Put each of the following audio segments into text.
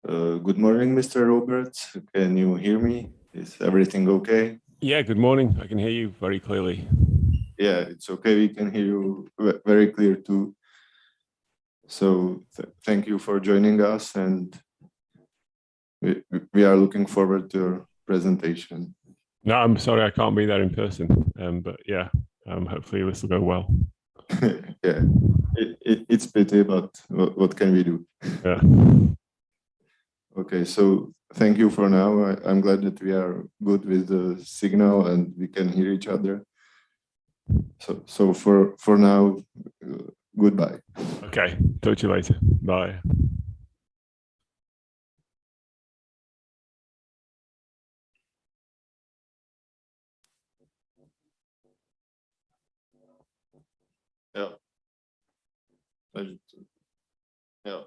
Good morning, Mr. Roberts. Can you hear me? Is everything okay? Yeah, good morning. I can hear you very clearly. Yeah, it's okay. We can hear you very clear too. So thank you for joining us, and we are looking forward to your presentation. No, I'm sorry I can't be there in person, but yeah, hopefully this will go well. Yeah, it's pity, but what can we do? Yeah. Okay, so thank you for now. I'm glad that we are good with the signal and we can hear each other. So for now, goodbye. Okay. Talk to you later. Bye. Ja, ja.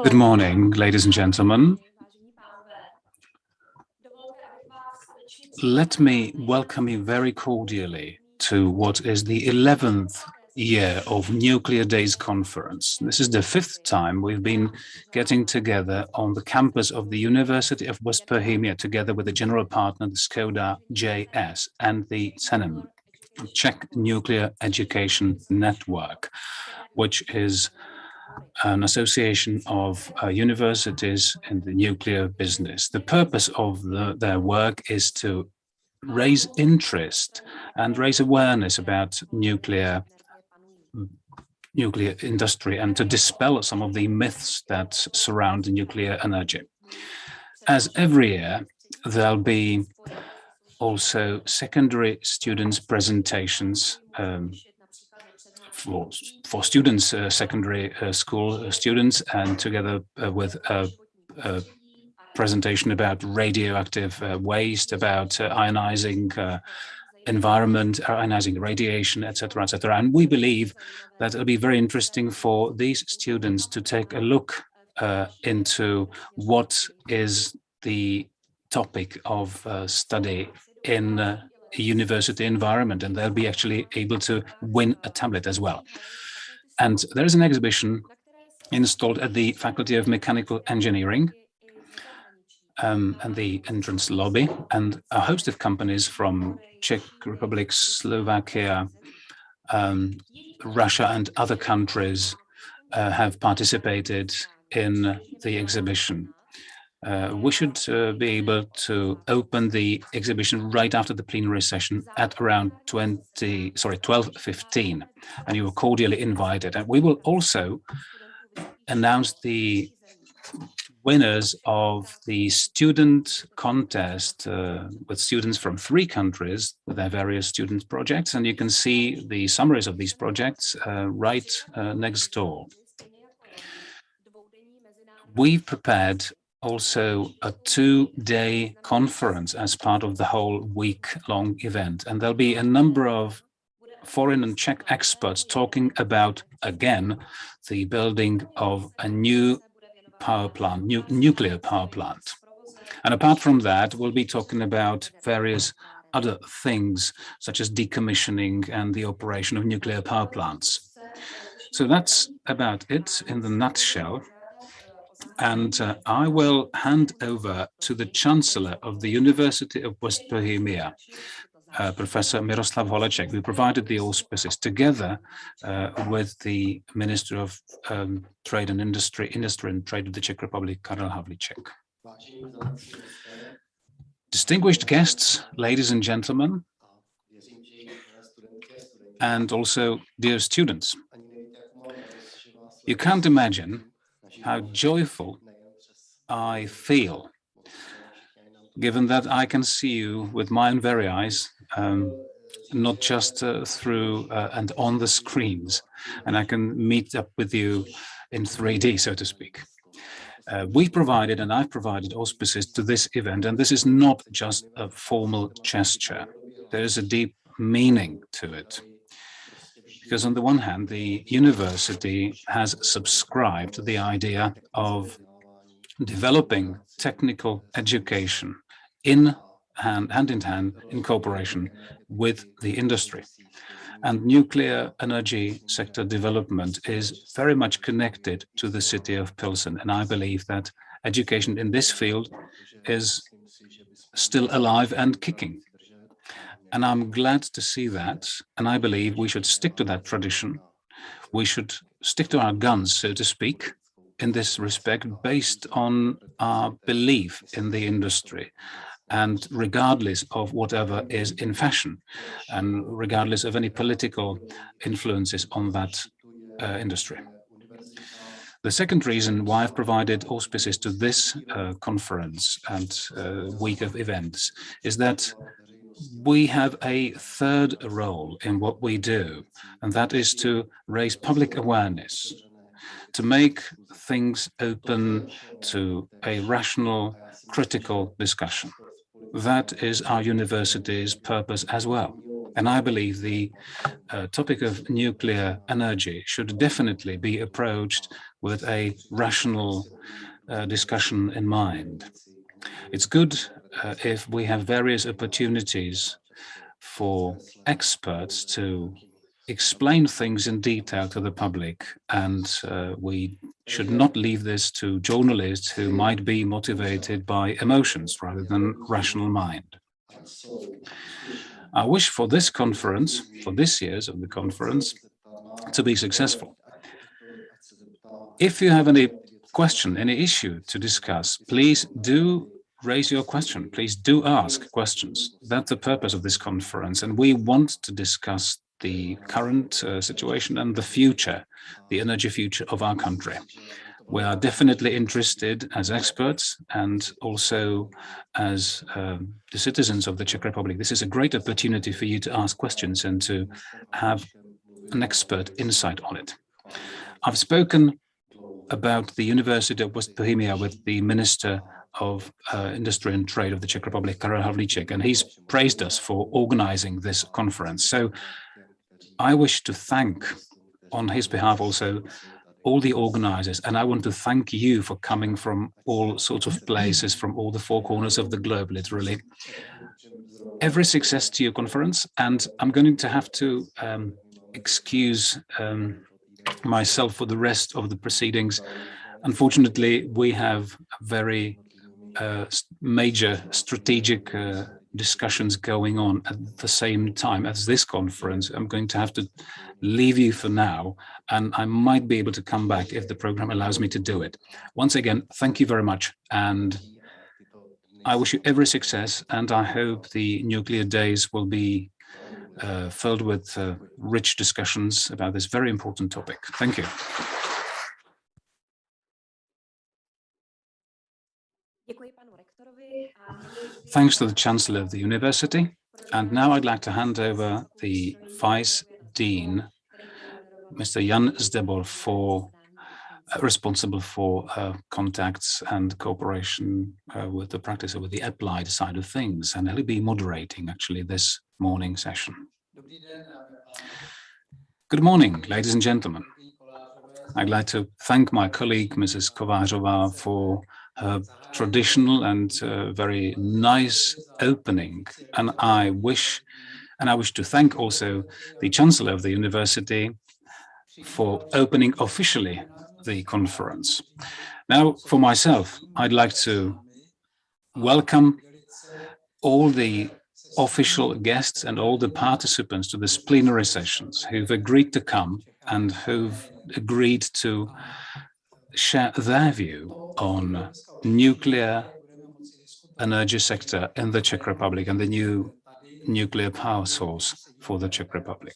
Good morning, ladies and gentlemen. Let me welcome you very cordially to what is the 11th year of Nuclear Days Conference. This is the 5th time we've been getting together on the campus of the University of West Bohemia, together with the general partner, the Skoda JS, and the CENEM, Czech Nuclear Education Network, which is an association of universities in the nuclear business. The purpose of their work is to raise interest and raise awareness about nuclear industry and to dispel some of the myths that surround nuclear energy. As every year, there'll be also secondary students' presentations for students, secondary school students, and together with a presentation about radioactive waste, about ionizing environment, ionizing radiation, etc., etc. And we believe that it'll be very interesting for these students to take a look into what is the topic of study in a university environment, and they'll be actually able to win a tablet as well. And there is an exhibition installed at the Faculty of Mechanical Engineering and the entrance lobby, and a host of companies from Czech Republic, Slovakia, Russia, and other countries have participated in the exhibition. We should be able to open the exhibition right after the plenary session at around 12:15, and you are cordially invited. And we will also announce the winners of the student contest with students from 3 countries with their various student projects, and you can see the summaries of these projects right next door. We've prepared also a 2-day conference as part of the whole week-long event, and there'll be a number of foreign and Czech experts talking about, again, the building of a new power plant, nuclear power plant. And apart from that, we'll be talking about various other things, such as decommissioning and the operation of nuclear power plants. So that's about it in the nutshell. And I will hand over to the Chancellor of the University of West Bohemia, Professor Miroslav Holeček, who provided the auspices together with the Minister of Trade and Industry and Trade of the Czech Republic, Karel Havlíček. Distinguished guests, ladies and gentlemen, and also dear students, you can't imagine how joyful I feel, given that I can see you with my own very eyes, not just through and on the screens, and I can meet up with you in 3D, so to speak. We've provided, and I've provided, auspices to this event, and this is not just a formal gesture. There is a deep meaning to it. Because on the one hand, the university has subscribed to the idea of developing technical education hand in hand, in cooperation with the industry. And nuclear energy sector development is very much connected to the city of Pilsen. And I believe that education in this field is still alive and kicking. And I'm glad to see that. And I believe we should stick to that tradition. We should stick to our guns, so to speak, in this respect, based on our belief in the industry, and regardless of whatever is in fashion, and regardless of any political influences on that industry. The second reason why I've provided auspices to this conference and week of events is that we have a third role in what we do, and that is to raise public awareness, to make things open to a rational, critical discussion. That is our university's purpose as well. And I believe the topic of nuclear energy should definitely be approached with a rational discussion in mind. It's good if we have various opportunities for experts to explain things in detail to the public, and we should not leave this to journalists who might be motivated by emotions rather than rational mind. I wish for this conference, for this year's of the conference, to be successful. If you have any question, any issue to discuss, please do raise your question. Please do ask questions. That's the purpose of this conference. And we want to discuss the current situation and the future, the energy future of our country. We are definitely interested as experts and also as the citizens of the Czech Republic. This is a great opportunity for you to ask questions and to have an expert insight on it. I've spoken about the University of West Bohemia with the Minister of Industry and Trade of the Czech Republic, Karel Havlíček, and he's praised us for organizing this conference. So I wish to thank, on his behalf also, all the organizers, and I want to thank you for coming from all sorts of places, from all the four corners of the globe, literally. Every success to your conference, and I'm going to have to excuse myself for the rest of the proceedings. Unfortunately, we have very major strategic discussions going on at the same time as this conference. I'm going to have to leave you for now, and I might be able to come back if the program allows me to do it. Once again, thank you very much, and I wish you every success, and I hope the nuclear days will be filled with rich discussions about this very important topic. Thank you. Thanks to the Chancellor of the University. And now I'd like to hand over the Vice Dean, Mr. Jan Zdebor, for responsible for contacts and cooperation with the practice, or with the applied side of things. And he'll be moderating actually this morning session. Good morning, ladies and gentlemen. I'd like to thank my colleague, Mrs. Kovářová, for her traditional and very nice opening. And I wish to thank also the Chancellor of the University for opening officially the conference. Now, for myself, I'd like to welcome all the official guests and all the participants to this plenary sessions who've agreed to come and who've agreed to share their view on nuclear energy sector in the Czech Republic and the new nuclear power source for the Czech Republic.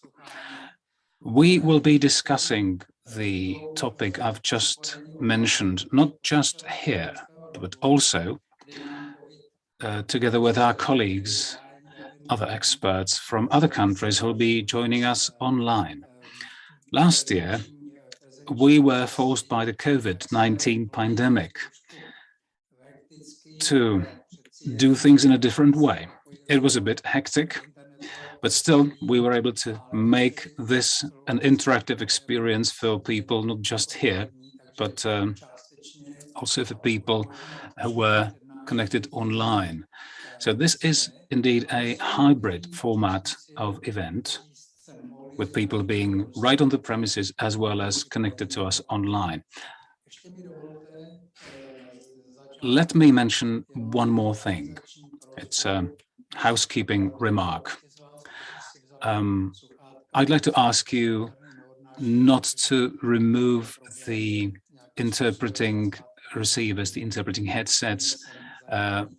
We will be discussing the topic I've just mentioned, not just here, but also together with our colleagues, other experts from other countries who will be joining us online. Last year, we were forced by the COVID-19 pandemic to do things in a different way. It was a bit hectic, but still we were able to make this an interactive experience for people, not just here, but also for people who were connected online. So this is indeed a hybrid format of event, with people being right on the premises as well as connected to us online. Let me mention one more thing. It's a housekeeping remark. I'd like to ask you not to remove the interpreting receivers, the interpreting headsets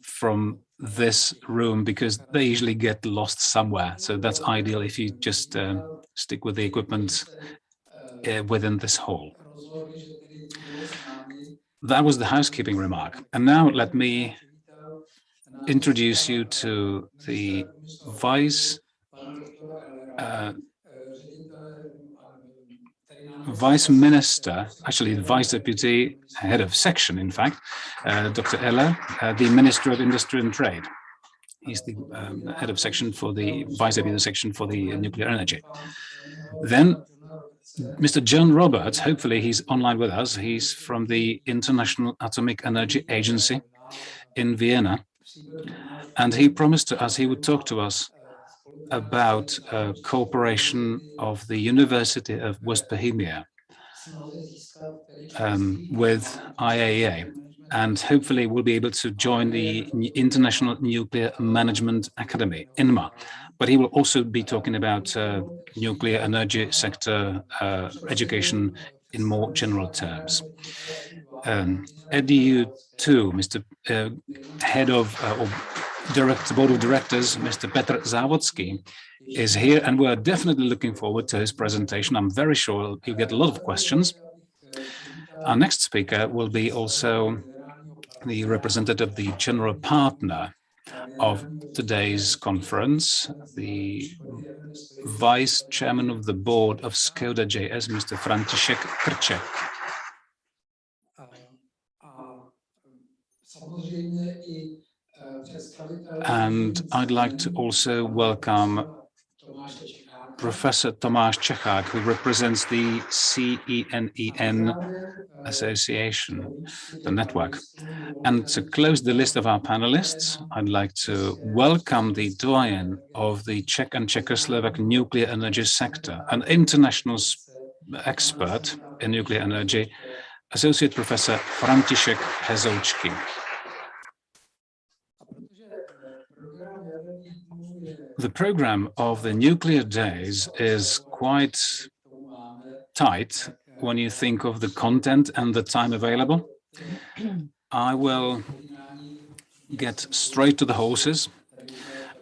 from this room, because they usually get lost somewhere. So that's ideal if you just stick with the equipment within this hall. That was the housekeeping remark. And now let me introduce you to the Vice Minister, actually the Vice Deputy Head of Section, in fact, Dr. Eller, the Minister of Industry and Trade. He's the head of section for the Vice Deputy section for the nuclear energy. Then Mr. John Roberts, hopefully he's online with us. He's from the International Atomic Energy Agency in Vienna. And he promised to us he would talk to us about cooperation of the University of West Bohemia with IAEA. And hopefully we'll be able to join the International Nuclear Management Academy, INMA. But he will also be talking about nuclear energy sector education in more general terms. EDU2, Mr. Head of or Board of Directors, Mr. Petr Závodský, is here, and we're definitely looking forward to his presentation. I'm very sure he'll get a lot of questions. Our next speaker will be also the representative, the general partner of today's conference, the Vice Chairman of the Board of Skoda JS, Mr. František Krček. And I'd like to also welcome Professor Tomáš Čechák, who represents the CENEN Association, the network. And to close the list of our panelists, I'd like to welcome the doyen of the Czech and Czechoslovak nuclear energy sector, an international expert in nuclear energy, Associate Professor František Hezoučký. The program of the nuclear days is quite tight when you think of the content and the time available. I will get straight to the horses.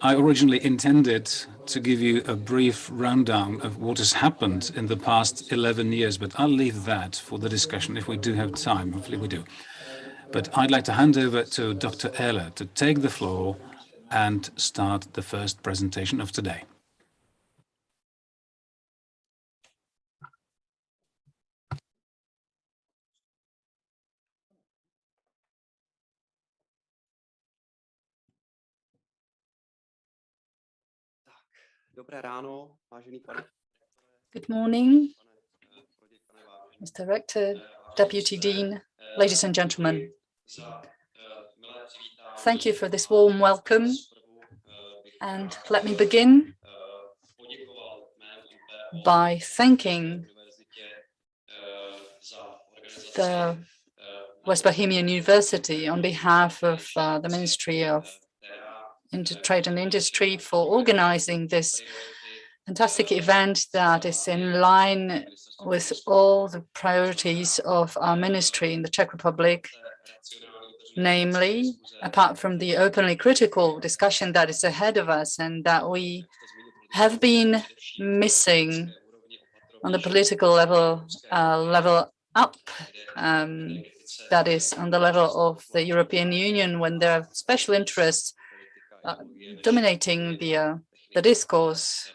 I originally intended to give you a brief rundown of what has happened in the past 11 years, but I'll leave that for the discussion if we do have time. Hopefully we do. But I'd like to hand over to Dr. Eller to take the floor and start the first presentation of today. Good morning, Mr. Rector, Deputy Dean, ladies and gentlemen. Thank you for this warm welcome, and let me begin by thanking the West Bohemian University on behalf of the Ministry of Trade and Industry for organizing this fantastic event that is in line with all the priorities of our ministry in the Czech Republic. Namely, apart from the openly critical discussion that is ahead of us and that we have been missing on the political level up, that is on the level of the European Union, when there are special interests dominating the discourse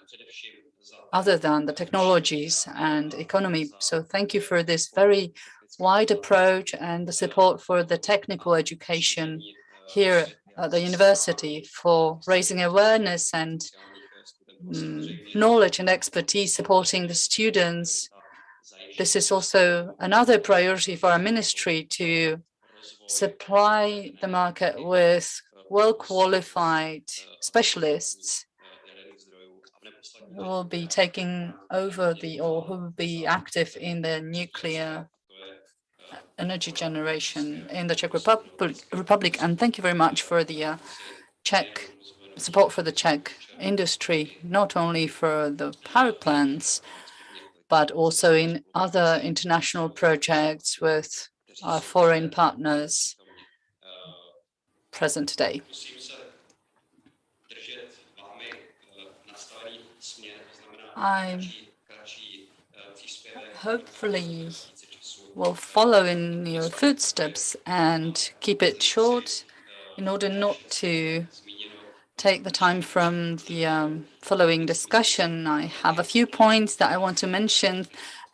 other than the technologies and economy. So thank you for this very wide approach and the support for the technical education here at the university, for raising awareness and knowledge and expertise supporting the students. This is also another priority for our ministry, to supply the market with well-qualified specialists who will be taking over or who will be active in the nuclear energy generation in the Czech Republic. And thank you very much for the Czech support for the Czech industry, not only for the power plants, but also in other international projects with our foreign partners present today. I hopefully will follow in your footsteps and keep it short in order not to take the time from the following discussion. I have a few points that I want to mention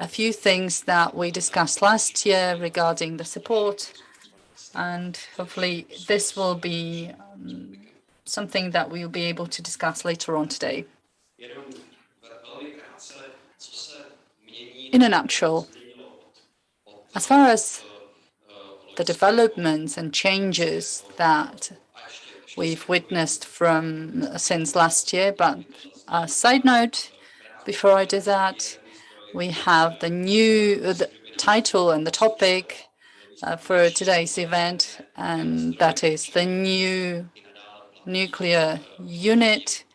a few things that we discussed last year regarding the support, and hopefully this will be something that we'll be able to discuss later on today. In a nutshell, as far as the developments and changes that we've witnessed since last year, but a side note, before I do that, we have the title and the topic for today's event, and that is the new nuclear unit.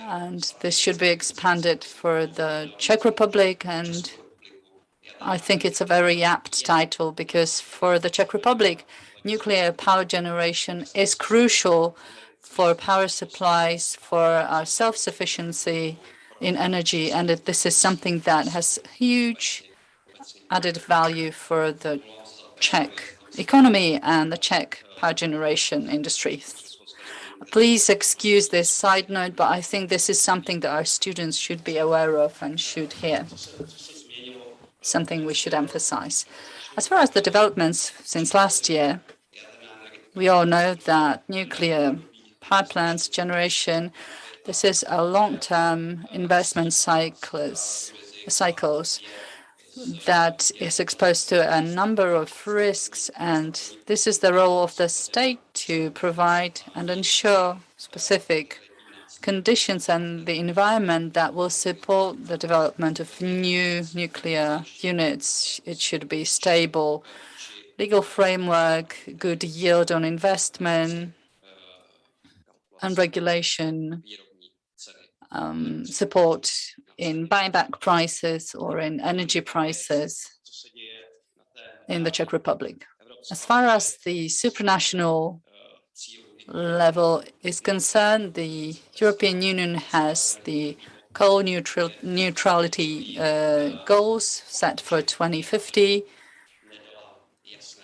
And this should be expanded for the Czech Republic. And I think it's a very apt title because for the Czech Republic, nuclear power generation is crucial for power supplies, for our self-sufficiency in energy. And this is something that has huge added value for the Czech economy and the Czech power generation industry. Please excuse this side note, but I think this is something that our students should be aware of and should hear, something we should emphasize. As far as the developments since last year, we all know that nuclear power plants generation, this is a long-term investment cycles that is exposed to a number of risks, and this is the role of the state to provide and ensure specific conditions and the environment that will support the development of new nuclear units. It should be stable legal framework, good yield on investment, and regulation support in buyback prices or in energy prices in the Czech Republic. As far as the supranational level is concerned, the European Union has the coal neutrality goals set for 2050.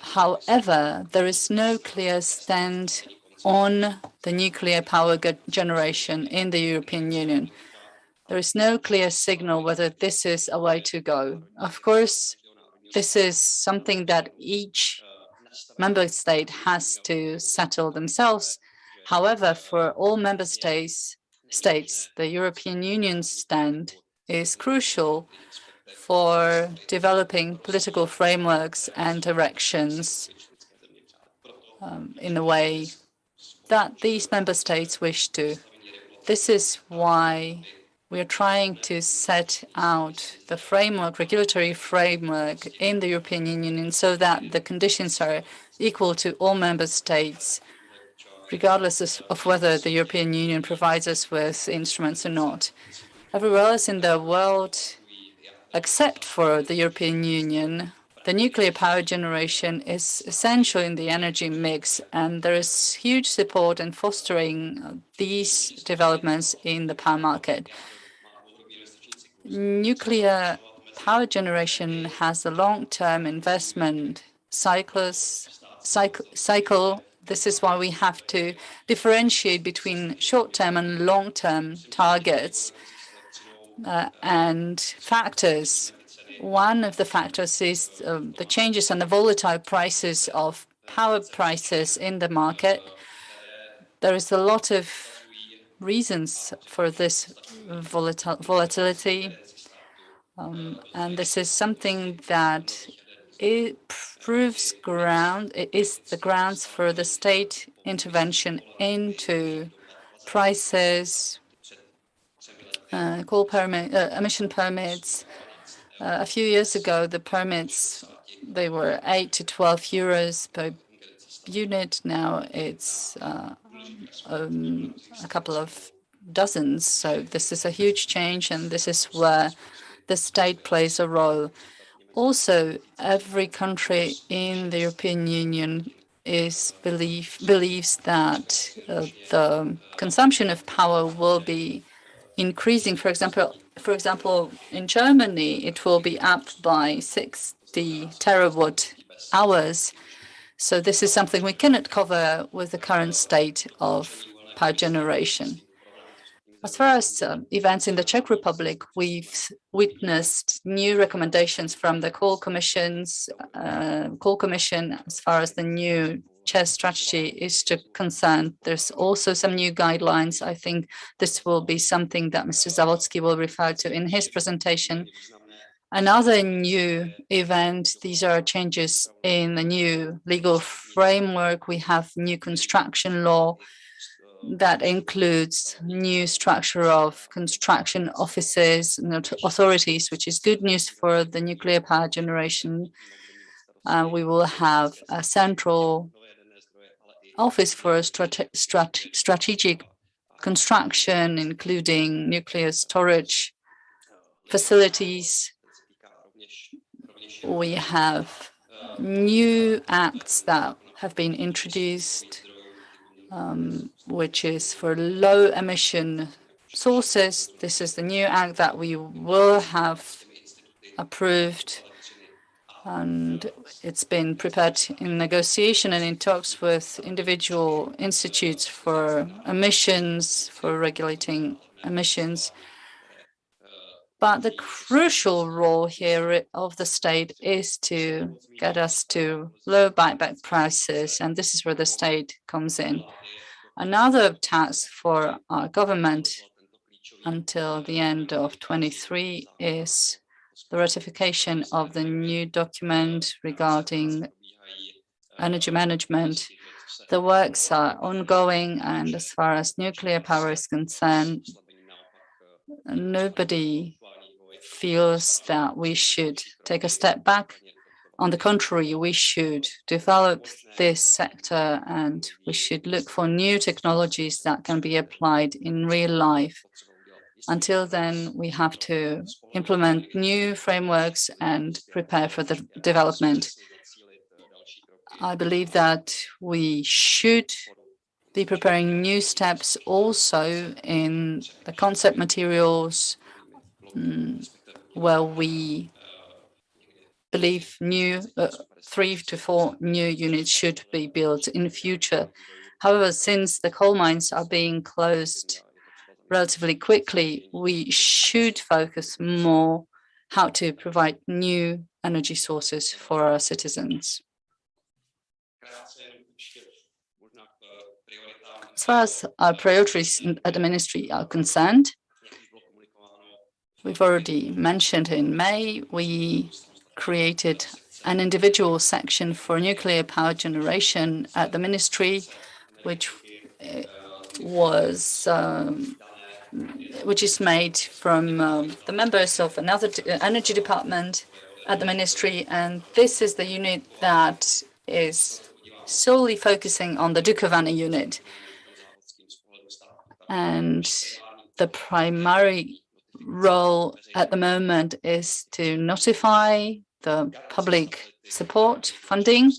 However, there is no clear stand on the nuclear power generation in the European Union. There is no clear signal whether this is a way to go. Of course, this is something that each member state has to settle themselves. However, for all member states, the European Union stand is crucial for developing political frameworks and directions in a way that these member states wish to. This is why we are trying to set out the framework, regulatory framework in the European Union so that the conditions are equal to all member states, regardless of whether the European Union provides us with instruments or not. Everywhere else in the world, except for the European Union, the nuclear power generation is essential in the energy mix, and there is huge support in fostering these developments in the power market. Nuclear power generation has a long-term investment cycle. This is why we have to differentiate between short-term and long-term targets and factors. One of the factors is the changes and the volatile prices of power prices in the market. There is a lot of reasons for this volatility, and this is something that it is the grounds for the state intervention into prices, coal permit, emission permits. A few years ago, the permits, they were 8 to 12 euros per unit. Now it's a couple of dozens. So this is a huge change, and this is where the state plays a role. Also, every country in the European Union believes that the consumption of power will be increasing. For example, in Germany, it will be up by 60 terawatt hours. So this is something we cannot cover with the current state of power generation. As far as events in the Czech Republic, we've witnessed new recommendations from the call commission as far as the new chess strategy is concerned. There's also some new guidelines. I think this will be something that Mr. Zawadzki will refer to in his presentation. Another new event, these are changes in the new legal framework. We have new construction law that includes new structure of construction offices and authorities, which is good news for the nuclear power generation. We will have a central office for strategic construction, including nuclear storage facilities. We have new acts that have been introduced, which is for low emission sources. This is the new act that we will have approved, and it's been prepared in negotiation and in talks with individual institutes for emissions, for regulating emissions. But the crucial role here of the state is to get us to low buyback prices, and this is where the state comes in. Another task for our government until the end of 23 is the ratification of the new document regarding energy management. The works are ongoing, and as far as nuclear power is concerned, nobody feels that we should take a step back. On the contrary, we should develop this sector and we should look for new technologies that can be applied in real life. Until then, we have to implement new frameworks and prepare for the development. I believe that we should be preparing new steps also in the concept materials, where we believe 3 to 4 new units should be built in the future. However, since the coal mines are being closed relatively quickly, we should focus more how to provide new energy sources for our citizens. As far as our priorities at the ministry are concerned, we've already mentioned in May, we created an individual section for nuclear power generation at the ministry, which is made from the members of another energy department at the ministry. And this is the unit that is solely focusing on the Dukovany unit. And the primary role at the moment is to notify the public support funding.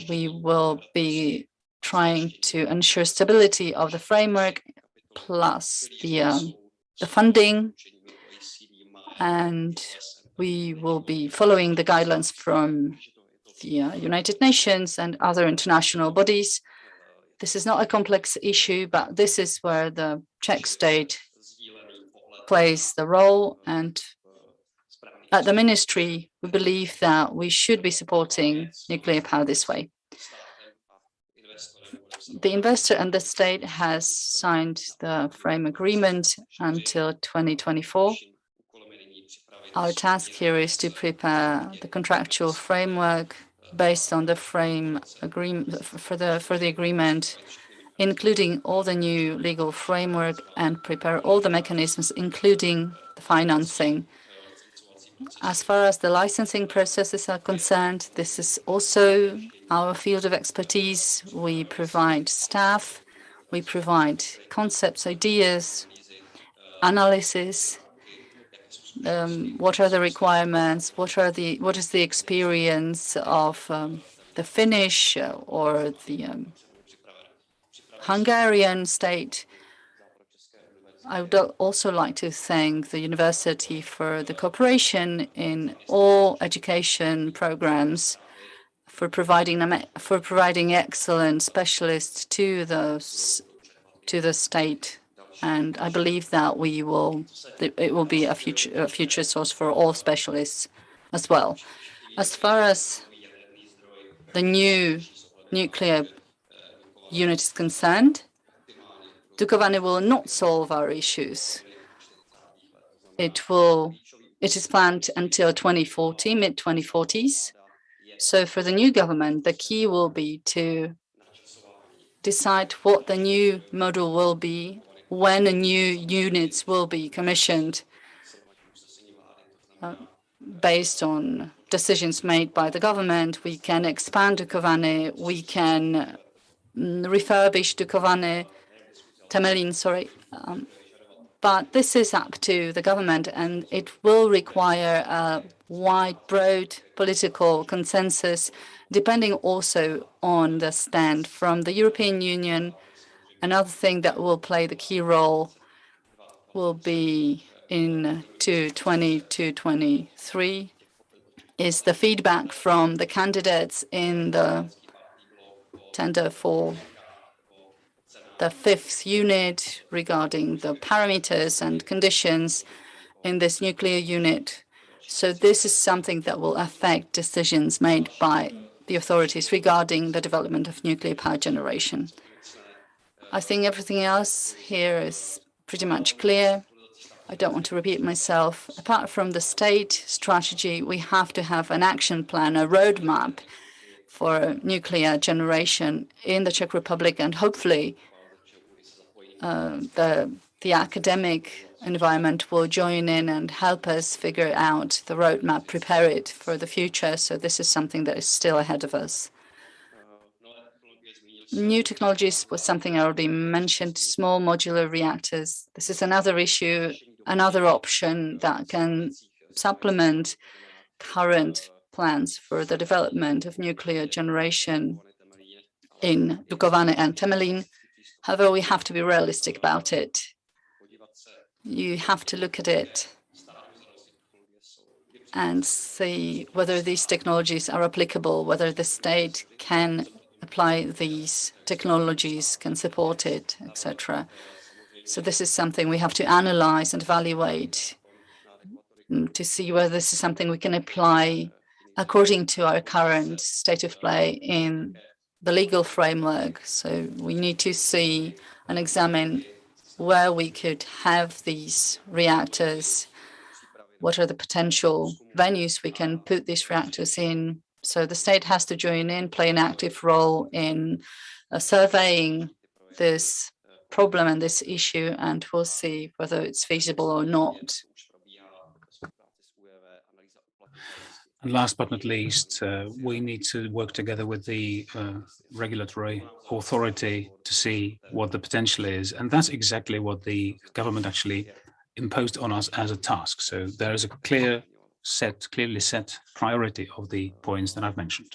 We will be trying to ensure stability of the framework plus the funding, and we will be following the guidelines from the United Nations and other international bodies. This is not a complex issue, but this is where the Czech state plays the role. And at the ministry, we believe that we should be supporting nuclear power this way. The investor and the state has signed the frame agreement until 2024. Our task here is to prepare the contractual framework based on the frame agreement for the agreement, including all the new legal framework, and prepare all the mechanisms, including the financing. As far as the licensing processes are concerned, this is also our field of expertise. We provide staff, we provide concepts, ideas, analysis. What are the requirements? What is the experience of the Finnish or the Hungarian state? I would also like to thank the university for the cooperation in all education programs, for providing excellent specialists to the state And I believe that it will be a future source for all specialists as well. As far as the new nuclear unit is concerned, Dukovany will not solve our issues. It is planned until 2040, mid-2040s. So for the new government, the key will be to decide what the new model will be, when the new units will be commissioned, based on decisions made by the government. We can expand Dukovany, we can refurbish Dukovany, Temelín, sorry. But this is up to the government, and it will require a wide, broad political consensus, depending also on the stand from the European Union. Another thing that will play the key role will be in 2023 is the feedback from the candidates in the tender for the fifth unit regarding the parameters and conditions in this nuclear unit. So this is something that will affect decisions made by the authorities regarding the development of nuclear power generation. I think everything else here is pretty much clear. I don't want to repeat myself. Apart from the state strategy, we have to have an action plan, a roadmap for nuclear generation in the Czech Republic, and hopefully the academic environment will join in and help us figure out the roadmap, prepare it for the future. So this is something that is still ahead of us. New technologies was something I already mentioned, small modular reactors. This is another issue, another option that can supplement current plans for the development of nuclear generation in Dukovany and Temelín. However, we have to be realistic about it. You have to look at it and see whether these technologies are applicable, whether the state can apply these technologies, can support it, etc. So this is something we have to analyze and evaluate to see whether this is something we can apply according to our current state of play in the legal framework. So we need to see and examine where we could have these reactors, what are the potential venues we can put these reactors in. So the state has to join in, play an active role in surveying this problem and this issue, and we'll see whether it's feasible or not. And last but not least, we need to work together with the regulatory authority to see what the potential is. And that's exactly what the government actually imposed on us as a task. So there is a clearly set priority of the points that I've mentioned.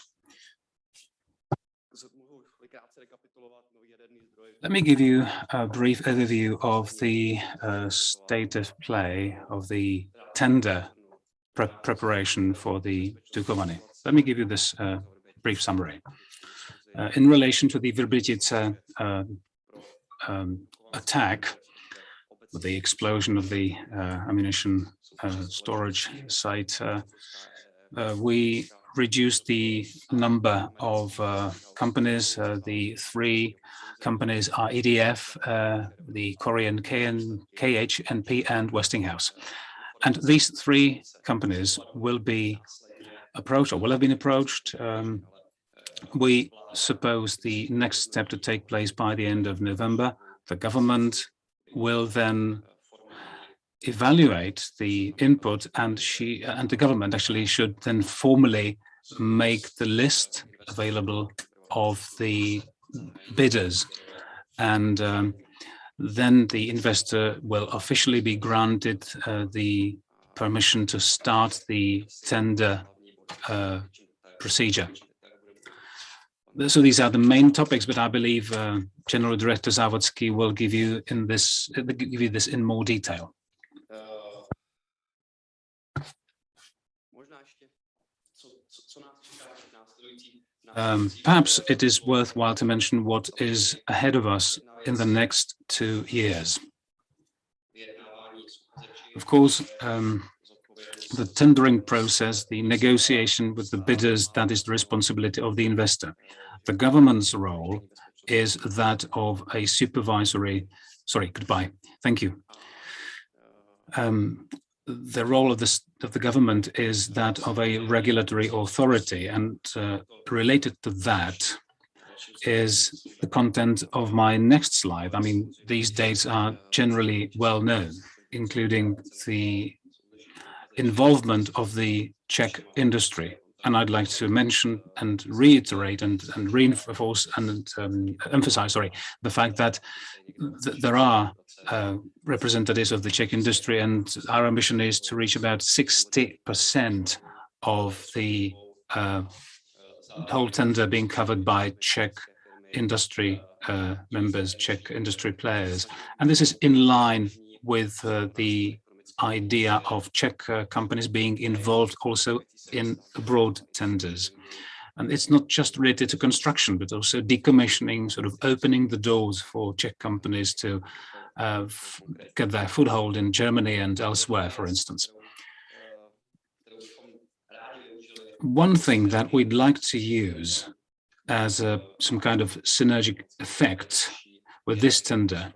Let me give you a brief overview of the state of play of the tender preparation for the Dukovany. Let me give you this brief summary. In relation to the Vrbětice attack, with the explosion of the ammunition storage site, we reduced the number of companies. The three companies are EDF, the Korean KHNP, and Westinghouse. And these three companies will be approached, or will have been approached. We suppose the next step to take place by the end of November. The government will then evaluate the input, and the government actually should then formally make the list available of the bidders, and then the investor will officially be granted the permission to start the tender procedure. So these are the main topics, but I believe General Director Závodský will give you this in more detail. Perhaps it is worthwhile to mention what is ahead of us in the next 2 years. Of course, the tendering process, the negotiation with the bidders, that is the responsibility of the investor. The government's role is that of a supervisory, sorry, goodbye, thank you. The role of the government is that of a regulatory authority, and related to that is the content of my next slide. I mean, these dates are generally well known, including the involvement of the Czech industry. And I'd like to mention and reiterate and reinforce and emphasize, the fact that there are representatives of the Czech industry, and our ambition is to reach about 60% of the whole tender being covered by Czech industry members, Czech industry players. And this is in line with the idea of Czech companies being involved also in abroad tenders. And it's not just related to construction, but also decommissioning, sort of opening the doors for Czech companies to get their foothold in Germany and elsewhere, for instance. One thing that we'd like to use as some kind of synergic effect with this tender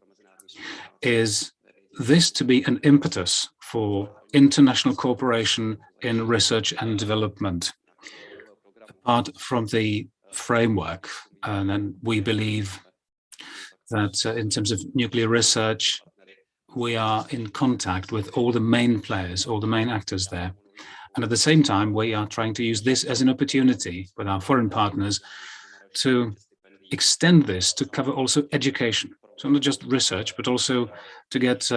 is this to be an impetus for international cooperation in research and development, apart from the framework. And then we believe that in terms of nuclear research, we are in contact with all the main players, all the main actors there. And at the same time, we are trying to use this as an opportunity with our foreign partners to extend this to cover also education. So not just research, but also to get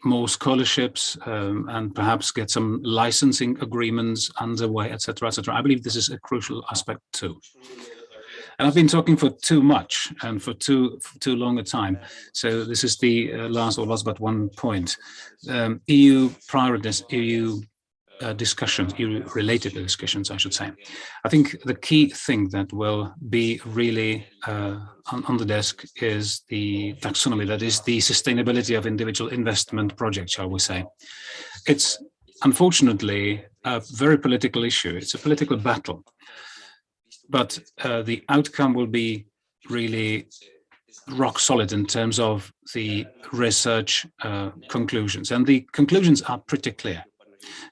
more scholarships and perhaps get some licensing agreements underway, etc., etc. I believe this is a crucial aspect too. And I've been talking for too much and for too long a time. So this is the last but one point. EU priorities, EU discussions, EU-related discussions, I should say. I think the key thing that will be really on the desk is the taxonomy, that is the sustainability of individual investment projects, shall we say. It's unfortunately a very political issue. It's a political battle. But the outcome will be really rock solid in terms of the research conclusions. And the conclusions are pretty clear.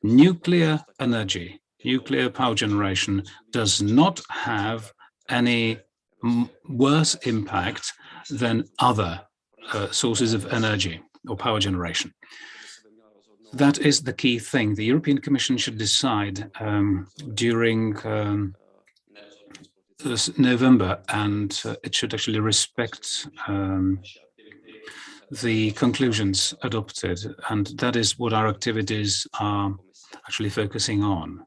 Nuclear energy, nuclear power generation does not have any worse impact than other sources of energy or power generation. That is the key thing. The European Commission should decide during November, and it should actually respect the conclusions adopted, and that is what our activities are actually focusing on.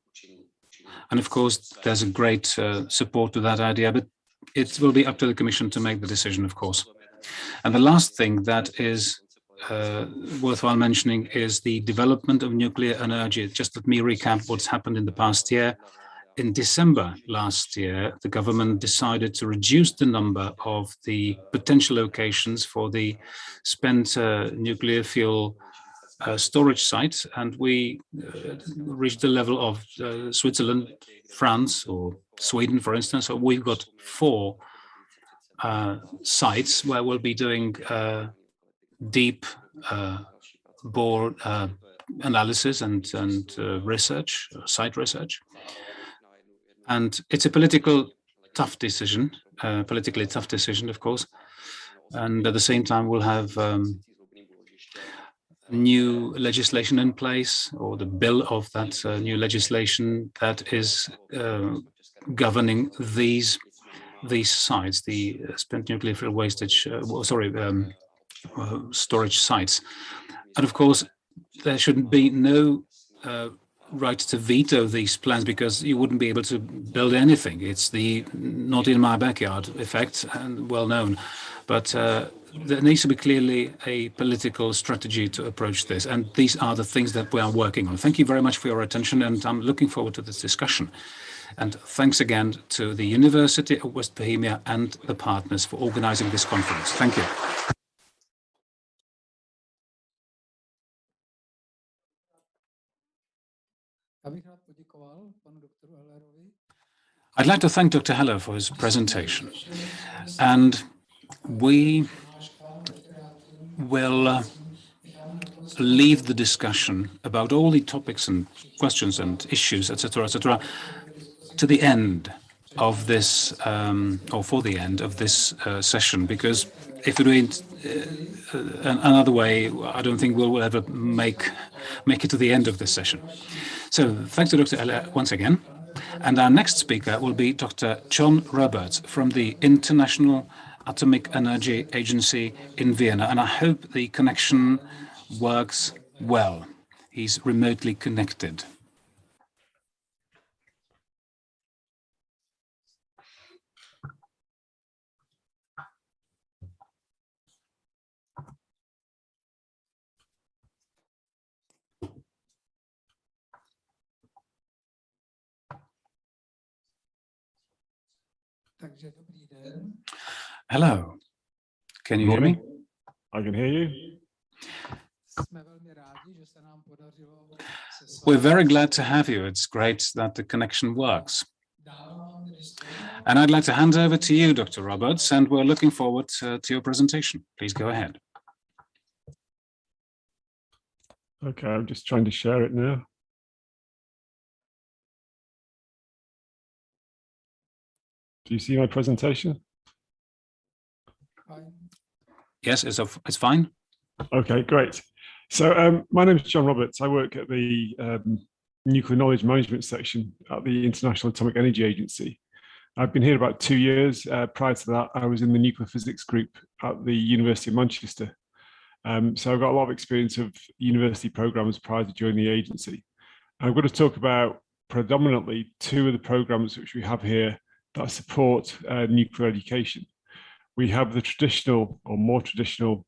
And of course, there's a great support to that idea, but it will be up to the Commission to make the decision, of course. And the last thing that is worthwhile mentioning is the development of nuclear energy. Just let me recap what's happened in the past year. In December last year, the government decided to reduce the number of the potential locations for the spent nuclear fuel storage sites, and we reached the level of Switzerland, France, or Sweden, for instance. So we've got 4 sites where we'll be doing deep bore analysis and research, site research. And it's a politically tough decision, of course. And at the same time, we'll have new legislation in place, or the bill of that new legislation that is governing these sites, the spent nuclear fuel wastage, storage sites. And of course, there should be no right to veto these plans, because you wouldn't be able to build anything. It's the not in my backyard effect, and well known. But there needs to be clearly a political strategy to approach this. And these are the things that we are working on. Thank you very much for your attention, and I'm looking forward to this discussion. And thanks again to the University of West Bohemia and the partners for organizing this conference. Thank you. I'd like to thank Dr. Heller for his presentation, and we will leave the discussion about all the topics and questions and issues, etc., to the end of this, or for the end of this session, because if we do it another way, I don't think we'll ever make it to the end of this session. So thanks to Dr. Heller once again. And our next speaker will be Dr. John Roberts from the International Atomic Energy Agency in Vienna. And I hope the connection works well. He's remotely connected. Hello. Can you hear me? I can hear you. We're very glad to have you. It's great that the connection works. And I'd like to hand over to you, Dr. Roberts, and we're looking forward to your presentation. Please go ahead. Okay, I'm just trying to share it now. Do you see my presentation? Yes, it's fine. Okay, great. So my name is John Roberts. I work at the Nuclear Knowledge Management section at the International Atomic Energy Agency. I've been here about 2 years. Prior to that, I was in the nuclear physics group at the University of Manchester. So I've got a lot of experience of university programs prior to joining the agency. I'm going to talk about predominantly 2 of the programs which we have here that support nuclear education. We have the traditional or more traditional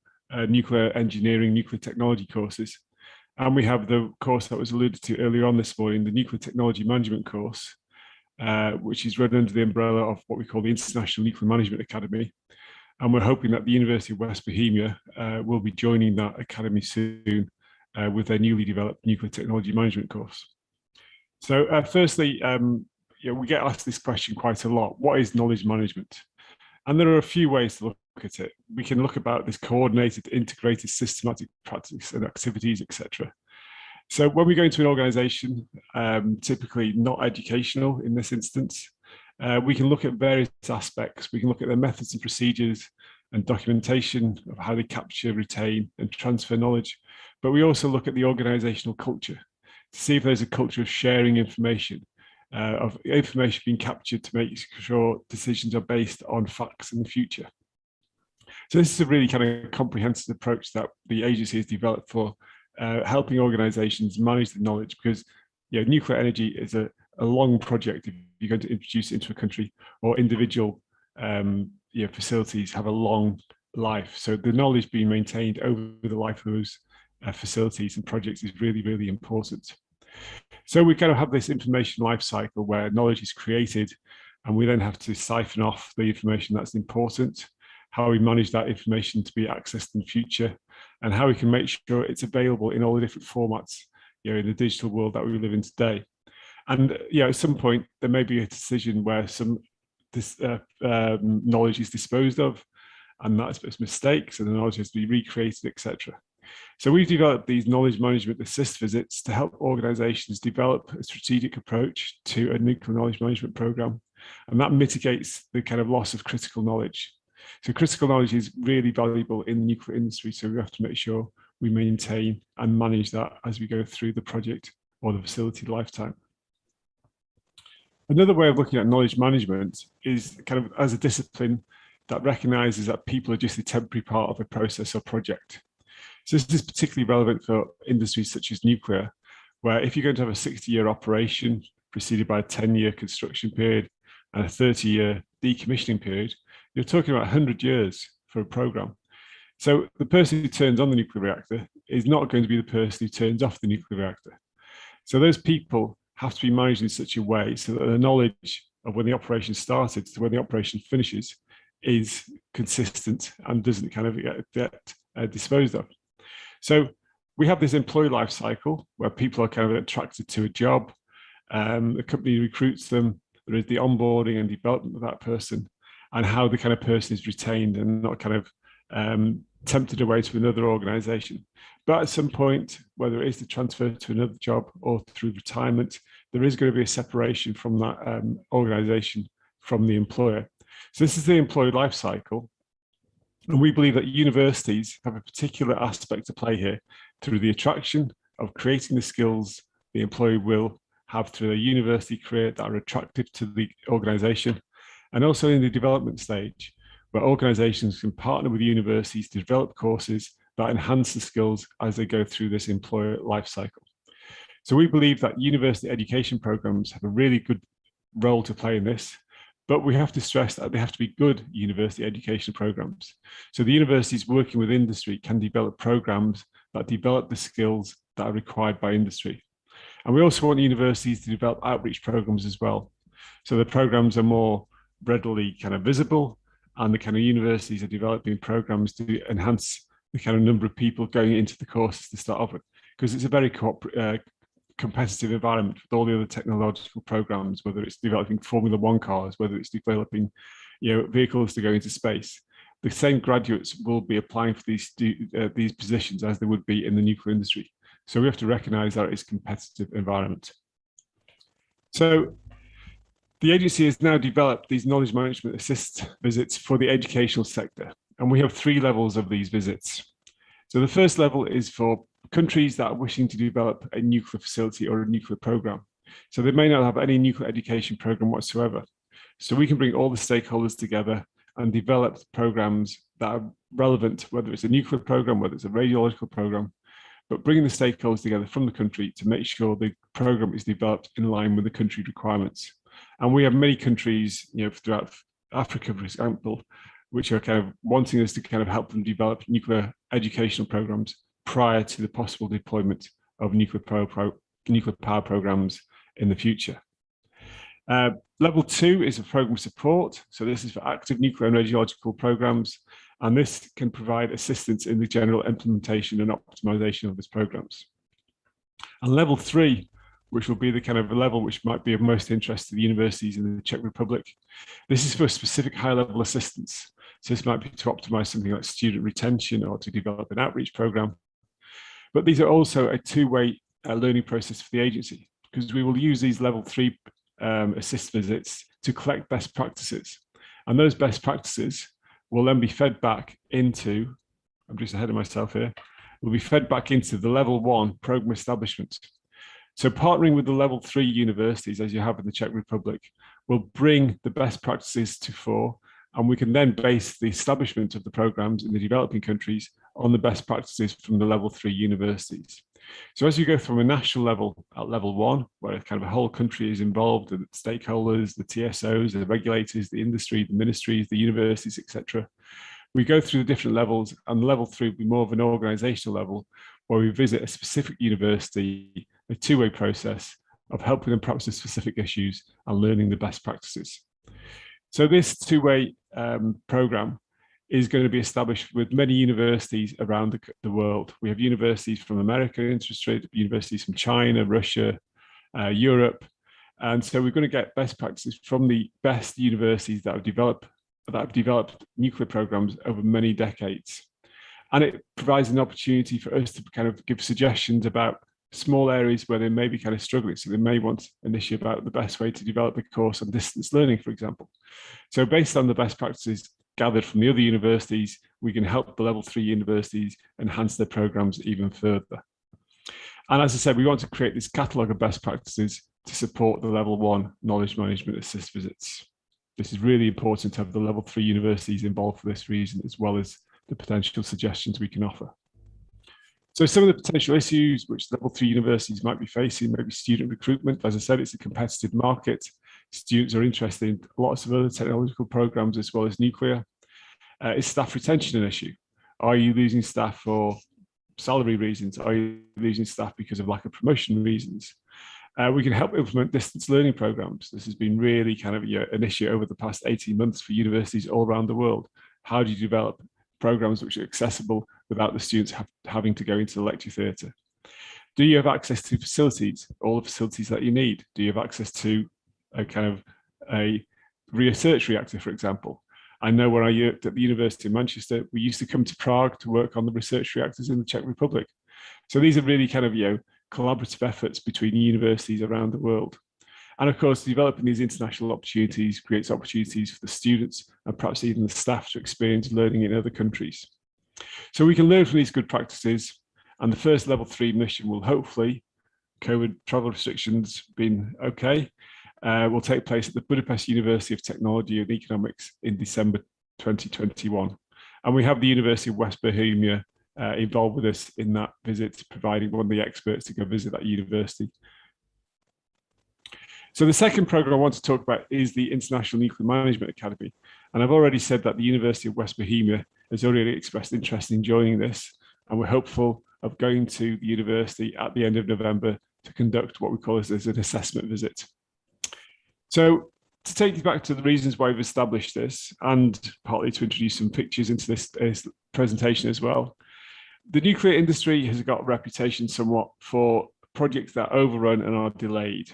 nuclear engineering, nuclear technology courses. And we have the course that was alluded to earlier on this morning, the Nuclear Technology Management course, which is run under the umbrella of what we call the International Nuclear Management Academy. And we're hoping that the University of West Bohemia will be joining that academy soon with their newly developed Nuclear Technology Management course. So firstly, we get asked this question quite a lot. What is knowledge management? And there are a few ways to look at it. We can look about this coordinated, integrated, systematic practice and activities, etc. So when we go into an organization, typically not educational in this instance, we can look at various aspects. We can look at their methods and procedures and documentation of how they capture, retain, and transfer knowledge. But we also look at the organizational culture to see if there's a culture of sharing information, of information being captured to make sure decisions are based on facts in the future. So this is a really kind of comprehensive approach that the agency has developed for helping organizations manage the knowledge, because nuclear energy is a long project if you're going to introduce it into a country, or individual facilities have a long life. So the knowledge being maintained over the life of those facilities and projects is really, really important. So we kind of have this information life cycle where knowledge is created, and we then have to siphon off the information that's important, how we manage that information to be accessed in the future, and how we can make sure it's available in all the different formats, in the digital world that we live in today. And at some point there may be a decision where some knowledge is disposed of, and that's mistakes, and the knowledge has to be recreated, etc. So we've developed these knowledge management assist visits to help organizations develop a strategic approach to a nuclear knowledge management program, and that mitigates the kind of loss of critical knowledge. So critical knowledge is really valuable in the nuclear industry, so we have to make sure we maintain and manage that as we go through the project or the facility lifetime. Another way of looking at knowledge management is kind of as a discipline that recognizes that people are just a temporary part of a process or project. So this is particularly relevant for industries such as nuclear, where if you're going to have a 60-year operation preceded by a 10-year construction period and a 30-year decommissioning period, you're talking about 100 years for a program. So the person who turns on the nuclear reactor is not going to be the person who turns off the nuclear reactor. So those people have to be managed in such a way so that the knowledge of when the operation started to when the operation finishes is consistent and doesn't kind of get disposed of. So we have this employee life cycle where people are kind of attracted to a job, the company recruits them, there is the onboarding and development of that person, and how the kind of person is retained and not kind of tempted away to another organization. But at some point, whether it is the transfer to another job or through retirement, there is going to be a separation from that organization from the employer. So this is the employee life cycle. And we believe that universities have a particular aspect to play here through the attraction of creating the skills the employee will have through their university career that are attractive to the organization, and also in the development stage, where organizations can partner with universities to develop courses that enhance the skills as they go through this employer life cycle. So we believe that university education programs have a really good role to play in this, but we have to stress that they have to be good university education programs. So the universities working with industry can develop programs that develop the skills that are required by industry. And we also want universities to develop outreach programs as well. So the programs are more readily kind of visible, and the kind of universities are developing programs to enhance the kind of number of people going into the courses to start off with, because it's a very competitive environment with all the other technological programs, whether it's developing Formula One cars, whether it's developing vehicles to go into space. The same graduates will be applying for these positions as they would be in the nuclear industry. So we have to recognize that it's a competitive environment. So the agency has now developed these knowledge management assist visits for the educational sector, and we have 3 levels of these visits. So the first level is for countries that are wishing to develop a nuclear facility or a nuclear program. So they may not have any nuclear education program whatsoever. So we can bring all the stakeholders together and develop programs that are relevant, whether it's a nuclear program, whether it's a radiological program, but bringing the stakeholders together from the country to make sure the program is developed in line with the country requirements. And we have many countries, throughout Africa, for example, which are kind of wanting us to kind of help them develop nuclear educational programs prior to the possible deployment of nuclear power programs in the future. Level 2 is a program support. So this is for active nuclear and radiological programs, and this can provide assistance in the general implementation and optimization of these programs. And level 3, which will be the kind of level which might be of most interest to the universities in the Czech Republic, this is for specific high-level assistance. So this might be to optimize something like student retention or to develop an outreach program. But these are also a two-way learning process for the agency, because we will use these level 3 assist visits to collect best practices. And those best practices will then be fed back into, I'm just ahead of myself here, will be fed back into the level 1 program establishment. So partnering with the level 3 universities, as you have in the Czech Republic, will bring the best practices to fore, and we can then base the establishment of the programs in the developing countries on the best practices from the level 3 universities. So as you go from a national level at level 1, where kind of a whole country is involved, the stakeholders, the TSOs, the regulators, the industry, the ministries, the universities, etc., we go through the different levels, and level 3 will be more of an organizational level, where we visit a specific university, a two-way process of helping them practice specific issues and learning the best practices. So this two-way program is going to be established with many universities around the world. We have universities from America interested, universities from China, Russia, Europe. And so we're going to get best practices from the best universities that have developed nuclear programs over many decades. And it provides an opportunity for us to kind of give suggestions about small areas where they may be kind of struggling. So they may want an issue about the best way to develop a course on distance learning, for example. So based on the best practices gathered from the other universities, we can help the level 3 universities enhance their programs even further. And as I said, we want to create this catalogue of best practices to support the level 1 knowledge management assist visits. This is really important to have the level 3 universities involved for this reason, as well as the potential suggestions we can offer. So some of the potential issues which level 3 universities might be facing, maybe student recruitment. As I said, it's a competitive market. Students are interested in lots of other technological programs as well as nuclear. Is staff retention an issue? Are you losing staff for salary reasons? Are you losing staff because of lack of promotion reasons? We can help implement distance learning programs. This has been really kind of an issue over the past 18 months for universities all around the world. How do you develop programs which are accessible without the students having to go into the lecture theatre? Do you have access to facilities, all the facilities that you need? Do you have access to a kind of a research reactor, for example? I know when I worked at the University of Manchester, we used to come to Prague to work on the research reactors in the Czech Republic. So these are really kind of, collaborative efforts between universities around the world. And of course, developing these international opportunities creates opportunities for the students and perhaps even the staff to experience learning in other countries. So we can learn from these good practices, and the first level 3 mission will hopefully, COVID travel restrictions being okay, will take place at the Budapest University of Technology and Economics in December 2021. And we have the University of West Bohemia involved with us in that visit, providing one of the experts to go visit that university. So the second program I want to talk about is the International Nuclear Management Academy. And I've already said that the University of West Bohemia has already expressed interest in joining this. And we're hopeful of going to the university at the end of November to conduct what we call as an assessment visit. So to take you back to the reasons why we've established this, and partly to introduce some pictures into this presentation as well, the nuclear industry has got a reputation somewhat for projects that overrun and are delayed.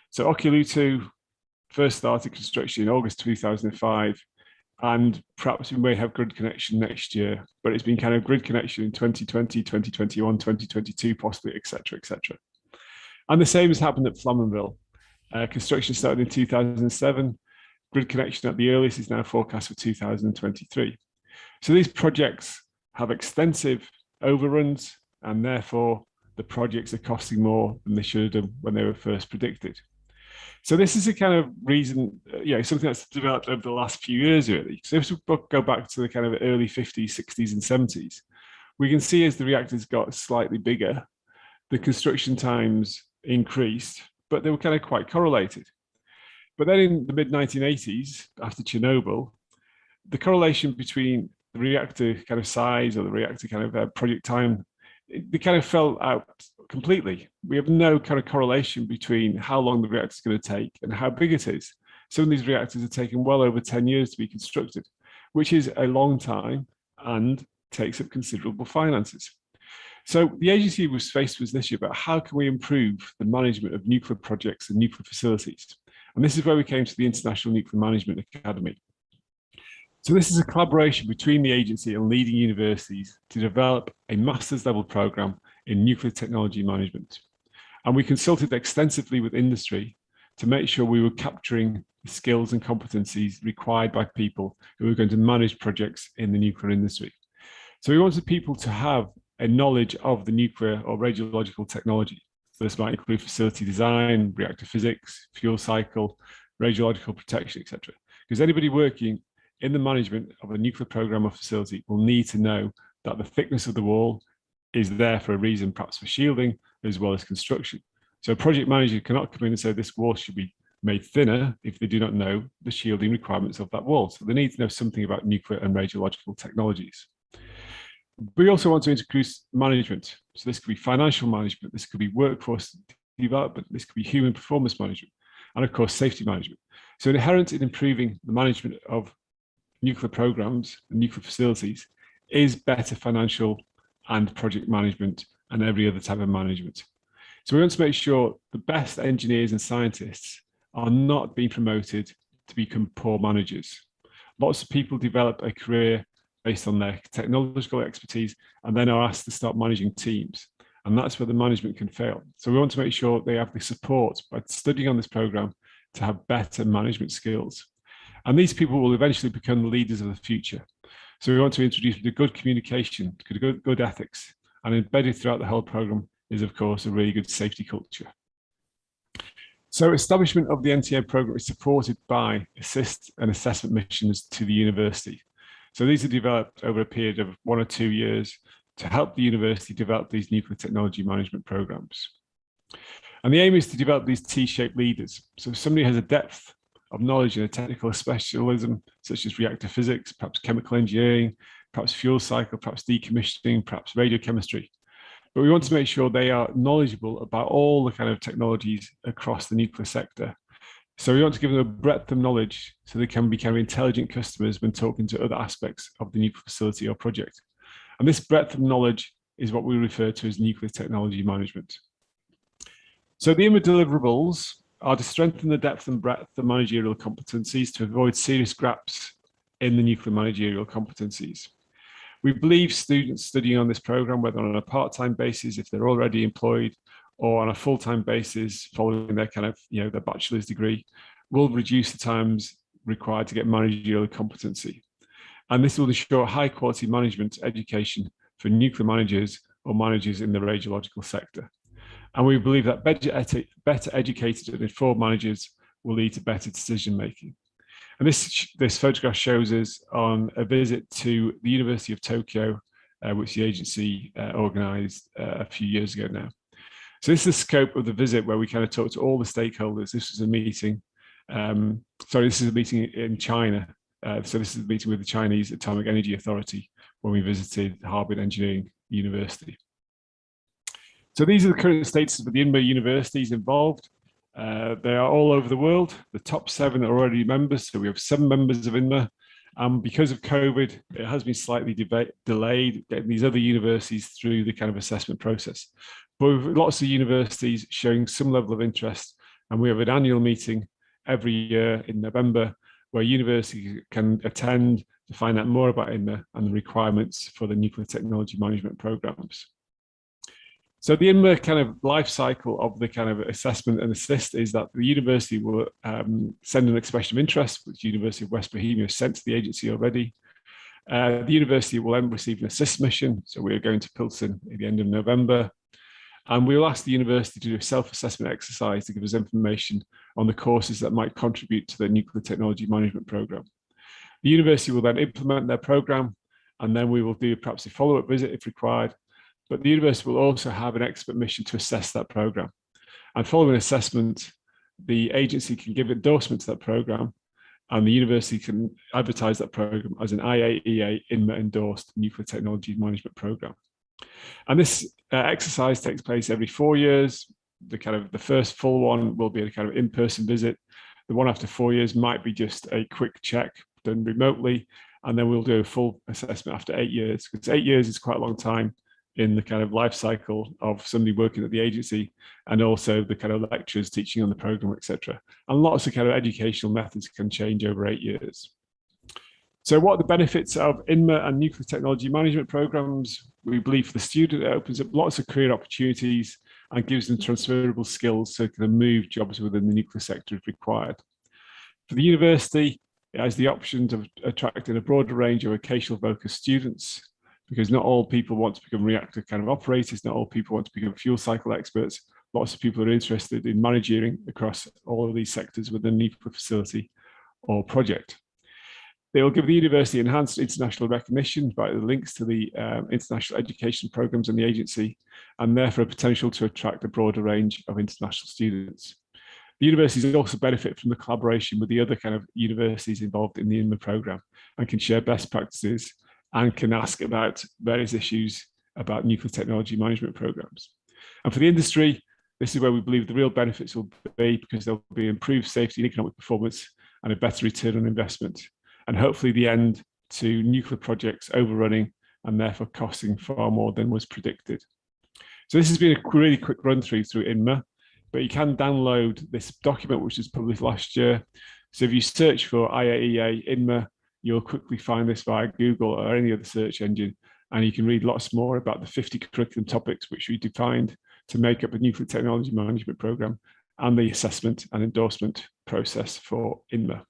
So Olkiluoto first started construction in August 2005, and perhaps we may have grid connection next year, but it's been kind of grid connection in 2020, 2021, 2022, possibly, etc., etc. And the same has happened at Flamanville. Construction started in 2007. Grid connection at the earliest is now forecast for 2023. So these projects have extensive overruns, and therefore the projects are costing more than they should have done when they were first predicted. So this is a kind of reason, something that's developed over the last few years, really. So if we go back to the kind of early 50s, 60s, and 70s, we can see as the reactors got slightly bigger, the construction times increased, but they were kind of quite correlated. But then in the mid-1980s, after Chernobyl, the correlation between the reactor kind of size or the reactor kind of project time, they kind of fell out completely. We have no kind of correlation between how long the reactor is going to take and how big it is. Some of these reactors have taken well over 10 years to be constructed, which is a long time and takes up considerable finances. So the agency was faced with this issue about how can we improve the management of nuclear projects and nuclear facilities? And this is where we came to the International Nuclear Management Academy. So this is a collaboration between the agency and leading universities to develop a master's level program in nuclear technology management. And we consulted extensively with industry to make sure we were capturing the skills and competencies required by people who are going to manage projects in the nuclear industry. So we wanted people to have a knowledge of the nuclear or radiological technology. So this might include facility design, reactor physics, fuel cycle, radiological protection, etc. Because anybody working in the management of a nuclear program or facility will need to know that the thickness of the wall is there for a reason, perhaps for shielding as well as construction. So a project manager cannot come in and say this wall should be made thinner if they do not know the shielding requirements of that wall. So they need to know something about nuclear and radiological technologies. We also want to introduce management. So this could be financial management, this could be workforce development, this could be human performance management, and of course, safety management. So inherent in improving the management of nuclear programs and nuclear facilities is better financial and project management and every other type of management. So we want to make sure the best engineers and scientists are not being promoted to become poor managers. Lots of people develop a career based on their technological expertise and then are asked to start managing teams. And that's where the management can fail. So we want to make sure they have the support by studying on this program to have better management skills. And these people will eventually become the leaders of the future. So we want to introduce the good communication, good ethics, and embedded throughout the whole program is, of course, a really good safety culture. So establishment of the NTA program is supported by assist and assessment missions to the university. So these are developed over a period of 1 or 2 years to help the university develop these nuclear technology management programs. And the aim is to develop these T-shaped leaders. So if somebody has a depth of knowledge in a technical specialism, such as reactor physics, perhaps chemical engineering, perhaps fuel cycle, perhaps decommissioning, perhaps radiochemistry. But we want to make sure they are knowledgeable about all the kind of technologies across the nuclear sector. So we want to give them a breadth of knowledge so they can become intelligent customers when talking to other aspects of the nuclear facility or project. And this breadth of knowledge is what we refer to as nuclear technology management. So the INMA deliverables are to strengthen the depth and breadth of managerial competencies to avoid serious gaps in the nuclear managerial competencies. We believe students studying on this program, whether on a part-time basis, if they're already employed, or on a full-time basis following their their bachelor's degree, will reduce the times required to get managerial competency. And this will ensure high-quality management education for nuclear managers or managers in the radiological sector. And we believe that better educated and informed managers will lead to better decision-making. And this photograph shows us on a visit to the University of Tokyo, which the agency organized a few years ago now. So this is the scope of the visit, where we kind of talked to all the stakeholders. This was a meeting, this is a meeting in China. So this is a meeting with the Chinese Atomic Energy Authority when we visited Harbin Engineering University. So these are the current statuses of the INMA universities involved. They are all over the world. The top 7 are already members, so we have 7 members of INMA. Because of COVID, it has been slightly delayed getting these other universities through the kind of assessment process. But with lots of universities showing some level of interest, and we have an annual meeting every year in November where universities can attend to find out more about INMA and the requirements for the nuclear technology management programs. So the INMA kind of life cycle of the kind of assessment and assist is that the university will send an expression of interest, which the University of West Bohemia has sent to the agency already. The university will then receive an assist mission. So we are going to Pilsen at the end of November. And we will ask the university to do a self-assessment exercise to give us information on the courses that might contribute to the nuclear technology management program. The university will then implement their program, and then we will do perhaps a follow-up visit if required. But the university will also have an expert mission to assess that program. And following assessment, the agency can give endorsement to that program, and the university can advertise that program as an IAEA INMA endorsed nuclear technology management program. And this exercise takes place every 4 years. The first full one will be a kind of in-person visit. The one after 4 years might be just a quick check done remotely, and then we'll do a full assessment after 8 years, because 8 years is quite a long time in the kind of life cycle of somebody working at the agency, and also the kind of lecturers teaching on the program, etc. And lots of kind of educational methods can change over 8 years. So what are the benefits of INMA and nuclear technology management programs? We believe for the student, it opens up lots of career opportunities and gives them transferable skills so they can move jobs within the nuclear sector if required. For the university, it has the option of attracting a broader range of vocational focused students, because not all people want to become reactor kind of operators, not all people want to become fuel cycle experts. Lots of people are interested in managing across all of these sectors within a nuclear facility or project. They will give the university enhanced international recognition by the links to the international education programs in the agency, and therefore a potential to attract a broader range of international students. The universities also benefit from the collaboration with the other kind of universities involved in the INMA program, and can share best practices and can ask about various issues about nuclear technology management programs. And for the industry, this is where we believe the real benefits will be, because there'll be improved safety and economic performance and a better return on investment, and hopefully the end to nuclear projects overrunning and therefore costing far more than was predicted. So this has been a really quick run through INMA, but you can download this document, which was published last year. So if you search for IAEA INMA, you'll quickly find this via Google or any other search engine, and you can read lots more about the 50 curriculum topics which we defined to make up a nuclear technology management program, and the assessment and endorsement process for INMA.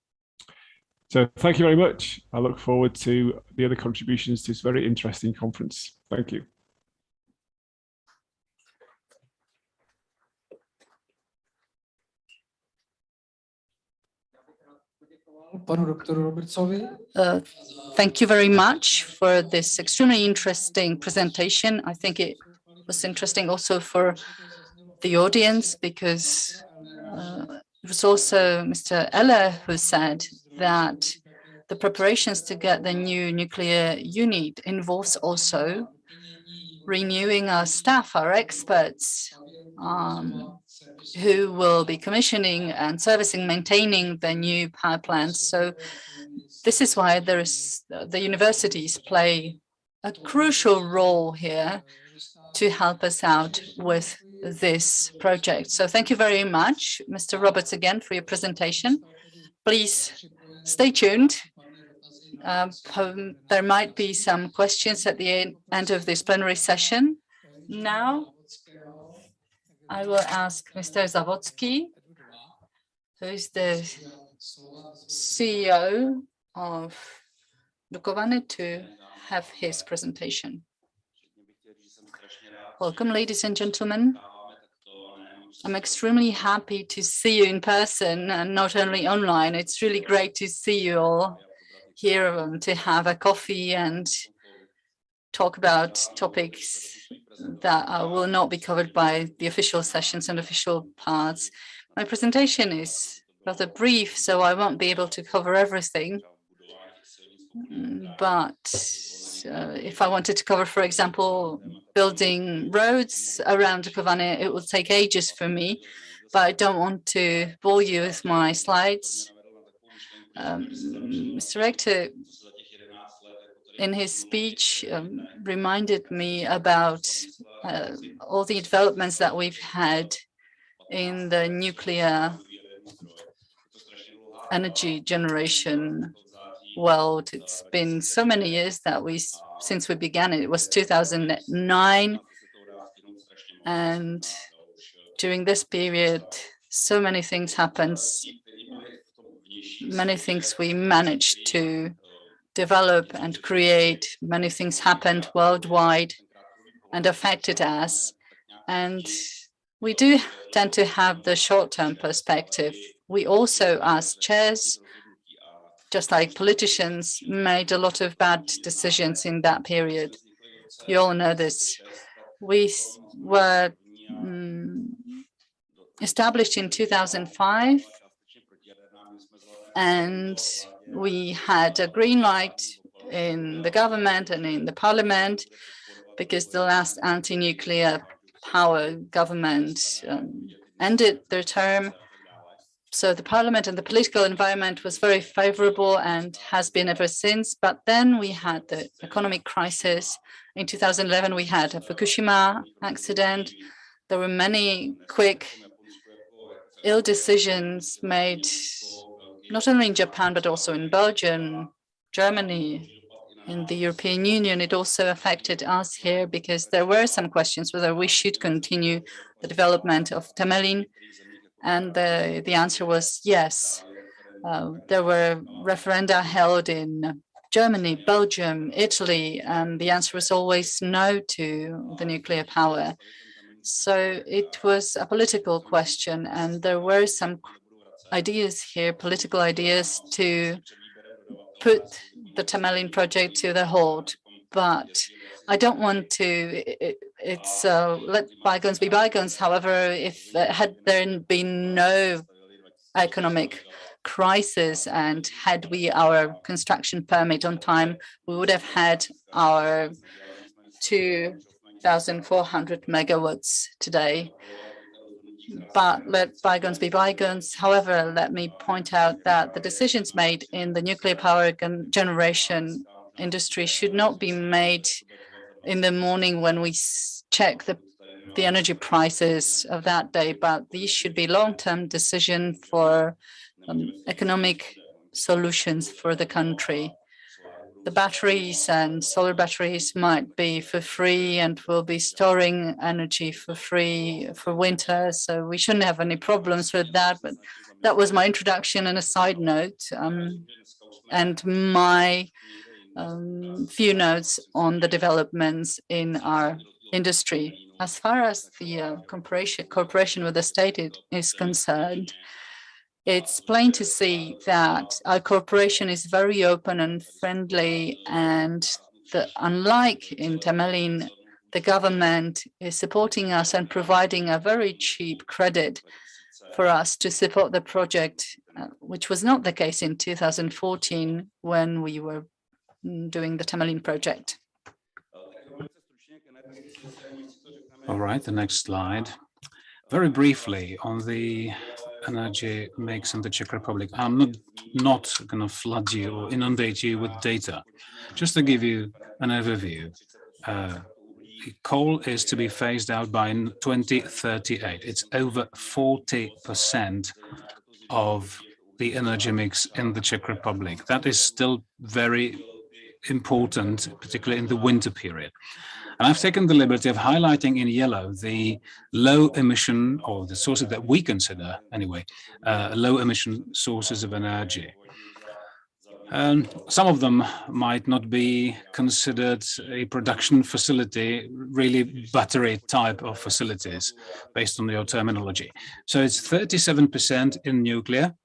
So thank you very much. I look forward to the other contributions to this very interesting conference. Thank you. Thank you very much for this extremely interesting presentation. I think it was interesting also for the audience, because it was also Mr. Eller who said that the preparations to get the new nuclear unit involves also renewing our staff, our experts, who will be commissioning and servicing, maintaining the new power plants. So this is why the universities play a crucial role here to help us out with this project. So thank you very much, Mr. Roberts, again for your presentation. Please stay tuned. There might be some questions at the end of this plenary session. Now, I will ask Mr. Zawadzki, who is the CEO of Dukovany, to have his presentation. Welcome, ladies and gentlemen. I'm extremely happy to see you in person and not only online. It's really great to see you all here to have a coffee and talk about topics that will not be covered by the official sessions and official parts. My presentation is rather brief, so I won't be able to cover everything. But if I wanted to cover, for example, building roads around Dukovany, it will take ages for me, but I don't want to bore you with my slides. Mr. Rector, in his speech, reminded me about all the developments that we've had in the nuclear energy generation world. It's been so many years that since we began it. It was 2009, and during this period, so many things happened. Many things we managed to develop and create. Many things happened worldwide and affected us. And we do tend to have the short-term perspective. We also, as chairs, just like politicians, made a lot of bad decisions in that period. You all know this. We were established in 2005, and we had a green light in the government and in the parliament because the last anti-nuclear power government ended their term. So the parliament and the political environment was very favorable and has been ever since. But then we had the economic crisis. In 2011, we had a Fukushima accident. There were many quick, ill decisions made, not only in Japan, but also in Belgium, Germany, in the European Union. It also affected us here because there were some questions whether we should continue the development of Temelin. And the answer was yes. There were referenda held in Germany, Belgium, Italy, and the answer was always no to the nuclear power. So it was a political question, and there were some ideas here, political ideas, to put the Temelin project to the hold. But I don't want to, let bygones be bygones. However, if had there been no economic crisis and had we our construction permit on time, we would have had our 2,400 megawatts today. But let bygones be bygones. However, let me point out that the decisions made in the nuclear power generation industry should not be made in the morning when we check the energy prices of that day, but these should be long-term decision for economic solutions for the country. The batteries and solar batteries might be for free and we'll be storing energy for free for winter. So we shouldn't have any problems with that. But that was my introduction and a side note and my few notes on the developments in our industry. As far as the cooperation with the state is concerned, it's plain to see that our cooperation is very open and friendly, and unlike in Temelin, the government is supporting us and providing a very cheap credit for us to support the project, which was not the case in 2014 when we were doing the Temelin project. All right, the next slide. Very briefly on the energy mix in the Czech Republic. I'm not going to flood you or inundate you with data. Just to give you an overview, coal is to be phased out by 2038. It's over 40% of the energy mix in the Czech Republic. That is still very important, particularly in the winter period. And I've taken the liberty of highlighting in yellow the low emission, or the sources that we consider anyway, low emission sources of energy. And some of them might not be considered a production facility, really battery type of facilities, based on your terminology. So it's 37% in nuclear,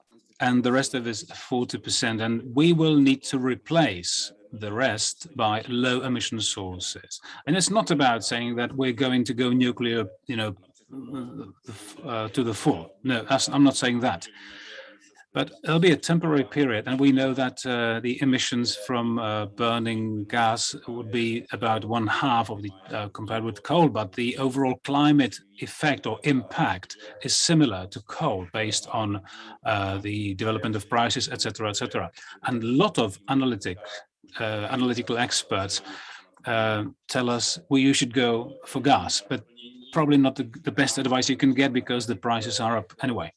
and the rest of it is 40%. And we will need to replace the rest by low emission sources. And it's not about saying that we're going to go nuclear, to the full. No, I'm not saying that. But it'll be a temporary period, and we know that the emissions from burning gas would be about 1/2 of the compared with coal, but the overall climate effect or impact is similar to coal based on the development of prices, etc., etc. And a lot of analytical experts tell us you should go for gas, but probably not the best advice you can get, because the prices are up anyway.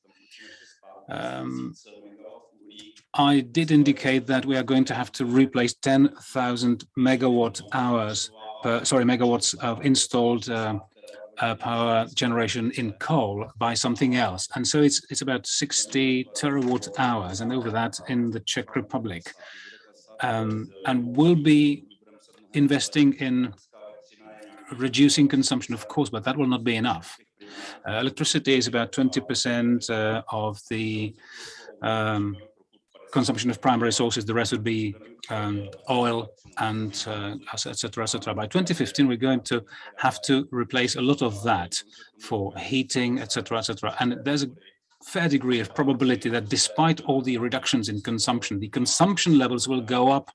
I did indicate that we are going to have to replace 10,000 megawatts of installed power generation in coal by something else. And so it's about 60 terawatt hours, and over that in the Czech Republic. And we'll be investing in reducing consumption, of course, but that will not be enough. Electricity is about 20% of the consumption of primary sources. The rest would be oil and etc., etc. By 2015, we're going to have to replace a lot of that for heating, etc., etc. And there's a fair degree of probability that despite all the reductions in consumption, the consumption levels will go up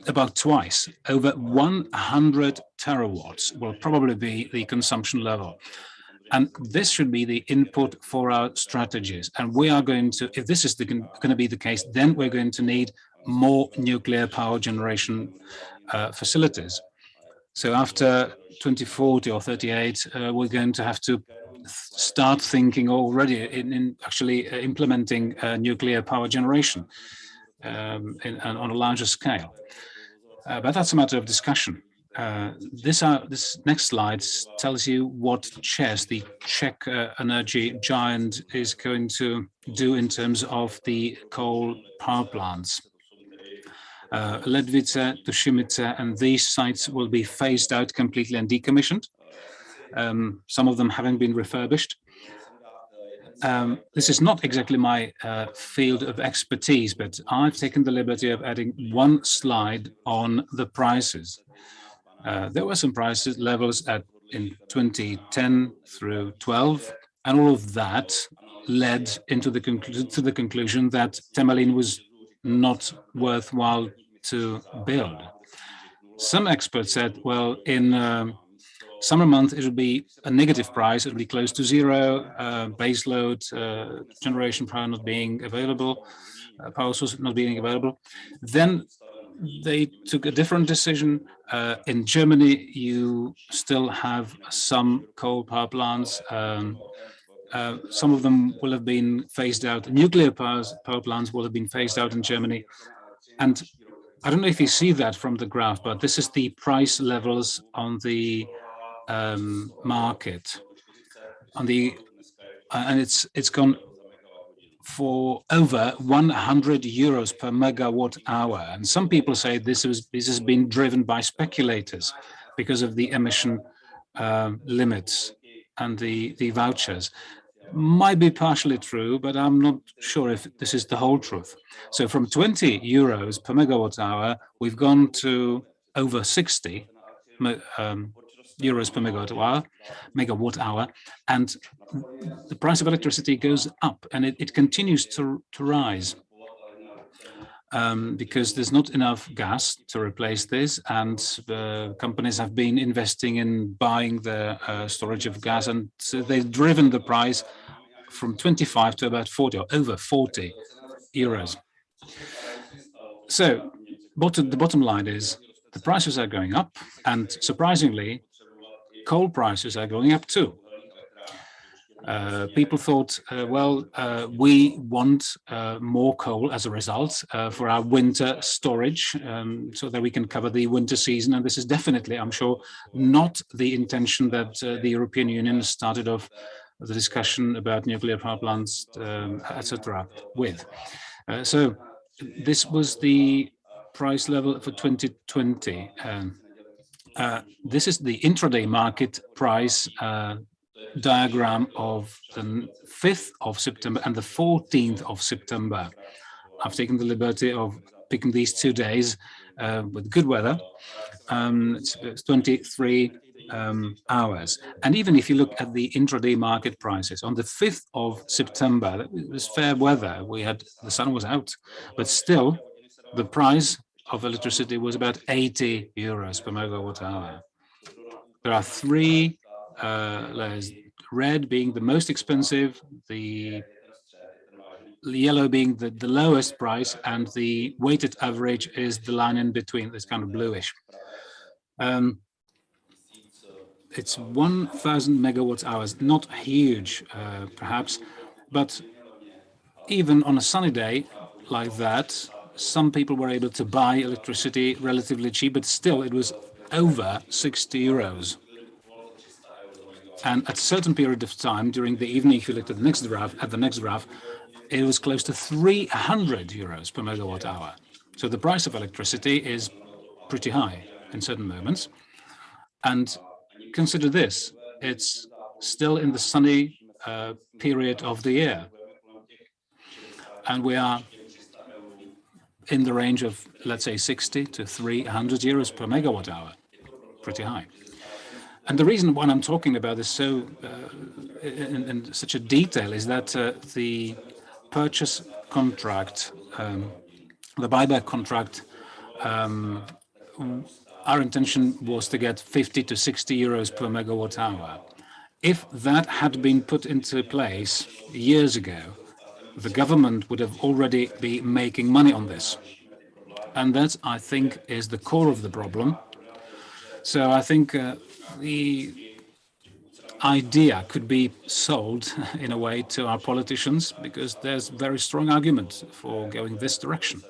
about twice. Over 100 terawatts will probably be the consumption level. And this should be the input for our strategies. And we are going to, if this is going to be the case, then we're going to need more nuclear power generation facilities. So after 2040 or 38, we're going to have to start thinking already in actually implementing nuclear power generation on a larger scale. But that's a matter of discussion. This next slide tells you what ČEZ, the Czech energy giant, is going to do in terms of the coal power plants. Ledvice, Tušimice, and these sites will be phased out completely and decommissioned. Some of them having been refurbished. This is not exactly my field of expertise, but I've taken the liberty of adding one slide on the prices. There were some prices levels in 2010 through 12, and all of that led to the conclusion that Temelín was not worthwhile to build. Some experts said, well, in summer month, it will be a negative price. It will be close to zero, baseload generation power not being available, power source not being available. Then they took a different decision. In Germany, you still have some coal power plants. Some of them will have been phased out. Nuclear power plants will have been phased out in Germany. And I don't know if you see that from the graph, but this is the price levels on the market. And it's gone for over 100 euros per megawatt hour. And some people say this has been driven by speculators because of the emission limits and the vouchers. Might be partially true, but I'm not sure if this is the whole truth. So from 20 euros per megawatt hour, we've gone to over 60 euros per megawatt hour, and the price of electricity goes up, and it continues to rise because there's not enough gas to replace this, and companies have been investing in buying the storage of gas, and so they've driven the price from 25 to about 40 or over 40 euros. So the bottom line is the prices are going up, and surprisingly, coal prices are going up too. People thought, we want more coal as a result for our winter storage, so that we can cover the winter season. And this is definitely, I'm sure, not the intention that the European Union started off the discussion about nuclear power plants, etc. with. So this was the price level for 2020. This is the intraday market price diagram of the 5th of September and the 14th of September. I've taken the liberty of picking these 2 days with good weather. It's 23 hours. And even if you look at the intraday market prices, on the 5th of September, it was fair weather. The sun was out, but still the price of electricity was about 80 euros per megawatt hour. There are 3 layers, red being the most expensive, the yellow being the lowest price, and the weighted average is the line in between, this kind of bluish. It's 1,000 megawatt hours, not huge perhaps, but even on a sunny day like that, some people were able to buy electricity relatively cheap, but still it was over 60 euros. And at a certain period of time during the evening, if you looked at the next graph, it was close to 300 euros per megawatt hour. So the price of electricity is pretty high in certain moments. And consider this, it's still in the sunny period of the year. And we are in the range of, let's say, 60 to 300 euros per megawatt hour, pretty high. And the reason why I'm talking about this so in such a detail is that the purchase contract, the buyback contract, our intention was to get 50 to 60 euros per megawatt hour. If that had been put into place years ago, the government would have already been making money on this. And that, I think, is the core of the problem. So I think the idea could be sold in a way to our politicians, because there's very strong argument for going this direction.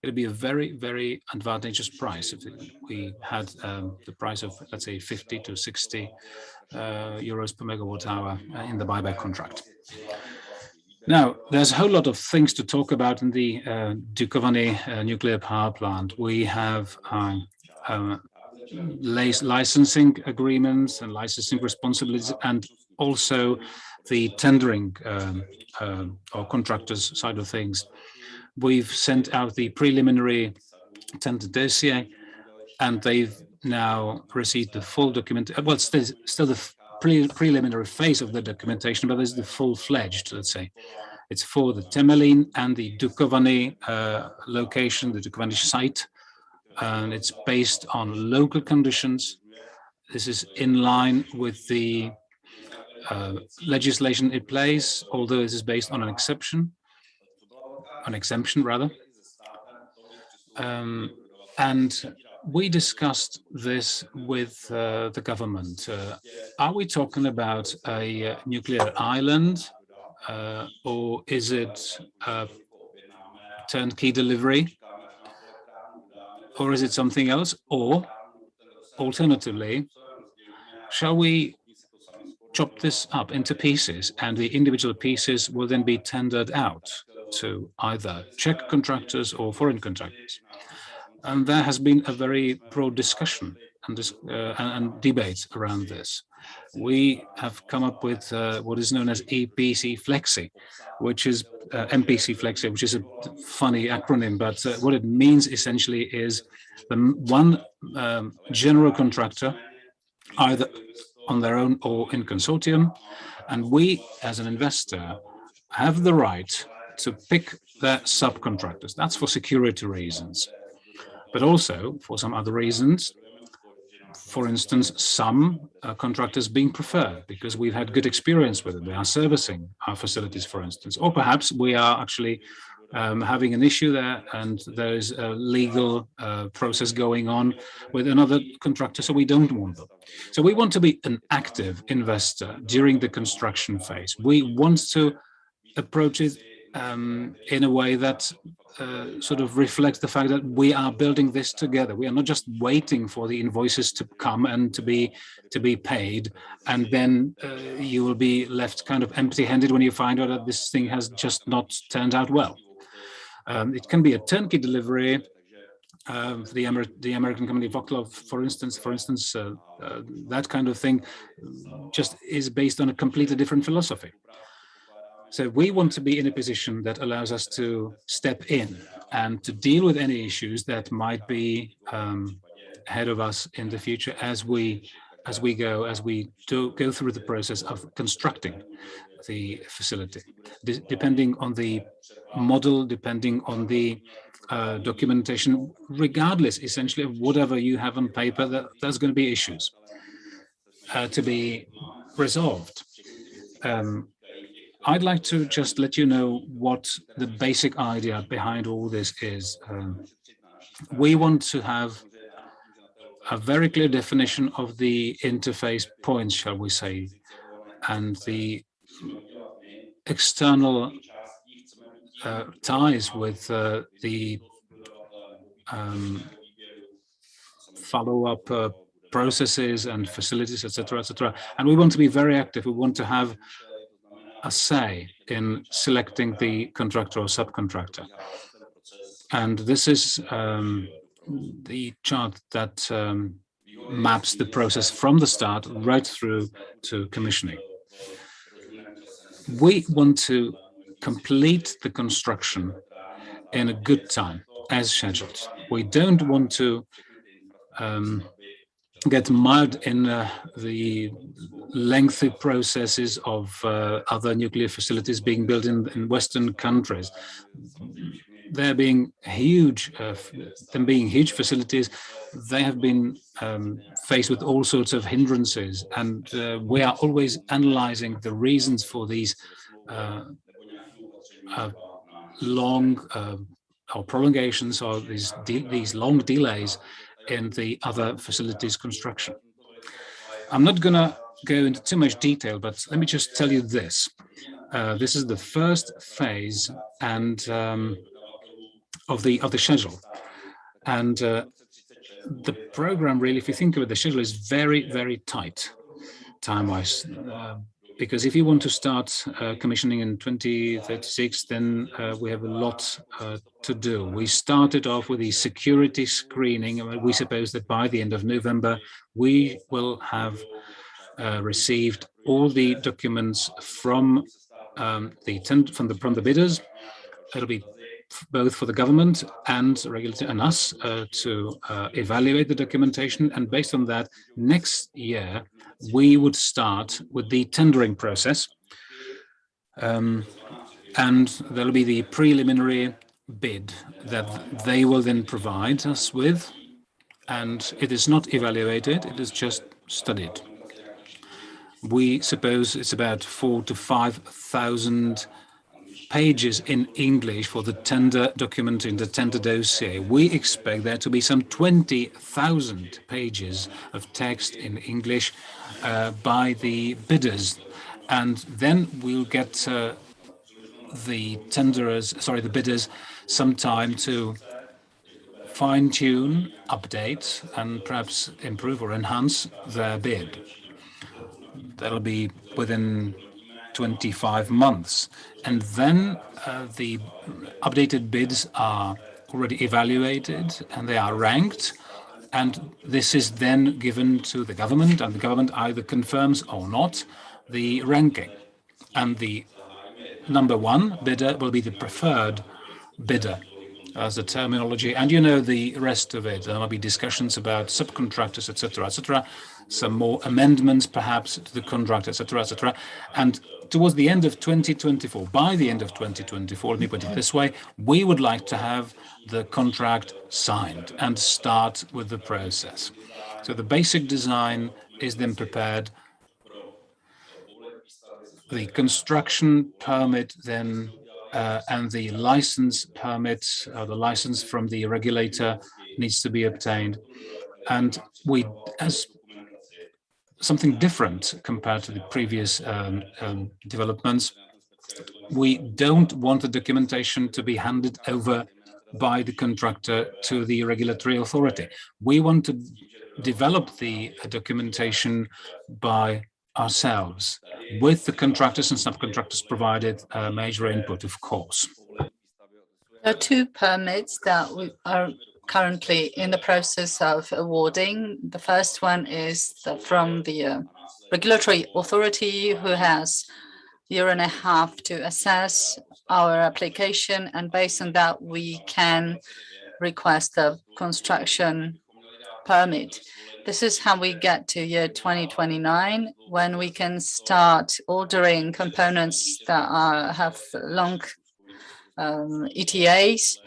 It would be a very, very advantageous price if we had the price of, let's say, 50 to 60 euros per megawatt hour in the buyback contract. Now, there's a whole lot of things to talk about in the Dukovany nuclear power plant. We have licensing agreements and licensing responsibilities, and also the tendering or contractors side of things. We've sent out the preliminary tender dossier, and they've now received the full document. Well, it's still the preliminary phase of the documentation, but this is the full-fledged, let's say. It's for the Temelín and the Dukovany location, the Dukovany site, and it's based on local conditions. This is in line with the legislation in place, although this is based on an exemption rather. And we discussed this with the government. Are we talking about a nuclear island, or is it a turnkey delivery, or is it something else? Or alternatively, shall we chop this up into pieces, and the individual pieces will then be tendered out to either Czech contractors or foreign contractors? And there has been a very broad discussion and debate around this. We have come up with what is known as EPC Flexi, which is MPC Flexi, which is a funny acronym, but what it means essentially is the one general contractor, either on their own or in consortium, and we as an investor have the right to pick their subcontractors. That's for security reasons, but also for some other reasons. For instance, some contractors being preferred because we've had good experience with them. They are servicing our facilities, for instance, or perhaps we are actually having an issue there, and there is a legal process going on with another contractor, so we don't want them. So we want to be an active investor during the construction phase. We want to approach it in a way that sort of reflects the fact that we are building this together. We are not just waiting for the invoices to come and to be paid, and then you will be left kind of empty-handed when you find out that this thing has just not turned out well. It can be a turnkey delivery. The American company Vogtlov, for instance, that kind of thing just is based on a completely different philosophy. So we want to be in a position that allows us to step in and to deal with any issues that might be ahead of us in the future as we go through the process of constructing the facility. Depending on the model, depending on the documentation, regardless essentially of whatever you have on paper, there's going to be issues to be resolved. I'd like to just let you know what the basic idea behind all this is. We want to have a very clear definition of the interface points, shall we say, and the external ties with the follow-up processes and facilities, etc., etc. And we want to be very active. We want to have a say in selecting the contractor or subcontractor. And this is the chart that maps the process from the start right through to commissioning. We want to complete the construction in a good time, as scheduled. We don't want to get mired in the lengthy processes of other nuclear facilities being built in Western countries. There being huge facilities, they have been faced with all sorts of hindrances, and we are always analyzing the reasons for these long or prolongations or these long delays in the other facilities construction. I'm not going to go into too much detail, but let me just tell you this. This is the first phase and of the schedule, and the program really, if you think of it, the schedule is very, very tight time-wise. Because if you want to start commissioning in 2036, then we have a lot to do. We started off with the security screening, and we suppose that by the end of November, we will have received all the documents from the bidders. It'll be both for the government and regulator and us to evaluate the documentation, and based on that, next year we would start with the tendering process, and there'll be the preliminary bid that they will then provide us with, and it is not evaluated, it is just studied. We suppose it's about 4,000 to 5,000 pages in English for the tender document in the tender dossier. We expect there to be some 20,000 pages of text in English by the bidders, and then we'll get the bidders some time to fine-tune, update, and perhaps improve or enhance their bid. That'll be within 25 months. And then the updated bids are already evaluated and they are ranked. And this is then given to the government, and the government either confirms or not the ranking. And the number one bidder will be the preferred bidder as the terminology. And you know the rest of it. There will be discussions about subcontractors, etc., etc., some more amendments perhaps to the contract, etc., etc. And towards the end of 2024, by the end of 2024, let me put it this way, we would like to have the contract signed and start with the process. So the basic design is then prepared. The construction permit then and the license permit, the license from the regulator needs to be obtained. And we, as something different compared to the previous developments, we don't want the documentation to be handed over by the contractor to the regulatory authority. We want to develop the documentation by ourselves, with the contractors and subcontractors provided major input, of course. There are two permits that we are currently in the process of awarding. The first one is from the regulatory authority, who has a year and a half to assess our application, and based on that we can request a construction permit. This is how we get to year 2029, when we can start ordering components that have long ETAs,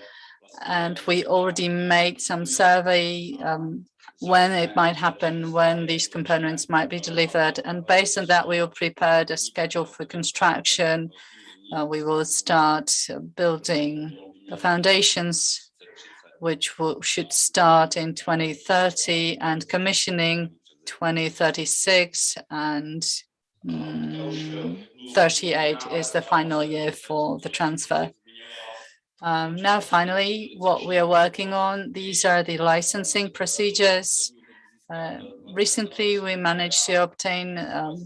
and we already made some survey when it might happen, when these components might be delivered. And based on that, we will prepare a schedule for construction. We will start building the foundations, which should start in 2030, and commissioning 2036, and 38 is the final year for the transfer. Now, finally, what we are working on, these are the licensing procedures. Recently, we managed to obtain a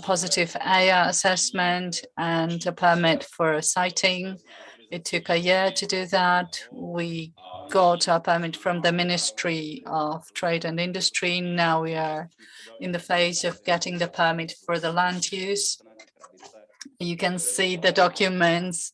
positive AIA assessment and a permit for siting. It took a year to do that. We got a permit from the Ministry of Trade and Industry. Now we are in the phase of getting the permit for the land use. You can see the documents.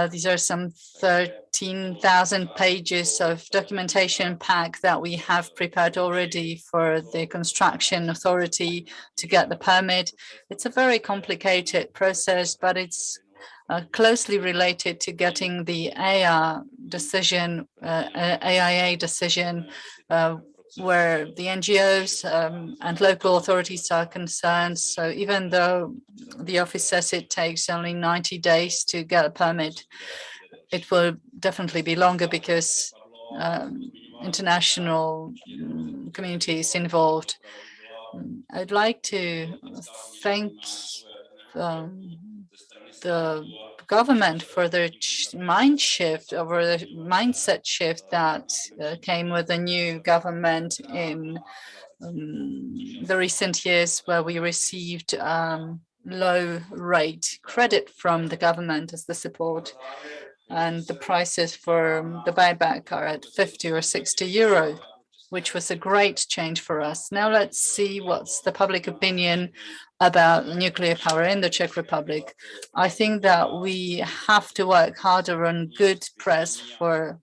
These are some 13,000 pages of documentation pack that we have prepared already for the construction authority to get the permit. It's a very complicated process, but it's closely related to getting the AIA decision, AIA decision, where the NGOs and local authorities are concerned. So even though the office says it takes only 90 days to get a permit, it will definitely be longer, because international community is involved. I'd like to thank the government for their mind shift, or the mindset shift that came with the new government in the recent years, where we received low rate credit from the government as the support, and the prices for the buyback are at 50 or 60 euro, which was a great change for us. Now let's see what's the public opinion about nuclear power in the Czech Republic. I think that we have to work harder on good press for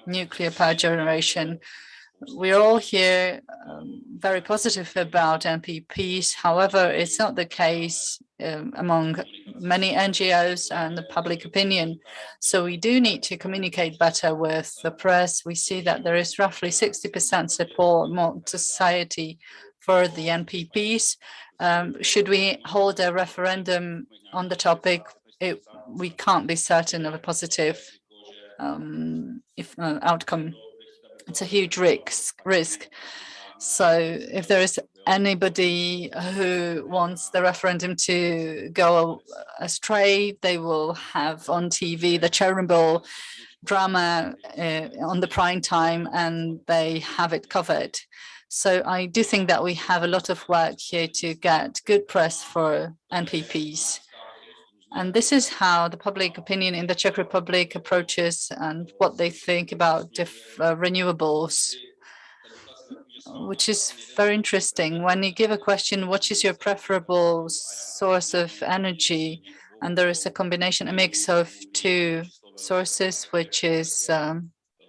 nuclear power generation. We're all here very positive about NPPs. However, it's not the case among many NGOs and the public opinion. So we do need to communicate better with the press. We see that there is roughly 60% support among society for the NPPs. Should we hold a referendum on the topic, we can't be certain of a positive outcome. It's a huge risk. So if there is anybody who wants the referendum to go astray, they will have on TV the Chernobyl drama on the prime time, and they have it covered. So I do think that we have a lot of work here to get good press for NPPs. And this is how the public opinion in the Czech Republic approaches and what they think about renewables, which is very interesting. When you give a question, what is your preferable source of energy? And there is a combination, a mix of two sources, which is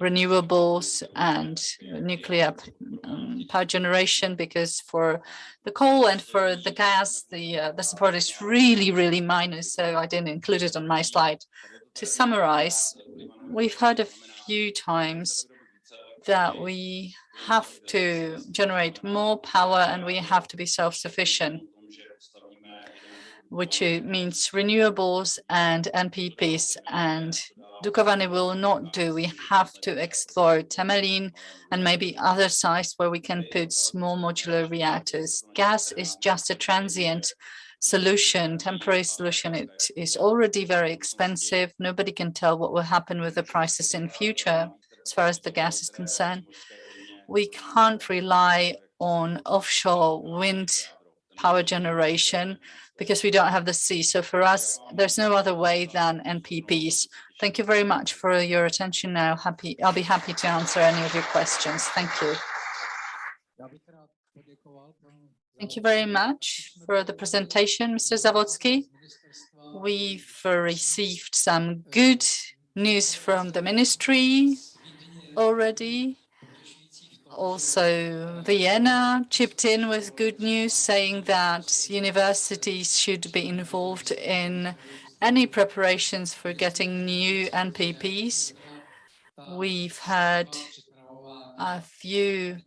renewables and nuclear power generation, because for the coal and for the gas, the support is really minor, so I didn't include it on my slide. To summarize, we've heard a few times that we have to generate more power and we have to be self-sufficient. which means renewables and NPPs. And Dukovany will not do. We have to explore Temelin and maybe other sites where we can put small modular reactors. Gas is just a transient solution, temporary solution. It is already very expensive. Nobody can tell what will happen with the prices in future as far as the gas is concerned. We can't rely on offshore wind power generation because we don't have the sea. So for us, there's no other way than NPPs. Thank you very much for your attention now. I'll be happy to answer any of your questions. Thank you. Thank you very much for the presentation, Mr. Zawodzki. We've received some good news from the ministry already. Also, Vienna chipped in with good news, saying that universities should be involved in any preparations for getting new NPPs. We've heard a few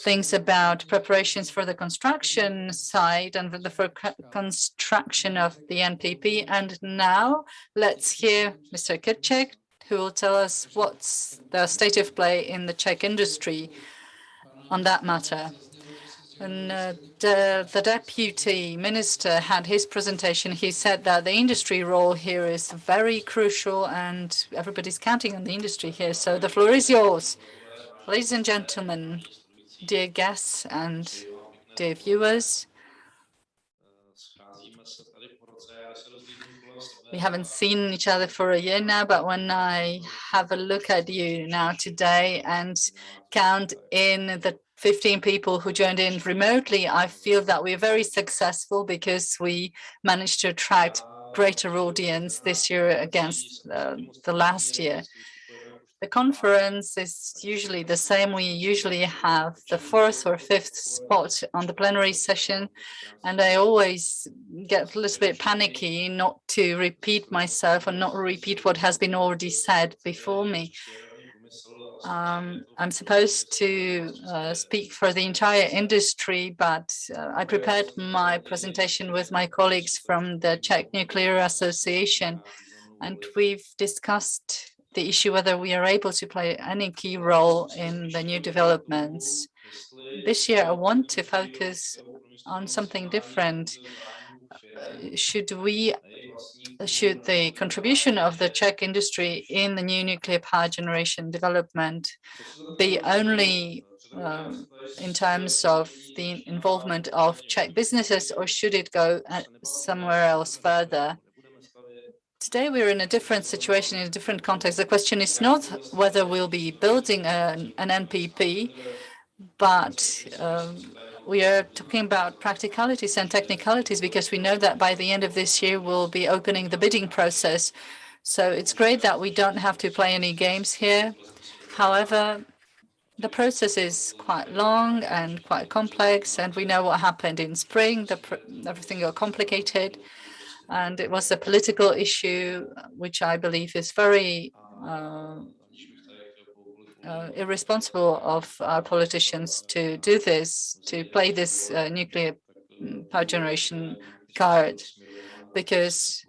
things about preparations for the construction side and for construction of the NPP. And now let's hear Mr. Kirchek, who will tell us what's the state of play in the Czech industry on that matter. And the deputy minister had his presentation. He said that the industry role here is very crucial and everybody's counting on the industry here. So the floor is yours. Ladies and gentlemen, dear guests and dear viewers, we haven't seen each other for a year now, but when I have a look at you now today and count in the 15 people who joined in remotely, I feel that we're very successful because we managed to attract greater audience this year against the last year. The conference is usually the same. We usually have the 4th or 5th spot on the plenary session, and I always get a little bit panicky not to repeat myself and not repeat what has been already said before me. I'm supposed to speak for the entire industry, but I prepared my presentation with my colleagues from the Czech Nuclear Association, and we've discussed the issue whether we are able to play any key role in the new developments. This year, I want to focus on something different. Should the contribution of the Czech industry in the new nuclear power generation development be only in terms of the involvement of Czech businesses, or should it go somewhere else further? Today, we're in a different situation, in a different context. The question is not whether we'll be building an NPP, but we are talking about practicalities and technicalities because we know that by the end of this year, we'll be opening the bidding process. So it's great that we don't have to play any games here. However, the process is quite long and quite complex, and we know what happened in spring. Everything got complicated. And it was a political issue, which I believe is very irresponsible of our politicians to do this, to play this nuclear power generation card, because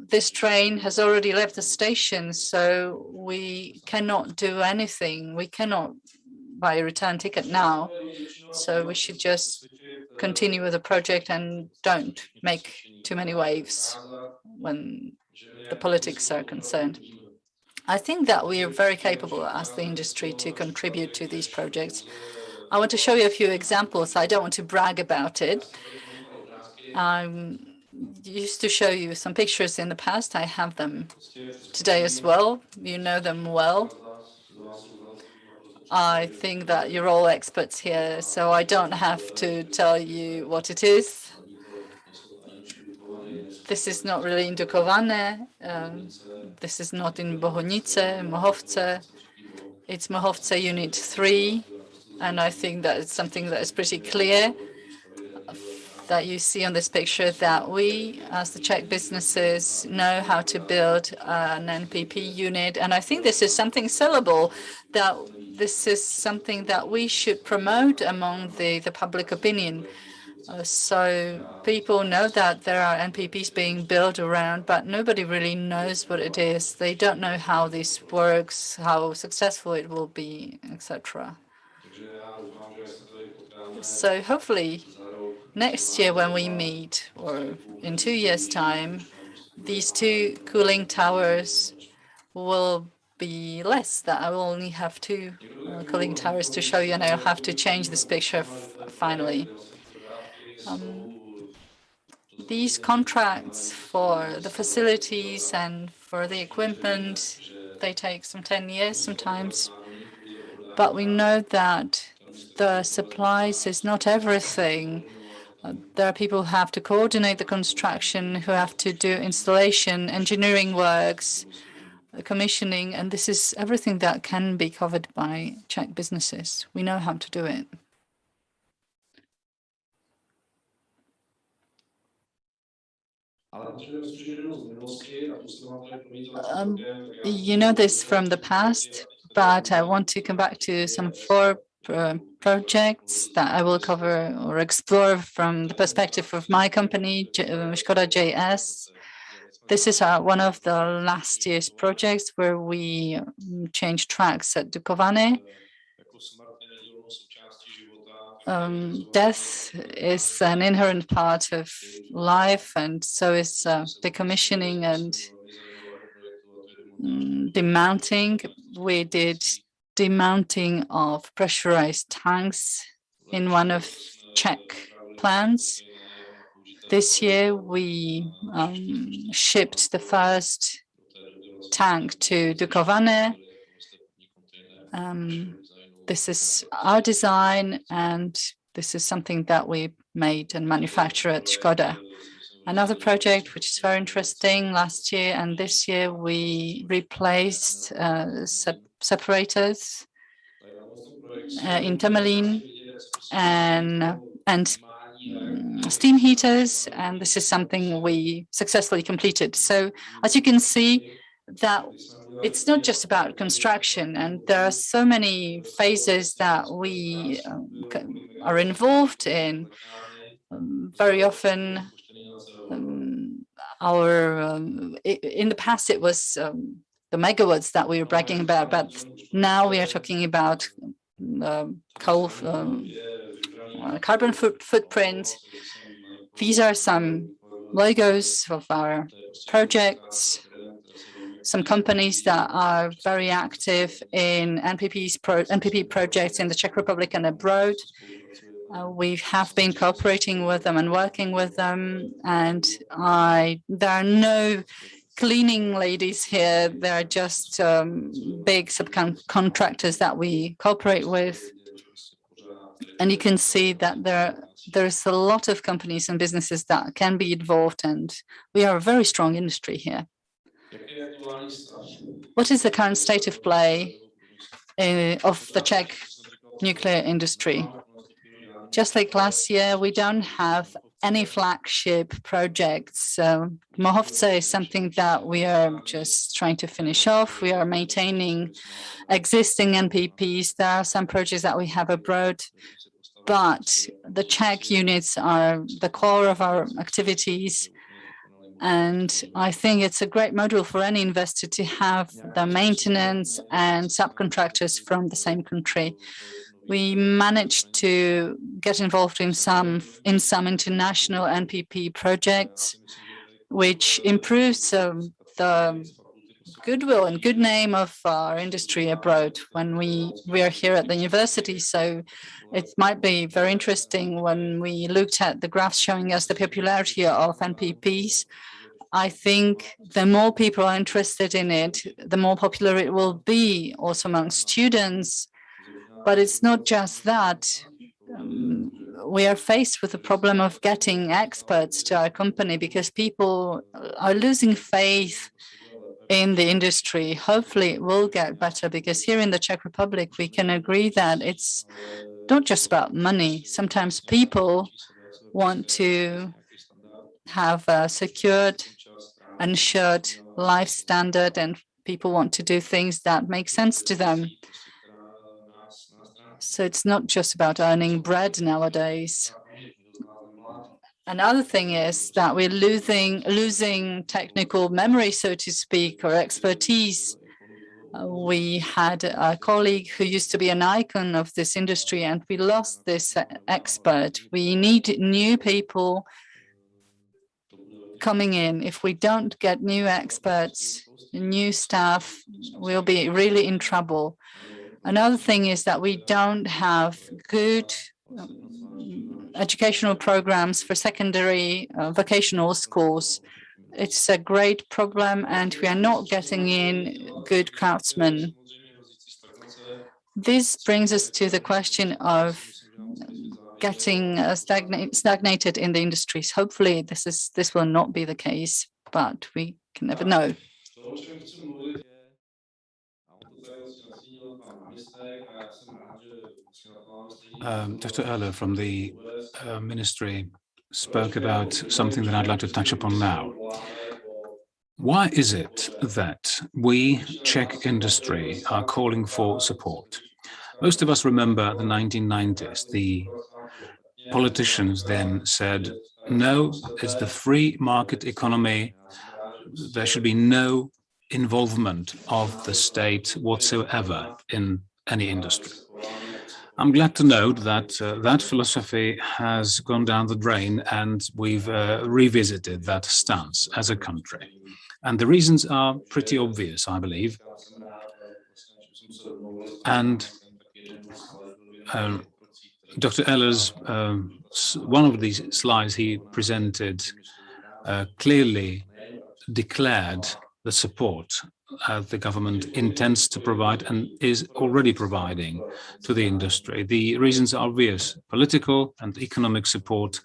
this train has already left the station, so we cannot do anything. We cannot buy a return ticket now. So we should just continue with the project and don't make too many waves when the politics are concerned. I think that we are very capable as the industry to contribute to these projects. I want to show you a few examples. I don't want to brag about it. I used to show you some pictures in the past. I have them today as well. You know them well. I think that you're all experts here, so I don't have to tell you what it is. This is not really in Dukovany. This is not in Bohunice, Mohowce. It's Mohowce Unit 3. And I think that it's something that is pretty clear that you see on this picture, that we, as the Czech businesses, know how to build an NPP unit. And I think this is something sellable, that this is something that we should promote among the public opinion. So people know that there are NPPs being built around, but nobody really knows what it is. They don't know how this works, how successful it will be, etc. So hopefully next year when we meet, or in 2 years' time, these two cooling towers will be less, that I will only have two cooling towers to show you, and I'll have to change this picture finally. These contracts for the facilities and for the equipment, they take some 10 years sometimes. But we know that the supplies is not everything. There are people who have to coordinate the construction, who have to do installation, engineering works, commissioning, and this is everything that can be covered by Czech businesses. We know how to do it. You know this from the past, but I want to come back to some four projects that I will cover or explore from the perspective of my company, Škoda JS. This is one of the last year's projects where we changed tracks at Dukovany. Death is an inherent part of life, and so is decommissioning and demounting. We did demounting of pressurized tanks in one of Czech plants. This year, we shipped the first tank to Dukovany. This is our design, and this is something that we made and manufacture at Škoda. Another project which is very interesting, last year and this year we replaced separators in Temelín and steam heaters, and this is something we successfully completed. So as you can see, that it's not just about construction, and there are so many phases that we are involved in. Very often, in the past it was the megawatts that we were bragging about, but now we are talking about carbon footprint. These are some logos of our projects. Some companies that are very active in NPP projects in the Czech Republic and abroad. We have been cooperating with them and working with them, and there are no cleaning ladies here. There are just big subcontractors that we cooperate with. And you can see that there's a lot of companies and businesses that can be involved, and we are a very strong industry here. What is the current state of play of the Czech nuclear industry? Just like last year, we don't have any flagship projects. Mohovce is something that we are just trying to finish off. We are maintaining existing NPPs. There are some projects that we have abroad, but the Czech units are the core of our activities. And I think it's a great model for any investor to have the maintenance and subcontractors from the same country. We managed to get involved in some international NPP projects, which improves the goodwill and good name of our industry abroad when we are here at the university. So it might be very interesting when we looked at the graphs showing us the popularity of NPPs. I think the more people are interested in it, the more popular it will be also among students. But it's not just that. We are faced with the problem of getting experts to our company because people are losing faith in the industry. Hopefully it will get better, because here in the Czech Republic, we can agree that it's not just about money. Sometimes people want to have a secured, ensured life standard, and people want to do things that make sense to them. So it's not just about earning bread nowadays. Another thing is that we're losing technical memory, so to speak, or expertise. We had a colleague who used to be an icon of this industry, and we lost this expert. We need new people coming in. If we don't get new experts, new staff, we'll be really in trouble. Another thing is that we don't have good educational programs for secondary vocational schools. It's a great problem, and we are not getting in good craftsmen. This brings us to the question of getting stagnated in the industries. Hopefully this will not be the case, but we can never know. Dr. Erler from the ministry spoke about something that I'd like to touch upon now. Why is it that we, Czech industry, are calling for support? Most of us remember the 1990s. The politicians then said, no, it's the free market economy. There should be no involvement of the state whatsoever in any industry. I'm glad to note that that philosophy has gone down the drain, and we've revisited that stance as a country. And the reasons are pretty obvious, I believe. And Dr. Eller's, one of these slides he presented clearly declared the support the government intends to provide and is already providing to the industry. The reasons are obvious: political and economic support.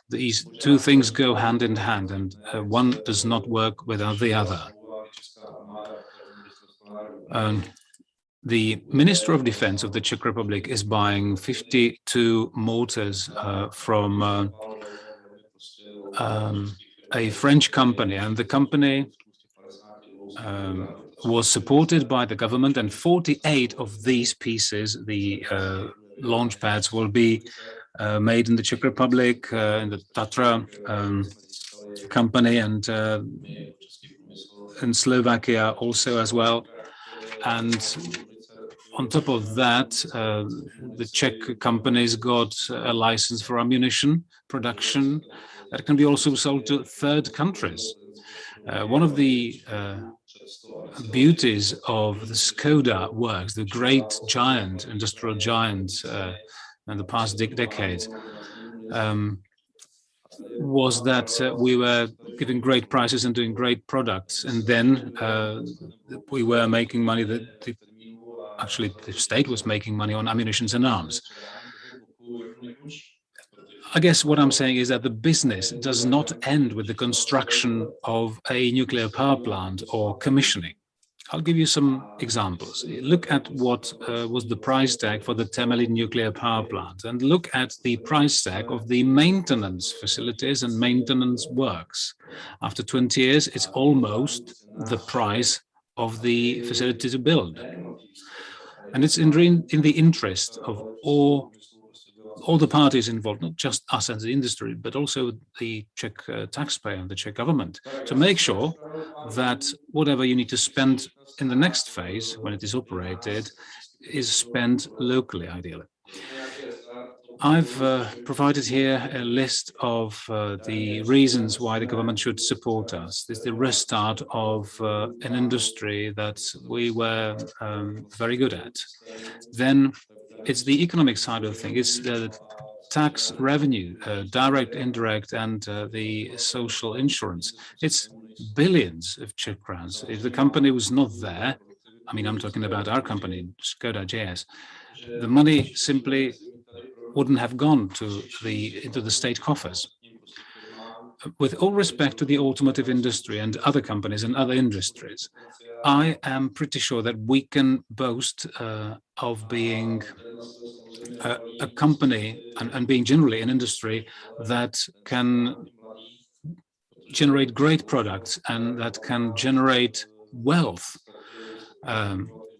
These two things go hand in hand, and one does not work without the other. The Minister of Defense of the Czech Republic is buying 52 mortars from a French company, and the company was supported by the government, and 48 of these pieces, the launch pads, will be made in the Czech Republic, in the Tatra company, and in Slovakia also as well. And on top of that, the Czech companies got a license for ammunition production that can be also sold to third countries. One of the beauties of the Skoda works, the great giant, industrial giant in the past decades, was that we were giving great prices and doing great products, and then we were making money. Actually, the state was making money on ammunitions and arms. I guess what I'm saying is that the business does not end with the construction of a nuclear power plant or commissioning. I'll give you some examples. Look at what was the price tag for the Temelín nuclear power plant, and look at the price tag of the maintenance facilities and maintenance works. After 20 years, it's almost the price of the facility to build. And it's in the interest of all the parties involved, not just us as the industry, but also the Czech taxpayer and the Czech government, to make sure that whatever you need to spend in the next phase, when it is operated, is spent locally, ideally. I've provided here a list of the reasons why the government should support us. This is the restart of an industry that we were very good at. Then it's the economic side of things. It's the tax revenue, direct, indirect, and the social insurance. It's billions of Czech crowns. If the company was not there, I mean, I'm talking about our company, Skoda JS, the money simply wouldn't have gone into the state coffers. With all respect to the automotive industry and other companies and other industries, I am pretty sure that we can boast of being a company and being generally an industry that can generate great products and that can generate wealth.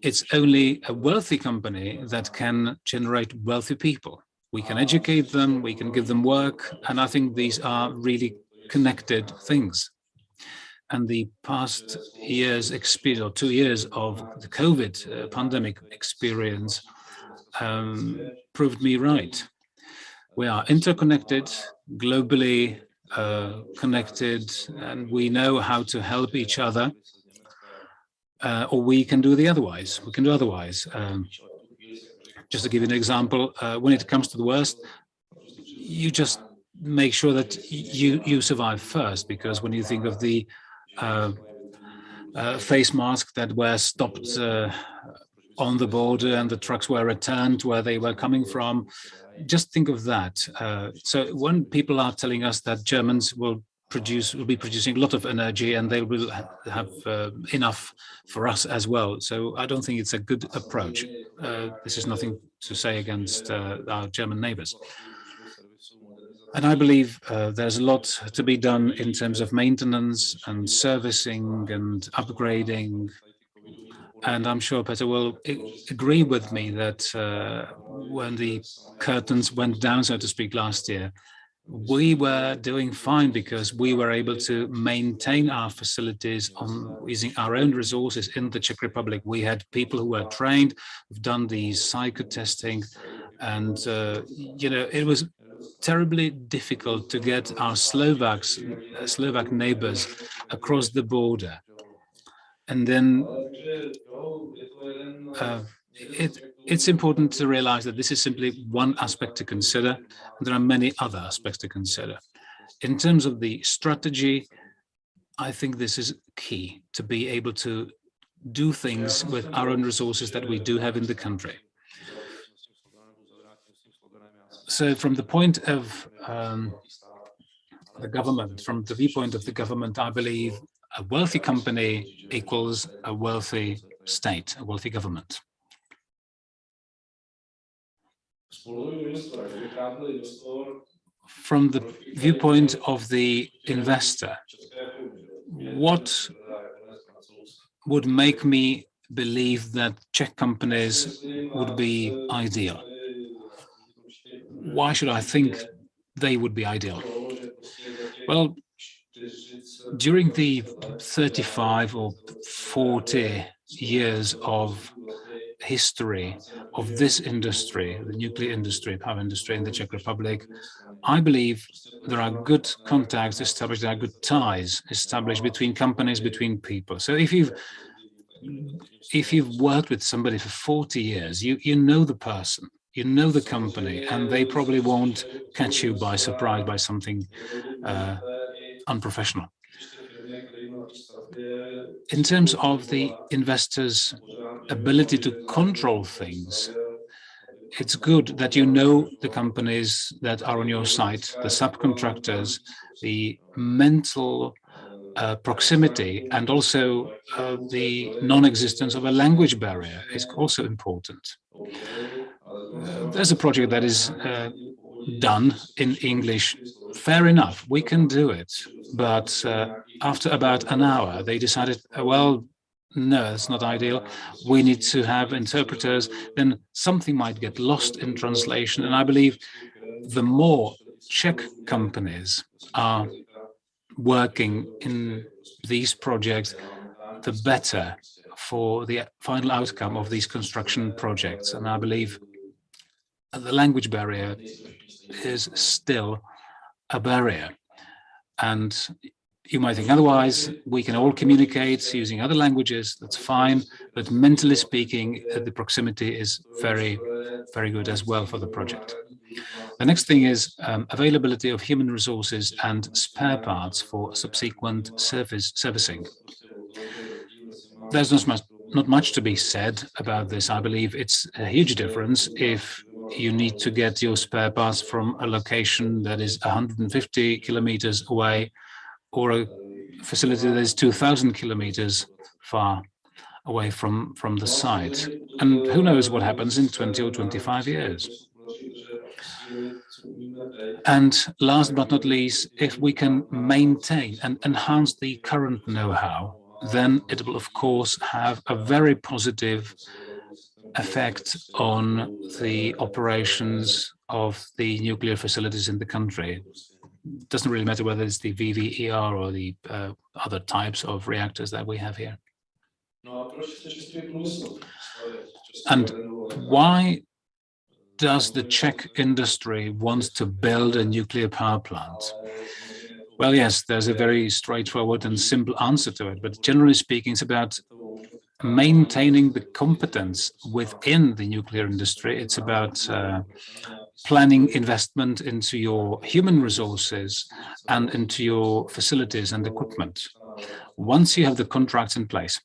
It's only a wealthy company that can generate wealthy people. We can educate them, we can give them work, and I think these are really connected things. And the past year's experience, or 2 years of the COVID pandemic experience, proved me right. We are interconnected, globally connected, and we know how to help each other, or we can do the otherwise. We can do otherwise. Just to give you an example, when it comes to the worst, you just make sure that you survive first, because when you think of the face masks that were stopped on the border and the trucks were returned where they were coming from, just think of that. So when people are telling us that Germans will be producing a lot of energy and they will have enough for us as well. So I don't think it's a good approach. This is nothing to say against our German neighbors. And I believe there's a lot to be done in terms of maintenance and servicing and upgrading. And I'm sure Peter will agree with me that when the curtains went down, so to speak, last year, we were doing fine because we were able to maintain our facilities on using our own resources in the Czech Republic. We had people who were trained, who've done the psycho testing, and it was terribly difficult to get our Slovak neighbors across the border. And then it's important to realize that this is simply one aspect to consider, and there are many other aspects to consider. In terms of the strategy, I think this is key, to be able to do things with our own resources that we do have in the country. So from the point of the government, from the viewpoint of the government, I believe a wealthy company equals a wealthy state, a wealthy government. From the viewpoint of the investor, what would make me believe that Czech companies would be ideal? Why should I think they would be ideal? Well, during the 35 or 40 years of history of this industry, the nuclear industry, power industry in the Czech Republic, I believe there are good contacts established, there are good ties established between companies, between people. So if you've worked with somebody for 40 years, you know the person, you know the company, and they probably won't catch you by surprise by something unprofessional. In terms of the investor's ability to control things, it's good that you know the companies that are on your site, the subcontractors, the mental proximity, and also the non-existence of a language barrier is also important. There's a project that is done in English. Fair enough, we can do it. But after about an hour, they decided, well, no, it's not ideal. We need to have interpreters. Then something might get lost in translation. And I believe the more Czech companies are working in these projects, the better for the final outcome of these construction projects. And I believe the language barrier is still a barrier. And you might think otherwise. We can all communicate using other languages, that's fine, but mentally speaking, the proximity is very, very good as well for the project. The next thing is availability of human resources and spare parts for subsequent servicing. There's not much to be said about this. I believe it's a huge difference if you need to get your spare parts from a location that is 150 kilometers away, or a facility that is 2,000 kilometers far away from the site. And who knows what happens in 20 or 25 years. And last but not least, if we can maintain and enhance the current know-how, then it will, of course, have a very positive effect on the operations of the nuclear facilities in the country. It doesn't really matter whether it's the VVER or the other types of reactors that we have here. And why does the Czech industry want to build a nuclear power plant? Well, yes, there's a very straightforward and simple answer to it, but generally speaking, it's about maintaining the competence within the nuclear industry. It's about planning investment into your human resources and into your facilities and equipment. Once you have the contracts in place,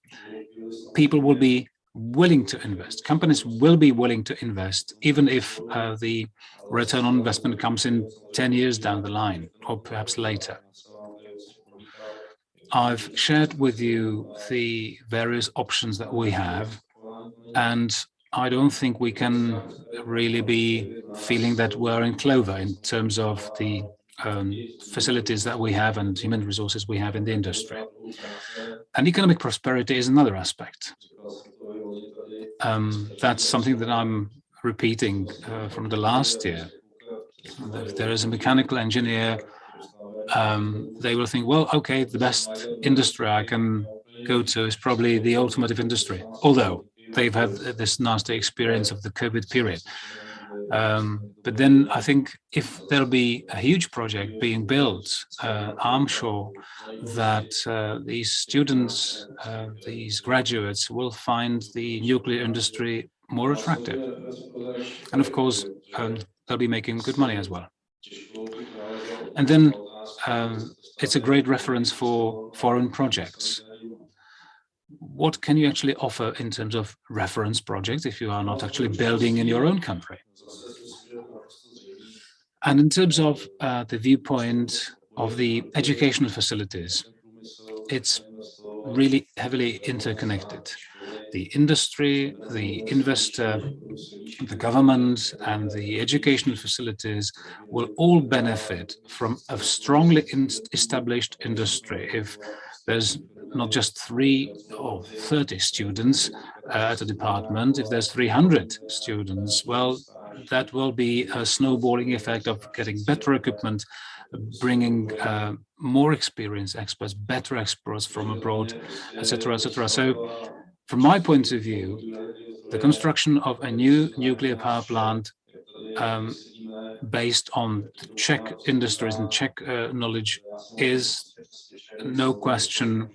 people will be willing to invest. Companies will be willing to invest, even if the return on investment comes in 10 years down the line, or perhaps later. I've shared with you the various options that we have, and I don't think we can really be feeling that we're in clover in terms of the facilities that we have and human resources we have in the industry. And economic prosperity is another aspect. That's something that I'm repeating from the last year. If there is a mechanical engineer, they will think, well, okay, the best industry I can go to is probably the automotive industry, although they've had this nasty experience of the COVID period. But then I think if there'll be a huge project being built, I'm sure that these students, these graduates will find the nuclear industry more attractive. And of course, they'll be making good money as well. And then it's a great reference for foreign projects. What can you actually offer in terms of reference projects if you are not actually building in your own country? And in terms of the viewpoint of the educational facilities, it's really heavily interconnected. The industry, the investor, the government, and the educational facilities will all benefit from a strongly established industry. If there's not just 3 or 30 students at a department, if there's 300 students, well, that will be a snowballing effect of getting better equipment, bringing more experienced experts, better experts from abroad, etc., etc. So from my point of view, the construction of a new nuclear power plant based on Czech industries and Czech knowledge is no question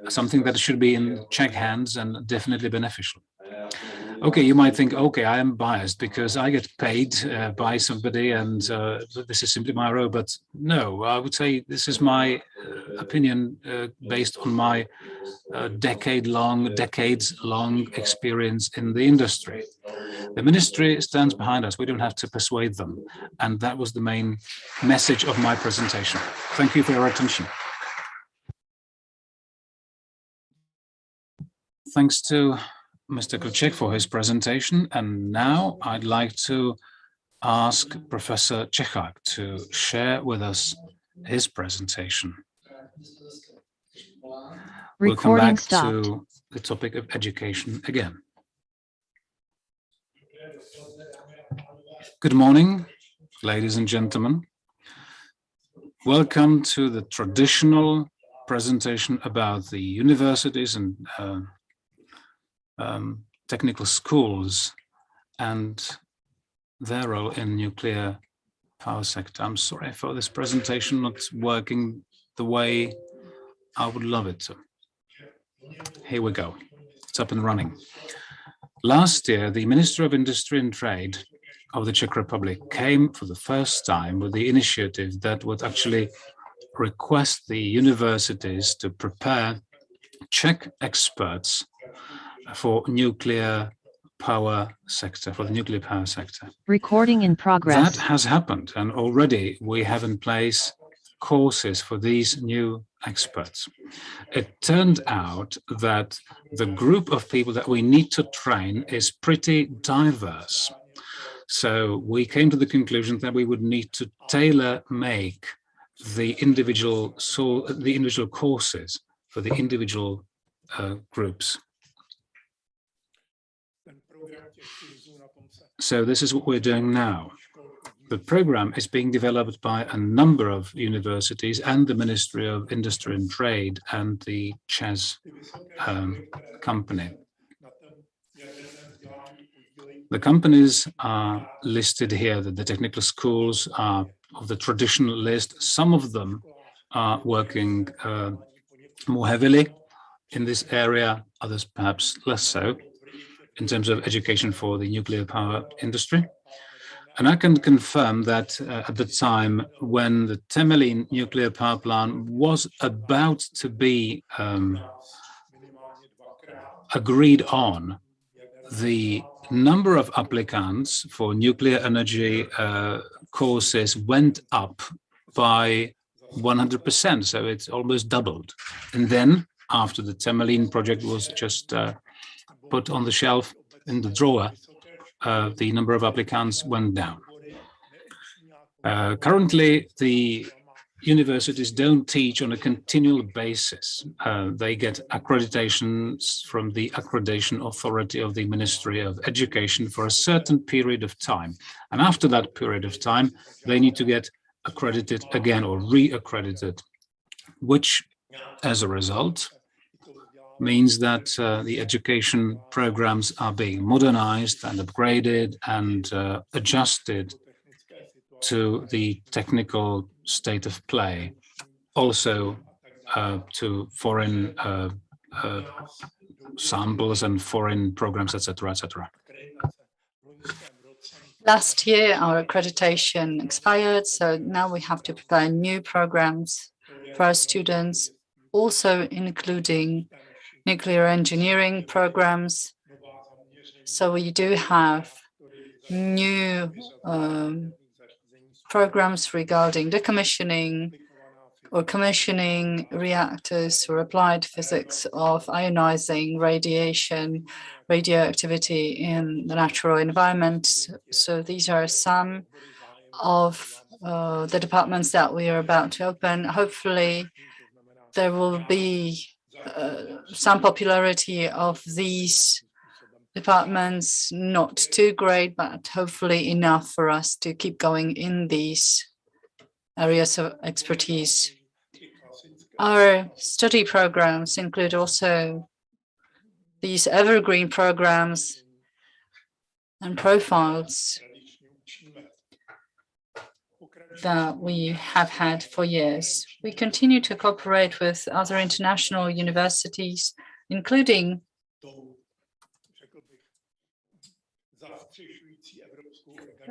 something that should be in Czech hands and definitely beneficial. Okay, you might think, okay, I am biased because I get paid by somebody and this is simply my role, but no, I would say this is my opinion based on my decades-long experience in the industry. The ministry stands behind us. We don't have to persuade them. And that was the main message of my presentation. Thank you for your attention. Thanks to Mr. Kuček for his presentation. And now I'd like to ask Professor Čechák to share with us his presentation. We'll come back to the topic of education again. Good morning, ladies and gentlemen. Welcome to the traditional presentation about the universities and technical schools and their role in nuclear power sector. I'm sorry for this presentation not working the way I would love it to. Here we go. It's up and running. Last year, the Minister of Industry and Trade of the Czech Republic came for the first time with the initiative that would actually request the universities to prepare Czech experts for nuclear power sector, for the nuclear power sector. Recording in progress. That has happened, and already we have in place courses for these new experts. It turned out that the group of people that we need to train is pretty diverse. So we came to the conclusion that we would need to tailor-make the individual courses for the individual groups. So this is what we're doing now. The program is being developed by a number of universities and the Ministry of Industry and Trade and the Czech company. The companies are listed here, that the technical schools are of the traditional list. Some of them are working more heavily in this area, others perhaps less so, in terms of education for the nuclear power industry. And I can confirm that at the time when the Temelín nuclear power plant was about to be agreed on, the number of applicants for nuclear energy courses went up by 100%, so it's almost doubled. And then, after the Temelín project was just put on the shelf in the drawer, the number of applicants went down. Currently, the universities don't teach on a continual basis. They get accreditations from the accreditation authority of the Ministry of Education for a certain period of time. And after that period of time, they need to get accredited again or re-accredited, which, as a result, means that the education programs are being modernized and upgraded and adjusted to the technical state of play, also to foreign samples and foreign programs, etc., etc. Last year, our accreditation expired, so now we have to prepare new programs for our students, also including nuclear engineering programs. So we do have new programs regarding decommissioning or commissioning reactors for applied physics of ionizing radiation, radioactivity in the natural environment. So these are some of the departments that we are about to open. Hopefully, there will be some popularity of these departments, not too great, but hopefully enough for us to keep going in these areas of expertise. Our study programs include also these evergreen programs and profiles that we have had for years. We continue to cooperate with other international universities, including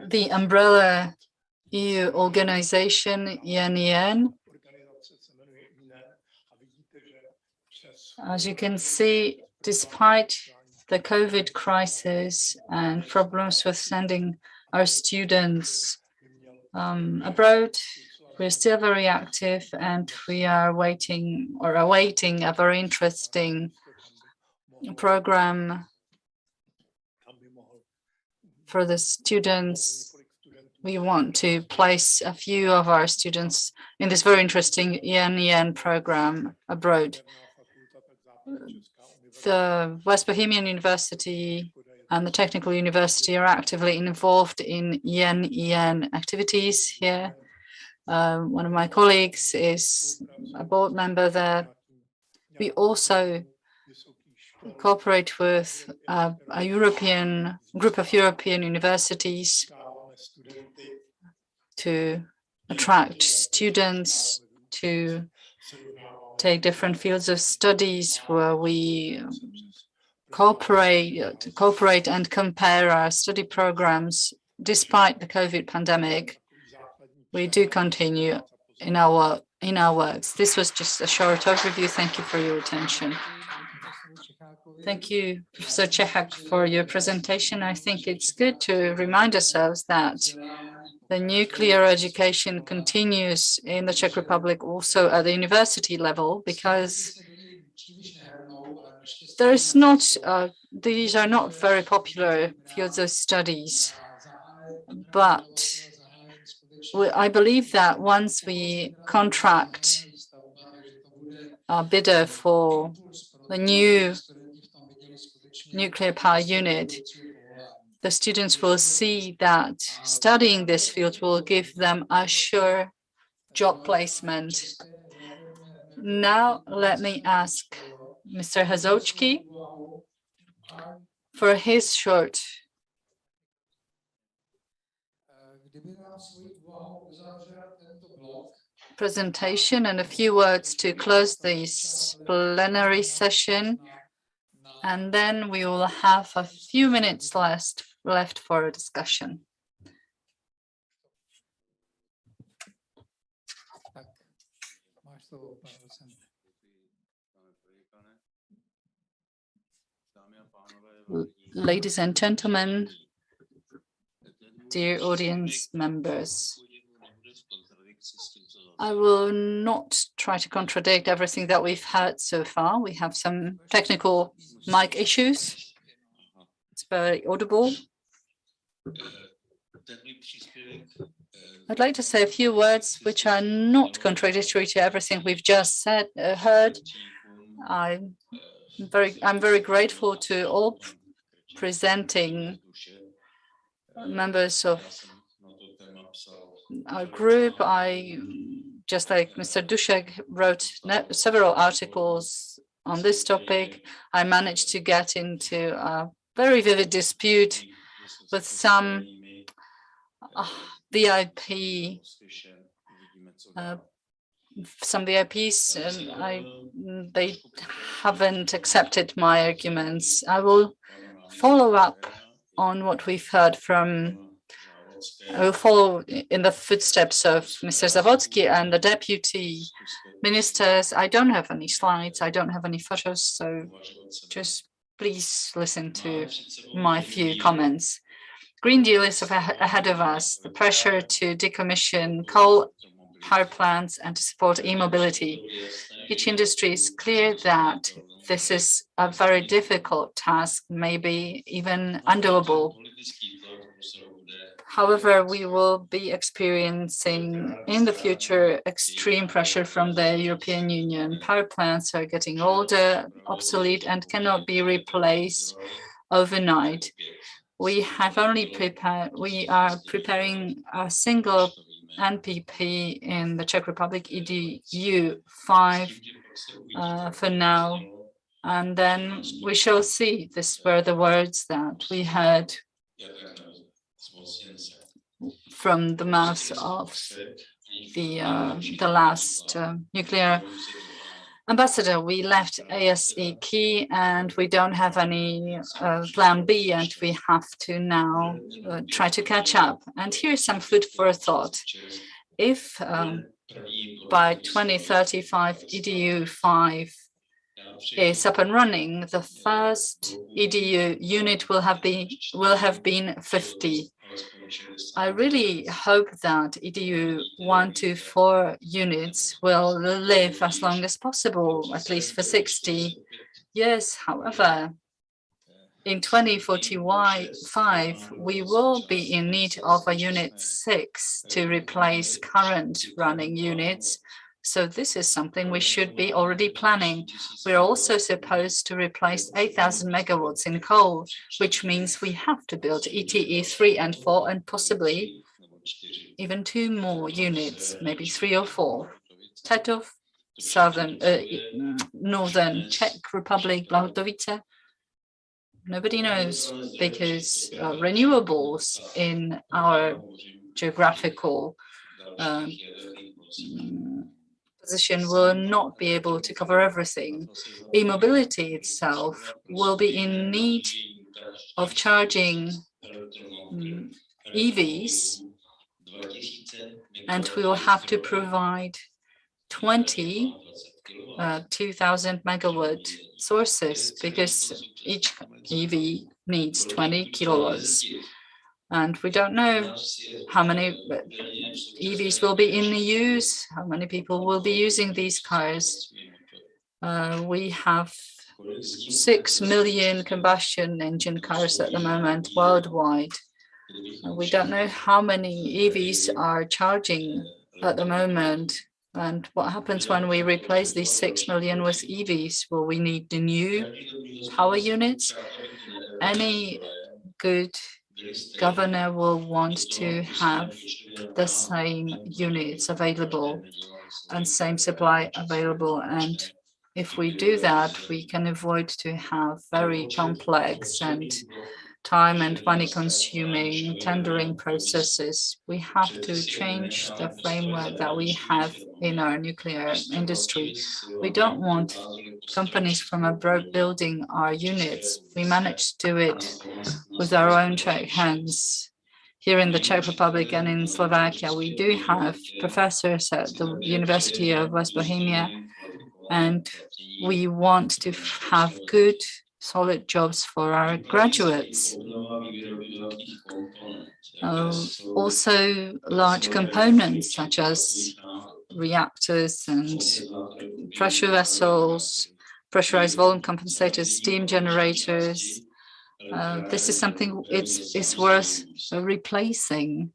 the umbrella EU organization, ENEN. As you can see, despite the COVID crisis and problems with sending our students abroad, we're still very active, and we are awaiting a very interesting program for the students. We want to place a few of our students in this very interesting ENEN program abroad. The West Bohemian University and the Technical University are actively involved in ENEN activities here. One of my colleagues is a board member there. We also cooperate with a group of European universities to attract students to take different fields of studies where we cooperate and compare our study programs. Despite the COVID pandemic, we do continue in our works. This was just a short overview. Thank you for your attention. Thank you, Professor Czechak, for your presentation. I think it's good to remind ourselves that the nuclear education continues in the Czech Republic also at the university level, because there is not, these are not very popular fields of studies. But I believe that once we contract a bidder for the new nuclear power unit, the students will see that studying this field will give them a sure job placement. Now, let me ask Mr. Hazochki for his short presentation and a few words to close this plenary session. And then we will have a few minutes left for a discussion. Ladies and gentlemen, dear audience members, I will not try to contradict everything that we've heard so far. We have some technical mic issues. It's very audible. I'd like to say a few words which are not contradictory to everything we've just heard. I'm very grateful to all presenting members of our group. I, just like Mr. Duszek, wrote several articles on this topic. I managed to get into a very vivid dispute with some VIPs, and they haven't accepted my arguments. I will follow up on what we've heard from. I will follow in the footsteps of Mr. Zawadzki and the deputy ministers. I don't have any slides. I don't have any photos. So just please listen to my few comments. Green Deal is ahead of us. The pressure to decommission coal power plants and to support e-mobility. Each industry is clear that this is a very difficult task, maybe even undoable. However, we will be experiencing in the future extreme pressure from the European Union. Power plants are getting older, obsolete, and cannot be replaced overnight. We are preparing a single NPP in the Czech Republic, EDU 5 for now. And then we shall see. These were the words that we heard from the mouth of the last nuclear ambassador. We left ASE key and we don't have any plan B, and we have to now try to catch up. And here's some food for thought. If by 2035 EDU 5 is up and running, the first EDU unit will have been 50. I really hope that EDU 1 to 4 units will live as long as possible, at least for 60 years. However, in 2045, we will be in need of a unit 6 to replace current running units. So this is something we should be already planning. We're also supposed to replace 8,000 megawatts in coal, which means we have to build ETE 3 and 4 and possibly even 2 more units, maybe 3 or 4. Tetov, northern Czech Republic, Blahotovice. Nobody knows, because renewables in our geographical position will not be able to cover everything. E-mobility itself will be in need of charging EVs, and we will have to provide 20 2,000 megawatt sources, because each EV needs 20 kilowatts. And we don't know how many EVs will be in use, how many people will be using these cars. We have 6 million combustion engine cars at the moment worldwide. We don't know how many EVs are charging at the moment. And what happens when we replace these 6 million with EVs? Will we need the new power units? Any good governor will want to have the same units available and same supply available. And if we do that, we can avoid to have very complex and time and money consuming tendering processes. We have to change the framework that we have in our nuclear industry. We don't want companies from abroad building our units. We managed to do it with our own Czech hands. Here in the Czech Republic and in Slovakia, we do have professors at the University of West Bohemia, and we want to have good, solid jobs for our graduates. Also, large components such as reactors and pressure vessels, pressurized volume compensators, steam generators. This is something it's worth replacing.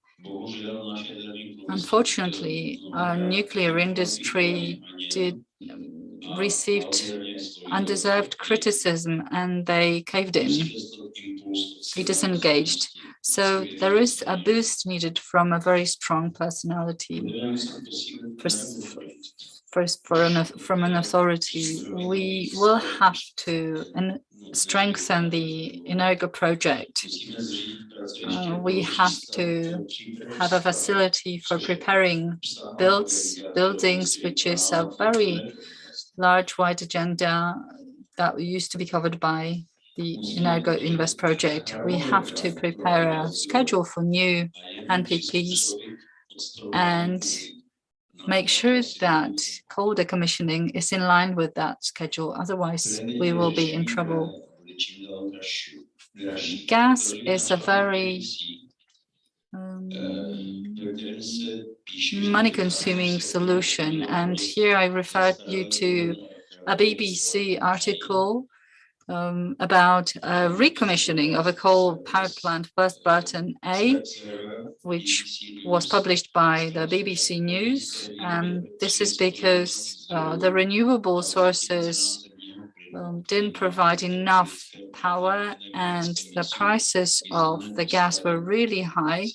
Unfortunately, our nuclear industry received undeserved criticism and they caved in. They disengaged. So there is a boost needed from a very strong personality. From an authority, we will have to strengthen the Energo project. We have to have a facility for preparing buildings, which is a very large, wide agenda that used to be covered by the Energo Invest project. We have to prepare a schedule for new NPPs and make sure that coal decommissioning is in line with that schedule. Otherwise, we will be in trouble. Gas is a very money-consuming solution. And here I refer you to a BBC article about recommissioning of a coal power plant West Burton A, which was published by the BBC News. And this is because the renewable sources didn't provide enough power and the prices of the gas were really high.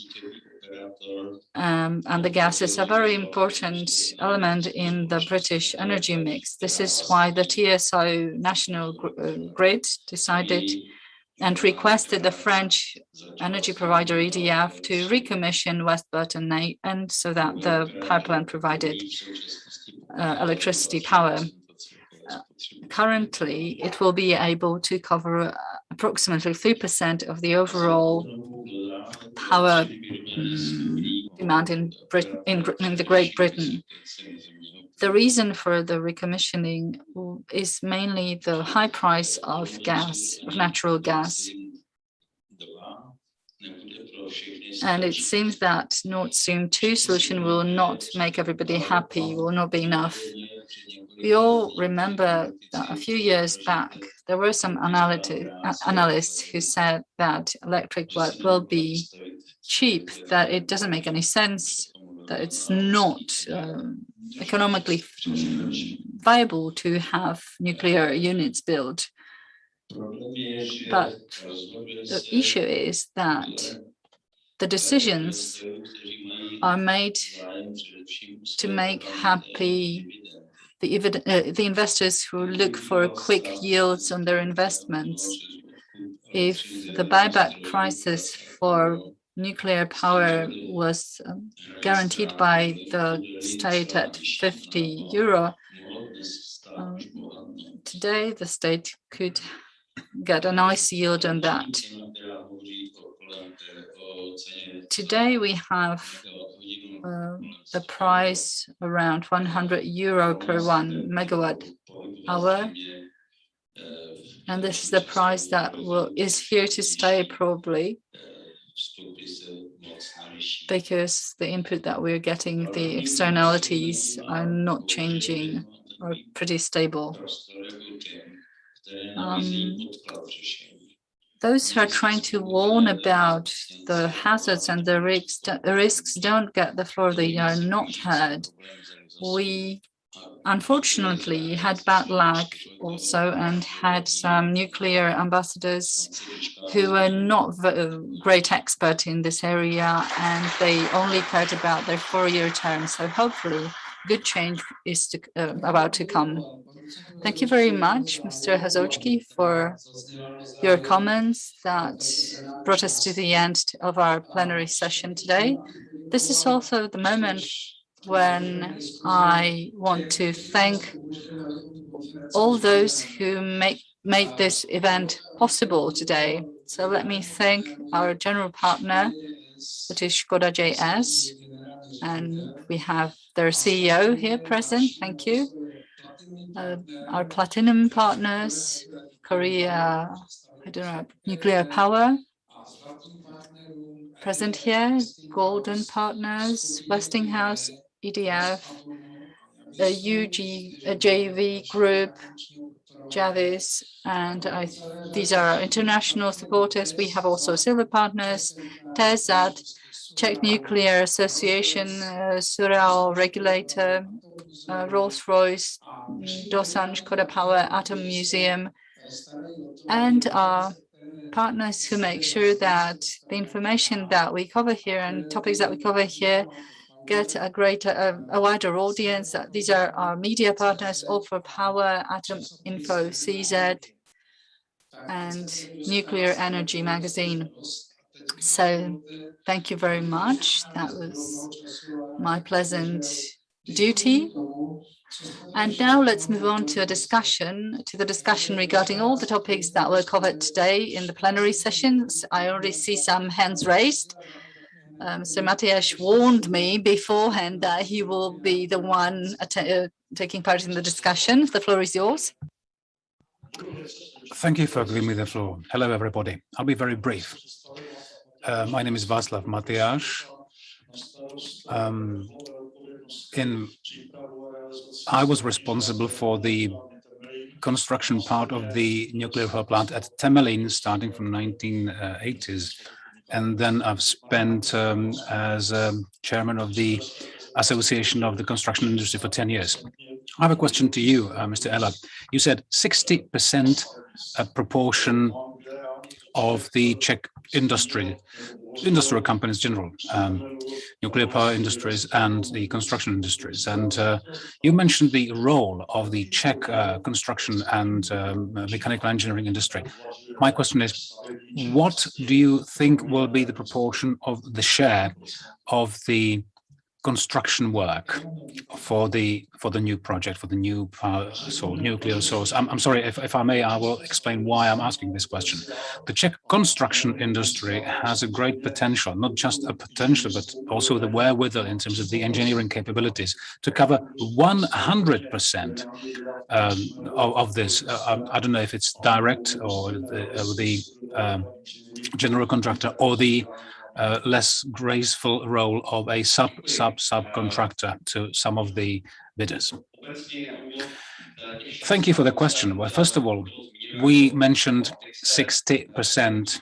And the gas is a very important element in the British energy mix. This is why the TSO National Grid decided and requested the French energy provider EDF to recommission West Burton A, and so that the power plant provided electricity power. Currently, it will be able to cover approximately 3% of the overall power demand in the Great Britain. The reason for the recommissioning is mainly the high price of gas, of natural gas. And it seems that Nord Stream 2 solution will not make everybody happy, will not be enough. We all remember that a few years back, there were some analysts who said that electric will be cheap, that it doesn't make any sense, that it's not economically viable to have nuclear units built. But the issue is that the decisions are made to make happy the investors who look for quick yields on their investments. If the buyback prices for nuclear power was guaranteed by the state at €50, today the state could get a nice yield on that. Today we have the price around €100 per 1 megawatt hour. And this is the price that is here to stay probably, because the input that we're getting, the externalities are not changing, are pretty stable. Those who are trying to warn about the hazards and the risks don't get the floor. They are not heard. We unfortunately had bad luck also and had some nuclear ambassadors who were not great expert in this area, and they only cared about their 4-year term. So hopefully good change is about to come. Thank you very much, Mr. Hazochki, for your comments that brought us to the end of our plenary session today. This is also the moment when I want to thank all those who made this event possible today. So let me thank our general partner, that is Škoda JS, and we have their CEO here present. Thank you. Our platinum partners, Korea, nuclear power, present here, golden partners, Westinghouse, EDF, JV Group, Javis, and these are our international supporters. We have also silver partners, TESAT, Czech Nuclear Association, Sural Regulator, Rolls-Royce, Dosan, Škoda Power, Atom Museum, and our partners who make sure that the information that we cover here and topics that we cover here get a wider audience. These are our media partners, All for Power, Atom Info, CZ, and Nuclear Energy Magazine. So thank you very much. That was my pleasant duty. And now let's move on to the discussion regarding all the topics that were covered today in the plenary sessions. I already see some hands raised. So Matthias warned me beforehand that he will be the one taking part in the discussion. The floor is yours. Thank you for giving me the floor. Hello, everybody. I'll be very brief. My name is Václav Matyáš. I was responsible for the construction part of the nuclear power plant at Temelín starting from 1980s. And then I've spent as chairman of the Association of the Construction Industry for 10 years. I have a question to you, Mr. Eller. You said 60% proportion of the Czech industrial companies general, nuclear power industries and the construction industries. And you mentioned the role of the Czech construction and mechanical engineering industry. My question is, what do you think will be the proportion of the share of the construction work for the new project, for the new nuclear source? I'm sorry, if I may, I will explain why I'm asking this question. The Czech construction industry has a great potential, not just a potential, but also the wherewithal in terms of the engineering capabilities to cover 100% of this. I don't know if it's direct or the general contractor or the less graceful role of a subcontractor to some of the bidders. Thank you for the question. Well, first of all, we mentioned 60%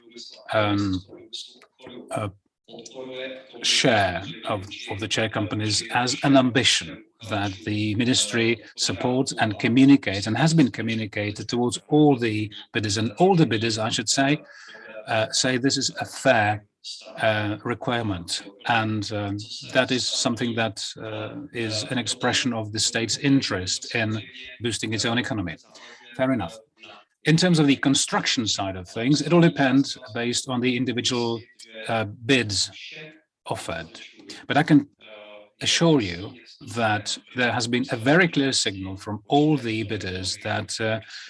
share of the Czech companies as an ambition that the ministry supports and communicates and has been communicated towards all the bidders. And all the bidders, I should say this is a fair requirement, and that is something that is an expression of the state's interest in boosting its own economy. Fair enough. In terms of the construction side of things, it all depends based on the individual bids offered. But I can assure you that there has been a very clear signal from all the bidders that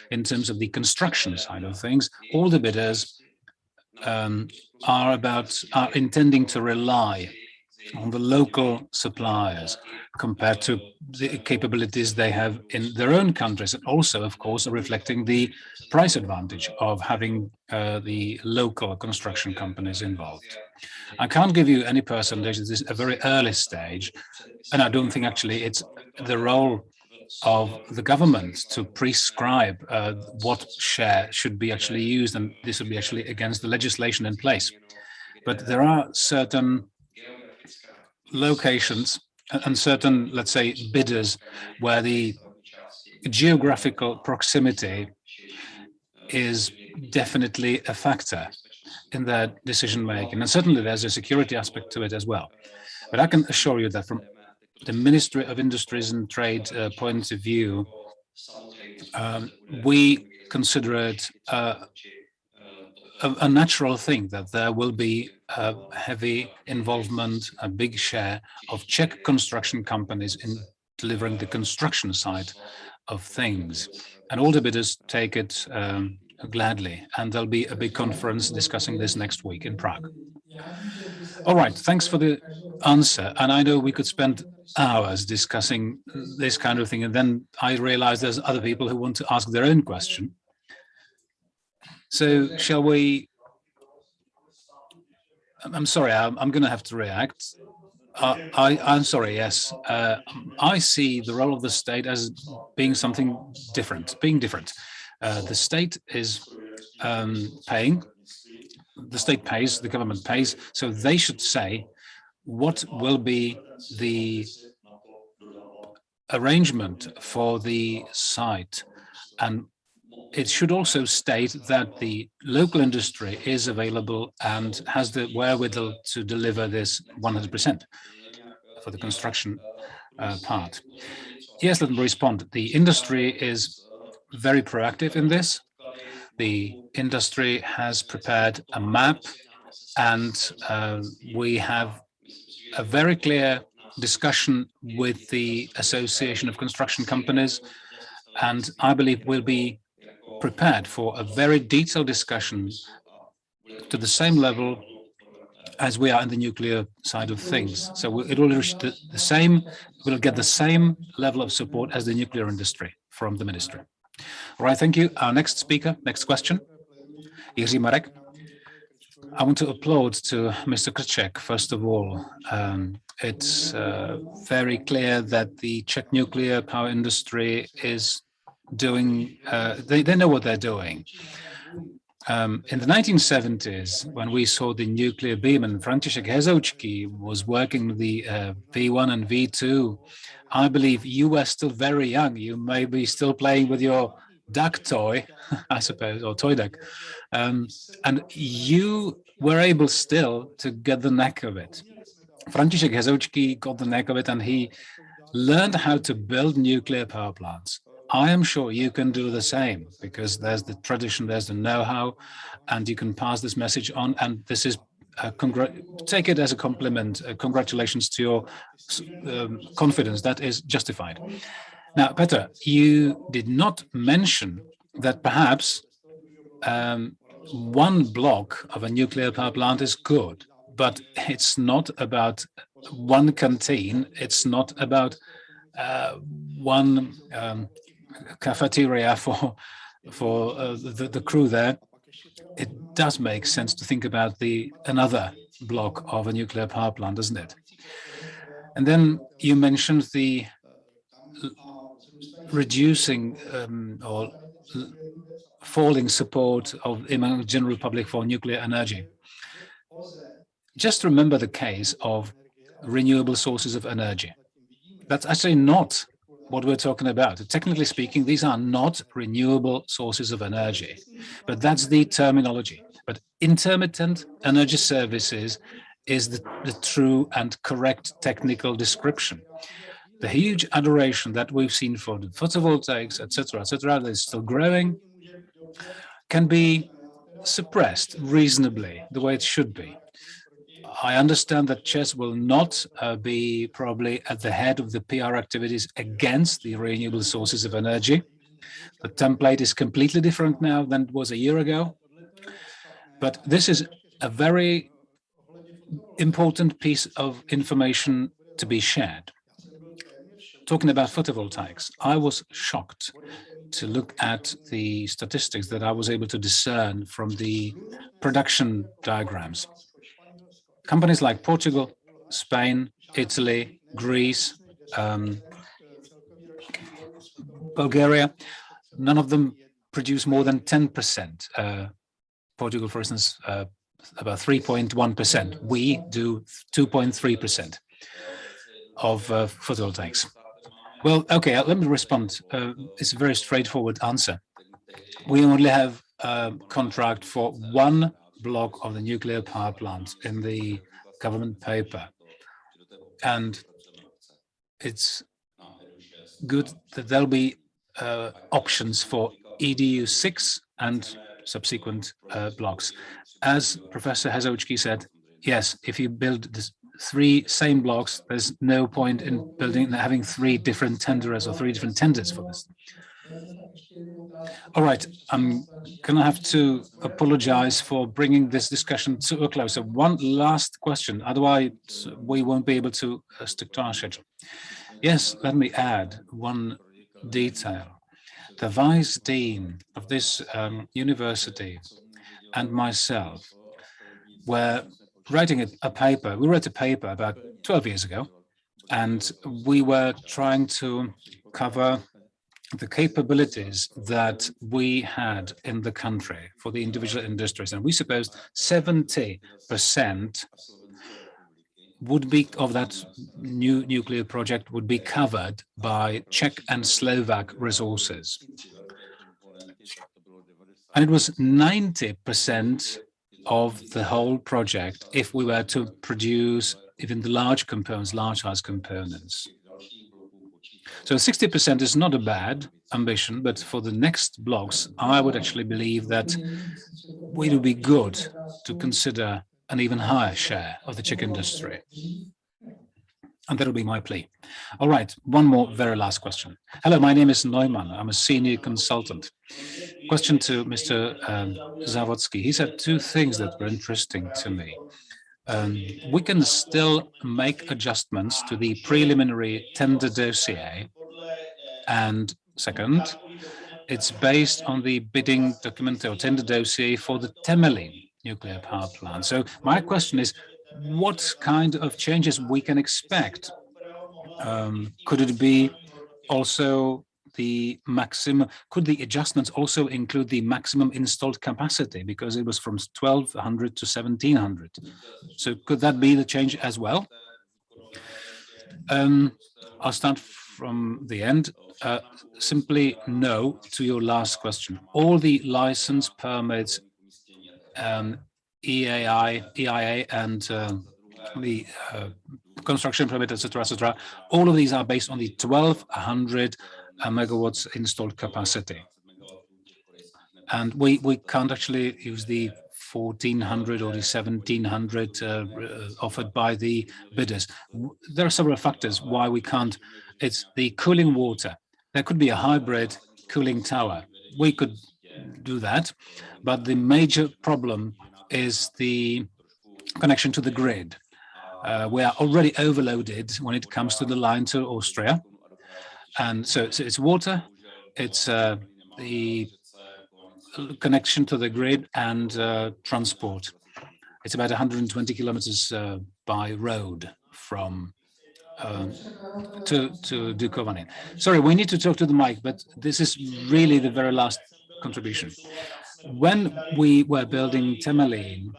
in terms of the construction side of things, all the bidders are intending to rely on the local suppliers compared to the capabilities they have in their own countries, and also, of course, reflecting the price advantage of having the local construction companies involved. I can't give you any percentage. This is a very early stage, and I don't think actually it's the role of the government to prescribe what share should be actually used, and this would be actually against the legislation in place. But there are certain locations certain, let's say, bidders where the geographical proximity is definitely a factor in their decision making. And certainly there's a security aspect to it as well. But I can assure you that from the Ministry of Industries and Trade point of view, we consider it a natural thing that there will be a heavy involvement, a big share of Czech construction companies in delivering the construction side of things. And all the bidders take it gladly. And there'll be a big conference discussing this next week in Prague. All right, thanks for the answer. And I know we could spend hours discussing this kind of thing. And then I realize there's other people who want to ask their own question. So shall we? I'm sorry, I'm going to have to react. I'm sorry, yes. I see the role of the state as being something different, the state is paying, the state pays, the government pays, so they should say what will be the arrangement for the site. And it should also state that the local industry is available and has the wherewithal to deliver this 100% for the construction part. Yes, let me respond. The industry is very proactive in this. The industry has prepared a map, and we have a very clear discussion with the Association of Construction Companies, and I believe we'll be prepared for a very detailed discussion to the same level as we are in the nuclear side of things. So it will reach the same, we'll get the same level of support as the nuclear industry from the ministry. All right, thank you. Our next speaker, next question, Jiří Marek. I want to applaud to Mr. Krček, first of all. It's very clear that the Czech nuclear power industry is doing, they know what they're doing. In the 1970s, when we saw the nuclear beam and František Hezoučký was working the V1 and V2, I believe you were still very young. You may be still playing with your duck toy, I suppose, or toy duck. And you were able still to get the knack of it. František Hezoučký got the knack of it, and he learned how to build nuclear power plants. I am sure you can do the same, because there's the tradition, there's the know-how, and you can pass this message on. And this is take it as a compliment. Congratulations to your confidence. That is justified. Now, Petr, you did not mention that perhaps one block of a nuclear power plant is good, but it's not about one canteen. It's not about one cafeteria for the crew there. It does make sense to think about another block of a nuclear power plant, doesn't it? And then you mentioned the reducing or falling support of the general public for nuclear energy. Just remember the case of renewable sources of energy. That's actually not what we're talking about. Technically speaking, these are not renewable sources of energy, but that's the terminology. But intermittent energy services is the true and correct technical description. The huge adoration that we've seen for the photovoltaics, etc., that is still growing, can be suppressed reasonably the way it should be. I understand that Czechs will not be probably at the head of the PR activities against the renewable sources of energy. The template is completely different now than it was a year ago. But this is a very important piece of information to be shared. Talking about photovoltaics, I was shocked to look at the statistics that I was able to discern from the production diagrams. Companies like Portugal, Spain, Italy, Greece, Bulgaria, none of them produce more than 10%. Portugal, for instance, about 3.1%. We do 2.3%. of photovoltaics? Well, okay, let me respond. It's a very straightforward answer. We only have a contract for one block of the nuclear power plant in the government paper. And it's good that there'll be options for EDU 6 and subsequent blocks. As Professor Hezoučký said, yes, if you build the 3 same blocks, there's no point in having 3 different tenderers or 3 different tenders for this. All right, I'm going to have to apologize for bringing this discussion to a close. So one last question, otherwise we won't be able to stick to our schedule. Yes, let me add one detail. The vice dean of this university and myself were writing a paper. We wrote a paper about 12 years ago, and we were trying to cover the capabilities that we had in the country for the individual industries. And we supposed 70% would be of that new nuclear project would be covered by Czech and Slovak resources. And it was 90% of the whole project if we were to produce even the large components, large size components. So 60% is not a bad ambition, but for the next blocks, I would actually believe that it would be good to consider an even higher share of the Czech industry. And that'll be my plea. All right, one more very last question. Hello, my name is Neumann. I'm a senior consultant. Question to Mr. Závodský. He said 2 things that were interesting to me. We can still make adjustments to the preliminary tender dossier. And second, it's based on the bidding document or tender dossier for the Temelín nuclear power plant. So my question is, what kind of changes we can expect? Could it be also the maximum, could the adjustments also include the maximum installed capacity, because it was from 1200 to 1700? So could that be the change as well? I'll start from the end. Simply no to your last question. All the license permits, EIA and the construction permit, etc., all of these are based on the 1200 megawatts installed capacity. And we can't actually use the 1400 or the 1700 offered by the bidders. There are several factors why we can't. It's the cooling water. There could be a hybrid cooling tower. We could do that, but the major problem is the connection to the grid. We are already overloaded when it comes to the line to Austria. And so it's water, it's the connection to the grid and transport. It's about 120 kilometers by road from to Dukovany. Sorry, we need to talk to the mic, but this is really the very last contribution. When we were building Temelín,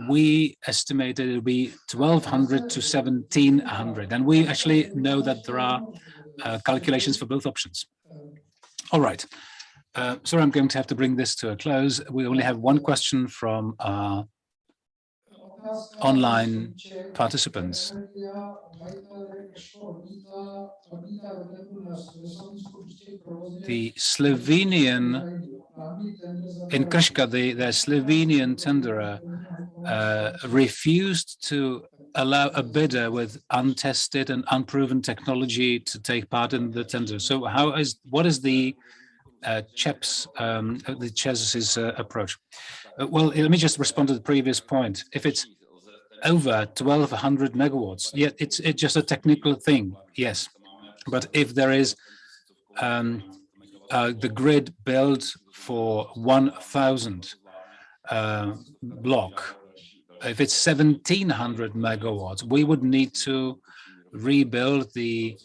we estimated it would be 1200 to 1700, and we actually know that there are calculations for both options. All right. Sorry, I'm going to have to bring this to a close. We only have one question from our online participants. The Slovenian, in Krška, the Slovenian tenderer refused to allow a bidder with untested and unproven technology to take part in the tender. So what is the ČEZ's approach? Well, let me just respond to the previous point. If it's over 1200 megawatts, yeah, it's just a technical thing, yes. But if there is the grid built for 1000 block, if it's 1700 megawatts, we would need to rebuild the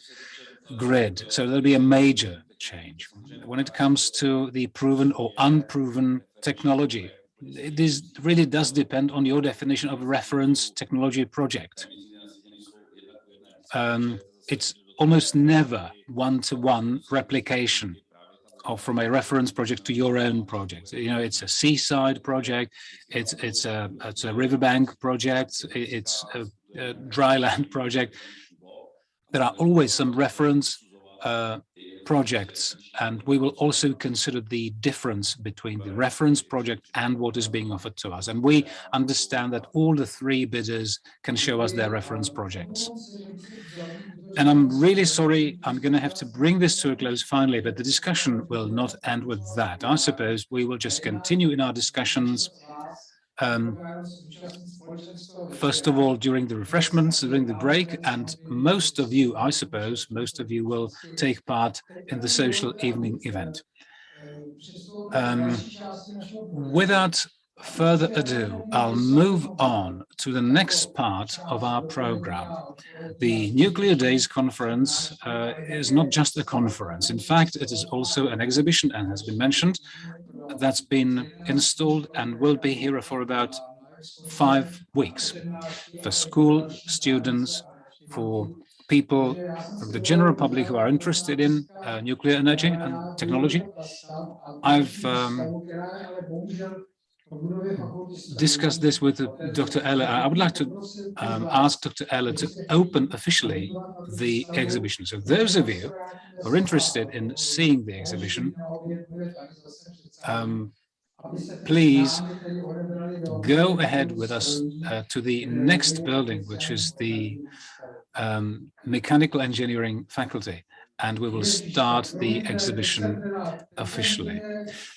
grid. So there'll be a major change. When it comes to the proven or unproven technology, this really does depend on your definition of reference technology project. it's almost never one-to-one replication of from a reference project to your own project. You know, it's a seaside project, it's a riverbank project, it's a dry land project. There are always some reference projects, and we will also consider the difference between the reference project and what is being offered to us. And we understand that all the three bidders can show us their reference projects. And I'm really sorry, I'm going to have to bring this to a close finally, but the discussion will not end with that. I suppose we will just continue in our discussions. First of all, during the refreshments, during the break, and most of you, I suppose, most of you will take part in the social evening event. Without further ado, I'll move on to the next part of our program. The Nuclear Days conference is not just a conference. In fact, it is also an exhibition, and has been mentioned, that's been installed and will be here for about 5 weeks for school students, for people from the general public who are interested in nuclear energy and technology. I've discussed this with Dr. Eller. I would like to ask Dr. Eller to open officially the exhibition. So those of you who are interested in seeing the exhibition, please go ahead with us to the next building, which is the Mechanical Engineering Faculty, and we will start the exhibition officially.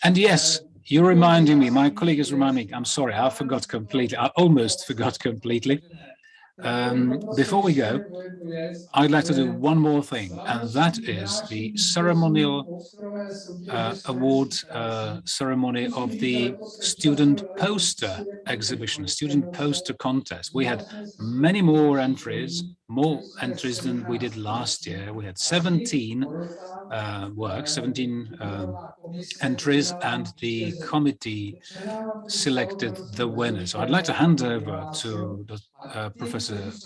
And yes, you're reminding me, my colleague is reminding me, I'm sorry, I forgot completely, I almost forgot completely. Before we go, I'd like to do one more thing, and that is the ceremonial award ceremony of the student poster exhibition, student poster contest. We had many more entries than we did last year. We had 17 entries, and the committee selected the winners. So I'd like to hand over to the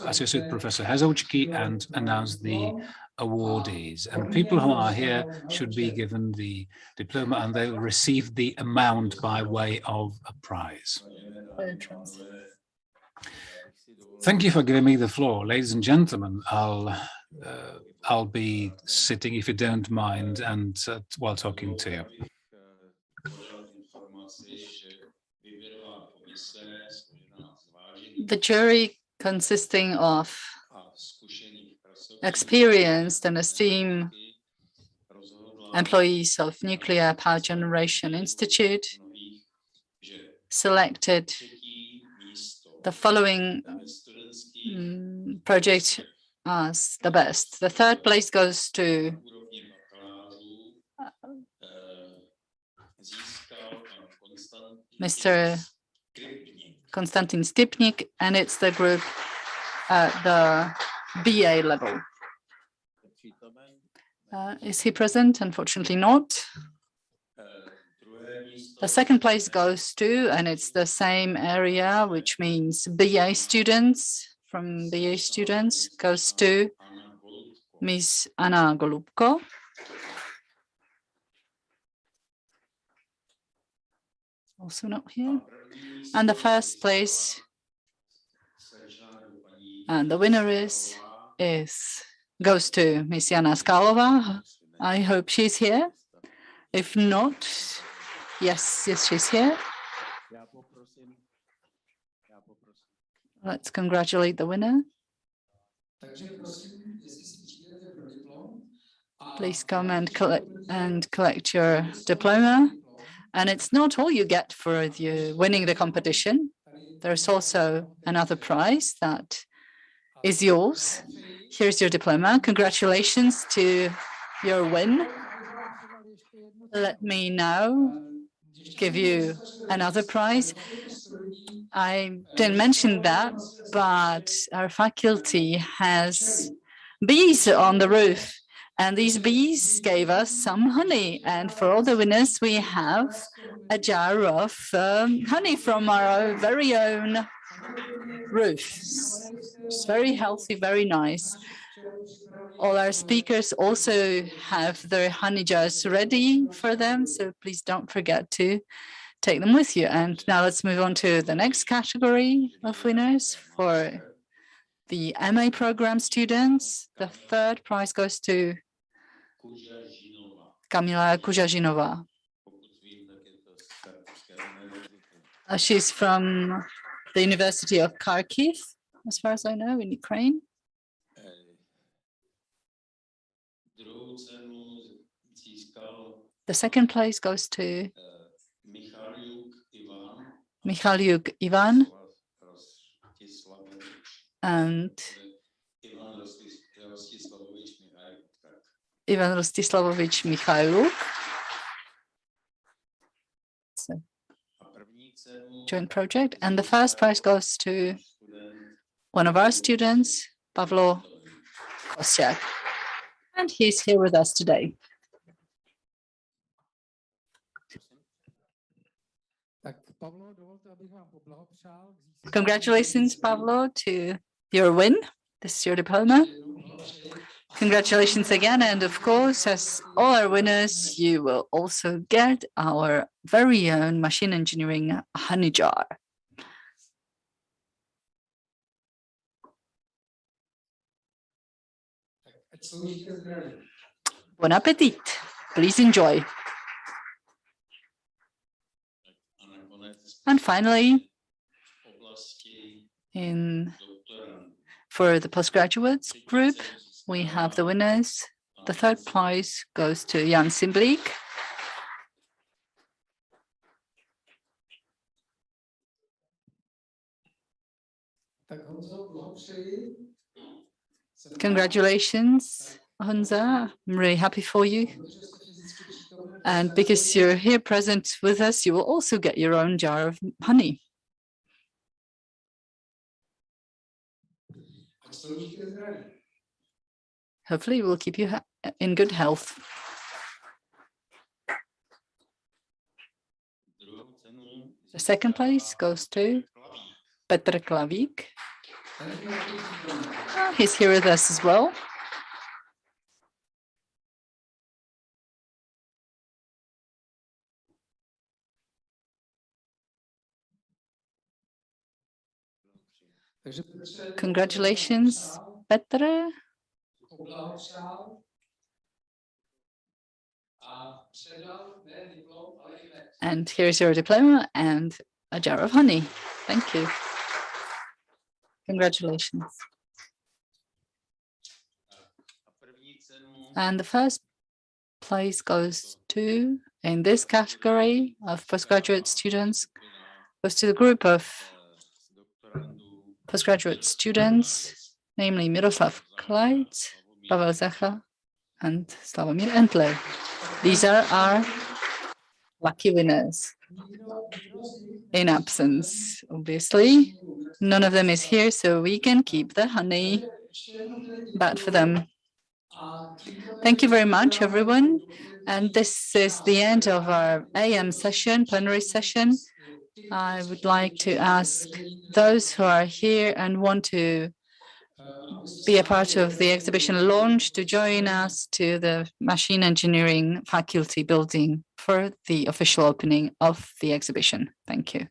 Associate Professor Hezoučky and announce the awardees. And people who are here should be given the diploma, and they will receive the amount by way of a prize. Thank you for giving me the floor, ladies and gentlemen. I'll be sitting, if you don't mind, and while talking to you. The jury, consisting of experienced and esteemed employees of Nuclear Power Generation Institute, selected the following project as the best. The third place goes to Mr. Konstantin Stipnik, and it's the group at the BA level. Is he present? Unfortunately not. The second place goes to, and it's the same area, which means BA students, from BA students, goes to Ms. Anna Golubko. Also not here. And the first place, and the winner goes to Ms. Jana Skalova. I hope she's here. If not, yes, she's here. Let's congratulate the winner. Please come and collect your diploma. And it's not all you get for you winning the competition. There's also another prize that is yours. Here's your diploma. Congratulations to your win. Let me now give you another prize. I didn't mention that, but our faculty has bees on the roof. And these bees gave us some honey. And for all the winners, we have a jar of honey from our very own roof. It's very healthy, very nice. All our speakers also have their honey jars ready for them, so please don't forget to take them with you. And now let's move on to the next category of winners for the MA program students. The third prize goes to Kamila Kujažinova. She's from the University of Kharkiv, as far as I know, in Ukraine. The second place goes to Michaliuk Ivan and Ivan Rostislavovich Mikhailuk. So, joint project. And the first prize goes to one of our students, Pavlo Kosiak. And he's here with us today. Congratulations, Pavlo, to your win. This is your diploma. Congratulations again. And of course, as all our winners, you will also get our very own machine engineering honey jar. Bon appetit. Please enjoy. And finally, for the postgraduates group, we have the winners. The third prize goes to Jan Simblik. Congratulations, Hunza. I'm really happy for you. And because you're here present with us, you will also get your own jar of honey. Hopefully, it will keep you in good health. The second place goes to Petr Klavík. He's here with us as well. Congratulations, Petr. And here's your diploma and a jar of honey. Thank you. Congratulations. And the first place goes to, in this category of postgraduate students, goes to the group of postgraduate students, namely Miroslav Klajc, Pavel Zacha, and Slavomir Entler. These are our lucky winners. In absence, obviously. None of them is here, so we can keep the honey bad for them. Thank you very much, everyone. And this is the end of our AM session, plenary session. I would like to ask those who are here and want to be a part of the exhibition launch to join us to the machine engineering faculty building for the official opening of the exhibition. Thank you.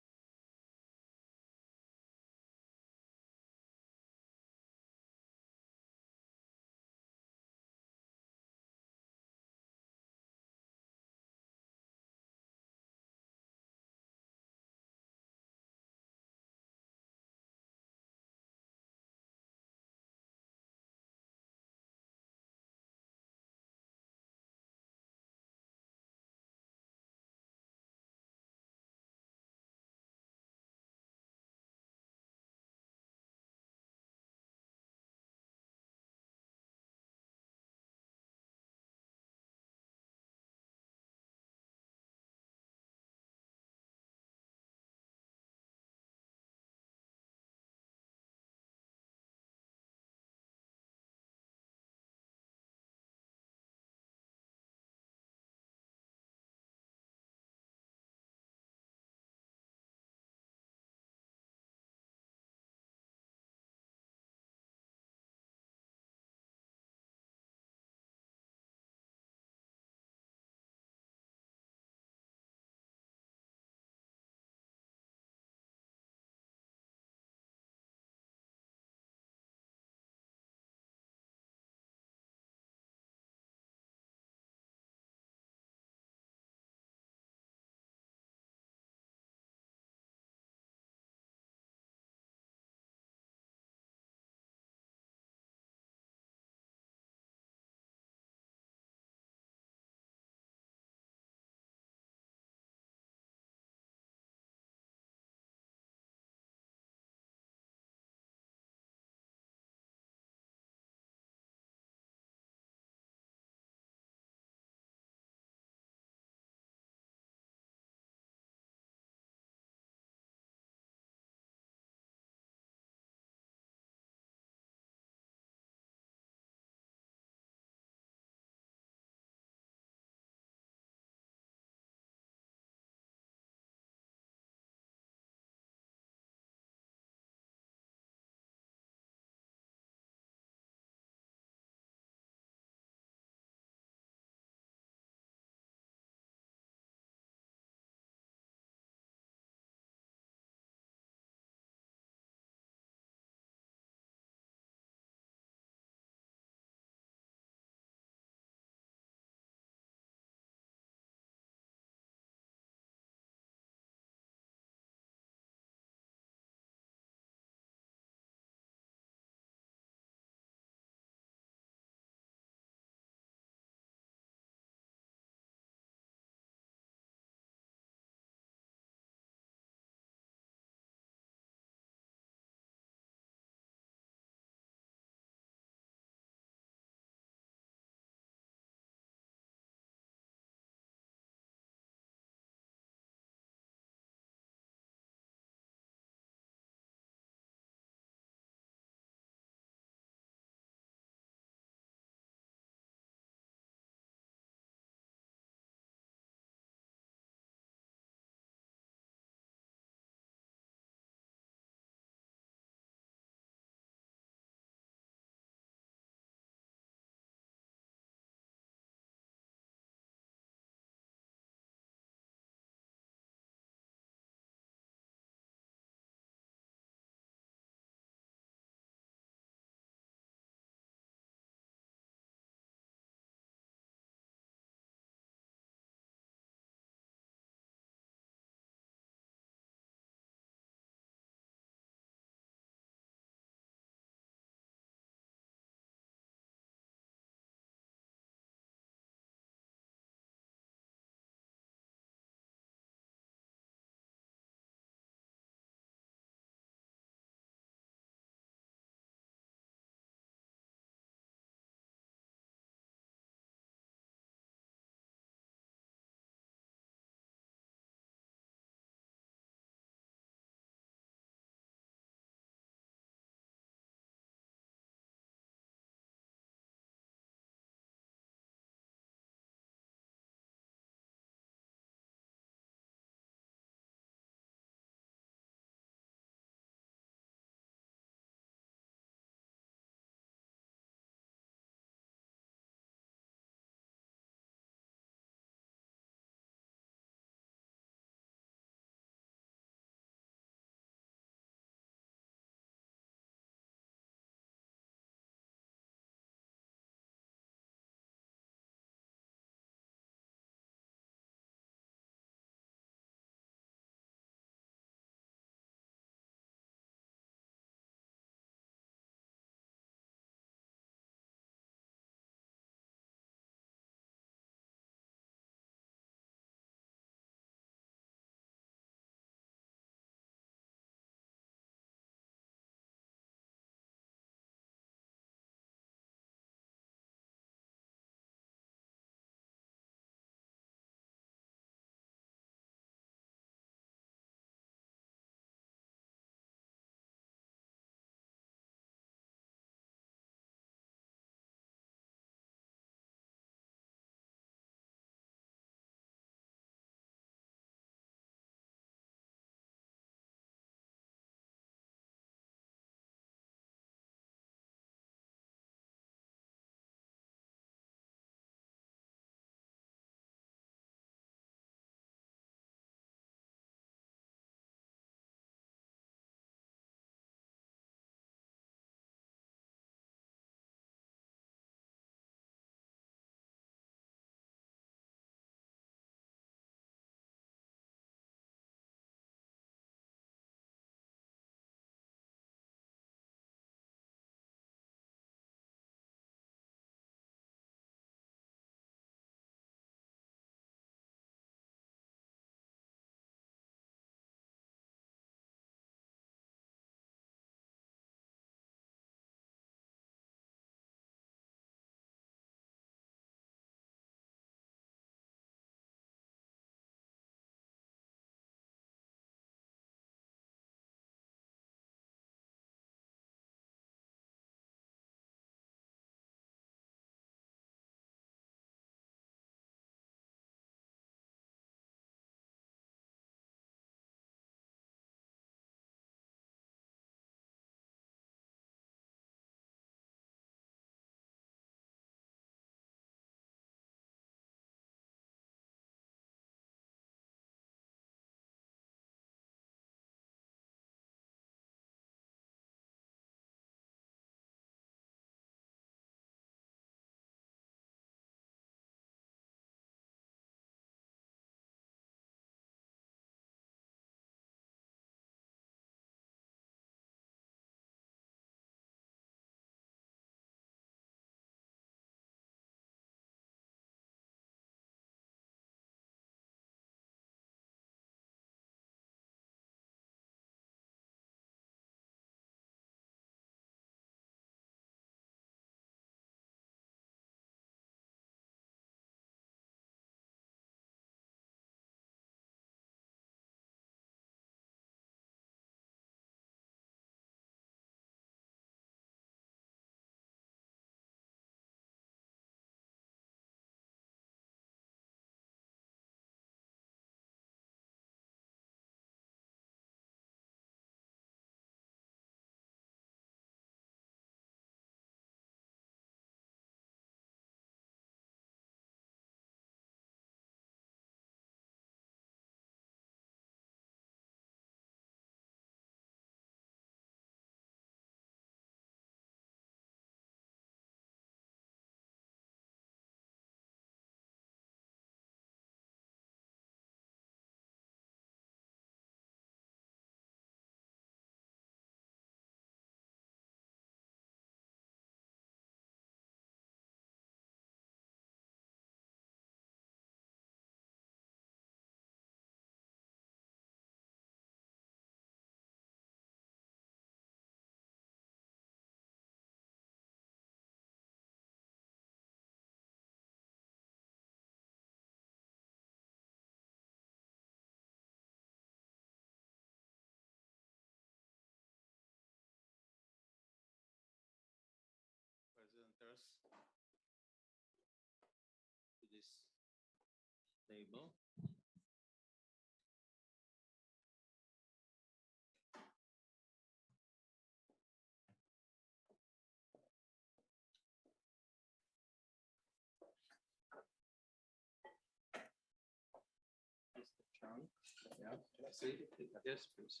Yes, please.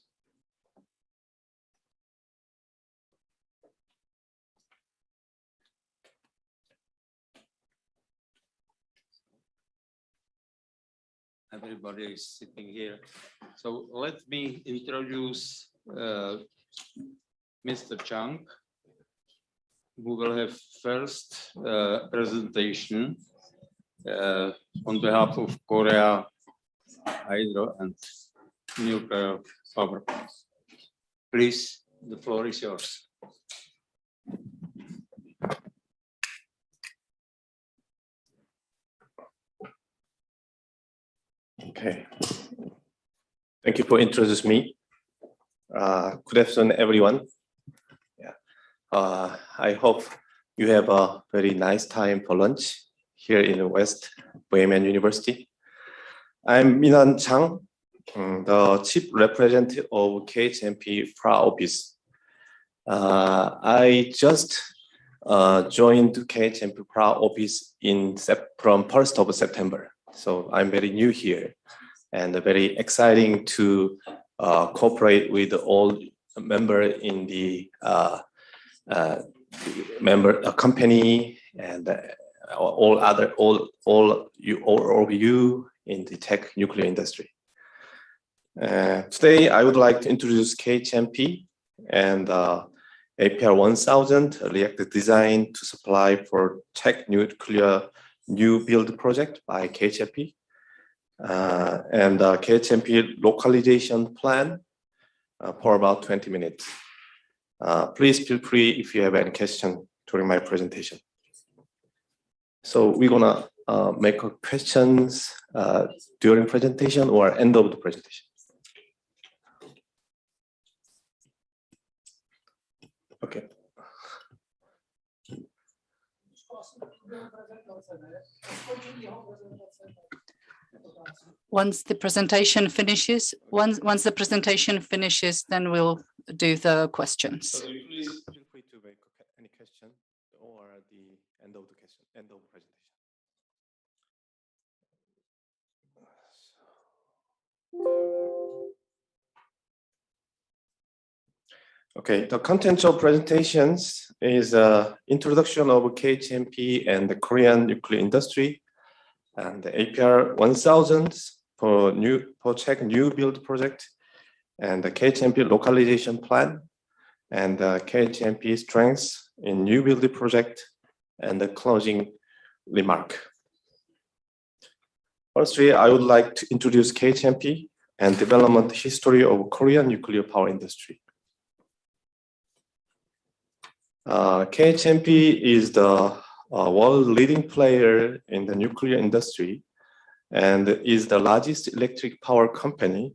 Everybody is sitting here. So let me introduce Mr. Chang, who will have first presentation on behalf of Korea Hydro and Nuclear Power Plants. Please, the floor is yours. Okay. Thank you for introducing me. Good afternoon, everyone. Yeah. I hope you have a very nice time for lunch here in West Bohemian University. I'm Minan Chang, the Chief Representative of KHMP Prague office. I just joined KHMP Prague office from 1st of September. So I'm very new here and very exciting to cooperate with all members in the company and all of you in the tech nuclear industry. Today, I would like to introduce KHMP and APR 1000 reactor design to supply for Czech nuclear new build project by KHMP and KHMP localization plan for about 20 minutes. Please feel free if you have any question during my presentation. So we're gonna make questions during presentation or end of the presentation. Okay. Once the presentation finishes, then we'll do the questions. So please feel free to make any question or the end of the presentation. Okay, the content of presentations is introduction of KHMP and the Korean nuclear industry, and the APR 1000 for Czech new build project, and the KHMP localization plan, and the KHMP strengths in new build project, and the closing remark. Firstly, I would like to introduce KHMP and development history of Korean nuclear power industry. KHMP is the world leading player in the nuclear industry and is the largest electric power company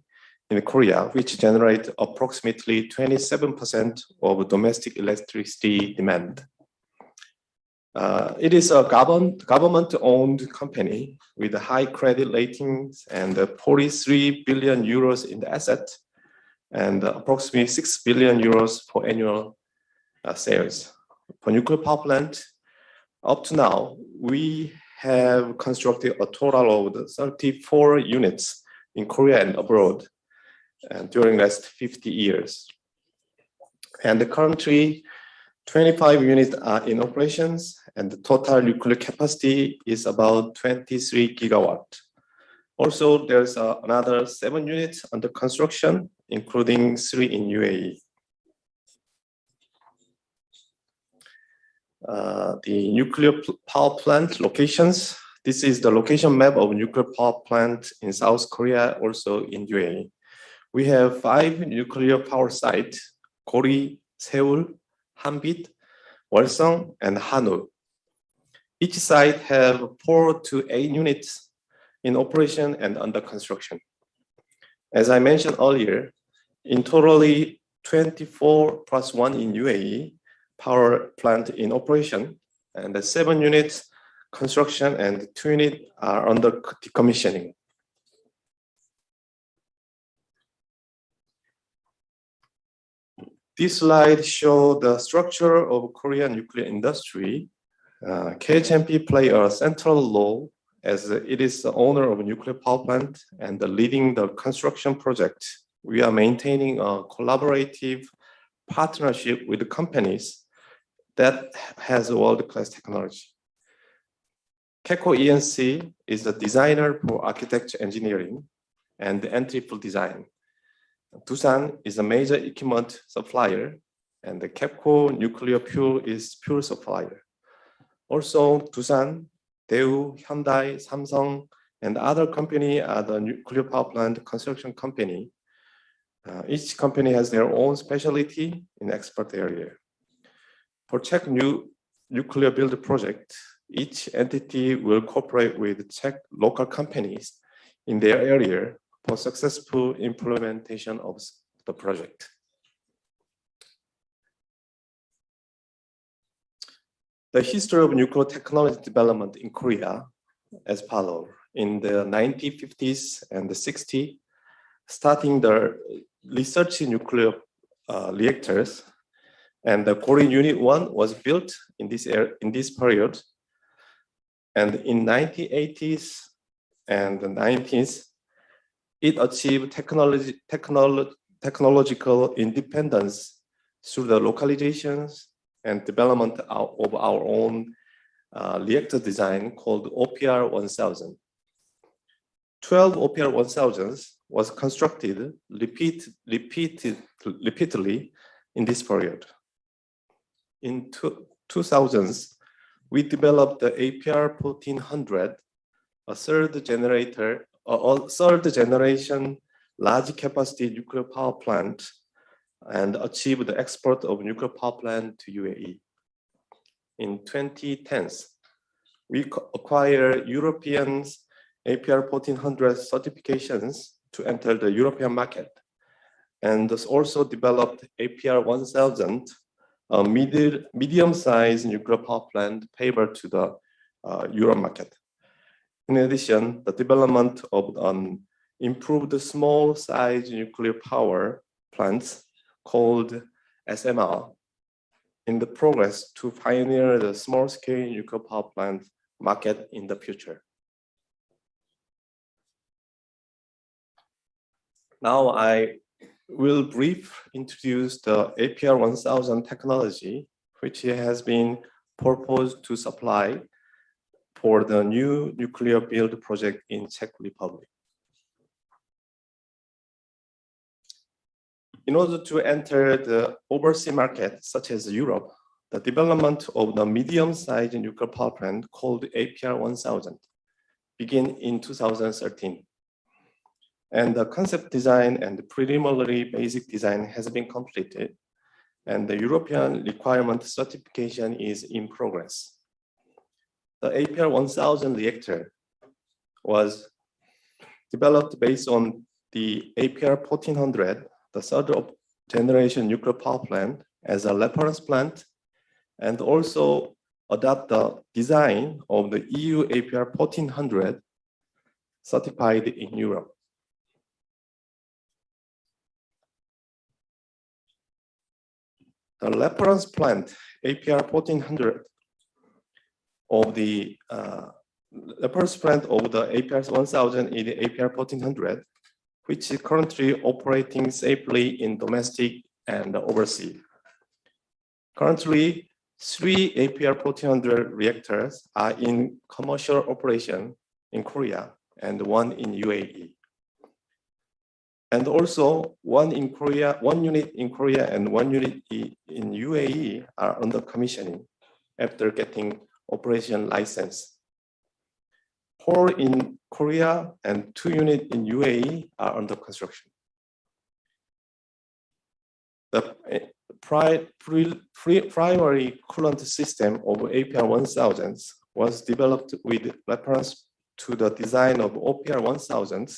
in Korea, which generates approximately 27% of domestic electricity demand. It is a government-owned company with high credit ratings and 43 billion euros in the asset and approximately 6 billion euros for annual sales. For nuclear power plant, up to now, we have constructed a total of 34 units in Korea and abroad during the last 50 years. And currently, 25 units are in operations, and the total nuclear capacity is about 23 gigawatt. Also, there's another 7 units under construction, including 3 in UAE. The nuclear power plant locations. This is the location map of nuclear power plant in South Korea, also in UAE. We have 5 nuclear power sites: Gori, Seoul, Hanbit, Walsung, and Hanul. Each site have 4 to 8 units in operation and under construction. As I mentioned earlier, in totally 24 plus 1 in UAE power plant in operation, and the 7 units construction, and 2 units are under decommissioning. This slide shows the structure of Korean nuclear industry. KHNP play a central role as it is the owner of a nuclear power plant and leading the construction project. We are maintaining a collaborative partnership with the companies that has world-class technology. KECO ENC is the designer for architecture engineering and entry for design. Doosan is a major equipment supplier, and the KEPCO nuclear fuel is fuel supplier. Also, Doosan, Daewoo, Hyundai, Samsung, and other companies are the nuclear power plant construction company. Each company has their own specialty in expert area. For Czech nuclear build project, each entity will cooperate with Czech local companies in their area for successful implementation of the project. The history of nuclear technology development in Korea as follows. In the 1950s and the 60s, starting the research in nuclear reactors, and the Korean Unit 1 was built in this period. And in 1980s and the 90s, it achieved technological independence through the localizations and development of our own reactor design called OPR 1000. 12 OPR 1000s was constructed repeatedly in this period. In 2000s, we developed the APR 1400, a third generation large capacity nuclear power plant, and achieved the export of nuclear power plant to UAE. In 2010s, we acquired European APR 1400 certifications to enter the European market, and also developed APR 1000, a medium-sized nuclear power plant favored to the Euro market. In addition, the development of an improved small-size nuclear power plants called SMR in the progress to pioneer the small-scale nuclear power plant market in the future. Now I will briefly introduce the APR 1000 technology, which has been proposed to supply for the new nuclear build project in Czech Republic. In order to enter the overseas market, such as Europe, the development of the medium-sized nuclear power plant called APR 1000 began in 2013. And the concept design and the preliminary basic design has been completed, and the European requirement certification is in progress. The APR 1000 reactor was developed based on the APR 1400, the third generation nuclear power plant, as a reference plant, and also adopt the design of the EU APR 1400 certified in Europe. The reference plant APR 1400 of the reference plant of the APR 1000 is the APR 1400, which is currently operating safely in domestic and overseas. Currently, 3 APR 1400 reactors are in commercial operation in Korea and 1 in UAE. And also 1 in Korea, 1 unit in Korea and 1 unit in UAE are under commissioning after getting operation license. 4 in Korea and 2 units in UAE are under construction. The primary coolant system of APR 1000 was developed with reference to the design of OPR 1000,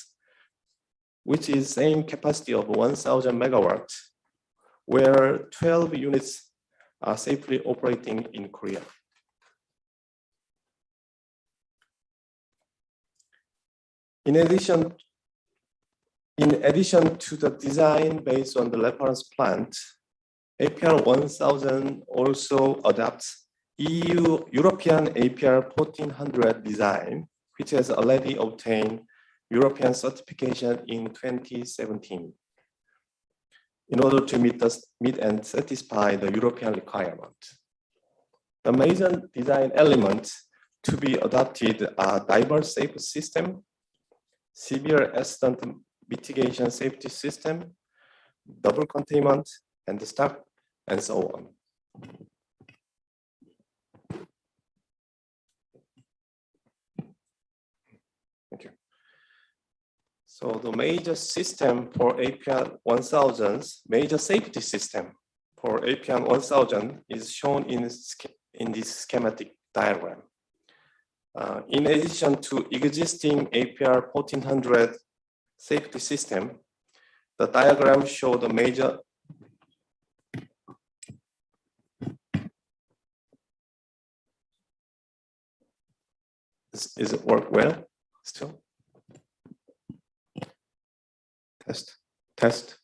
which is same capacity of 1000 megawatts, where 12 units are safely operating in Korea. In addition to the design based on the reference plant, APR 1000 also adopts European APR 1400 design, which has already obtained European certification in 2017 in order to meet and satisfy the European requirement. The major design elements to be adopted are diverse safety system, severe accident mitigation safety system, double containment, and the stack, and so on. Thank you. So the major system for APR 1000's major safety system for APR 1000 is shown in this schematic diagram. In addition to existing APR 1400 safety system, the diagram shows the major Is it work well still? Test, test,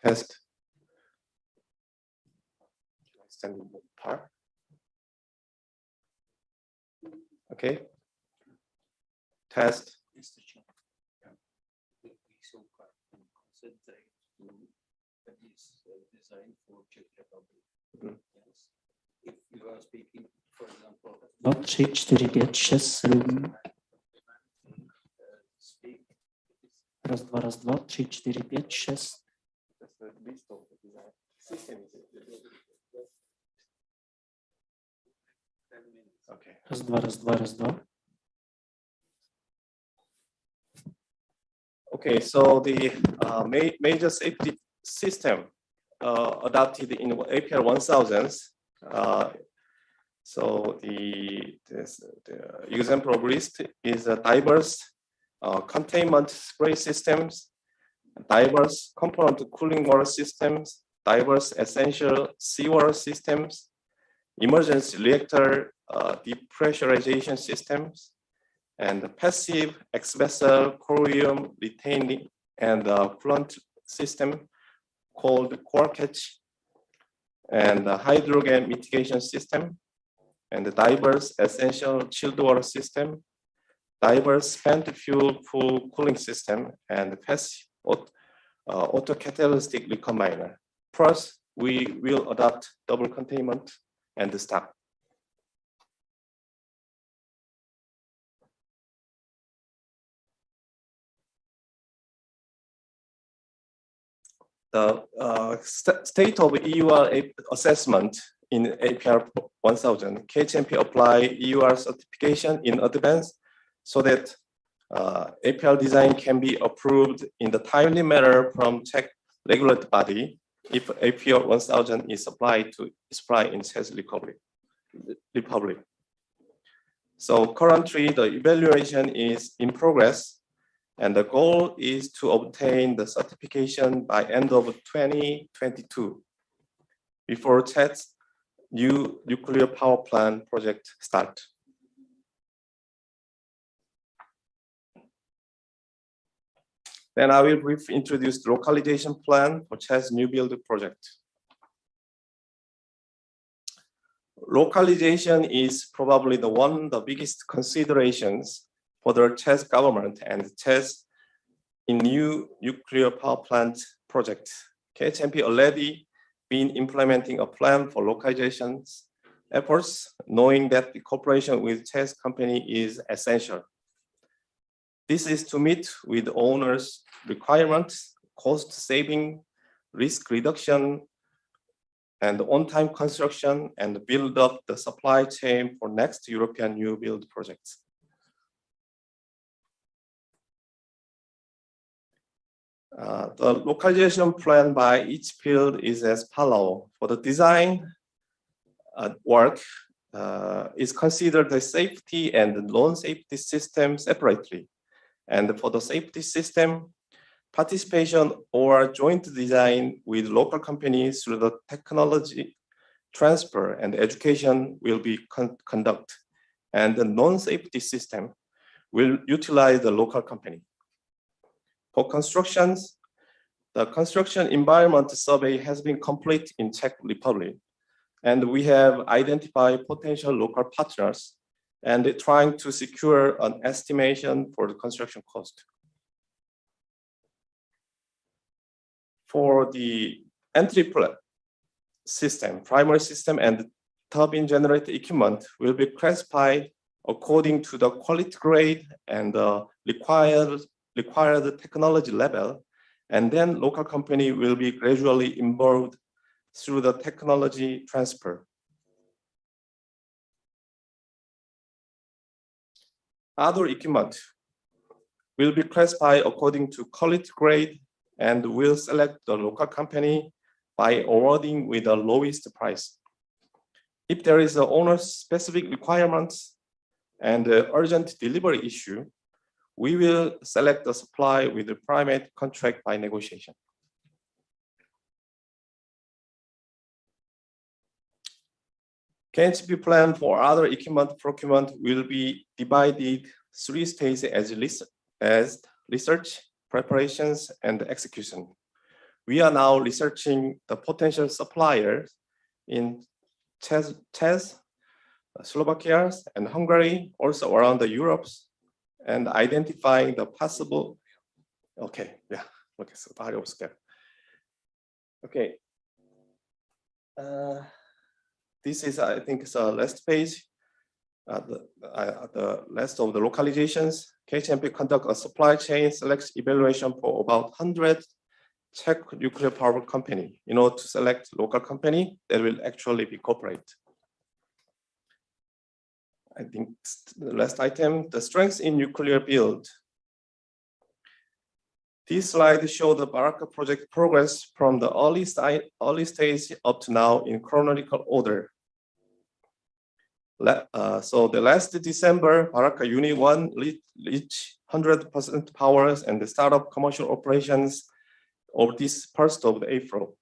test. Stand apart. Okay. Test. If you are speaking, for example, 2, 3, 4, 5, 6, 7. Raz, dva, raz, dva, 3, 4, 5, 6. Okay. Raz, dva, raz, dva, raz, dva. Okay, so the major safety system adopted in APR 1000s. So the example of list is a diverse containment spray systems, diverse component cooling water systems, diverse essential seawater systems, emergency reactor depressurization systems, and the passive ex-vessel chorium retaining and coolant system called core catch, and the hydrogen mitigation system, and the diverse essential chilled water system, diverse spent fuel pool cooling system, and the passive autocatalytic recombiner. Plus, we will adopt double containment and the stack. The state of EUR assessment in APR 1000, KHMP apply EUR certification in advance so that APR design can be approved in the timely manner from Czech regulatory body if APR 1000 is applied in Czech Republic. So currently the evaluation is in progress, and the goal is to obtain the certification by end of 2022 before Czech's new nuclear power plant project start. Then I will briefly introduce the localization plan for Czech's new build project. Localization is probably one of the biggest considerations for the Czech government and Czech in new nuclear power plant project. KHMP already been implementing a plan for localization efforts, knowing that the cooperation with Czech company is essential. This is to meet with owners' requirements, cost saving, risk reduction, and on-time construction, and build up the supply chain for next European new build projects. The localization plan by each field is as follows. For the design work, is considered the safety and non-safety system separately. And for the safety system, participation or joint design with local companies through the technology transfer and education will be conducted. and the non-safety system will utilize the local company. For constructions, the construction environment survey has been complete in Czech Republic, and we have identified potential local partners and trying to secure an estimation for the construction cost. For the entry system, primary system, and turbine generator equipment will be classified according to the quality grade and the required technology level, and then local company will be gradually involved through the technology transfer. Other equipment will be classified according to quality grade and will select the local company by awarding with the lowest price. If there is an owner's specific requirements and urgent delivery issue, we will select the supply with the private contract by negotiation. KHP plan for other equipment procurement will be divided 3 stages as research, preparations, and execution. We are now researching the potential suppliers in Czech, Slovakia, and Hungary, also around the Europe, and identifying the possible. Okay, yeah, okay, so okay. This is, I think, it's the last page. The list of the localizations. KHNP conduct a supply chain selection evaluation for about 100 Czech nuclear power company in order to select local company that will actually be corporate. I think the last item, the strengths in nuclear build. This slide shows the Baraka project progress from the early stage up to now in chronological order. So the last December, Baraka Unit 1 reached 100% powers and the start of commercial operations of this 1st of April.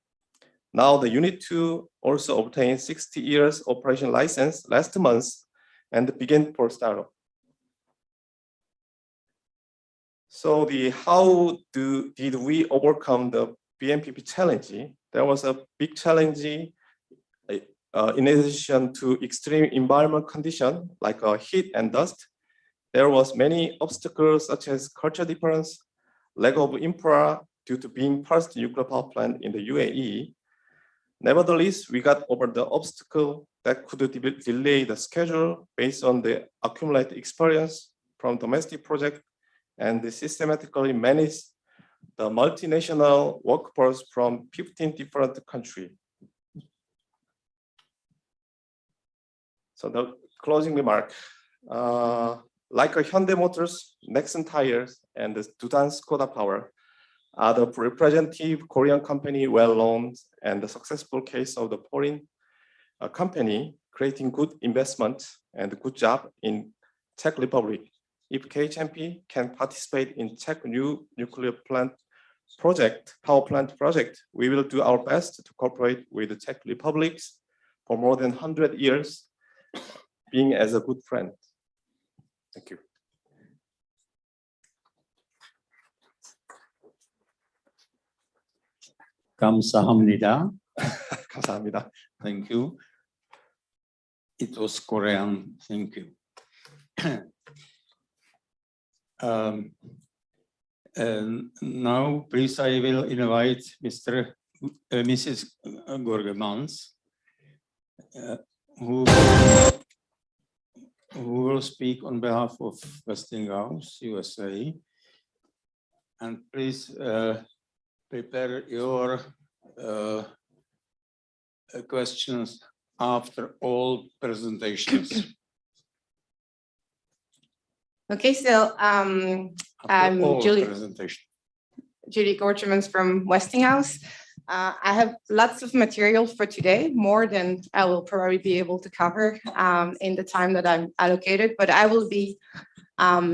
Now the Unit 2 also obtained 60 years operation license last month and begin for startup. So how did we overcome the BMPP challenge? There was a big challenge in addition to extreme environment condition like heat and dust. There was many obstacles such as culture difference, lack of infra due to being first nuclear power plant in the UAE. Nevertheless, we got over the obstacle that could delay the schedule based on the accumulated experience from domestic project and systematically manage the multinational workforce from 15 different countries. So the closing remark, like Hyundai Motors, Nexon Tires, and the Dudan Skoda Power are the representative Korean company well known and the successful case of the foreign company creating good investment and good job in Czech Republic. If KHNP can participate in Czech new nuclear plant project, power plant project, we will do our best to cooperate with the Czech Republic for more than 100 years, being as a good friend. Thank you. 감사합니다. 감사합니다. Thank you. It was Korean. Thank you. And now, please, I will invite Mrs. Gorgemans, who will speak on behalf of Westinghouse, USA. And please prepare your questions after all presentations. Okay, so I'm Julie Gorgemans from Westinghouse. I have lots of material for today, more than I will probably be able to cover in the time that I'm allocated, but I will be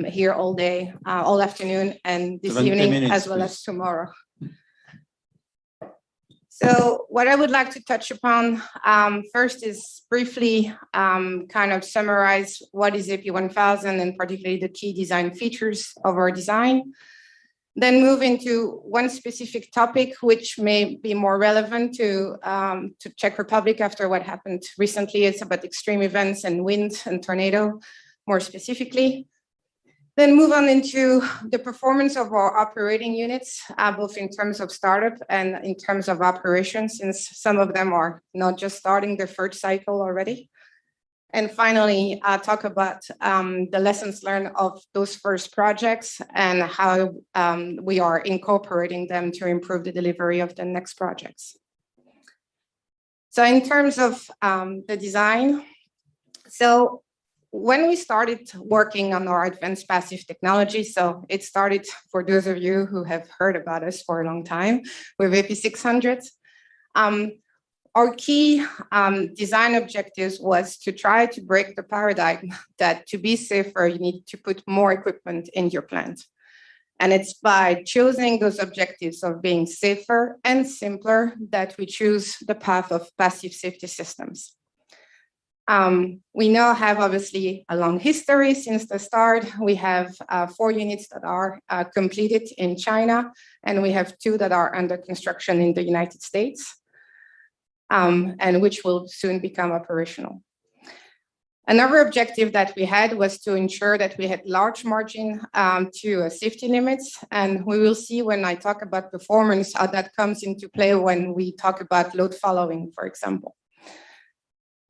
here all day, all afternoon, and this evening, as well as tomorrow. So what I would like to touch upon first is briefly kind of summarize what is AP1000 and particularly the key design features of our design. Then move into one specific topic, which may be more relevant to Czech Republic after what happened recently. It's about extreme events and wind and tornado, more specifically. Then move on into the performance of our operating units, both in terms of startup and in terms of operations, since some of them are not just starting their third cycle already. And finally, talk about the lessons learned of those first projects and how we are incorporating them to improve the delivery of the next projects. So in terms of the design, so when we started working on our advanced passive technology, so it started, for those of you who have heard about us for a long time, with AP600. Our key design objectives was to try to break the paradigm that to be safer, you need to put more equipment in your plant. And it's by choosing those objectives of being safer and simpler that we choose the path of passive safety systems. We now have obviously a long history since the start. We have 4 units that are completed in China, and we have 2 that are under construction in the United States, and which will soon become operational. Another objective that we had was to ensure that we had large margin to safety limits, and we will see when I talk about performance how that comes into play when we talk about load following, for example.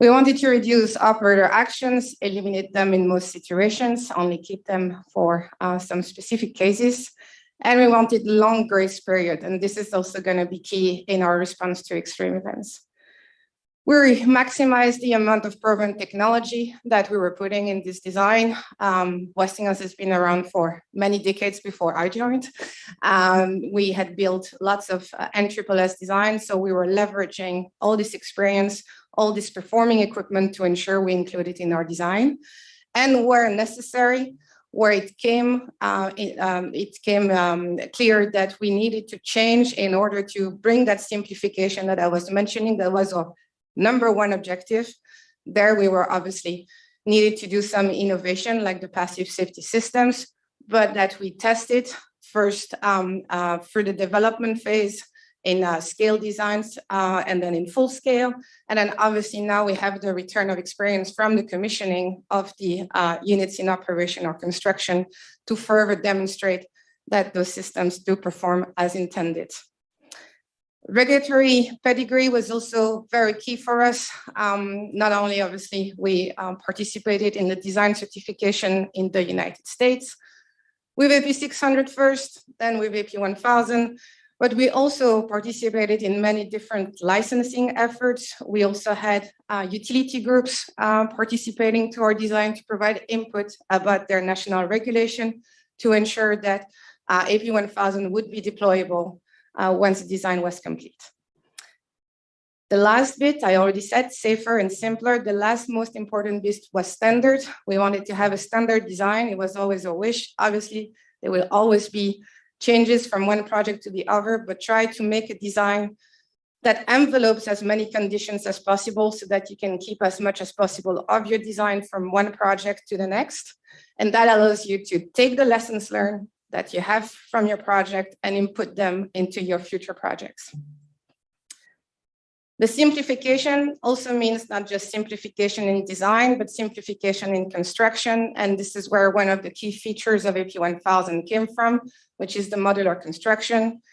We wanted to reduce operator actions, eliminate them in most situations, only keep them for some specific cases. And we wanted long grace period. And this is also going to be key in our response to extreme events. We maximized the amount of proven technology that we were putting in this design. Westinghouse has been around for many decades before I joined. We had built lots of NSSS designs, so we were leveraging all this experience, all this performing equipment to ensure we include it in our design. And where necessary, where it came clear that we needed to change in order to bring that simplification that I was mentioning, that was our number 1 objective. There we were obviously needed to do some innovation like the passive safety systems, but that we tested first through the development phase in scale designs and then in full scale. And then obviously now we have the return of experience from the commissioning of the units in operation or construction to further demonstrate that those systems do perform as intended. Regulatory pedigree was also very key for us. Not only obviously we participated in the design certification in the United States with AP600 first, then with AP1000, but we also participated in many different licensing efforts. We also had utility groups participating to our design to provide input about their national regulation to ensure that AP1000 would be deployable once the design was complete. The last bit, I already said, safer and simpler. The last most important bit was standard. We wanted to have a standard design. It was always a wish. Obviously, there will always be changes from one project to the other, but try to make a design that envelopes as many conditions as possible so that you can keep as much as possible of your design from one project to the next. And that allows you to take the lessons learned that you have from your project and input them into your future projects. The simplification also means not just simplification in design, but simplification in construction. And this is where one of the key features of AP1000 came from, which is the modular construction.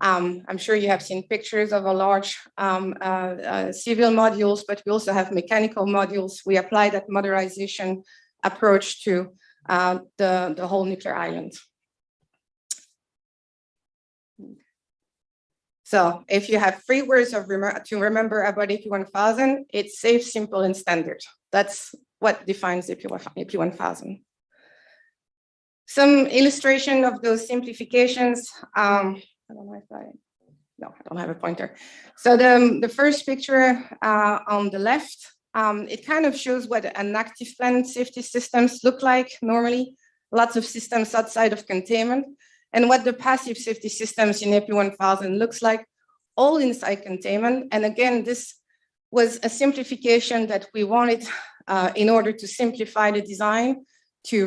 I'm sure you have seen pictures of a large civil modules, but we also have mechanical modules. We apply that modularization approach to the whole nuclear island. So if you have 3 words to remember about AP1000, it's safe, simple, and standard. That's what defines AP1000. Some illustration of those simplifications. I don't know if I don't have a pointer. So the first picture on the left, it kind of shows what an active plant safety systems look like normally. Lots of systems outside of containment. And what the passive safety systems in AP1000 looks like, all inside containment. And again, this was a simplification that we wanted in order to simplify the design, to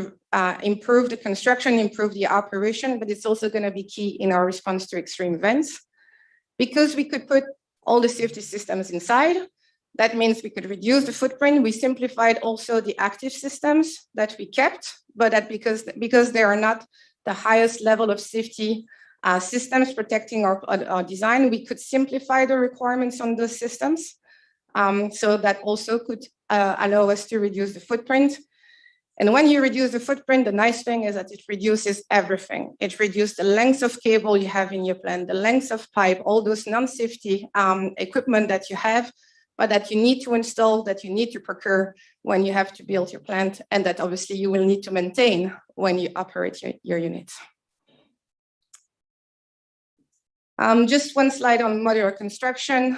improve the construction, improve the operation, but it's also going to be key in our response to extreme events. Because we could put all the safety systems inside, that means we could reduce the footprint. We simplified also the active systems that we kept, but that because they are not the highest level of safety systems protecting our design, we could simplify the requirements on those systems. So that also could allow us to reduce the footprint. And when you reduce the footprint, the nice thing is that it reduces everything. It reduces the length of cable you have in your plant, the length of pipe, all those non-safety equipment that you have, but that you need to install, that you need to procure when you have to build your plant, and that obviously you will need to maintain when you operate your units. Just one slide on modular construction.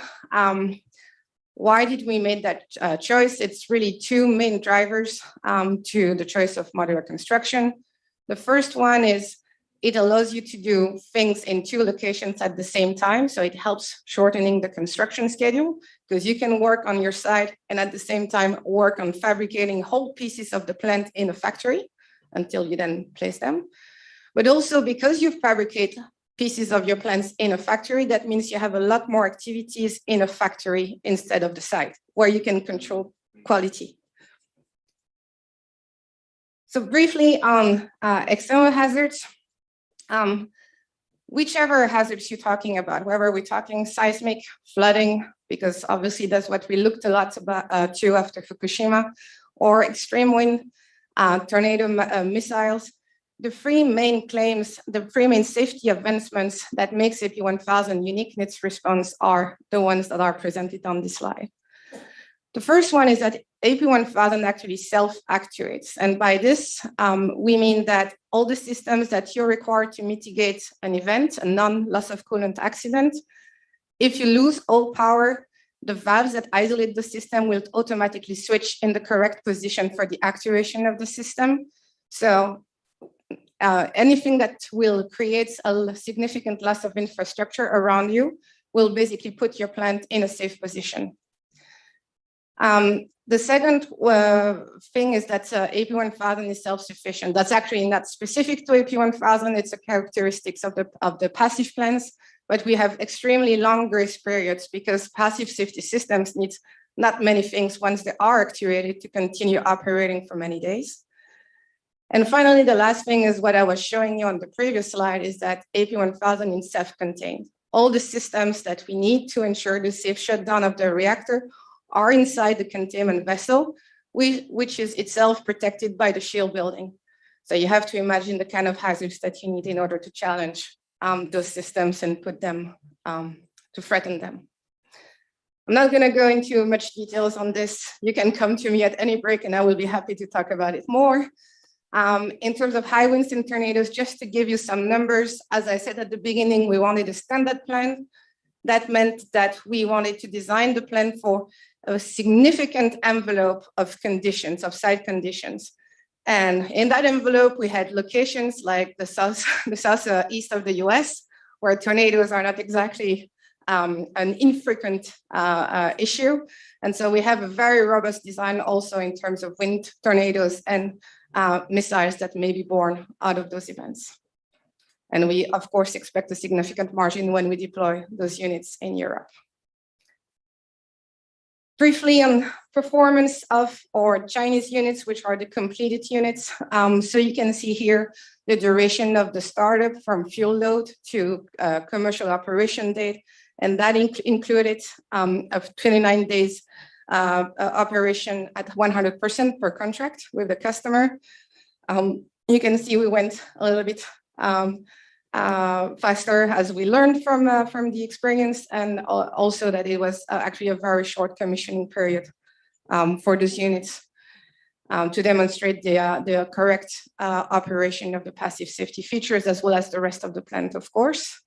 Why did we make that choice? It's really two main drivers to the choice of modular construction. The first one is it allows you to do things in two locations at the same time. So it helps shortening the construction schedule because you can work on your site and at the same time work on fabricating whole pieces of the plant in a factory until you then place them. But also because you fabricate pieces of your plants in a factory, that means you have a lot more activities in a factory instead of the site where you can control quality. So briefly on external hazards, whichever hazards you're talking about, whether we're talking seismic, flooding, because obviously that's what we looked a lot about to after Fukushima, or extreme wind, tornado missiles, the three main claims, the three main safety advancements that makes AP1000 unique in its response are the ones that are presented on this slide. The first one is that AP1000 actually self-actuates. And by this, we mean that all the systems that you're required to mitigate an event, a non-loss of coolant accident, if you lose all power, the valves that isolate the system will automatically switch in the correct position for the actuation of the system. So anything that will create a significant loss of infrastructure around you will basically put your plant in a safe position. The second thing is that AP1000 is self-sufficient. That's actually not specific to AP1000. It's a characteristics of the passive plants, but we have extremely long grace periods because passive safety systems need not many things once they are actuated to continue operating for many days. And finally, the last thing is what I was showing you on the previous slide is that AP1000 is self-contained. All the systems that we need to ensure the safe shutdown of the reactor are inside the containment vessel, which is itself protected by the shield building. So you have to imagine the kind of hazards that you need in order to challenge those systems and put them, to threaten them. I'm not gonna go into much details on this. You can come to me at any break and I will be happy to talk about it more. In terms of high winds and tornadoes, just to give you some numbers, as I said at the beginning, we wanted a standard plan. That meant that we wanted to design the plan for a significant envelope of conditions, of site conditions. And in that envelope, we had locations like the southeast of the US, where tornadoes are not exactly an infrequent issue. And so we have a very robust design also in terms of wind, tornadoes, and missiles that may be born out of those events. And we, of course, expect a significant margin when we deploy those units in Europe. Briefly on performance of our Chinese units, which are the completed units. So you can see here the duration of the startup from fuel load to commercial operation date. And that included of 29 days operation at 100% per contract with the customer. You can see we went a little bit faster as we learned from the experience, and also that it was actually a very short commissioning period for those units to demonstrate the correct operation of the passive safety features as well as the rest of the plant, of course.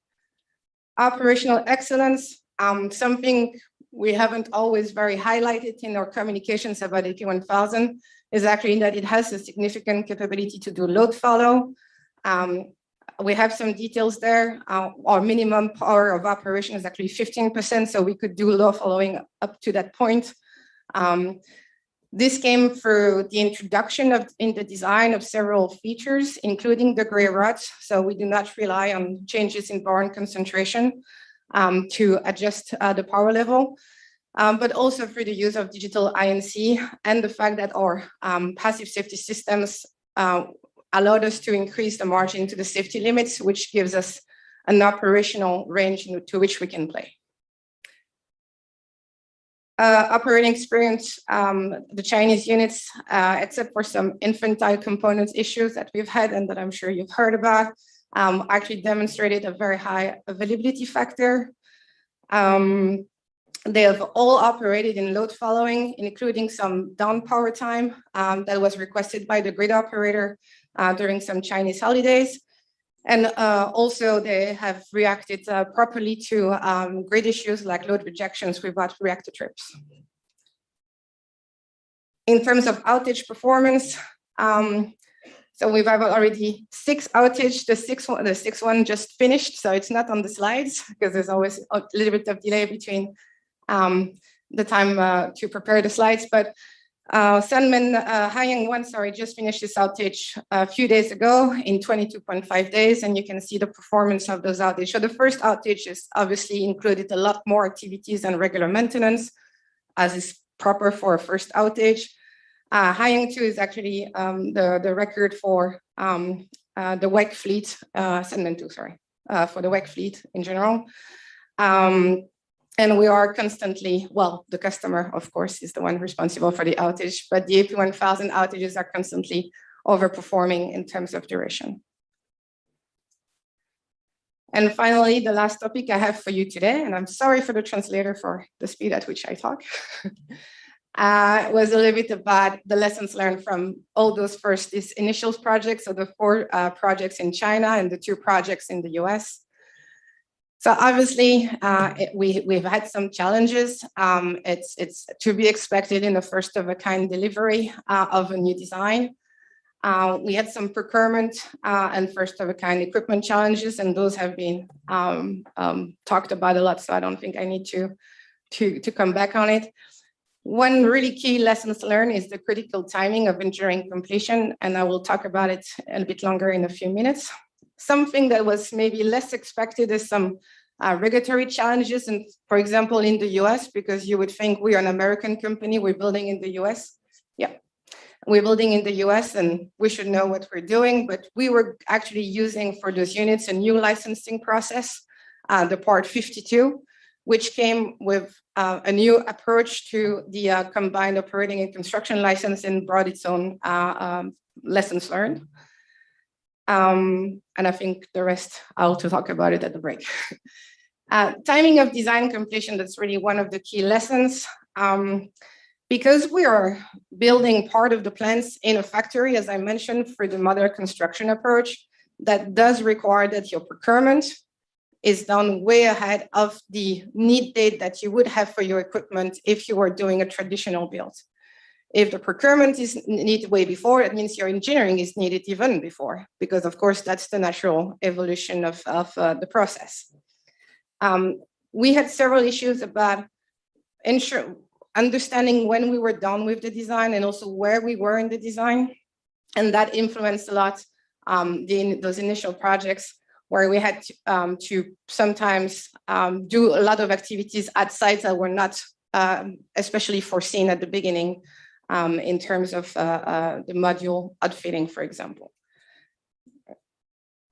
Operational excellence, something we haven't always very highlighted in our communications about AP1000 is actually that it has a significant capability to do load follow. We have some details there. Our minimum power of operation is actually 15%, so we could do load following up to that point. This came through the introduction in the design of several features, including the gray rods. So we do not rely on changes in boron concentration to adjust the power level, but also through the use of digital INC and the fact that our passive safety systems allowed us to increase the margin to the safety limits, which gives us an operational range to which we can play. Operating experience, the Chinese units, except for some infantile components issues that we've had and that I'm sure you've heard about, actually demonstrated a very high availability factor. They have all operated in load following, including some down power time that was requested by the grid operator during some Chinese holidays. And also they have reacted properly to grid issues like load rejections without reactor trips. In terms of outage performance, so we've already 6 outage, the sixth one just finished, so it's not on the slides because there's always a little bit of delay between the time to prepare the slides, but Sunman Haiyang 1, sorry, just finished this outage a few days ago in 22.5 days, and you can see the performance of those outages. So the first outage is obviously included a lot more activities than regular maintenance, as is proper for a first outage. Haiyang 2 is actually the record for the WEC fleet, Sunman 2, sorry, for the WEC fleet in general. And we are constantly, well, the customer, of course, is the one responsible for the outage, but the AP1000 outages are constantly overperforming in terms of duration. And finally, the last topic I have for you today, and I'm sorry for the translator for the speed at which I talk, was a little bit about the lessons learned from all those these initial projects, so the 4 projects in China and the 2 projects in the US. So obviously, we've had some challenges. It's to be expected in a first-of-a-kind delivery of a new design. We had some procurement and first-of-a-kind equipment challenges, and those have been talked about a lot, so I don't think I need to come back on it. One really key lessons learned is the critical timing of engineering completion, and I will talk about it a bit longer in a few minutes. Something that was maybe less expected is some regulatory challenges, and for example, in the US, because you would think we are an American company, we're building in the US. Yeah, we're building in the US and we should know what we're doing, but we were actually using for those units a new licensing process, the Part 52, which came with a new approach to the combined operating and construction license and brought its own lessons learned. And I think the rest, I'll talk about it at the break. Timing of design completion, that's really one of the key lessons. Because we are building part of the plants in a factory, as I mentioned, for the modular construction approach, that does require that your procurement is done way ahead of the need date that you would have for your equipment if you were doing a traditional build. If the procurement is needed way before, it means your engineering is needed even before, because of course that's the natural evolution of the process. We had several issues about understanding when we were done with the design and also where we were in the design. And that influenced a lot those initial projects where we had to sometimes do a lot of activities at sites that were not especially foreseen at the beginning in terms of the module outfitting, for example.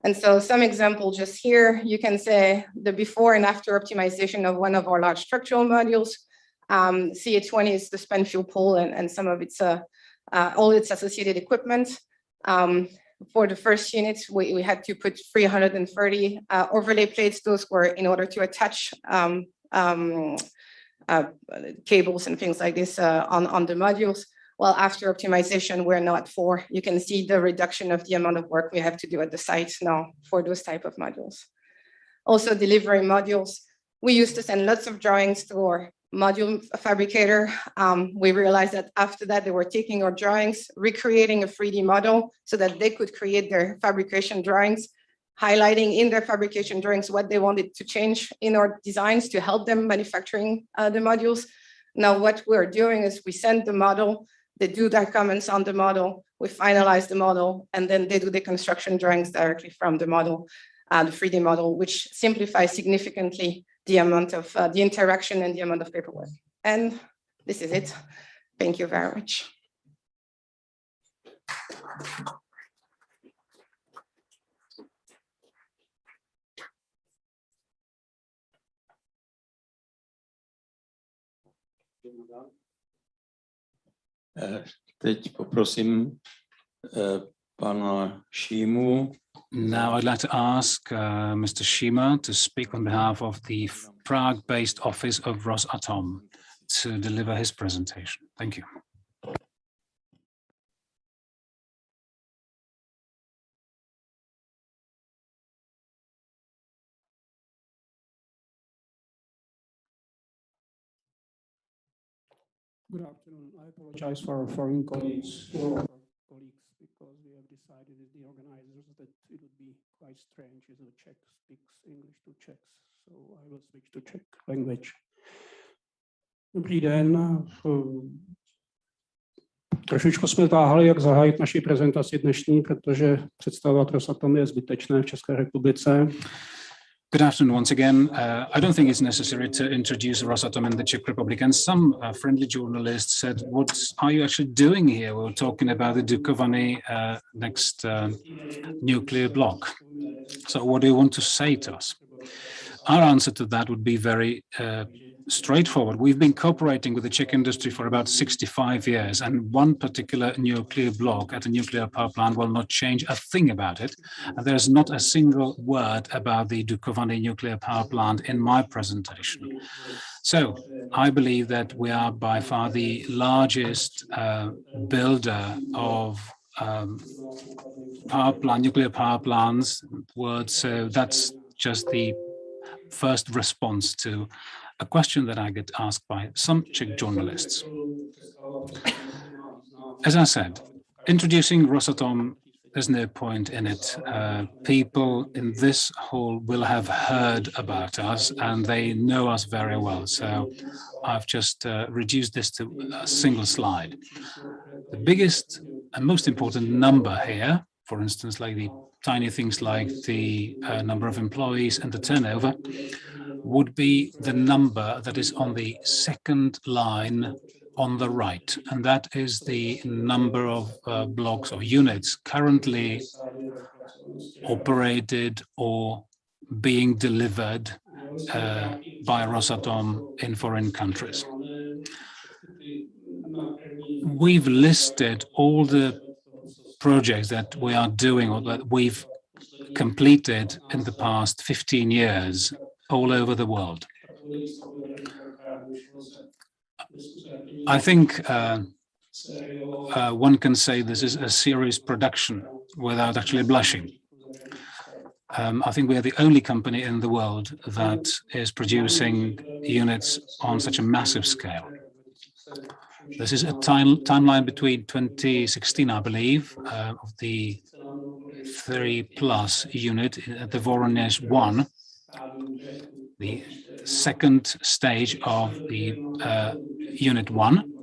And so some example just here, you can say the before and after optimization of one of our large structural modules. CA20 is the spent fuel pool and some of its, all its associated equipment. For the first units, we had to put 330 overlay plates. Those were in order to attach cables and things like this on the modules. Well, after optimization, we're now at 4. You can see the reduction of the amount of work we have to do at the site now for those type of modules. Also, delivery modules. We used to send lots of drawings to our module fabricator. We realized that after that, they were taking our drawings, recreating a 3D model so that they could create their fabrication drawings. highlighting in their fabrication drawings what they wanted to change in our designs to help them manufacturing the modules. Now, what we're doing is we send the model, they do their comments on the model, we finalize the model, and then they do the construction drawings directly from the model, the 3D model, which simplifies significantly the amount of the interaction and the amount of paperwork. And this is it. Thank you very much. Teď poprosím pana Šímu. Now I'd like to ask Mr. Shima to speak on behalf of the Prague-based office of Rosatom to deliver his presentation. Thank you. Good afternoon. I apologize for our foreign colleagues because we have decided as the organizers that it would be quite strange if a Czech speaks English to Czechs. So I will switch to Czech language. Dobrý den. Trošičku jsme váhali, jak zahájit naši prezentaci dnešní, protože představovat Rosatom je zbytečné v České republice. Good afternoon once again. I don't think it's necessary to introduce Rosatom in the Czech Republic. And some friendly journalists said, what are you actually doing here? We're talking about the Dukovany next nuclear block. So what do you want to say to us? Our answer to that would be very straightforward. We've been cooperating with the Czech industry for about 65 years, and one particular nuclear block at a nuclear power plant will not change a thing about it. And there's not a single word about the Dukovany nuclear power plant in my presentation. So I believe that we are by far the largest builder of nuclear power plants in the world. So that's just the first response to a question that I get asked by some Czech journalists. As I said, introducing Rosatom, there's no point in it. People in this hall will have heard about us and they know us very well. So I've just reduced this to a single slide. The biggest and most important number here, for instance, like the tiny things like the number of employees and the turnover, would be the number that is on the second line on the right. And that is the number of blocks or units currently operated or being delivered by Rosatom in foreign countries. We've listed all the projects that we are doing or that we've completed in the past 15 years all over the world. I think one can say this is a serious production without actually blushing. I think we are the only company in the world that is producing units on such a massive scale. This is a timeline between 2016, I believe, of the 3+ unit at the Voronezh 1, the second stage of the unit 1.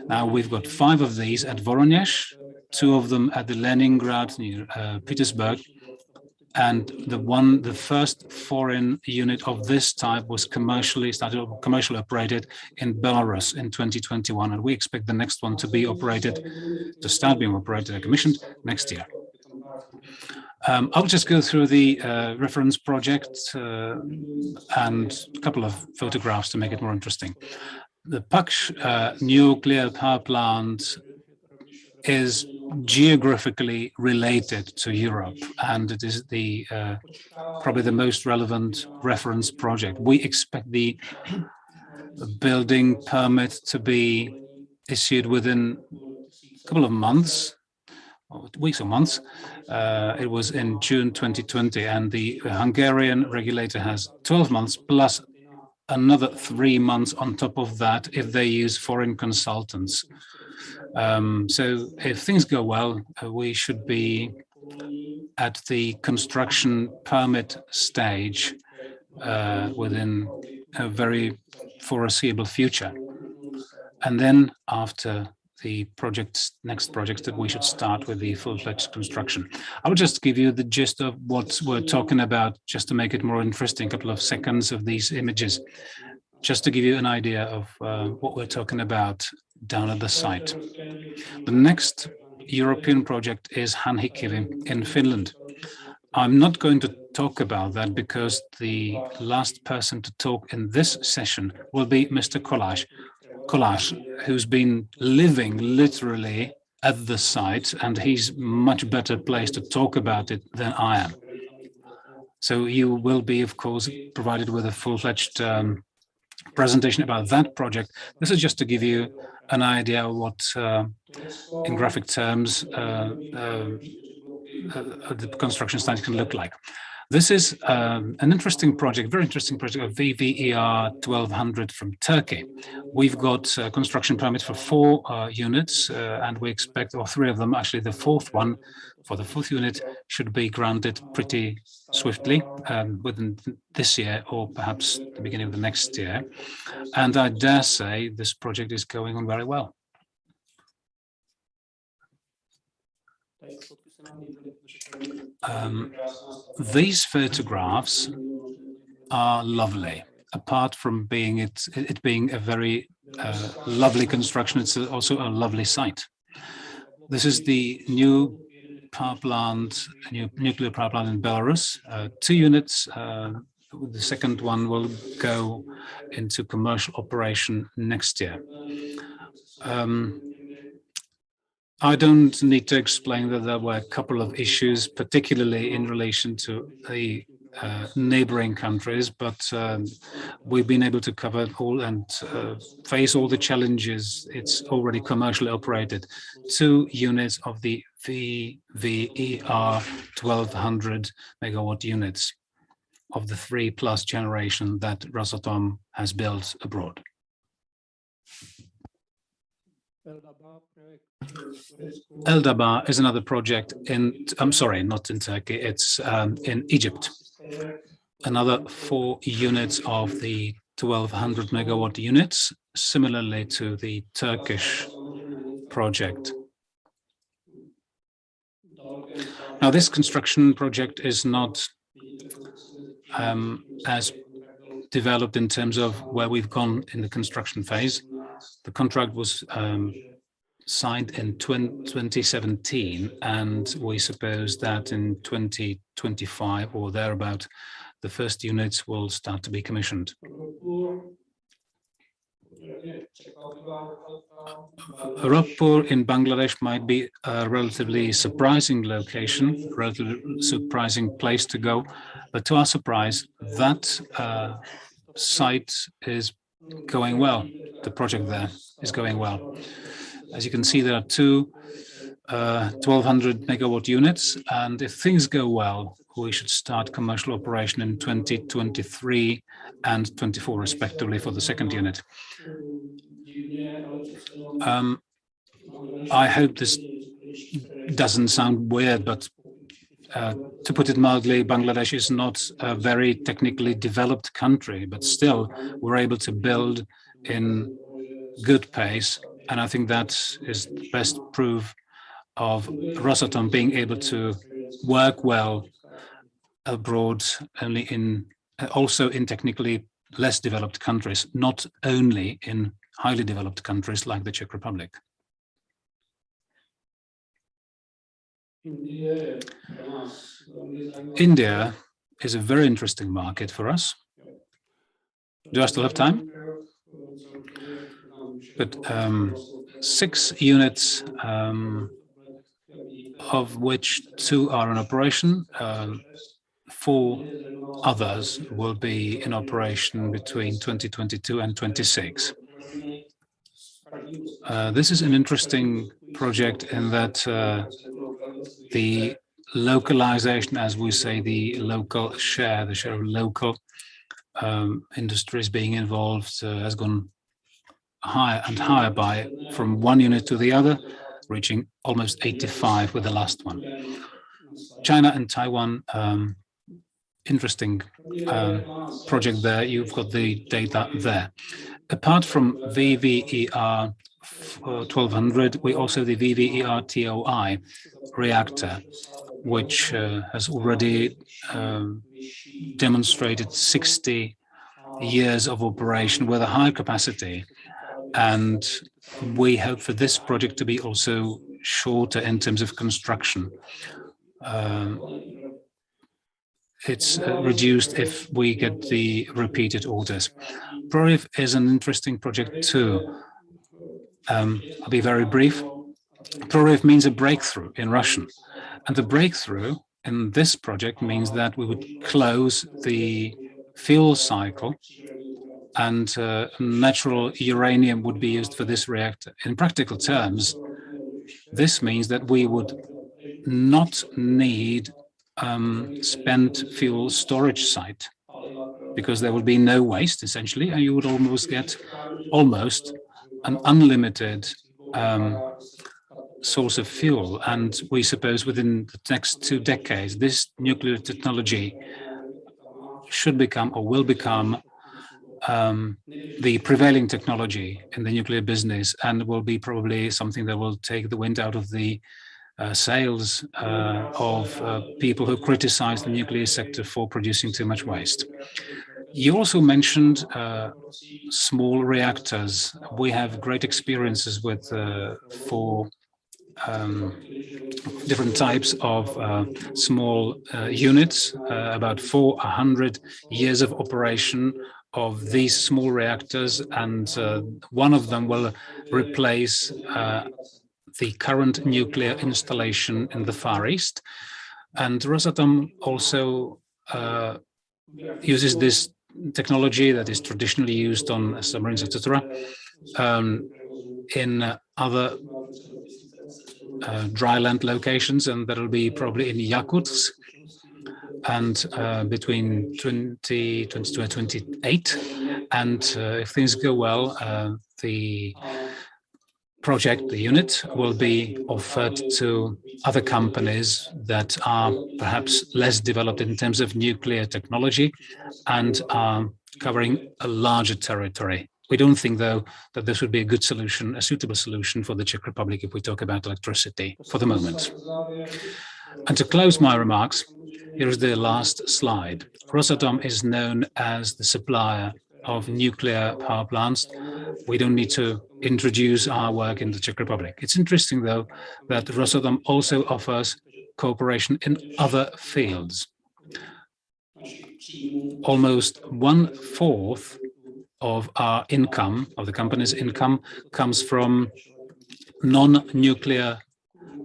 Now we've got 5 of these at Voronezh, 2 of them at the Leningrad near Petersburg, and the first foreign unit of this type was commercially operated in Belarus in 2021, and we expect the next one to start being operated and commissioned next year. I'll just go through the reference project and a couple of photographs to make it more interesting. The Paksh nuclear power plant is geographically related to Europe, and it is the probably the most relevant reference project. We expect the building permit to be issued within a couple of months, or weeks or months. It was in June 2020, and the Hungarian regulator has 12 months plus another 3 months on top of that if they use foreign consultants. So if things go well, we should be at the construction permit stage within a very foreseeable future. And then after the next projects that we should start with the full-fledged construction. I will just give you the gist of what we're talking about, just to make it more interesting, a couple of seconds of these images, just to give you an idea of what we're talking about down at the site. The next European project is Hanhikivi in Finland. I'm not going to talk about that because the last person to talk in this session will be Mr. Kolář, who's been living literally at the site, and he's much better placed to talk about it than I am. So you will be, of course, provided with a full-fledged presentation about that project. This is just to give you an idea of what, in graphic terms, the construction site can look like. This is an interesting project, very interesting project of VVER 1200 from Turkey. We've got a construction permit for 4 units, and we expect, or 3 of them, actually the 4th one for the 4th unit should be granted pretty swiftly within this year, or perhaps the beginning of the next year. And I dare say this project is going on very well. These photographs are lovely. Apart from being it being a very lovely construction, it's also a lovely site. This is the new power plant, new nuclear power plant in Belarus. 2 units. The second one will go into commercial operation next year. I don't need to explain that there were a couple of issues, particularly in relation to the neighboring countries, but we've been able to cover it all and face all the challenges. It's already commercially operated. 2 units of the VVER 1200 megawatt units of the 3+ generation that Rosatom has built abroad. Eldabá is another project in, I'm sorry, not in Turkey, it's in Egypt. Another 4 units of the 1200 megawatt units, similarly to the Turkish project. Now, this construction project is not as developed in terms of where we've gone in the construction phase. The contract was signed in 2017, and we suppose that in 2025 or thereabout, the first units will start to be commissioned. Raipur in Bangladesh might be a relatively surprising location, relatively surprising place to go, but to our surprise, that site is going well. The project there is going well. As you can see, there are 2 1200 megawatt units, and if things go well, we should start commercial operation in 2023 and 24 respectively for the second unit. I hope this doesn't sound weird, but to put it mildly, Bangladesh is not a very technically developed country, but still we're able to build in good pace. And I think that is the best proof of Rosatom being able to work well abroad, also in technically less developed countries, not only in highly developed countries like the Czech Republic. India is a very interesting market for us. Do I still have time? But 6 units, of which 2 are in operation. 4 others will be in operation between 2022 and 26. This is an interesting project in that the localization, as we say, the local share, the share of local industries being involved has gone higher and higher from one unit to the other, reaching almost 85 with the last one. China and Taiwan, interesting project there. You've got the data there. Apart from VVER 1200, we also have the VVER TOI reactor, which has already demonstrated 60 years of operation with a high capacity. And we hope for this project to be also shorter in terms of construction. It's reduced if we get the repeated orders. PRORIF is an interesting project too. I'll be very brief. PRORIF means a breakthrough in Russian. And the breakthrough in this project means that we would close the fuel cycle and natural uranium would be used for this reactor. In practical terms, this means that we would not need spent fuel storage site because there would be no waste essentially, and you would almost get an unlimited source of fuel. And we suppose within the next 2 decades, this nuclear technology should become or will become the prevailing technology in the nuclear business, and will be probably something that will take the wind out of the sails of people who criticize the nuclear sector for producing too much waste. You also mentioned small reactors. We have great experiences with 4 different types of small units, about 400 years of operation of these small reactors, and one of them will replace the current nuclear installation in the Far East. And Rosatom also uses this technology that is traditionally used on submarines, etc., in other dry land locations, and that'll be probably in Yakutsk, and between 2022 and 2028. And if things go well, the project, the unit, will be offered to other companies that are perhaps less developed in terms of nuclear technology and are covering a larger territory. We don't think, though, that this would be a good solution, a suitable solution for the Czech Republic if we talk about electricity for the moment. And to close my remarks, here is the last slide. Rosatom is known as the supplier of nuclear power plants. We don't need to introduce our work in the Czech Republic. It's interesting, though, that Rosatom also offers cooperation in other fields. Almost 1/4 of our income, of the company's income, comes from non-nuclear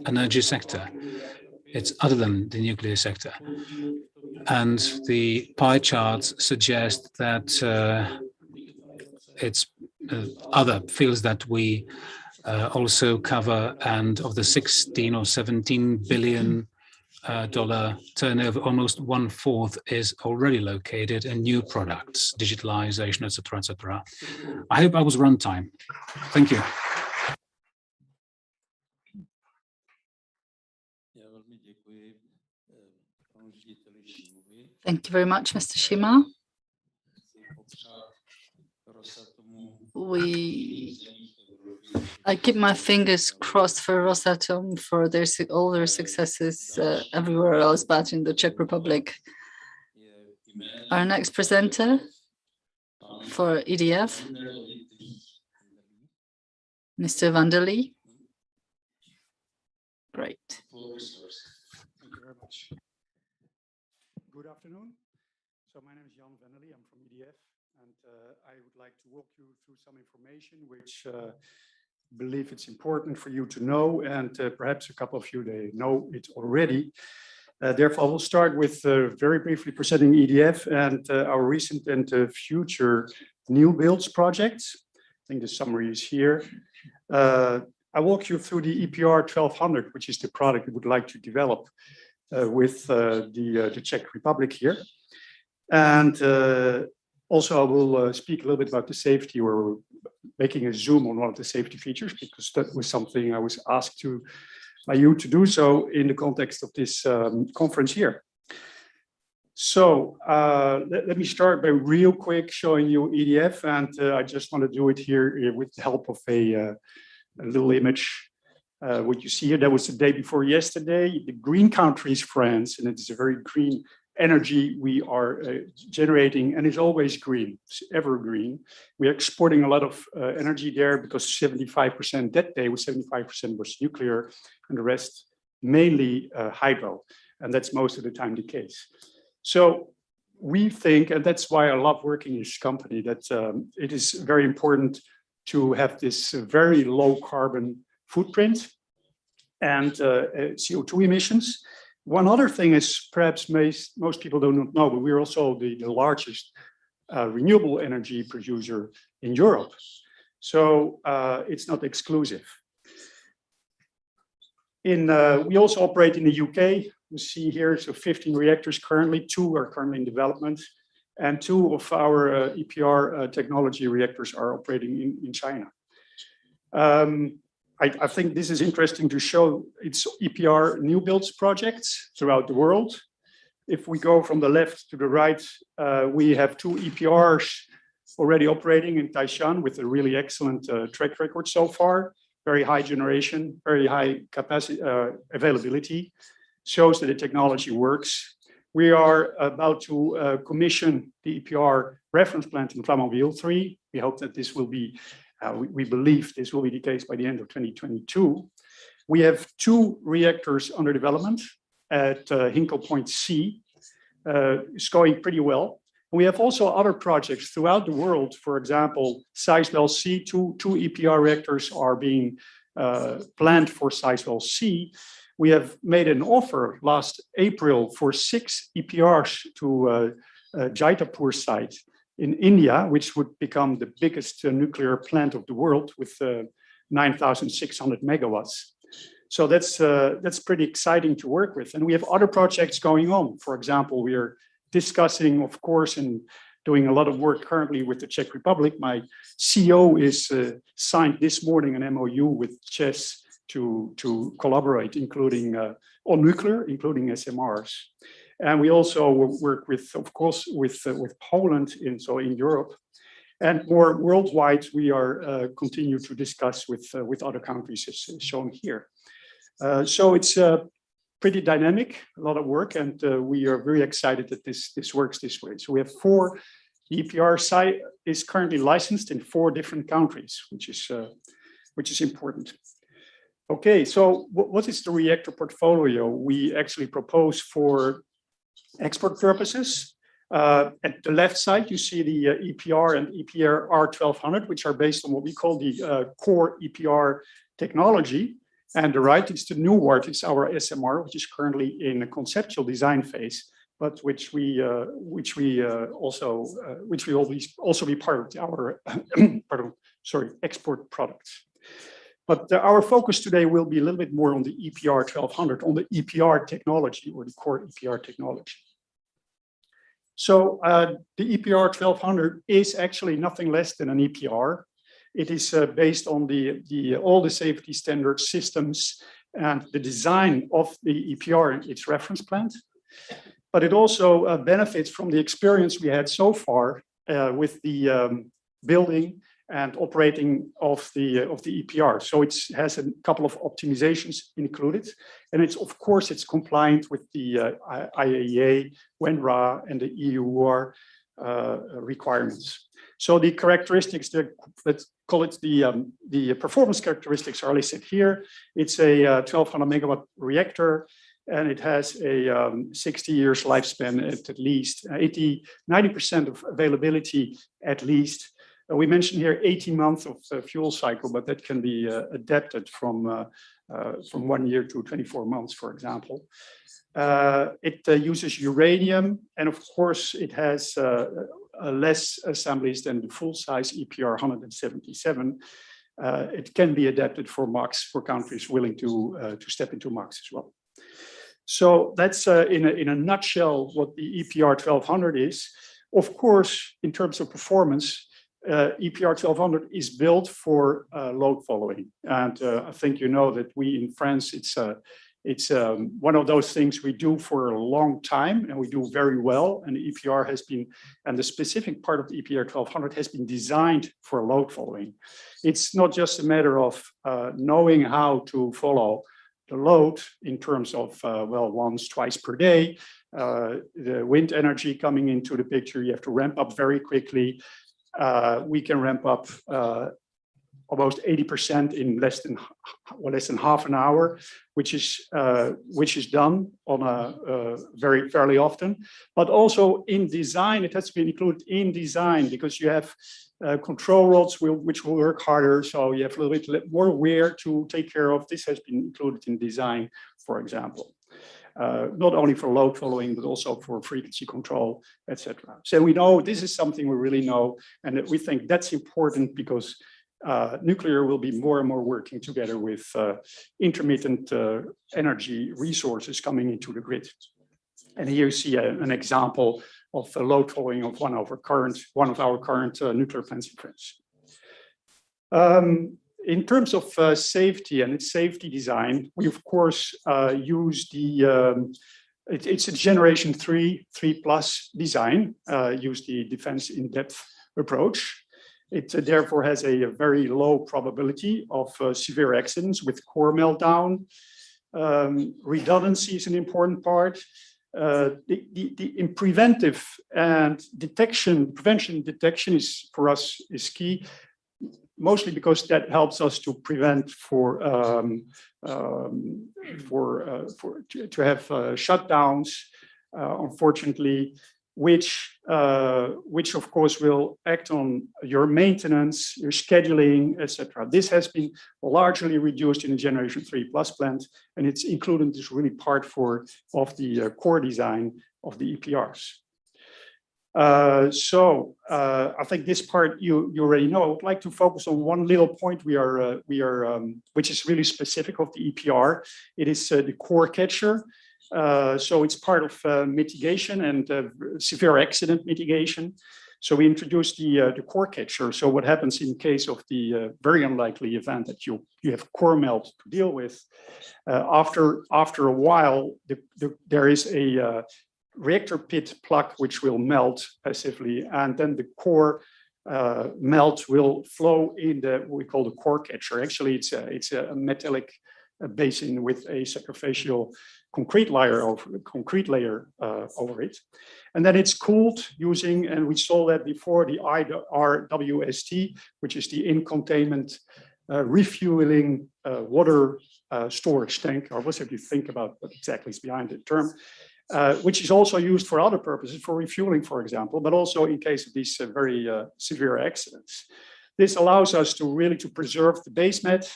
energy sector. It's other than the nuclear sector. And the pie charts suggest that it's other fields that we also cover, and of the 16 or 17 billion dollar turnover, almost 1/4 is already located in new products, digitalization, etc., etc. I hope I was run time. Thank you. Thank you very much, Mr. Šíma. I keep my fingers crossed for Rosatom for all their successes everywhere else but in the Czech Republic. Our next presenter for EDF, Mr. Vanderlei. Great. Thank you very much. Good afternoon. So my name is Jan Vanderlei. I'm from EDF, and I would like to walk you through some information which believe it's important for you to know, and perhaps a couple of you, they know it already. Therefore, I will start with very briefly presenting EDF and our recent and future new builds projects. I think the summary is here. I walk you through the EPR 1200, which is the product we would like to develop with the Czech Republic here. And also I will speak a little bit about the safety. We're making a zoom on one of the safety features because that was something I was asked to by you to do so in the context of this conference here. So let me start by real quick showing you EDF, and I just want to do it here with the help of a little image. What you see here, that was the day before yesterday. The green country is France, and it's a very green energy we are generating, and it's always green, it's evergreen. We're exporting a lot of energy there because 75% that day was 75% was nuclear, and the rest mainly hydro, and that's most of the time the case. So we think, and that's why I love working in this company, that it is very important to have this very low carbon footprint and CO2 emissions. One other thing is perhaps most people do not know, but we're also the largest renewable energy producer in Europe. So it's not exclusive. We also operate in the UK. You see here, so 15 reactors currently, 2 are currently in development, and 2 of our EPR technology reactors are operating in China. I think this is interesting to show it's EPR new builds projects throughout the world. If we go from the left to the right, we have 2 EPRs already operating in Taishan with a really excellent track record so far. Very high generation, very high capacity availability, shows that the technology works. We are about to commission the EPR reference plant in Flamanville 3. We hope that this will be, we believe this will be the case by the end of 2022. We have 2 reactors under development at Hinkley Point C. It's going pretty well. We have also other projects throughout the world. For example, Sizewell C, two EPR reactors are being planned for Sizewell C. We have made an offer last April for 6 EPRs to Jaitapur site in India, which would become the biggest nuclear plant of the world with 9,600 megawatts. So that's pretty exciting to work with. And we have other projects going on. For example, we are discussing, of course, and doing a lot of work currently with the Czech Republic. My CEO is signed this morning an MOU with CEZ to collaborate, including on nuclear, including SMRs. And we also work with, of course, with Poland in Europe, and more worldwide. We are continue to discuss with other countries, as shown here. So it's pretty dynamic, a lot of work, and we are very excited that this works this way. So we have 4. The EPR site is currently licensed in 4 different countries, which is important. Okay, so what is the reactor portfolio we actually propose for export purposes? At the left side, you see the EPR and EPR R1200, which are based on what we call the core EPR technology. And the right is the new word, it's our SMR, which is currently in a conceptual design phase, but which will also be part of our export products. But our focus today will be a little bit more on the EPR 1200, on the EPR technology, or the core EPR technology. So the EPR 1200 is actually nothing less than an EPR. It is based on all the safety standard systems and the design of the EPR and its reference plant. But it also benefits from the experience we had so far with the building and operating of the EPR. So it has a couple of optimizations included, and it's compliant with the IAEA, WENRA, and the EUR requirements. So the characteristics, let's call it the performance characteristics, are listed here. It's a 1200 megawatt reactor, and it has a 60 years lifespan at least, 90% of availability at least. We mentioned here 18 months of fuel cycle, but that can be adapted from 1 year to 24 months, for example. It uses uranium, and of course, it has less assemblies than the full-size EPR 177. It can be adapted for MAX for countries willing to step into MAX as well. So that's in a nutshell what the EPR 1200 is. Of course, in terms of performance, EPR 1200 is built for load following. And I think you know that we in France, it's one of those things we do for a long time and we do very well. And the EPR has been, and the specific part of the EPR 1200 has been designed for load following. It's not just a matter of knowing how to follow the load in terms of, well, once, twice per day, the wind energy coming into the picture, you have to ramp up very quickly. We can ramp up almost 80% in less than half an hour, which is done on a fairly often. But also in design, it has to be included in design because you have control rods which will work harder. So you have a little bit more wear to take care of. This has been included in design, for example. Not only for load following, but also for frequency control, etc. So we know this is something we really know, and we think that's important because nuclear will be more and more working together with intermittent energy resources coming into the grid. And here you see an example of the load following of one of our current nuclear plants in France. In terms of safety and its safety design, we of course use it's a generation 3+ design, use the defense in-depth approach. It therefore has a very low probability of severe accidents with core meltdown. Redundancy is an important part. In preventive and prevention detection is for us is key. Mostly because that helps us to prevent to have shutdowns, unfortunately, which of course will act on your maintenance, your scheduling, etc. This has been largely reduced in the Generation 3+ plant, and it's included as really part of the core design of the EPRs. I think this part you already know. I would like to focus on one little point which is really specific of the EPR. It is the core catcher. So it's part of mitigation and severe accident mitigation. So we introduced the core catcher. So what happens in case of the very unlikely event that you have core melt to deal with? After a while, there is a reactor pit plug which will melt passively, and then the core melt will flow in what we call the core catcher. Actually, it's a metallic basin with a sacrificial concrete layer over it, and then it's cooled using, and we saw that before, the RWST, which is the in-containment refueling water storage tank, or what have you think about what exactly is behind the term. Which is also used for other purposes, for refueling, for example, but also in case of these very severe accidents. This allows us to really preserve the base mat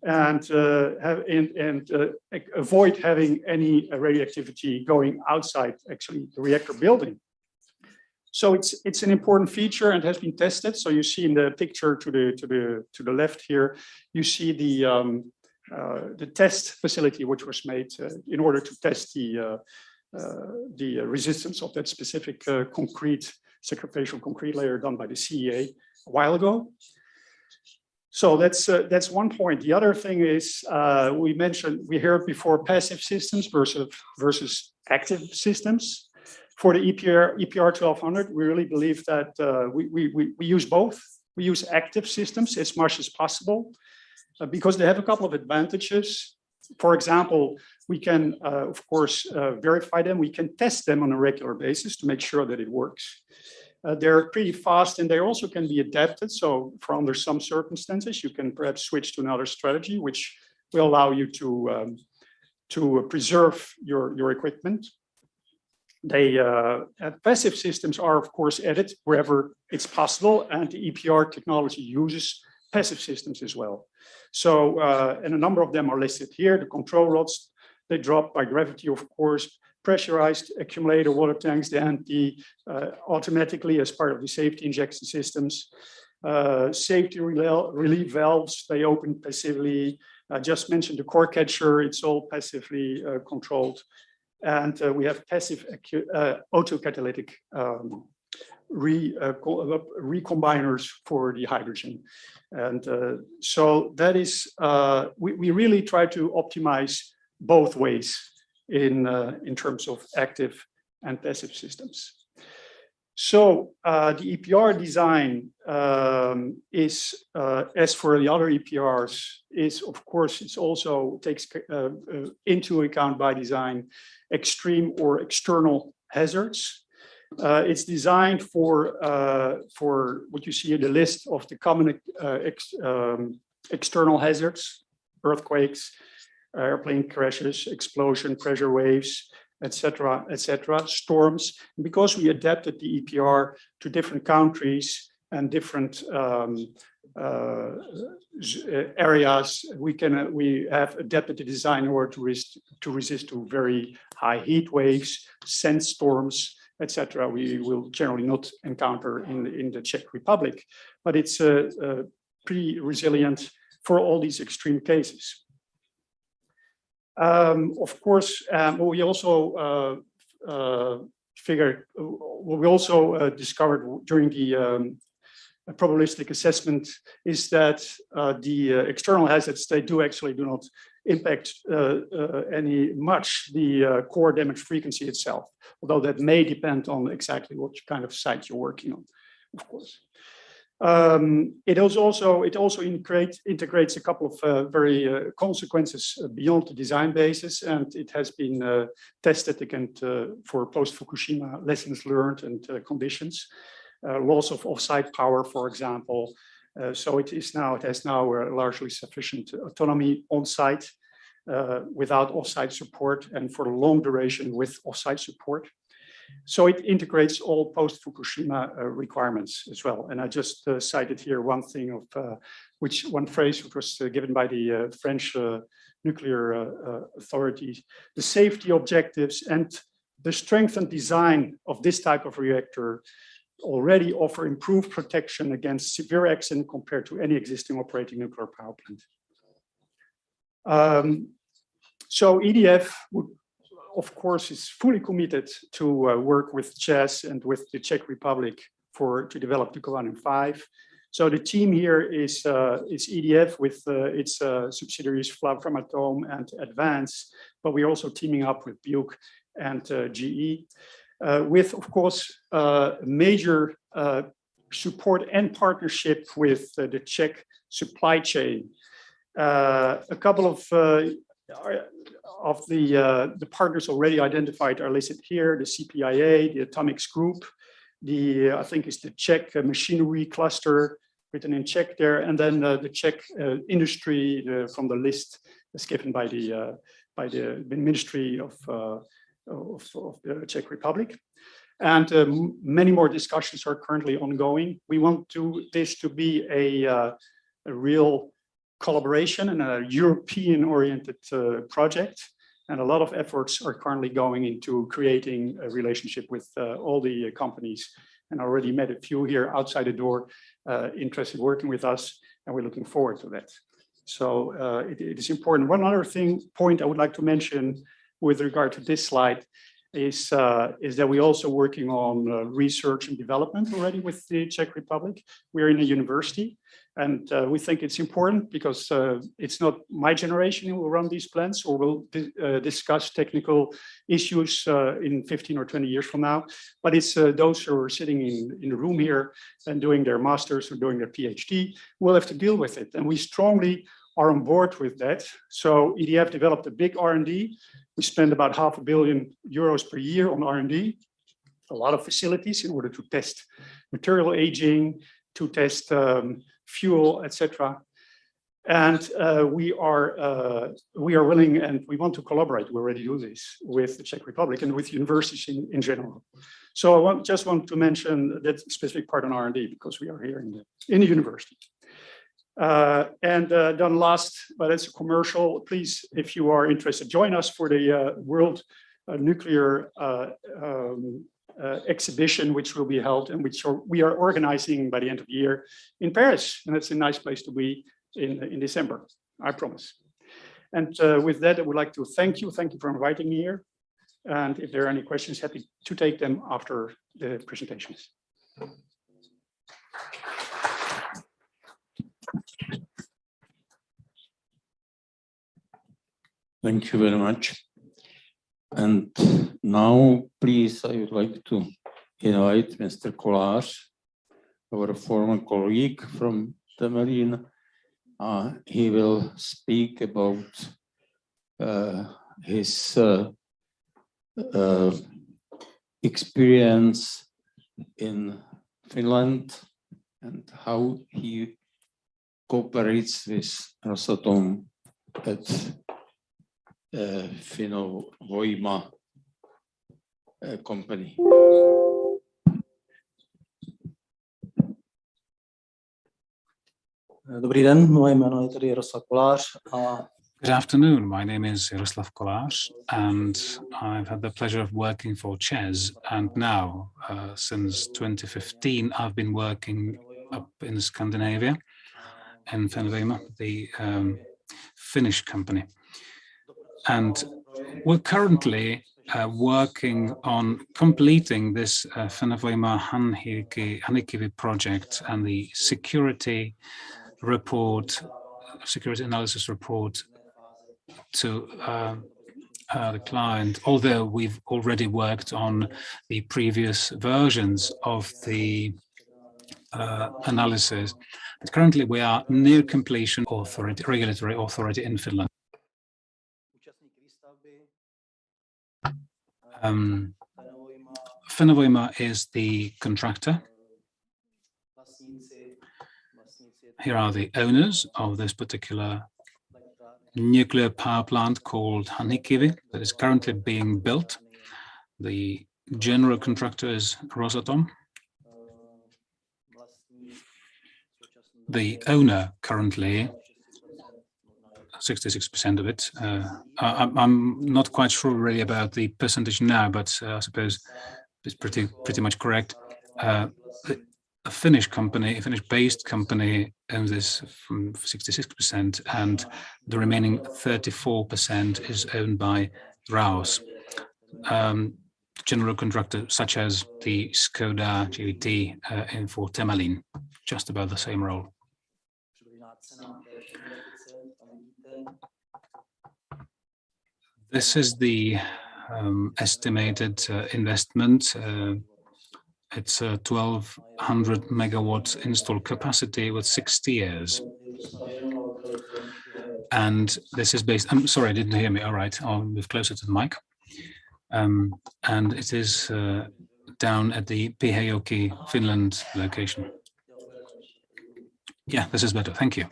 and avoid having any radioactivity going outside actually the reactor building. So it's an important feature and has been tested. So you see in the picture to the left here, you see the test facility which was made in order to test the resistance of that specific sacrificial concrete layer done by the CEA a while ago. So that's one point. The other thing is we heard before passive systems versus active systems. For the EPR 1200, we really believe that we use both. We use active systems as much as possible because they have a couple of advantages. For example, we can, of course, verify them. We can test them on a regular basis to make sure that it works. They're pretty fast, and they also can be adapted. So for under some circumstances, you can perhaps switch to another strategy, which will allow you to preserve your equipment. Passive systems are, of course, added wherever it's possible, and the EPR technology uses passive systems as well. So, and a number of them are listed here. The control rods, they drop by gravity, of course, pressurized accumulator water tanks, they empty automatically as part of the safety injection systems. Safety relief valves, they open passively. I just mentioned the core catcher, it's all passively controlled. And we have passive autocatalytic recombiners for the hydrogen. And so that is, we really try to optimize both ways in terms of active and passive systems. So the EPR design is, as for the other EPRs, is of course, it's also takes into account by design extreme or external hazards. It's designed for what you see in the list of the common external hazards: earthquakes, airplane crashes, explosion, pressure waves, etc., storms. And because we adapted the EPR to different countries and different areas, we have adapted the design in order to resist to very high heat waves, sandstorms, etc. We will generally not encounter in the Czech Republic, but it's pretty resilient for all these extreme cases. Of course, what we also discovered during the probabilistic assessment is that the external hazards, they do not impact any much the core damage frequency itself, although that may depend on exactly what kind of site you're working on, of course. It also integrates a couple of very consequences beyond the design basis, and it has been tested again for post-Fukushima lessons learned and conditions, loss of offsite power, for example. So it has now largely sufficient autonomy on site without offsite support, and for long duration with offsite support. So it integrates all post-Fukushima requirements as well. And I just cited here one thing of one phrase which was given by the French nuclear authorities: the safety objectives and the strength and design of this type of reactor already offer improved protection against severe accident compared to any existing operating nuclear power plant. So EDF would, of course, is fully committed to work with CEZ and with the Czech Republic to develop Dukovany 5. So the team here is EDF with its subsidiaries Framatome and Advance, but we're also teaming up with Buke and GE, with, of course, major support and partnership with the Czech supply chain. A couple of the partners already identified are listed here: the CPIA, the Atomics Group, I think it's the Czech machinery cluster written in Czech there, and then the Czech industry from the list that's given by the Ministry of the Czech Republic. And many more discussions are currently ongoing. We want this to be a real collaboration and a European-oriented project. And a lot of efforts are currently going into creating a relationship with all the companies. And I already met a few here outside the door interested in working with us, and we're looking forward to that. So it is important. One other point I would like to mention with regard to this slide is that we're also working on research and development already with the Czech Republic. We're in a university, and we think it's important because it's not my generation who will run these plants or will discuss technical issues in 15 or 20 years from now, but it's those who are sitting in the room here and doing their masters or doing their PhD will have to deal with it. And we strongly are on board with that. So EDF developed a big R&D. We spend about €500 million per year on R&D, a lot of facilities in order to test material aging, to test fuel, etc. And we are willing and we want to collaborate. We already do this with the Czech Republic and with universities in general. So I just want to mention that specific part on R&D because we are here in the university. And then last, but it's a commercial, please, if you are interested, join us for the World Nuclear exhibition, which will be held and which we are organizing by the end of the year in Paris. And it's a nice place to be in December, I promise. And with that, I would like to thank you. Thank you for inviting me here. And if there are any questions, happy to take them after the presentations. Thank you very much. And now, please, I would like to invite Mr. Kolář, our former colleague from Temelín. He will speak about his experience in Finland and how he cooperates with Rosatom at Finno-Voima company. Dobrý den, moje jméno je tedy Jaroslav Kolář. Good afternoon, my name is Jaroslav Kolář, and I've had the pleasure of working for ČEZ, and now, since 2015, I've been working up in Scandinavia, in Fennovoima, the Finnish company. And we're currently working on completing this Fennovoima Hanhikivi project and the security analysis report to the client, although we've already worked on the previous versions of the analysis. But currently we are near completion regulatory authority in Finland. Fennovoima is the contractor. Here are the owners of this particular nuclear power plant called Hanhikivi that is currently being built. The general contractor is Rosatom. The owner currently, 66% of it. I'm not quite sure really about the percentage now, but I suppose it's pretty much correct. A Finnish company, a Finnish-based company, owns this from 66%, and the remaining 34% is owned by Raos, general contractor such as the Skoda GVT in for Temelín, just about the same role. This is the estimated investment. It's a 1,200 megawatt installed capacity with 60 years. And this is based, I'm sorry, I didn't hear me. All right, I'll move closer to the mic. And it is down at the Pyhäjoki, Finland location. Yeah, this is better. Thank you.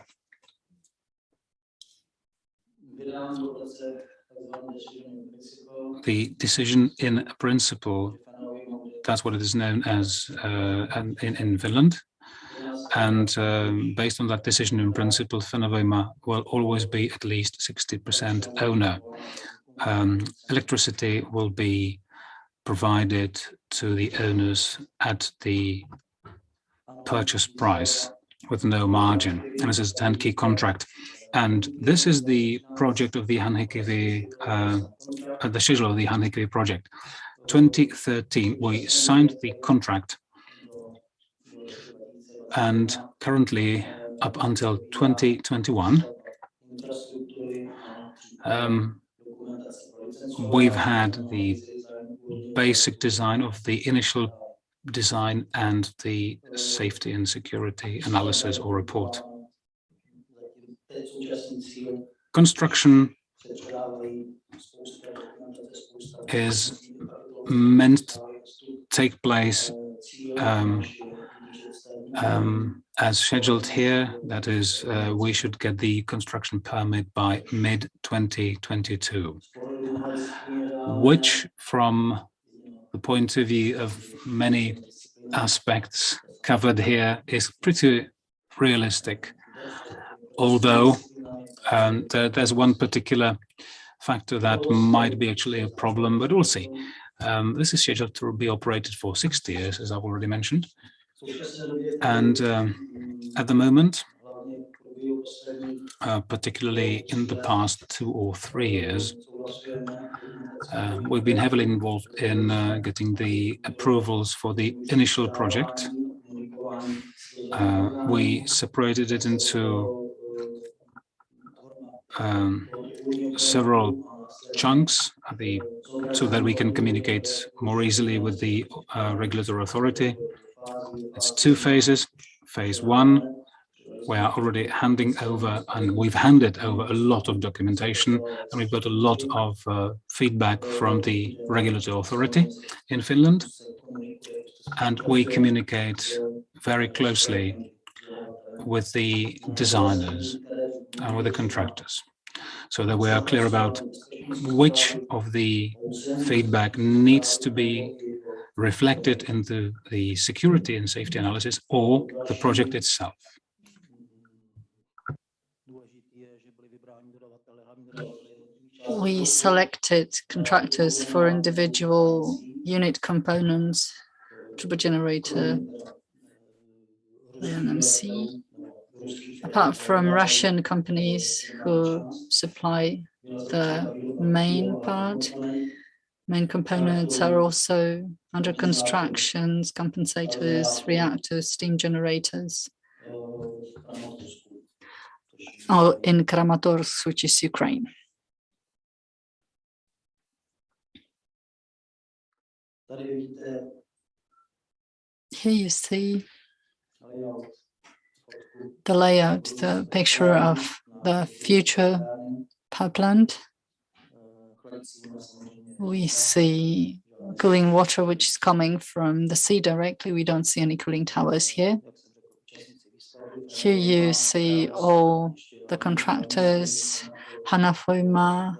The decision in principle, that's what it is known as in Finland. And based on that decision in principle, Fennovoima will always be at least 60% owner. Electricity will be provided to the owners at the purchase price with no margin. And this is a turnkey contract. And this is the project of the Hanhikivi, the schedule of the Hanhikivi project. 2013, we signed the contract, and currently up until 2021, we've had the basic design of the initial design and the safety and security analysis or report. Construction is meant to take place as scheduled here. That is, we should get the construction permit by mid-2022, which from the point of view of many aspects covered here is pretty realistic. Although there's one particular factor that might be actually a problem, but we'll see. This is scheduled to be operated for 60 years, as I've already mentioned. And at the moment, particularly in the past 2 or 3 years, We've been heavily involved in getting the approvals for the initial project. We separated it into several chunks so that we can communicate more easily with the regulatory authority. It's 2 phases. Phase 1, we are already handing over, and we've handed over a lot of documentation, and we've got a lot of feedback from the regulatory authority in Finland. And we communicate very closely with the designers and with the contractors, so that we are clear about which of the feedback needs to be reflected into the security and safety analysis or the project itself. We selected contractors for individual unit components, turbo generator, the NMC, apart from Russian companies who supply the main part. Main components are also under constructions, compensators, reactors, steam generators. In Kramatorsk, which is Ukraine. Here you see the layout, the picture of the future power plant. We see cooling water, which is coming from the sea directly. We don't see any cooling towers here. Here you see all the contractors, Hanafoima,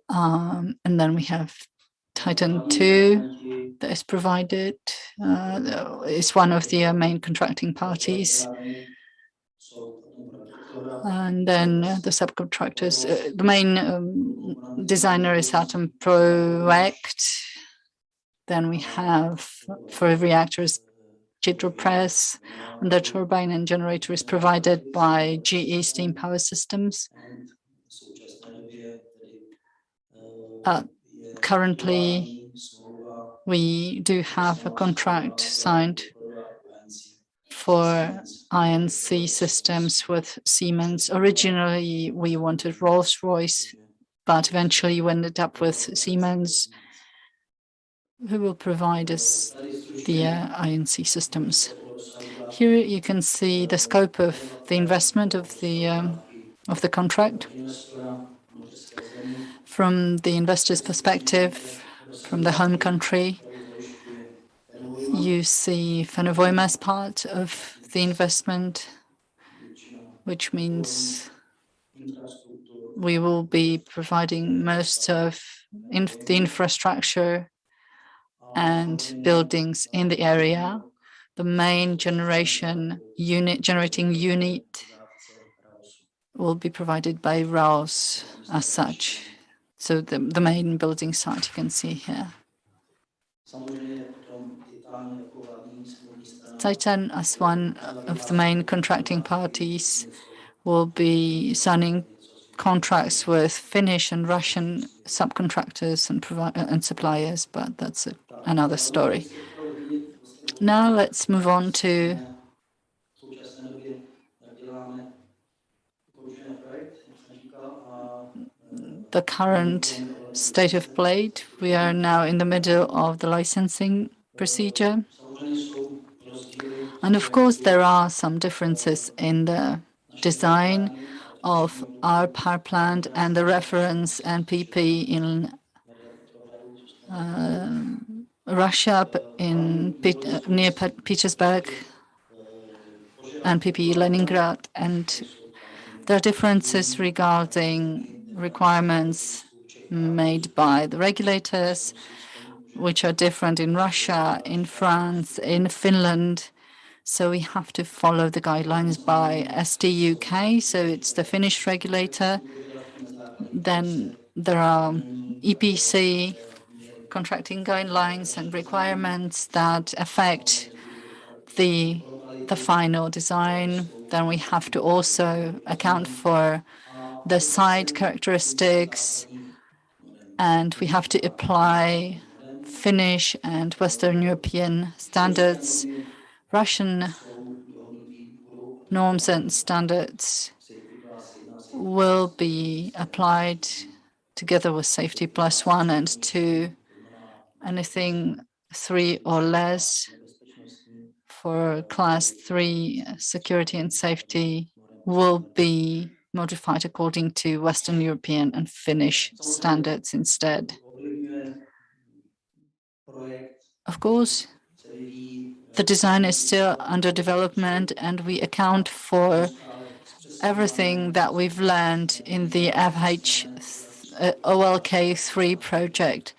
and then we have Titan 2 that is provided. It's one of the main contracting parties. And then the subcontractors, the main designer is Atom Project. Then we have for reactors, Press, and the turbine and generator is provided by GE Steam Power Systems. Currently, we do have a contract signed for INC systems with Siemens. Originally, we wanted Rolls-Royce, but eventually we ended up with Siemens, who will provide us the INC systems. Here you can see the scope of the investment of the contract. From the investor's perspective, from the home country, you see Fenovoima's part of the investment, which means we will be providing most of the infrastructure and buildings in the area. The main generating unit will be provided by RAOS as such. So the main building site you can see here. Titan, as one of the main contracting parties, will be signing contracts with Finnish and Russian subcontractors and suppliers, but that's another story. Now let's move on to the current state of play. We are now in the middle of the licensing procedure. And of course, there are some differences in the design of our power plant and the reference NPP in Russia, near Petersburg, and NPP Leningrad, and there are differences regarding requirements made by the regulators, which are different in Russia, in France, in Finland. So we have to follow the guidelines by STUK, so it's the Finnish regulator. Then there are EPC contracting guidelines and requirements that affect the final design. Then we have to also account for the site characteristics and we have to apply Finnish and Western European standards. Russian norms and standards will be applied together with safety plus 1 and 2. Anything 3 or less for class 3 security and safety will be modified according to Western European and Finnish standards instead. Of course, the design is still under development, and we account for everything that we've learned in the OLK3 project.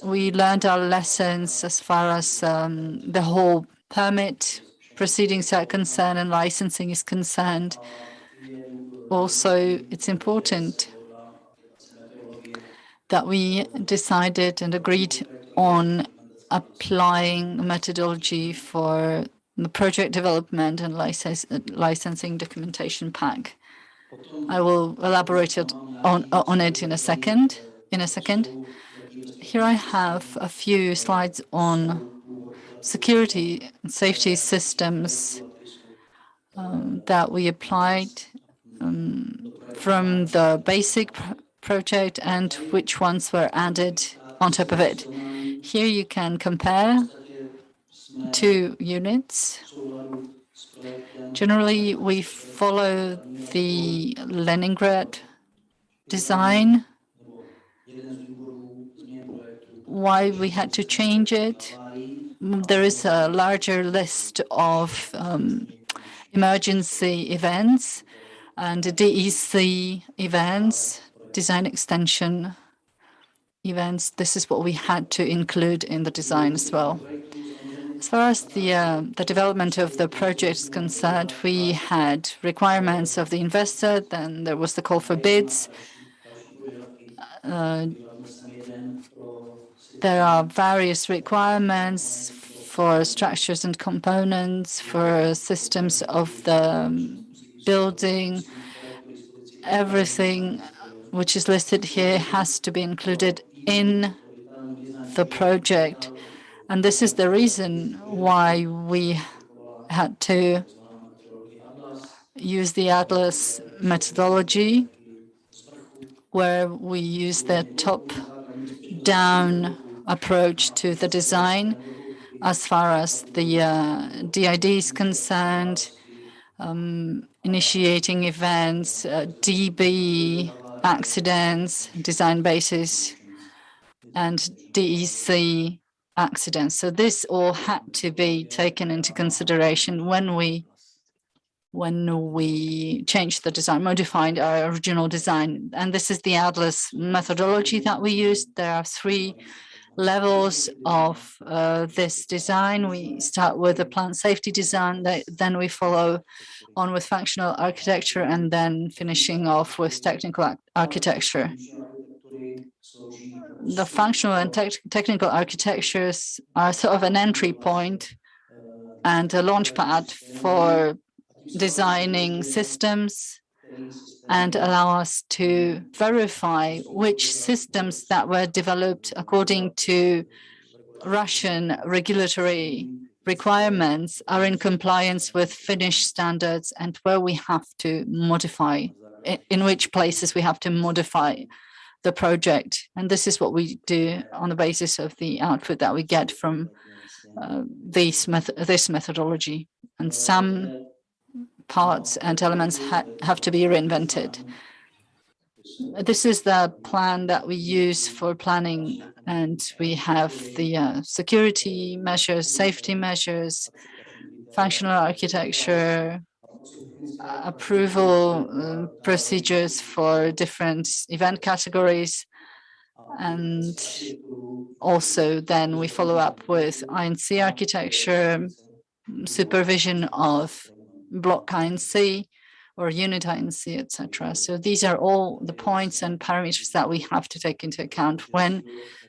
We learned our lessons as far as the whole permit proceedings are concerned and licensing is concerned. Also, it's important that we decided and agreed on applying methodology for the project development and licensing documentation pack. I will elaborate on it in a second. Here I have a few slides on security and safety systems that we applied from the basic project and which ones were added on top of it. Here you can compare 2 units. Generally, we follow the Leningrad design. Why we had to change it? There is a larger list of emergency events and DEC events, design extension events. This is what we had to include in the design as well. As far as the development of the project is concerned, we had requirements of the investor, then there was the call for bids. There are various requirements for structures and components, for systems of the building. Everything which is listed here has to be included in the project. And this is the reason why we had to use the Atlas methodology, where we use the top-down approach to the design as far as the DID is concerned, initiating events, DB accidents, design basis, and DEC accidents. So this all had to be taken into consideration when we changed the design, modified our original design. And this is the Atlas methodology that we used. There are 3 levels of this design. We start with the plant safety design, then we follow on with functional architecture, and then finishing off with technical architecture. The functional and technical architectures are sort of an entry point and a launch pad for designing systems and allow us to verify which systems that were developed according to Russian regulatory requirements are in compliance with Finnish standards, and where we have to modify, in which places we have to modify the project. And this is what we do on the basis of the output that we get from this methodology. And some parts and elements have to be reinvented. This is the plan that we use for planning, and we have the security measures, safety measures, functional architecture, approval procedures for different event categories, and also then we follow up with INC architecture, supervision of block INC or unit INC, etc. So these are all the points and parameters that we have to take into account when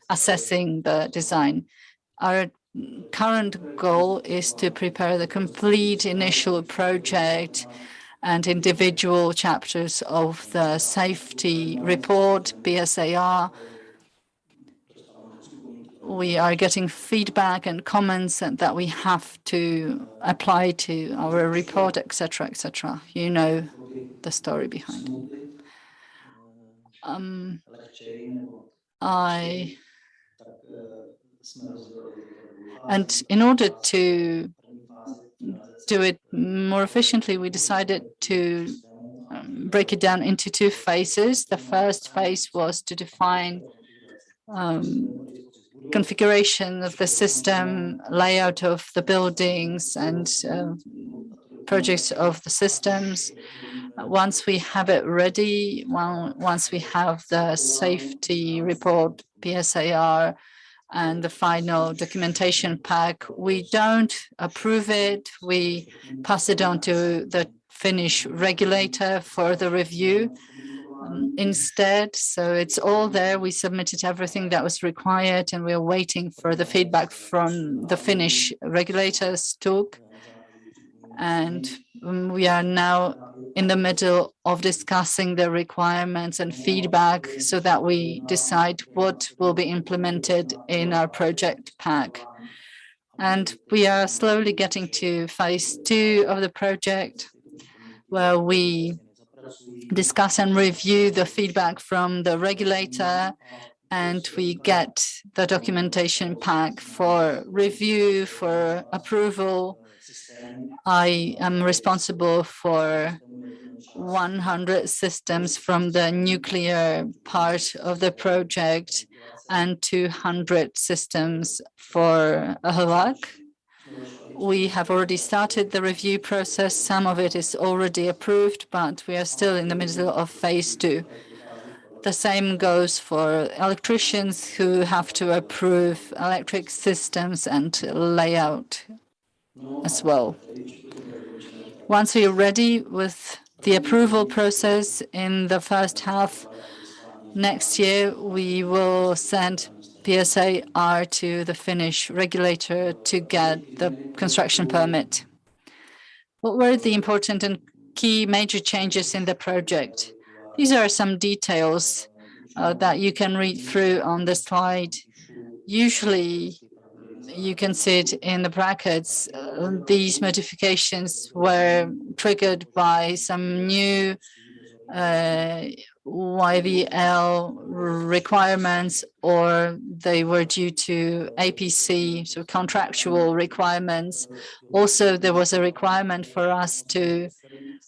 assessing the design. Our current goal is to prepare the complete initial project and individual chapters of the safety report, BSAR. We are getting feedback and comments that we have to apply to our report, etc., etc. You know the story behind. And in order to do it more efficiently, we decided to break it down into two phases. The first phase was to define configuration of the system, layout of the buildings, and projects of the systems. Once we have it ready, once we have the safety report, PSAR, and the final documentation pack, we don't approve it. We pass it on to the Finnish regulator for the review instead. So it's all there. We submitted everything that was required, and we're waiting for the feedback from the Finnish regulators, TUG. And we are now in the middle of discussing the requirements and feedback so that we decide what will be implemented in our project pack. And we are slowly getting to phase 2 of the project, where we discuss and review the feedback from the regulator, and we get the documentation pack for review, for approval. I am responsible for 100 systems from the nuclear part of the project and 200 systems for HVAC. We have already started the review process. Some of it is already approved, but we are still in the middle of phase 2. The same goes for electricians who have to approve electric systems and layout as well. Once we are ready with the approval process in the first half next year, we will send PSAR to the Finnish regulator to get the construction permit. What were the important and key major changes in the project? These are some details that you can read through on the slide. Usually, you can see it in the brackets. These modifications were triggered by some new YVL requirements, or they were due to APC, so contractual requirements. Also, there was a requirement for us to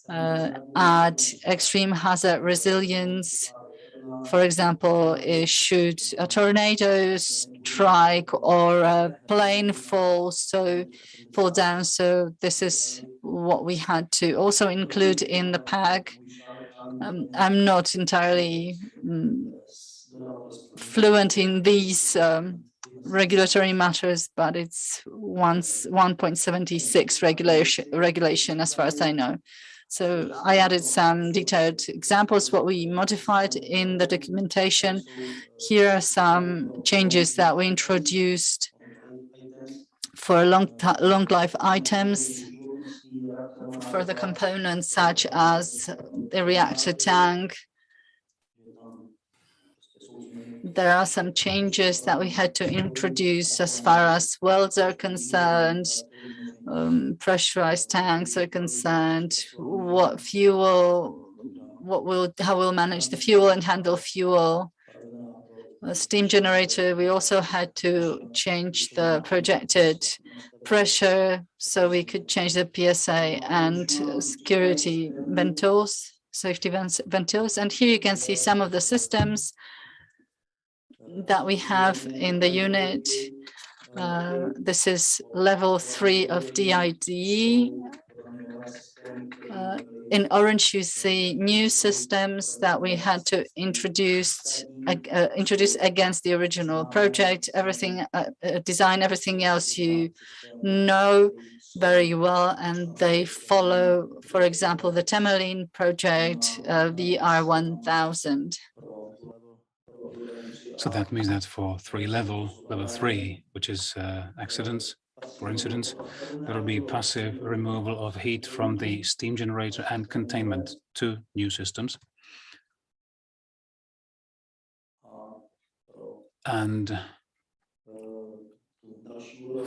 add extreme hazard resilience. For example, should a tornado strike or a plane fall down. So this is what we had to also include in the pack. I'm not entirely fluent in these regulatory matters, but it's 1.76 regulation as far as I know. So I added some detailed examples, what we modified in the documentation. Here are some changes that we introduced for long life items, for the components such as the reactor tank. There are some changes that we had to introduce as far as welds are concerned, pressurized tanks are concerned, how we'll manage the fuel and handle fuel. A steam generator, we also had to change the projected pressure so we could change the PSA and security ventils, safety ventils. And here you can see some of the systems that we have in the unit. This is level 3 of DID. In orange, you see new systems that we had to introduce against the original project. Everything, design, everything else you know very well, and they follow, for example, the Temelin project, VR1000. So that means that for level 3, which is accidents, for incidents. There will be passive removal of heat from the steam generator and containment, 2 new systems. And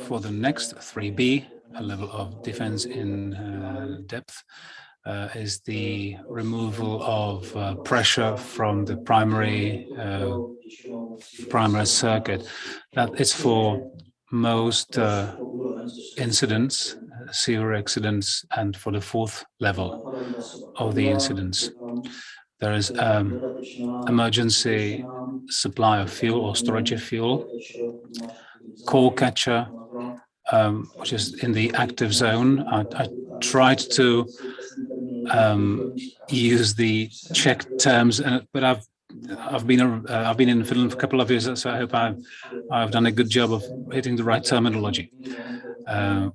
for the next 3B, a level of defense in depth, is the removal of pressure from the primary circuit. That is for most incidents, severe accidents, and for the 4th level of the incidents. There is emergency supply of fuel or storage of fuel, call catcher, which is in the active zone. I tried to use the Czech terms, but I've been in Finland for a couple of years, so I hope I've done a good job of hitting the right terminology.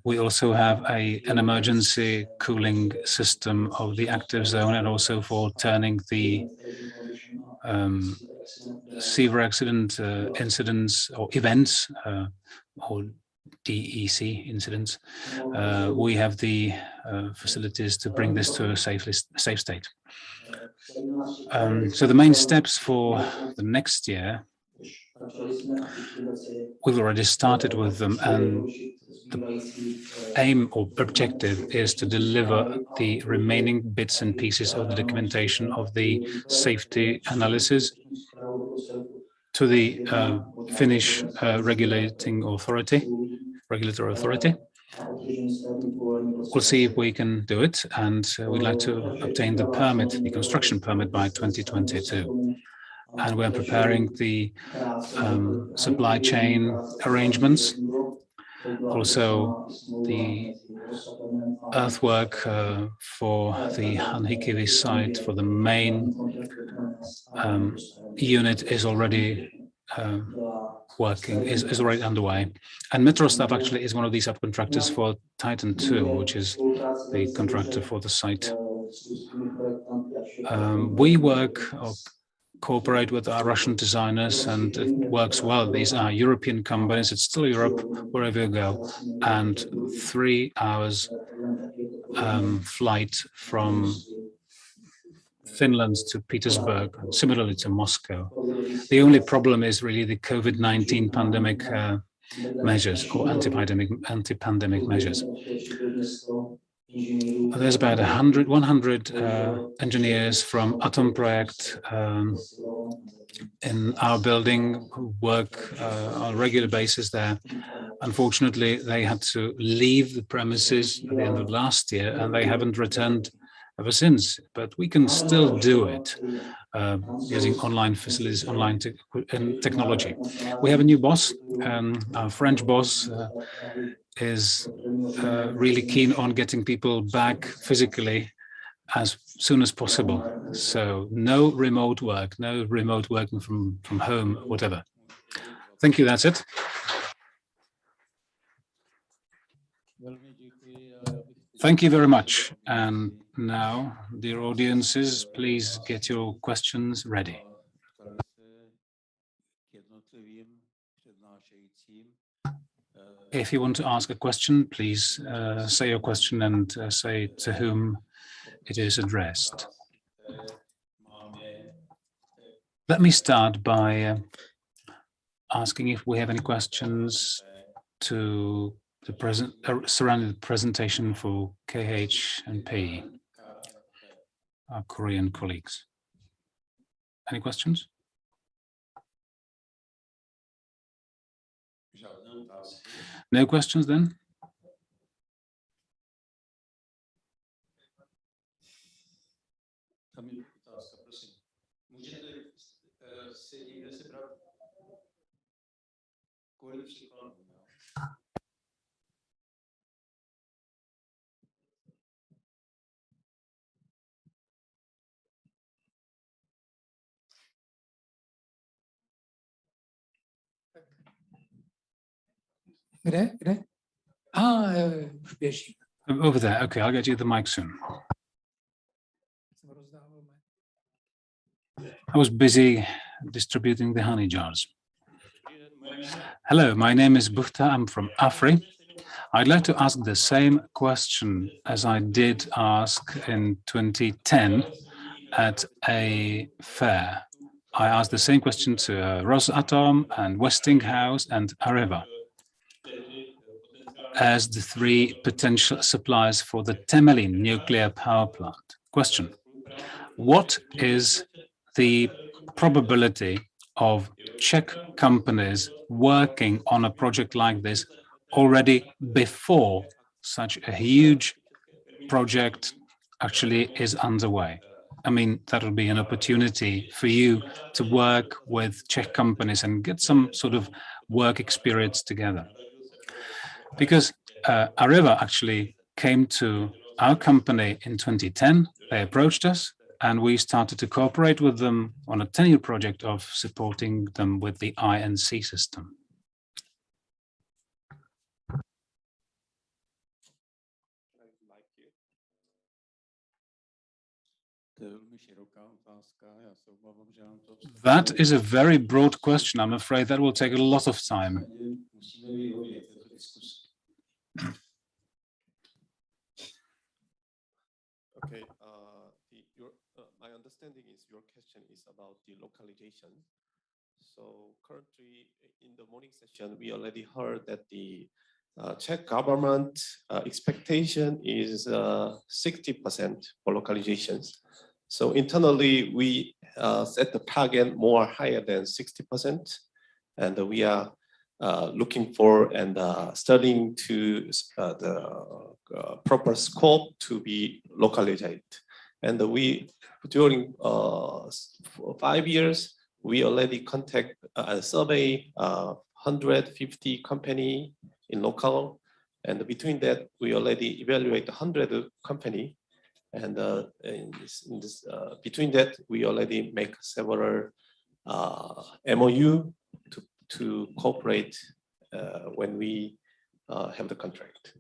We also have an emergency cooling system of the active zone, and also for turning the severe accident incidents or events, or DEC incidents. We have the facilities to bring this to a safe state. So the main steps for the next year, we've already started with them, and the aim or objective is to deliver the remaining bits and pieces of the documentation of the safety analysis to the Finnish regulatory authority. We'll see if we can do it, and we'd like to obtain the permit, the construction permit, by 2022. And we're preparing the supply chain arrangements, also the earthwork for the Hanhikivi site for the main unit is already working, is already underway. And Metrostav actually is one of these subcontractors for Titan 2, which is the contractor for the site. We work or cooperate with our Russian designers, and it works well. These are European companies. It's still Europe wherever you go, and 3 hours flight from Finland to Petersburg, similarly to Moscow. The only problem is really the COVID-19 pandemic measures or anti-pandemic measures. There's about 100 engineers from Atomprojekt in our building who work on a regular basis there. Unfortunately, they had to leave the premises at the end of last year, and they haven't returned ever since. But we can still do it using online facilities, online technology. We have a new boss. Our French boss is really keen on getting people back physically as soon as possible. So no remote work, no remote working from home, whatever. Thank you, that's it. Thank you very much. And now, dear audiences, please get your questions ready. If you want to ask a question, please say your question and say to whom it is addressed. Let me start by asking if we have any questions to the surrounding the presentation for KH and P, our Korean colleagues. Any questions? No questions then? Kde? Už běží. Over there. Okay, I'll get you the mic soon. I was busy distributing the honey jars. Hello, my name is Buhta. I'm from Afri. I'd like to ask the same question as I did ask in 2010 at a fair. I asked the same question to Rosatom and Westinghouse and Areva as the three potential suppliers for the Temelín nuclear power plant. Question: what is the probability of Czech companies working on a project like this already before such a huge project actually is underway? I mean, that would be an opportunity for you to work with Czech companies and get some sort of work experience together. Because Areva actually came to our company in 2010, they approached us, and we started to cooperate with them on a 10-year project of supporting them with the INC system. That is a very broad question. I'm afraid that will take a lot of time. Okay, my understanding is your question is about the localization. So currently in the morning session, we already heard that the Czech government expectation is 60% for localizations. So internally, we set the target more higher than 60%, and we are looking for and studying to the proper scope to be localized. And we, during 5 years, we already contact survey 150 company in local, and between that, we already evaluate 100 company. And between that, we already make several MOU to cooperate when we have the contract.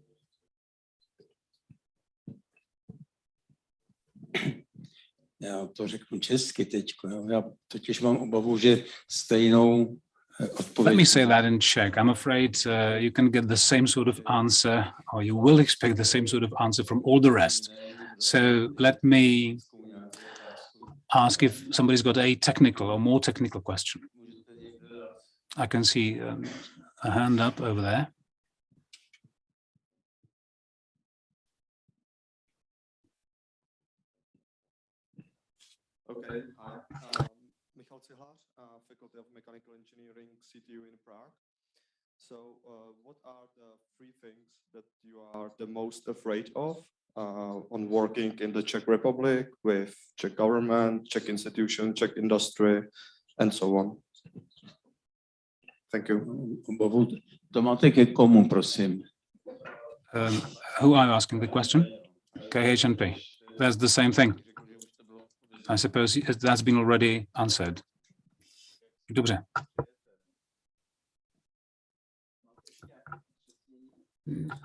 Já to řeknu česky teďko. Já totiž mám obavu, že stejnou odpověď. Let me say that in Czech. I'm afraid you can get the same sort of answer, or you will expect the same sort of answer from all the rest. So let me ask if somebody's got a technical or more technical question. I can see a hand up over there. Okay, Michal Cihlář, Faculty of Mechanical Engineering, CTU in Prague. So what are the 3 things that you are the most afraid of on working in the Czech Republic with Czech government, Czech institution, Czech industry, and so on? Thank you. To máte ke komu, prosím? Who are you asking the question? KHNP. That's the same thing. I suppose that's been already answered. Dobře.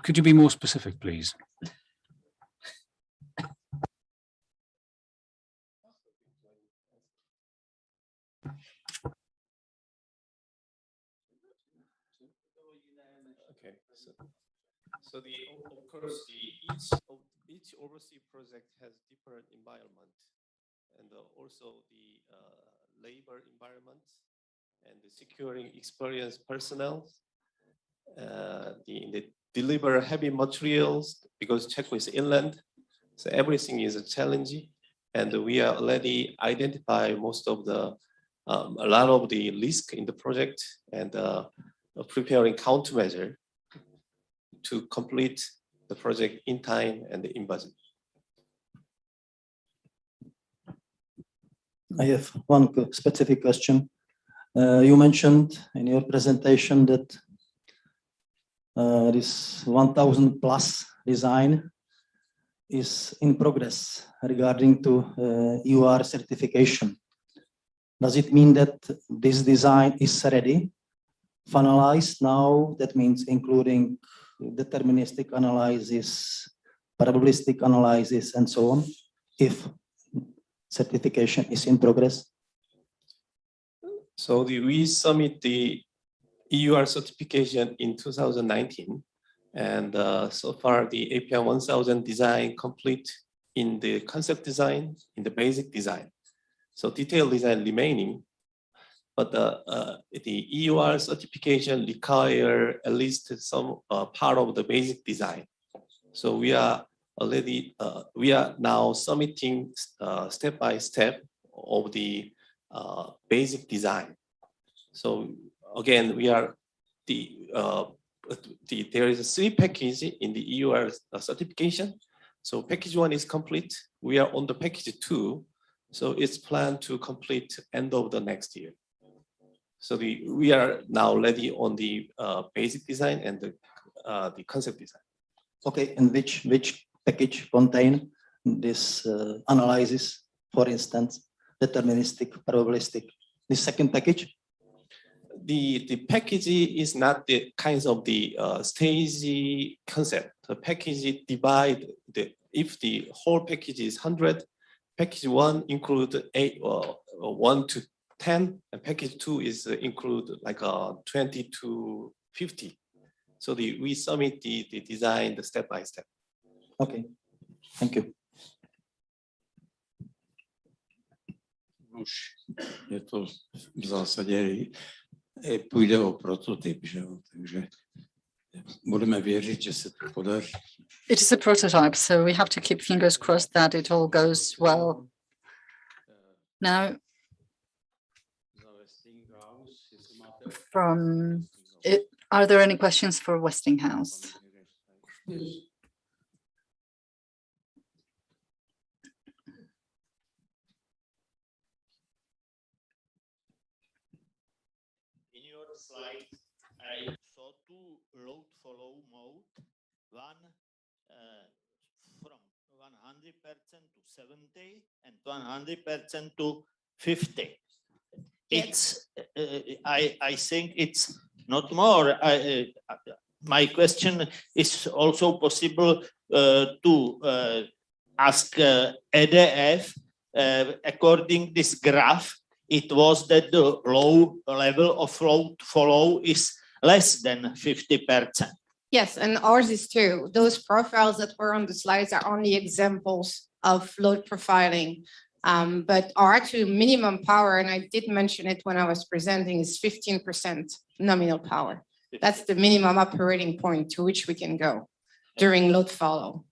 Could you be more specific, please? Okay, so of course, each overseas project has different environment, and also the labor environment and the securing experienced personnel, the deliver heavy materials, because Czech is inland, so everything is a challenge, and we are already identify most of the a lot of the risk in the project, and preparing countermeasure to complete the project in time and in budget. I have one specific question. You mentioned in your presentation that this 1,000 plus design is in progress regarding to EUR certification. Does it mean that this design is ready, finalized now? That means including deterministic analysis, probabilistic analysis, and so on, if certification is in progress? So we submit the EUR certification in 2019, And so far, the API 1000 design complete in the concept design, in the basic design. So detailed design remaining, but the EUR certification require at least some part of the basic design. So we are already, we are now submitting step by step of the basic design. So again, we are there is a 3 package in the EUR certification. So package 1 is complete. We are on the package 2. So it's planned to complete end of the next year. So we are now ready on the basic design and the concept design. Okay, and which package contain this analysis, for instance, deterministic, probabilistic? The second package? The package is not the kinds of the stage concept. The package divide if the whole package is 100, package 1 include 1 to 10, and package 2 is include like 20 to 50. So we submit the design step by step. Okay, thank you. Už je to v zásadě, půjde o prototyp, že jo? Takže budeme věřit, že se to podaří. It is a prototype, so we have to keep fingers crossed that it all goes well. Now, are there any questions for Westinghouse? Yes. In your slide, I saw 2 load follow mode, one from 100% to 70 and 100% to 50. It's I think it's not more. My question is also possible to ask EDF. According this graph, it was that the low level of load follow is less than 50%. Yes, and ours is too. Those profiles that were on the slides are only examples of load profiling. But our actual minimum power, and I did mention it when I was presenting, is 15% nominal power. That's the minimum operating point to which we can go during load follow.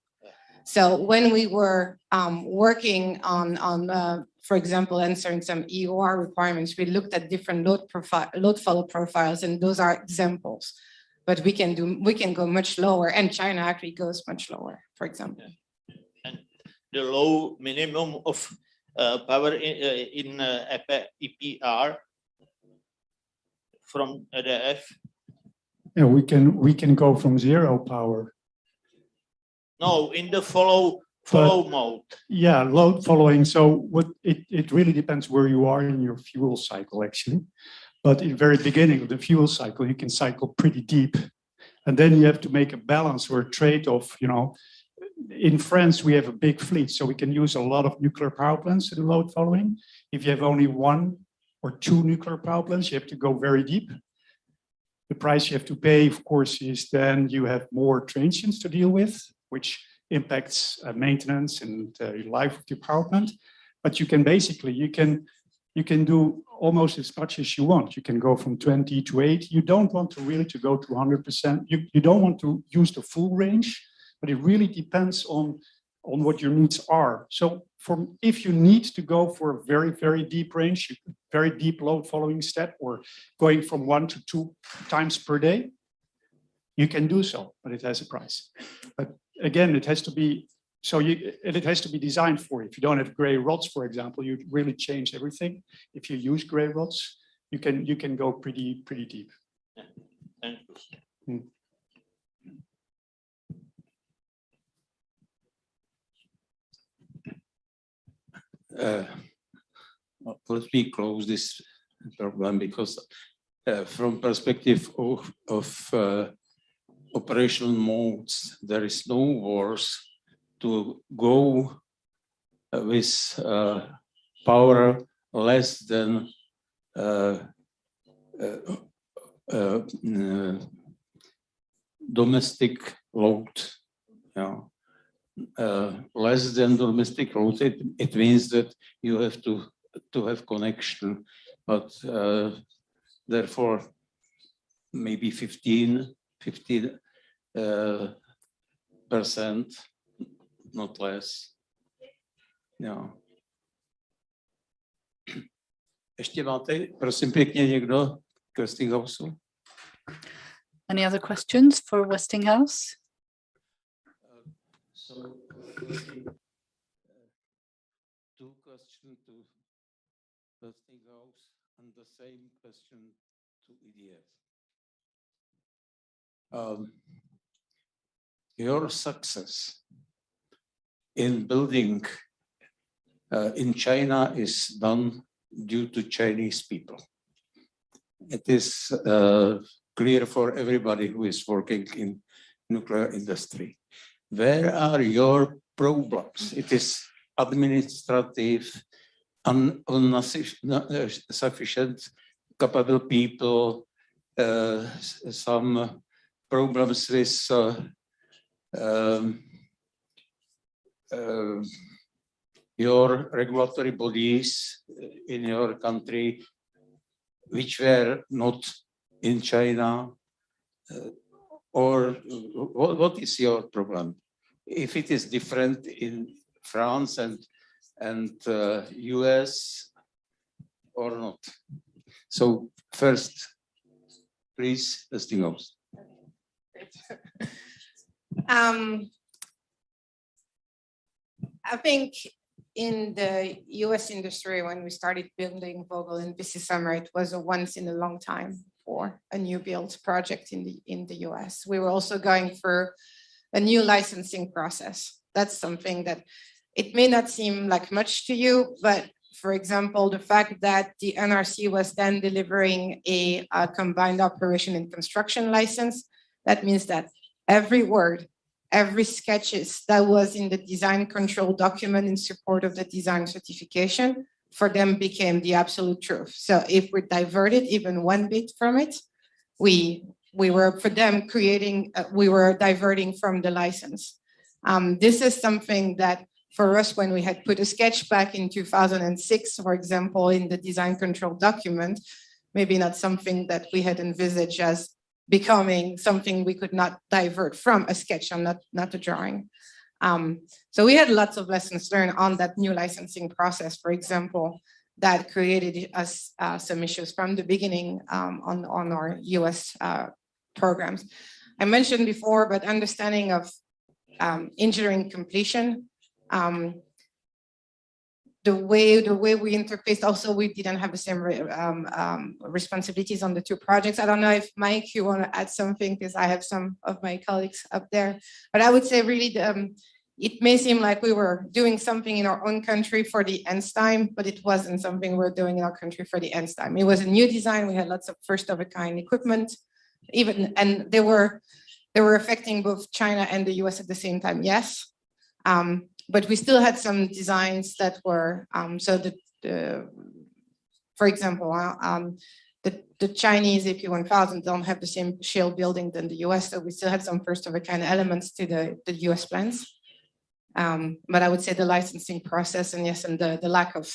So when we were working on for example, answering some EOR requirements, we looked at different load follow profiles, and those are examples. But we can go much lower, and China actually goes much lower, for example. And the low minimum of power in EPR from EDF? Yeah, we can go from 0 power. No, in the follow mode. Yeah, load following. So it really depends where you are in your fuel cycle, actually. But in the very beginning of the fuel cycle, you can cycle pretty deep. And then you have to make a balance or a trade-off. You know, in France, we have a big fleet, so we can use a lot of nuclear power plants to do load following. If you have only 1 or 2 nuclear power plants, you have to go very deep. The price you have to pay, of course, is then you have more transients to deal with, which impacts maintenance and life of the power plant. But you can basically, you can do almost as much as you want. You can go from 20 to 80. You don't want to really to go to 100%. You don't want to use the full range, but it really depends on what your needs are. So if you need to go for a very, very deep range, very deep load following step, or going from 1 to 2 times per day, you can do so, but it has a price. But again, it has to be it has to be designed for you. If you don't have gray rods, for example, you really change everything. If you use gray rods, you can go pretty deep. Thank you. Let me close this problem, because from perspective of operational modes, there is no worse to go with power less than 1 domestic load. Yeah. Less than domestic load, it means that you have to have connection, but therefore maybe 15%, not less. Yeah. Ještě máte, prosím pěkně, někdo k Westinghouse? Any other questions for Westinghouse? So, two questions to Westinghouse and the same question to EDF. Your success in building in China is done due to Chinese people. It is clear for everybody who is working in nuclear industry. Where are your problems? It is administrative, insufficient capable people, some problems with your regulatory bodies in your country, which were not in China, or what is your problem? If it is different in France and US or not. So first, please, Westinghouse. I think in the US industry, when we started building Vogel and BC Summer, it was a once in a long time for a new build project in the US. We were also going for a new licensing process. That's something that it may not seem like much to you, but for example, the fact that the NRC was then delivering a combined operation and construction license, that means that every word, every sketches that was in the design control document in support of the design certification for them became the absolute truth. So if we diverted even one bit from it, we were for them creating, we were diverting from the license. This is something that for us, when we had put a sketch back in 2006, for example, in the design control document, maybe not something that we had envisaged as becoming something we could not divert from a sketch and not a drawing. So we had lots of lessons learned on that new licensing process, for example, that created us some issues from the beginning on our US programs. I mentioned before, but understanding of engineering completion, the way we interfaced, also we didn't have the same responsibilities on the two projects. I don't know if Mike, you want to add something, because I have some of my colleagues up there. But I would say really, it may seem like we were doing something in our own country for the nth time, but it wasn't something we were doing in our country for the nth time. It was a new design. We had lots of first of a kind equipment, and they were affecting both China and the US at the same time, yes. But we still had some designs that were, for example, the Chinese AP1000 don't have the same shell building than the US, so we still had some first of a kind elements to the US plans. But I would say the licensing process, and yes, and the lack of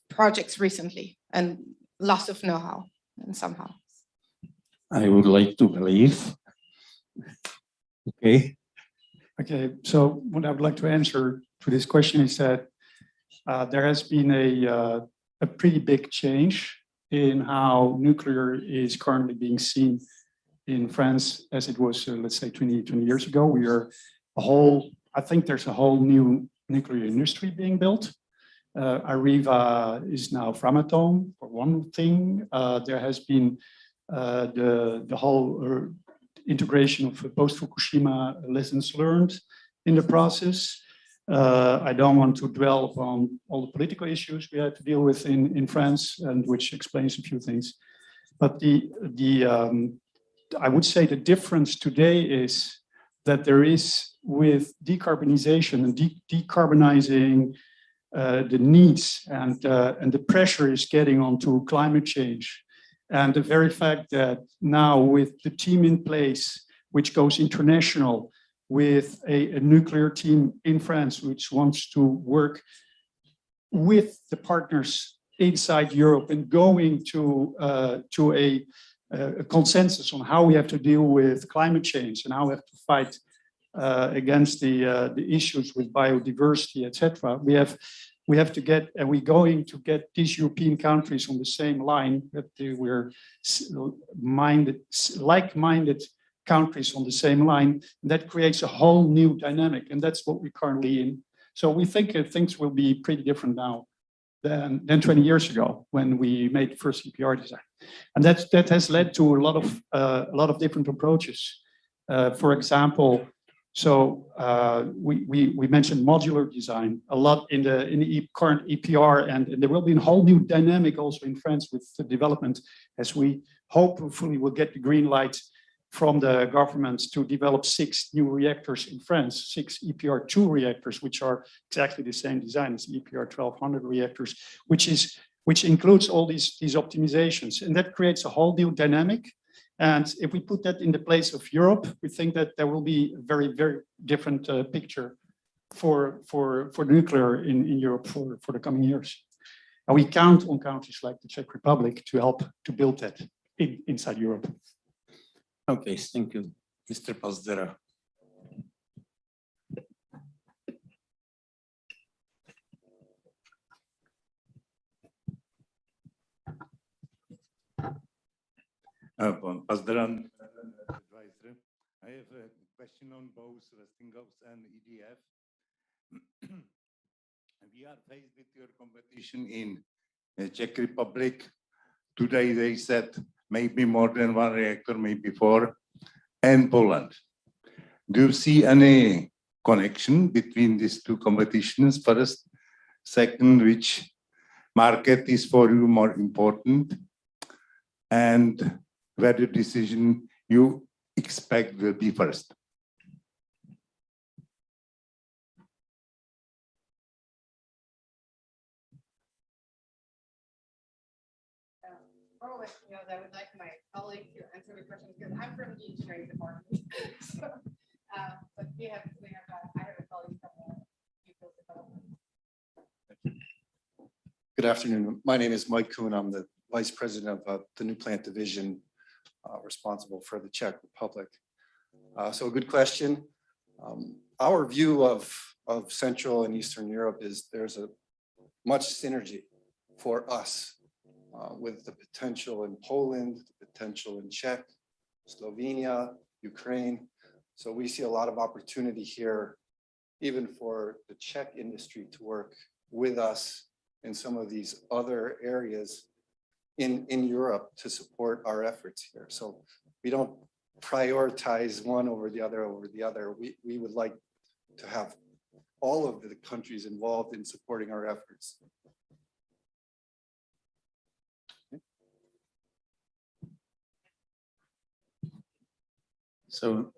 projects recently and loss of know-how and somehow. I would like to believe. Okay. Okay, so what I would like to answer to this question is that there has been a pretty big change in how nuclear is currently being seen in France as it was, let's say, 20 years ago. I think there's a whole new nuclear industry being built. Areva is now Framatome, for one thing. There has been the whole integration of post-Fukushima lessons learned in the process. I don't want to dwell upon all the political issues we had to deal with in France, and which explains a few things. But I would say the difference today is that there is, with decarbonization and decarbonizing the needs and the pressure is getting onto climate change. And the very fact that now with the team in place, which goes international, with a nuclear team in France, which wants to work with the partners inside Europe and going to a consensus on how we have to deal with climate change and how we have to fight against the issues with biodiversity, etc. We have to get, and we're going to get these European countries on the same line, that we're like-minded countries on the same line. That creates a whole new dynamic, and that's what we're currently in. So we think things will be pretty different now than 20 years ago when we made the first EPR design, and that has led to a lot of different approaches. For example, we mentioned modular design a lot in the current EPR, and there will be a whole new dynamic also in France with the development, as we hopefully will get the green light from the government to develop 6 new reactors in France, 6 EPR2 reactors, which are exactly the same design as EPR 1200 reactors, which includes all these optimizations, and that creates a whole new dynamic. And if we put that in the place of Europe, we think that there will be a very, very different picture for nuclear in Europe for the coming years. And we count on countries like the Czech Republic to help to build that inside Europe. Okay, thank you. Mr. Pazdera. Pazdaran, advisor. I have a question on both Westinghouse and EDF. We are faced with your competition in the Czech Republic. Today they said maybe more than 1 reactor, maybe 4, and Poland. Do you see any connection between these 2 competitions? First, second, which market is for you more important? And where the decision you expect will be first? Probably, I would like my colleague to answer the question because I'm from the engineering department. But I have a colleague from the field development. Good afternoon. My name is Mike Kuhn. I'm the Vice President of the New Plant Division, responsible for the Czech Republic. So a good question. Our view of Central and Eastern Europe is there's a much synergy for us with the potential in Poland, the potential in Czech, Slovenia, Ukraine. So we see a lot of opportunity here, even for the Czech industry to work with us in some of these other areas in Europe to support our efforts here. So we don't prioritize one over the other. We would like to have all of the countries involved in supporting our efforts. So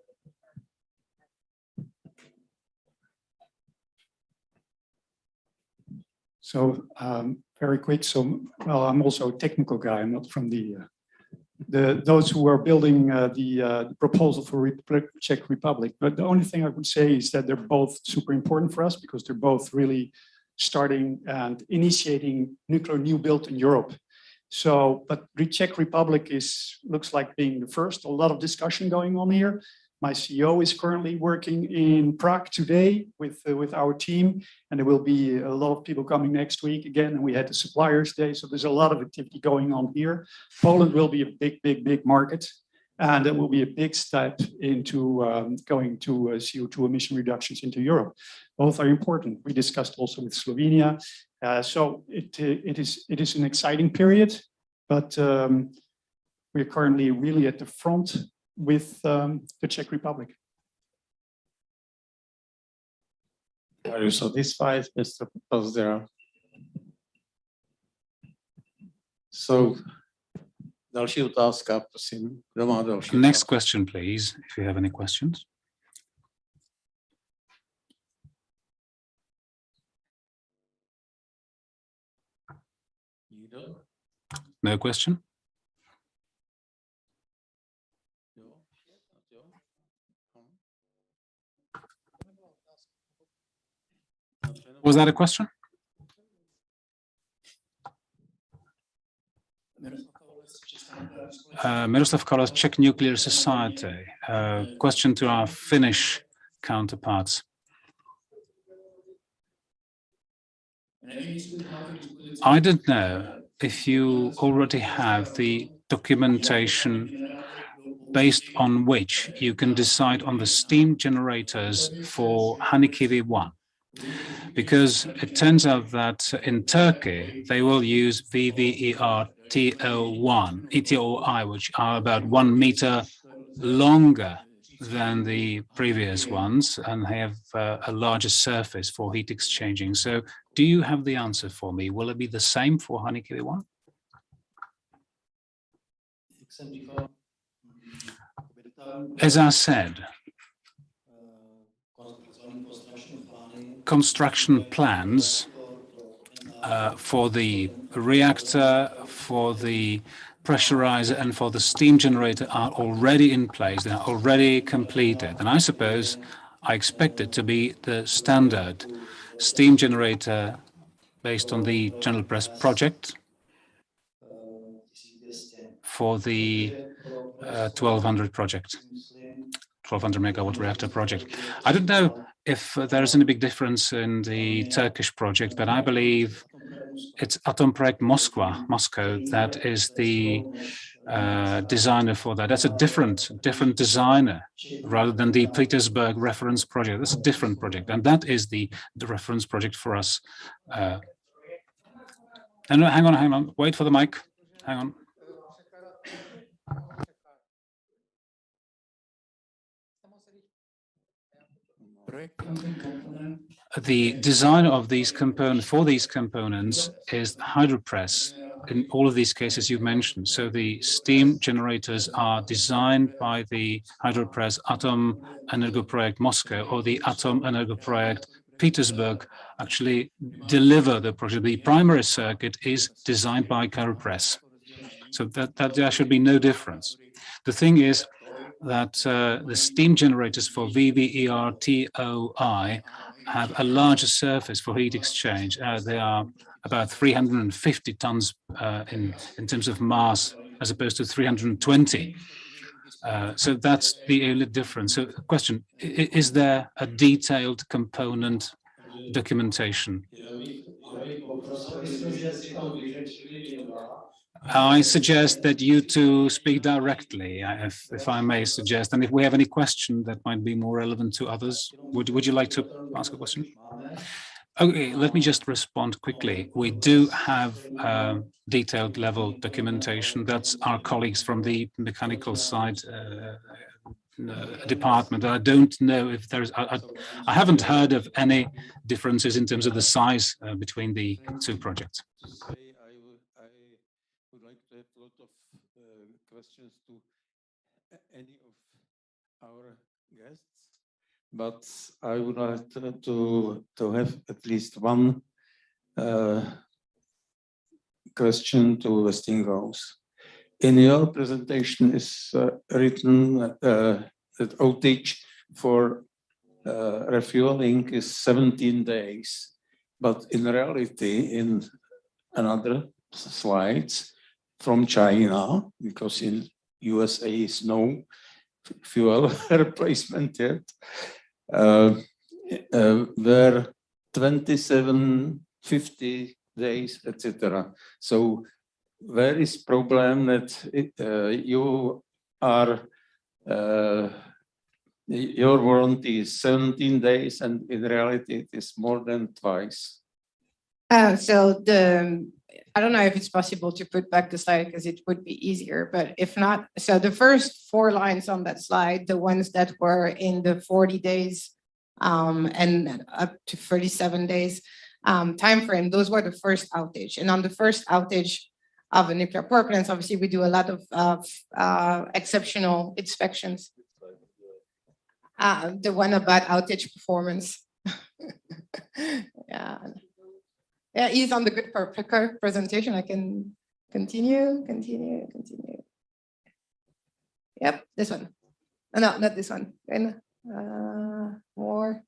very quick. So, well, I'm also a technical guy. I'm not from those who are building the proposal for Czech Republic. But the only thing I would say is that they're both super important for us because they're both really starting and initiating nuclear new build in Europe. So, but the Czech Republic looks like being the first. A lot of discussion going on here. My CEO is currently working in Prague today with our team, and there will be a lot of people coming next week again. And we had the Suppliers Day, so there's a lot of activity going on here. Poland will be a big market, and it will be a big step into going to CO2 emission reductions into Europe. Both are important. We discussed also with Slovenia, so it is an exciting period, but we're currently really at the front with the Czech Republic. Are you satisfied, Mr. Pazdera? So, další otázka, prosím. Kdo má další? Next question, please, if you have any questions. No question? Was that a question? Miroslav Kolos, Czech Nuclear Society. Question to our Finnish counterparts. I don't know if you already have the documentation based on which you can decide on the steam generators for Hanhikivi 1. Because it turns out that in Turkey, they will use VVER-TO1, which are about 1 meter longer than the previous ones and have a larger surface for heat exchanging. So do you have the answer for me? Will it be the same for Hanhikivi 1? As I said, construction plans for the reactor, for the pressurizer, and for the steam generator are already in place. They are already completed. And I suppose I expect it to be the standard steam generator based on the General Press project for the 1200 project, 1200 megawatt reactor project. I don't know if there is any big difference in the Turkish project, but I believe it's Atomprojekt Moscow that is the designer for that. That's a different designer rather than the Petersburg reference project. That's a different project, and that is the reference project for us. And hang on, wait for the mic. Hang on. The design of these components, for these components, is Hydropress in all of these cases you've mentioned. So the steam generators are designed by the Hydropress Atomenergoprojekt Moscow or the Atomenergoprojekt Petersburg actually deliver the project. The primary circuit is designed by Hydropress. So that there should be no difference. The thing is that the steam generators for VVER-TOI have a larger surface for heat exchange. They are about 350 tons in terms of mass, as opposed to 320. So that's the only difference. So question, is there a detailed component documentation? I suggest that you two speak directly, if I may suggest, and if we have any question that might be more relevant to others, would you like to ask a question? Okay, let me just respond quickly. We do have detailed level documentation. That's our colleagues from the mechanical side department. I don't know if there's, I haven't heard of any differences in terms of the size between the two projects. Questions to any of our guests, but I would like to have at least one question to Westinghouse. In your presentation is written that outage for refueling is 17 days, but in reality, in another slides, from China, because in USA is no fuel replacement yet, were 27, 50 days, etc. So where is problem that you are, your warranty is 17 days and in reality it is more than twice? I don't know if it's possible to put back the slide because it would be easier, but if not, so the first 4 lines on that slide, the ones that were in the 40 days and up to 37 days time frame, those were the first outage. And on the first outage of a nuclear power plant, obviously we do a lot of exceptional inspections. The one about outage performance. Yeah, he's on the good presentation. I can continue. Yep, this one. No, not this one. And more.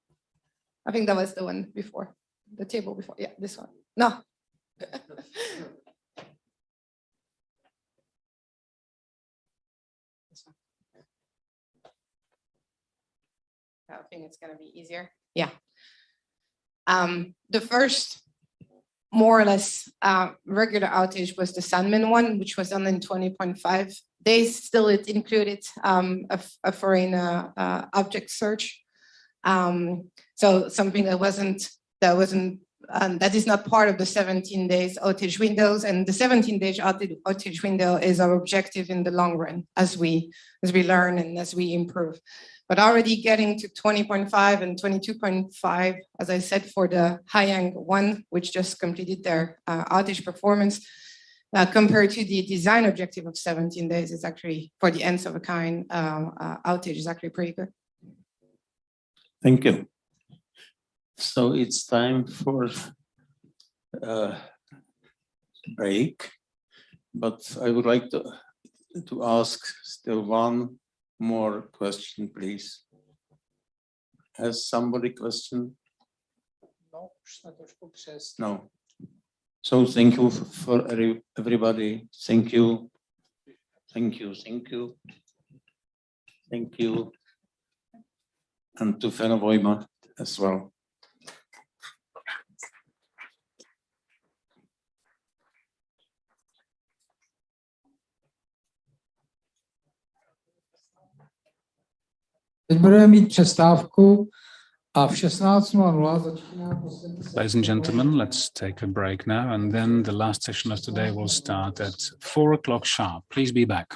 I think that was the one before. the table before. Yeah, this one. No. This one. I think it's going to be easier. Yeah. The first more or less regular outage was the Sandman one, which was done in 20.5 days. Still, it included a foreign object search. So something that is not part of the 17 days outage windows, and the 17 days outage window is our objective in the long run as we learn and as we improve. But already getting to 20.5 and 22.5, as I said, for the Haiyang one, which just completed their outage performance, compared to the design objective of 17 days, is actually, for the ends of a kind outage, is actually pretty good. Thank you. So it's time for break, but I would like to ask still one more question, please. Has somebody question? No. So thank you for everybody. Thank you. Thank you. Thank you. Thank you. And to Fenna Voima as well. Teď budeme mít přestávku a v 16:00 začíná. Ladies and gentlemen, let's take a break now, and then the last session of today will start at 4 o'clock sharp. Please be back.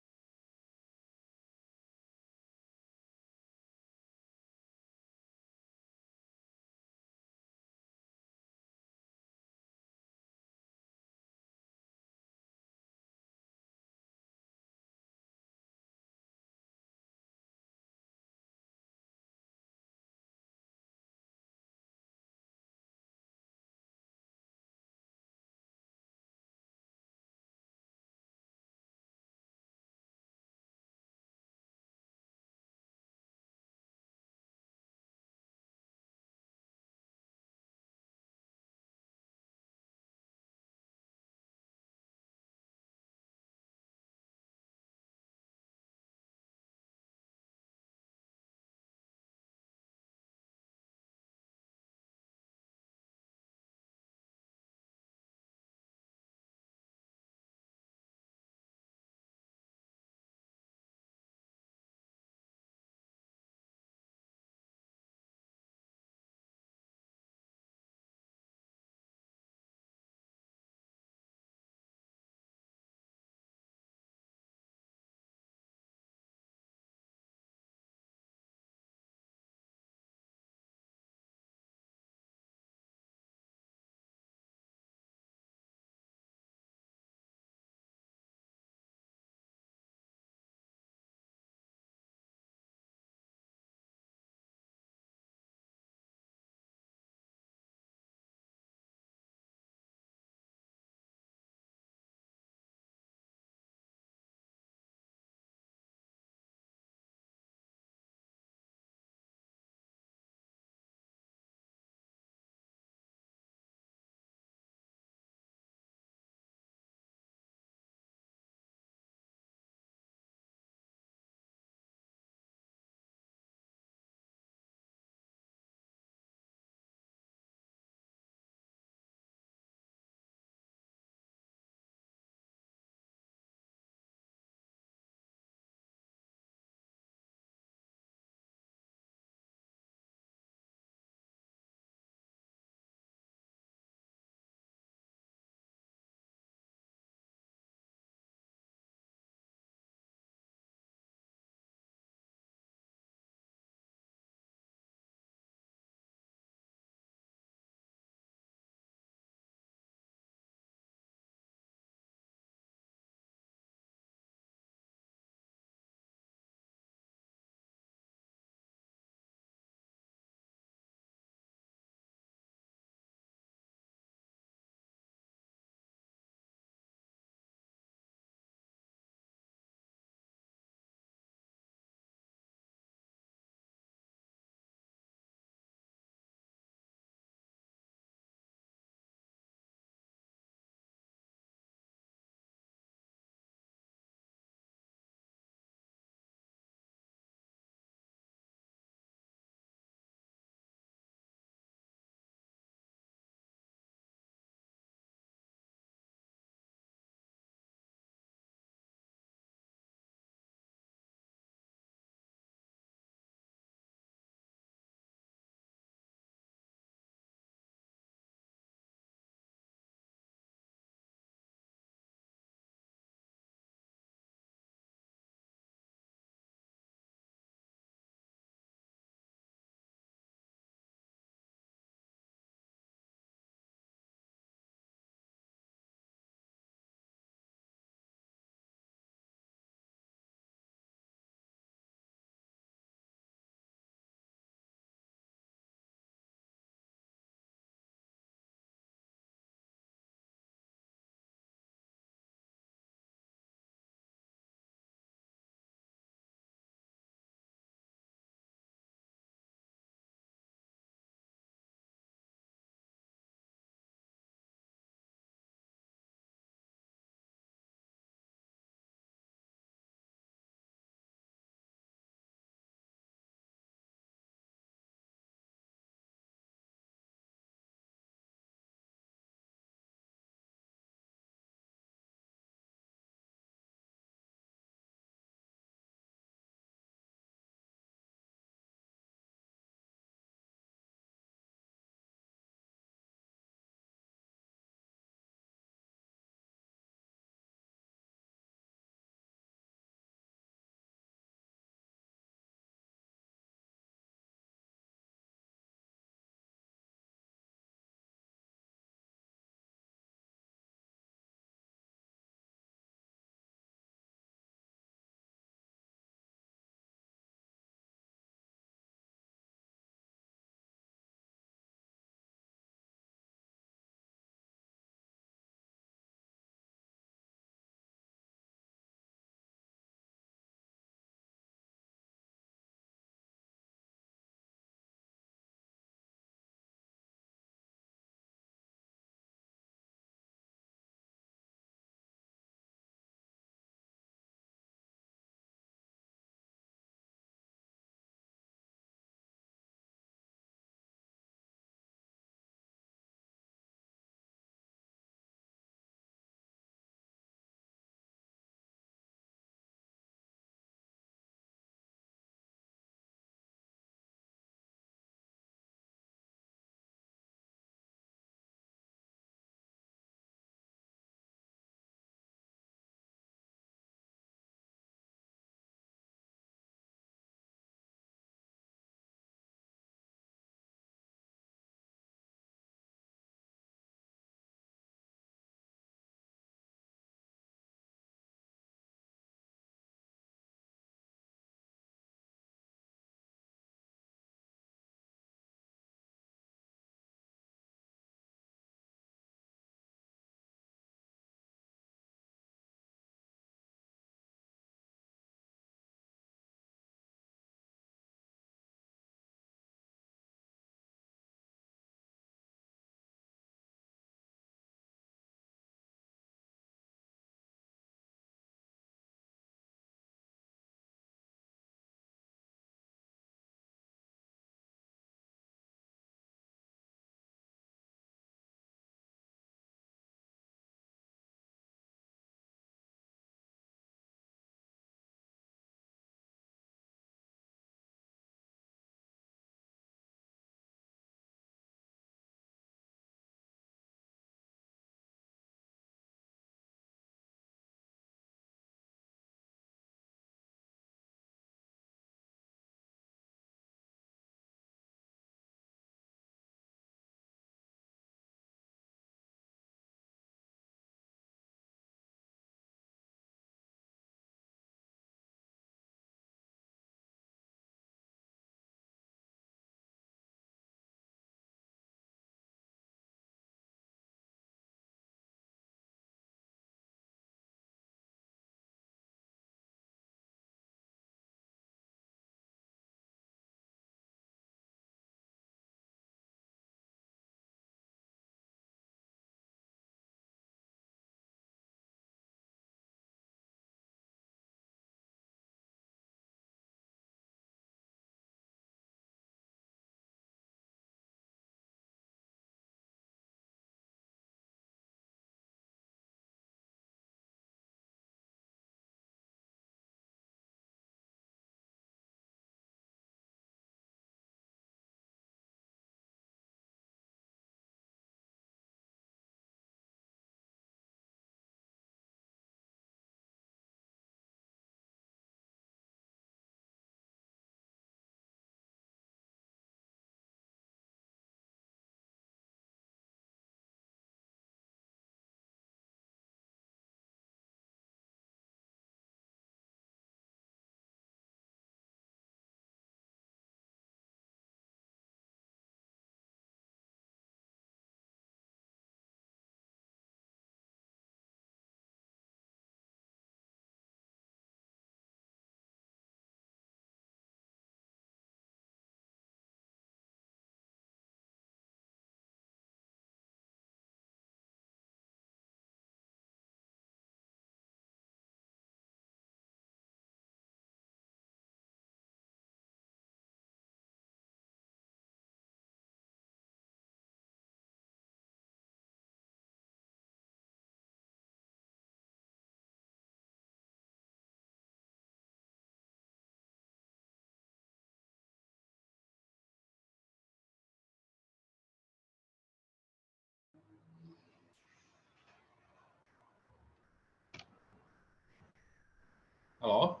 Halo?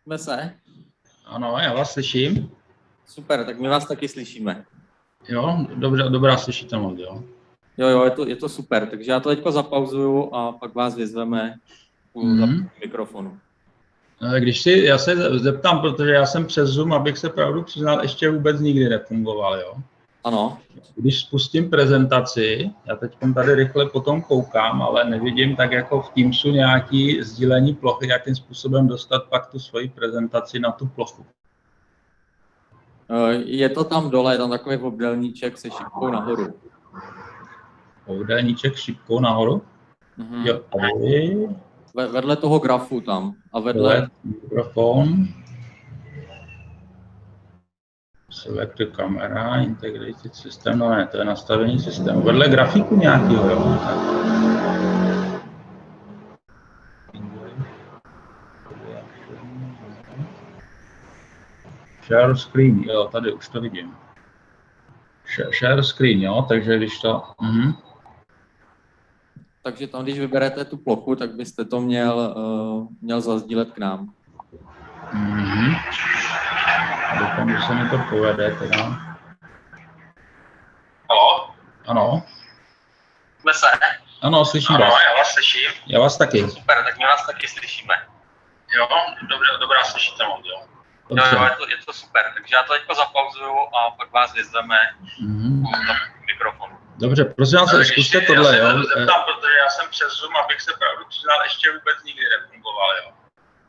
Jsme se? Ano, já vás slyším. Super, tak my vás taky slyšíme. Jo, dobře, dobrá slyšitelnost, jo. Jo, je to super, takže já to teďko zapauzuju a pak vás vyzveme u mikrofonu. Já se zeptám, protože já jsem přes Zoom, abych se pravdu přiznal, ještě vůbec nikdy nefungoval, jo. Ano. Když spustím prezentaci, já teď tady rychle potom koukám, ale nevidím tak jako v Teamsu nějaký sdílení plochy, jakým způsobem dostat pak tu svoji prezentaci na tu plochu. Je to tam dole, je tam takový obdélníček se šipkou nahoru. Obdélníček šipkou nahoru? Jo, tady. Vedle toho grafu tam. A vedle... Mikrofon. Select kamera, integrated system, no ne, to je nastavení systému. Vedle grafiku nějakého, jo. Share screen, jo, tady už to vidím. Share screen, jo, takže když to... Takže tam, když vyberete tu plochu, tak byste to měl zazdílet k nám. Doufám, že se mi to povede teda. Halo? Ano. Jsme se? Ano, slyším vás. vás. Já vás slyším. Já vás taky. Super, tak my vás taky slyšíme. Jo, dobrá slyšitelnost, jo. Jo, je to super, takže já to teďko zapauzuju a pak vás vyzveme na mikrofonu. Dobře, prosím vás, zkuste tohle, jo. Já se zeptám, protože já jsem přes Zoom, abych se pravdu přiznal, ještě vůbec nikdy nefungoval, jo.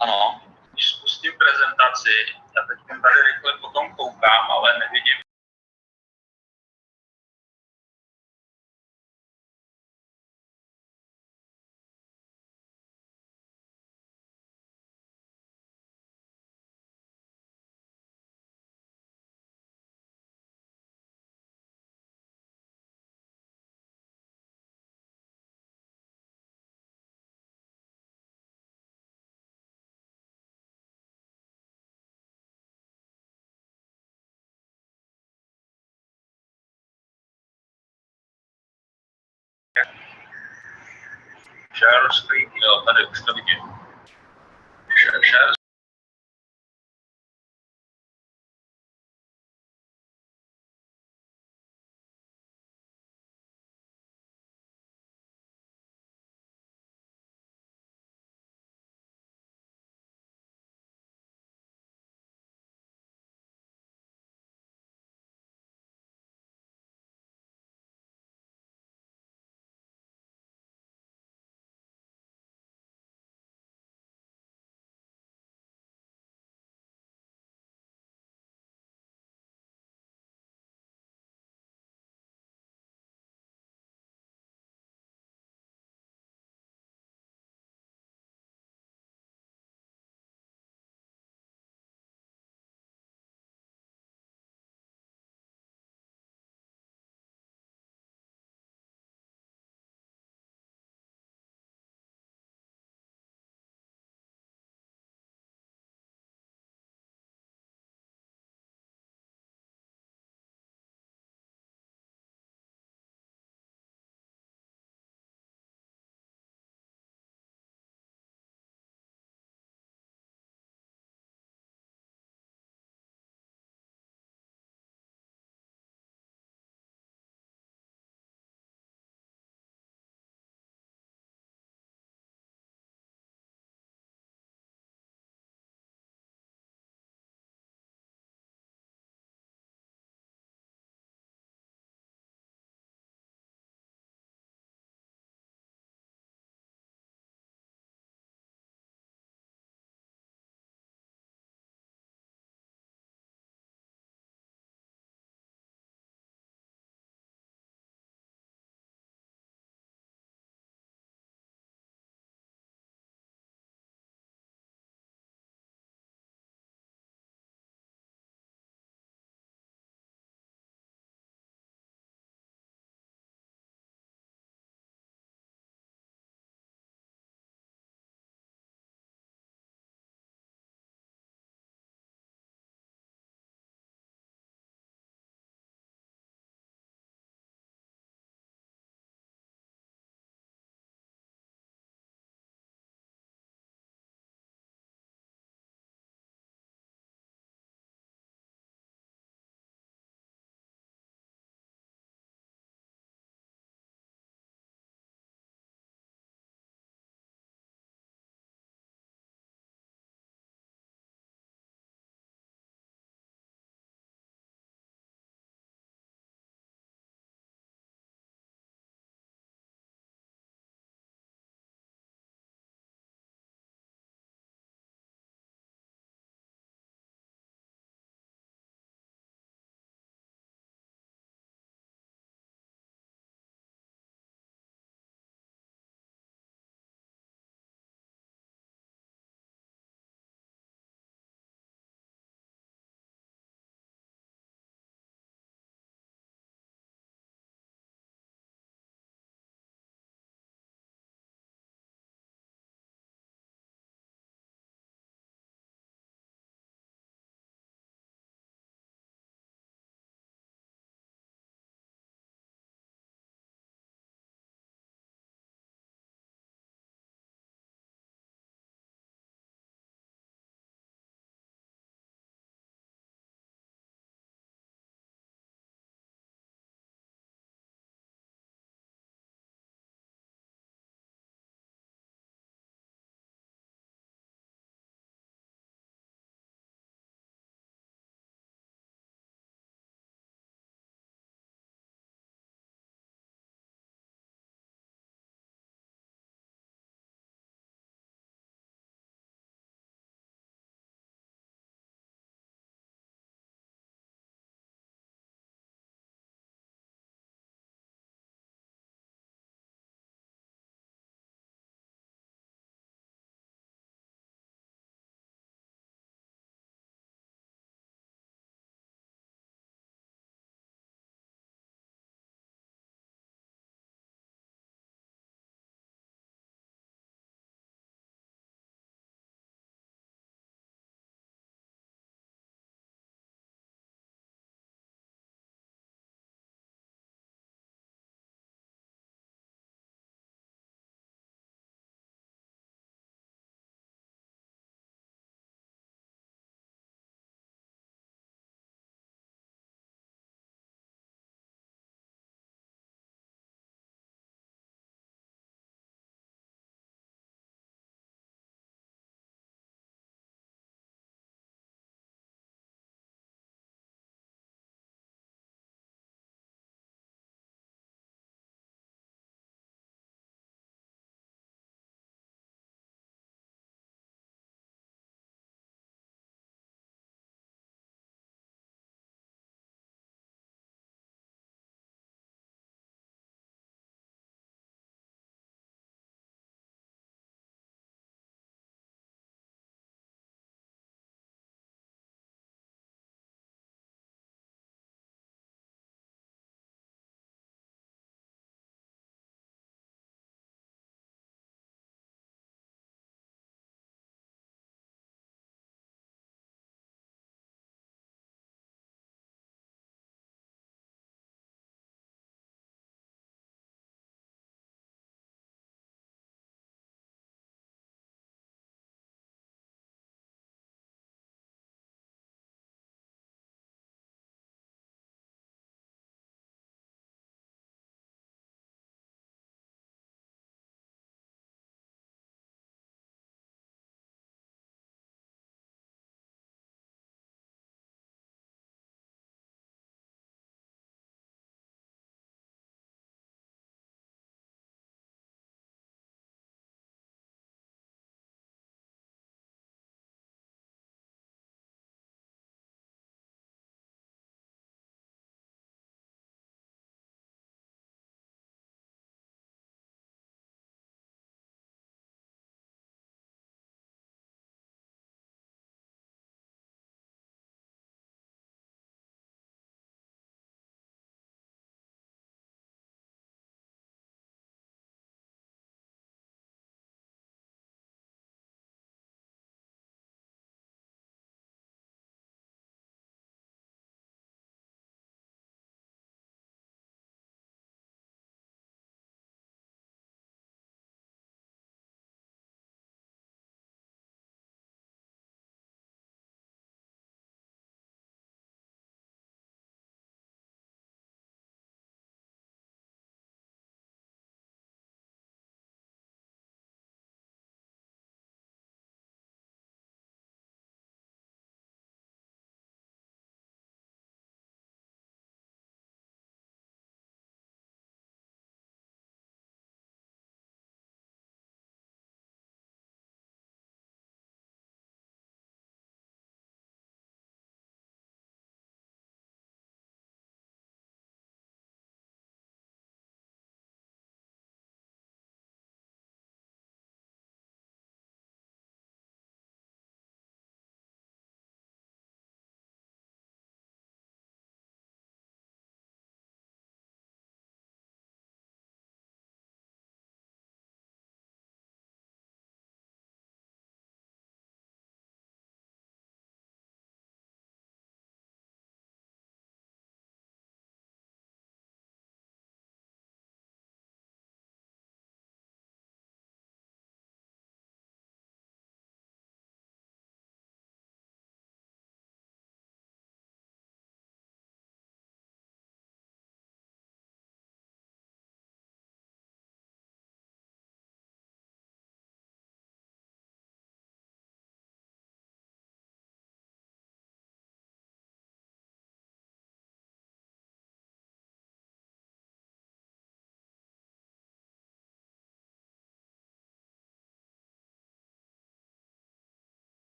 Ano. Když spustím prezentaci, já teď tady rychle potom koukám, ale nevidím share screen, jo, tady už to vidím. Share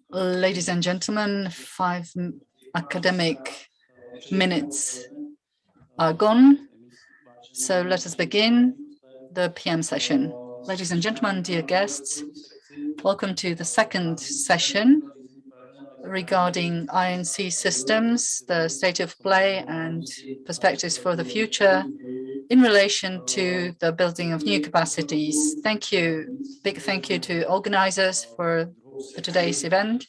Ladies and gentlemen, 5 academic minutes are gone. So let us begin the PM session. Ladies and gentlemen, dear guests, welcome to the second session regarding INC systems, the state of play and perspectives for the future in relation to the building of new capacities. Thank you. Big thank you to organizers for today's event.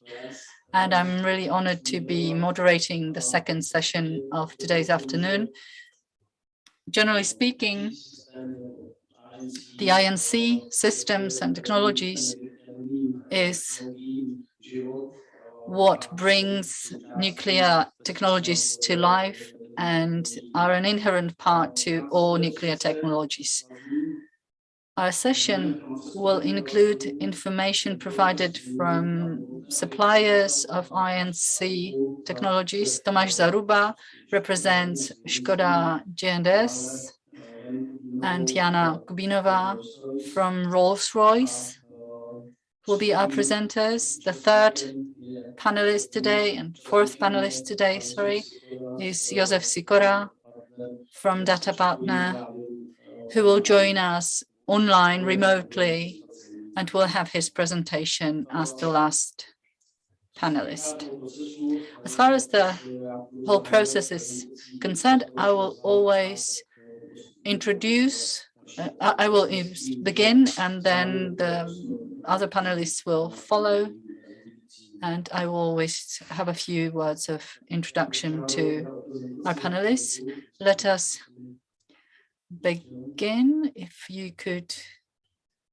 And I'm really honored to be moderating the second session of today's afternoon. Generally speaking, the INC systems and technologies is what brings nuclear technologies to life and are an inherent part to all nuclear technologies. Our session will include information provided from suppliers of INC technologies. Tomáš Zaruba represents Škoda G&S and Jana Kubinova from Rolls-Royce will be our presenters. The third panelist today and fourth panelist today, is Josef Sikora from Data Partner, who will join us online remotely and will have his presentation as the last panelist. As far as the whole process is concerned, I will always introduce, I will begin and then the other panelists will follow. And I will always have a few words of introduction to our panelists. Let us begin. If you could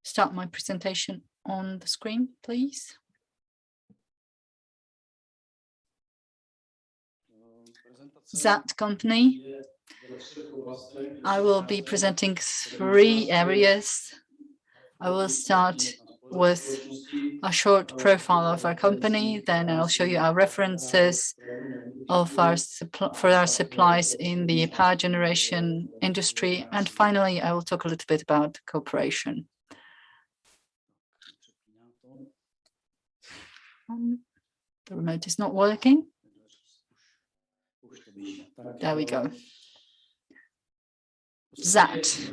start my presentation on the screen, please. ZAT company. I will be presenting 3 areas. I will start with a short profile of our company, then I'll show you our references of our supplies in the power generation industry, and finally I will talk a little bit about cooperation. The remote is not working. There we go. ZAT.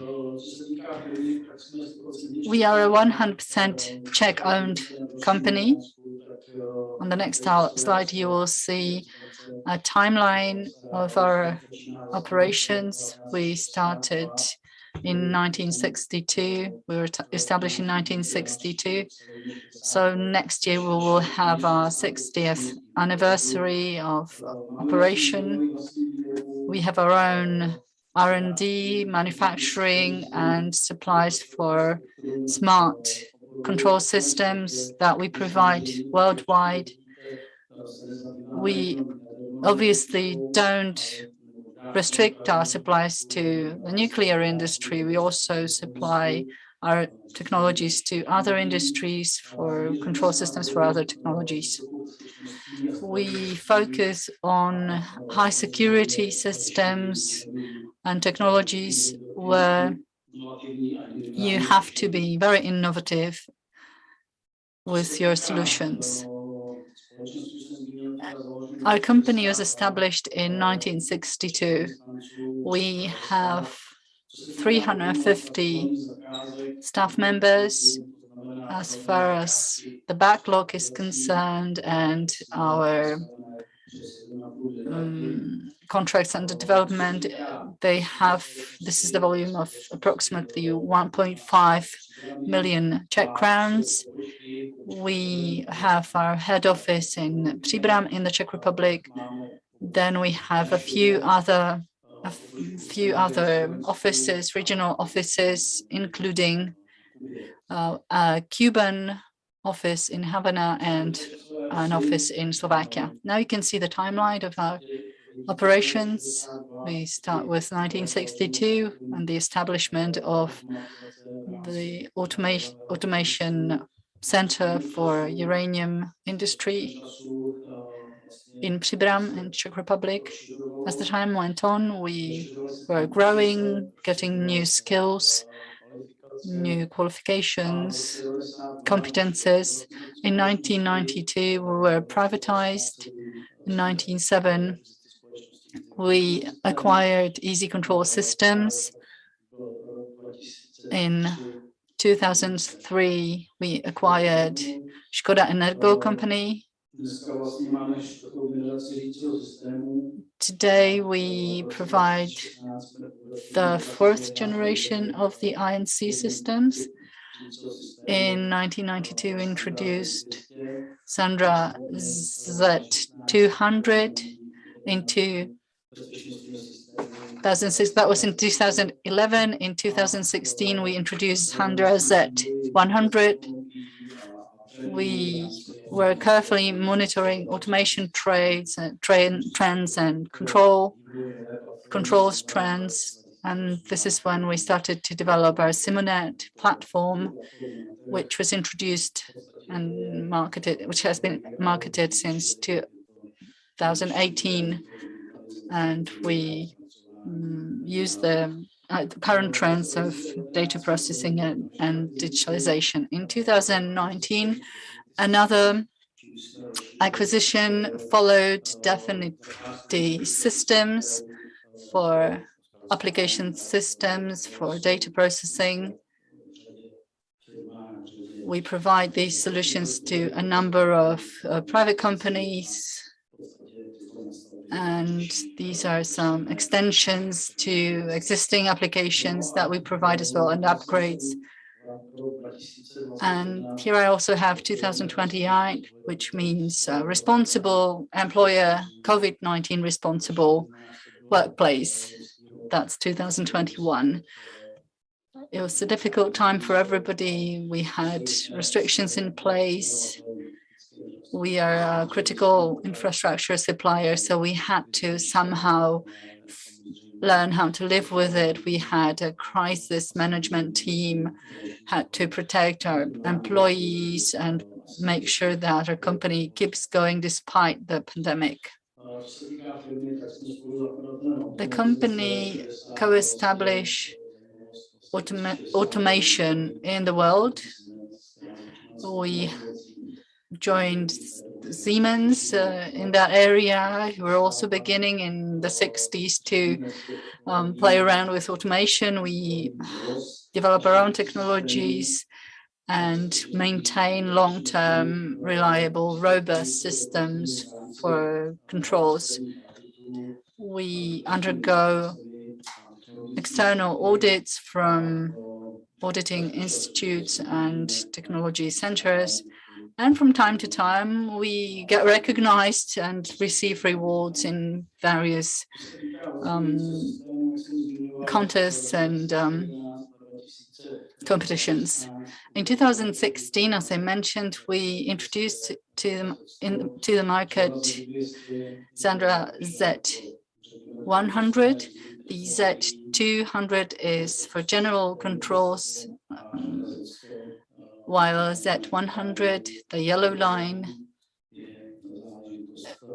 We are a 100% Czech-owned company. On the next slide, you will see a timeline of our operations. We started in 1962. We were established in 1962. So next year we will have our 60th anniversary of operation. We have our own R&D, manufacturing, and supplies for smart control systems that we provide worldwide. We obviously don't restrict our supplies to the nuclear industry. We also supply our technologies to other industries for control systems for other technologies. We focus on high security systems and technologies where you have to be very innovative with your solutions. Our company was established in 1962. We have 350 staff members. As far as the backlog is concerned and our contracts under development, this is the volume of approximately 1.5 million Czech crowns. We have our head office in Příbram in the Czech Republic. Then we have a few other offices, regional offices, including a Cuban office in Havana and an office in Slovakia. Now you can see the timeline of our operations. We start with 1962 and the establishment of the automation center for uranium industry in Příbram in Czech Republic. As the time went on, we were growing, getting new skills, new qualifications, competences. In 1992, we were privatized. In 1997, we acquired Easy Control Systems. In 2003, we acquired Škoda Energo company. Today, we provide the fourth generation of the I&C systems. In 1992, we introduced Sandra Z200 into 2006. That was in 2011. In 2016, we introduced Sandra Z100. We were carefully monitoring automation trends and controls trends. And this is when we started to develop our Simonet platform, which was introduced and marketed, which has been marketed since 2018. And we use the current trends of data processing and digitalization. In 2019, another acquisition followed, Definity Systems for application systems for data processing. We provide these solutions to a number of private companies. And these are some extensions to existing applications that we provide as well, and upgrades. And here I also have 2028, which means responsible employer, COVID-19 responsible workplace. That's 2021. It was a difficult time for everybody. We had restrictions in place. We are a critical infrastructure supplier, so we had to somehow learn how to live with it. We had a crisis management team, had to protect our employees and make sure that our company keeps going despite the pandemic. The company co-established automation in the world. We joined Siemens in that area. We're also beginning in the 60s to play around with automation. We develop our own technologies and maintain long-term, reliable, robust systems for controls. We undergo external audits from auditing institutes and technology centers. And from time to time, we get recognized and receive rewards in various contests and competitions. In 2016, as I mentioned, we introduced to the market Sandra Z100. The Z200 is for general controls, while Z100, the yellow line,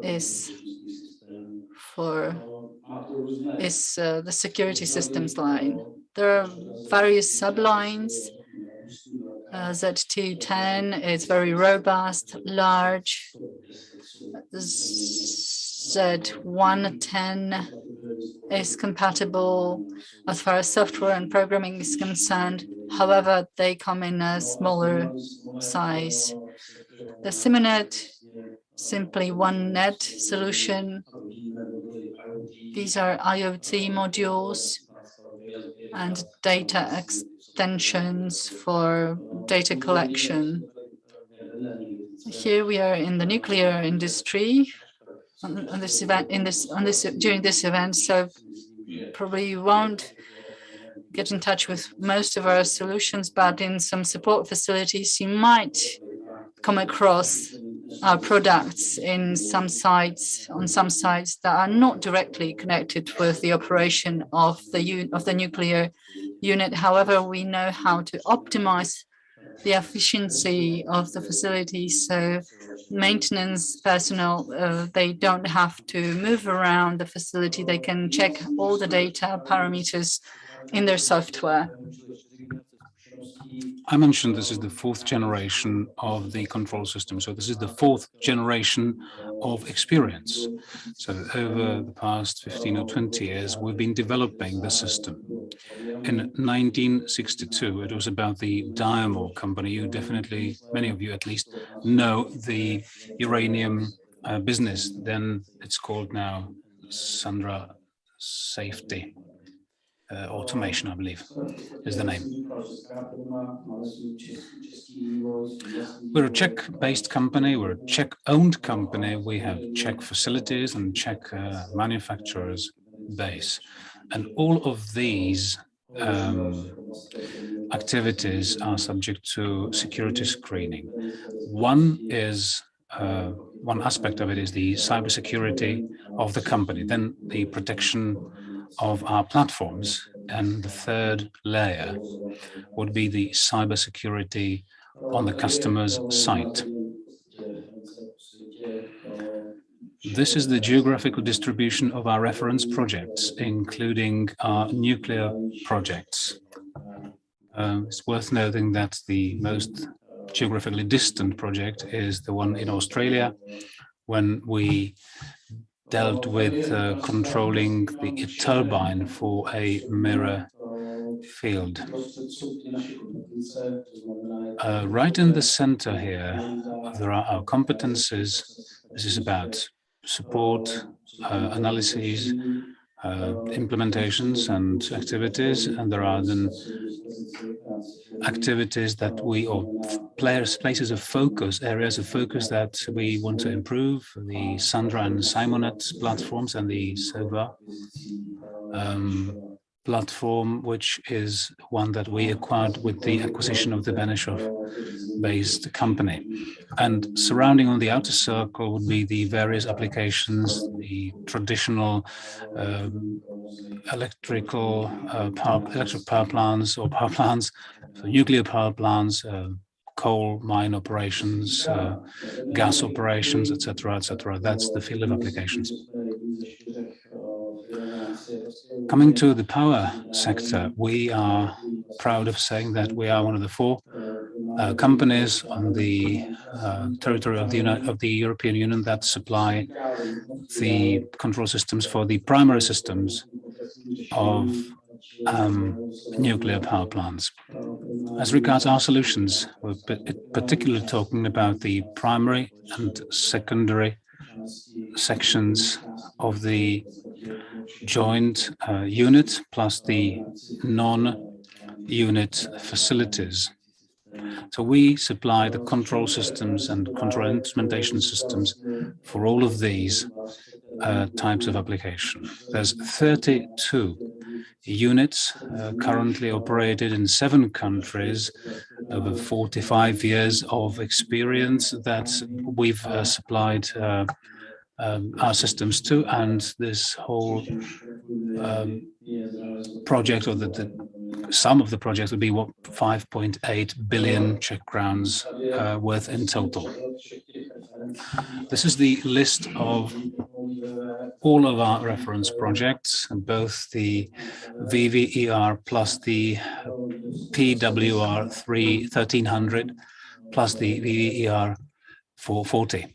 is the security systems line. There are various sublines. Z210 is very robust, large. Z110 is compatible as far as software and programming is concerned. However, they come in a smaller size. The Simonet, simply one net solution. These are IoT modules and data extensions for data collection. Here we are in the nuclear industry on this event, during this event, so probably you won't get in touch with most of our solutions, but in some support facilities, you might come across our products in some sites, on some sites that are not directly connected with the operation of the nuclear unit. However, we know how to optimize the efficiency of the facility, so maintenance personnel, they don't have to move around the facility. They can check all the data parameters in their software. I mentioned this is the fourth generation of the control system. So this is the fourth generation of experience. So over the past 15 or 20 years, we've been developing the system. In 1962, it was about the Dynamo company. You definitely, many of you at least, know the uranium business. Then it's called now Sandra Safety. Automation, I believe, is the name. We're a Czech-based company, we're a Czech-owned company, we have Czech facilities and Czech manufacturers base. And all of these activities are subject to security screening. One aspect of it is the cybersecurity of the company, then the protection of our platforms, and the third layer would be the cybersecurity on the customer's site. This is the geographical distribution of our reference projects, including our nuclear projects. It's worth noting that the most geographically distant project is the one in Australia, when we dealt with controlling the turbine for a mirror field. Right in the center here, there are our competences. This is about support, analyses, implementations and activities, and there are then activities that places of focus, areas of focus that we want to improve, the Sandra and Simonet platforms and the SOVA platform, which is one that we acquired with the acquisition of the Benešov-based company. And surrounding on the outer circle would be the various applications, the traditional electric power plants or power plants, so nuclear power plants, coal mine operations, gas operations, etc., etc. That's the field of applications. Coming to the power sector, we are proud of saying that we are one of the four companies on the territory of the European Union that supply the control systems for the primary systems of nuclear power plants. As regards our solutions, we're particularly talking about the primary and secondary sections of the joint unit plus the non-unit facilities. So we supply the control systems and control instrumentation systems for all of these types of application. There's 32 units currently operated in 7 countries, over 45 years of experience that we've supplied our systems to, and this whole project, or the sum of the project, would be 5.8 billion Czech crowns worth in total. This is the list of all of our reference projects, both the VVER plus the PWR 1300 plus the VVER 440.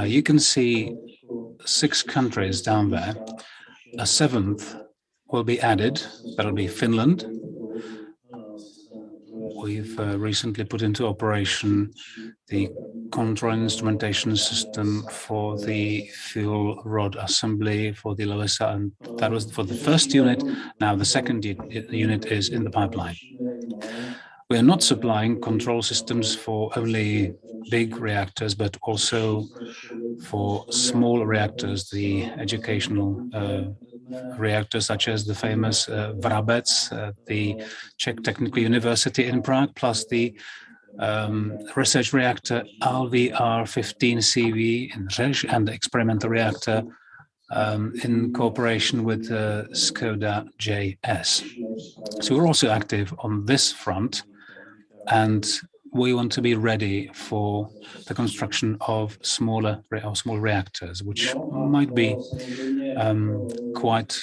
You can see 6 countries down there. A 7th will be added, that'll be Finland. We've recently put into operation the control instrumentation system for the fuel rod assembly for the Loesa, and that was for the first unit. Now the second unit is in the pipeline. We are not supplying control systems for only big reactors, but also for small reactors, the educational reactors, such as the famous Vrabec, the Czech Technical University in Prague, plus the research reactor LVR-15CV in Řež, and the experimental reactor in cooperation with Skoda JS. So we're also active on this front, and we want to be ready for the construction of small reactors, which might be quite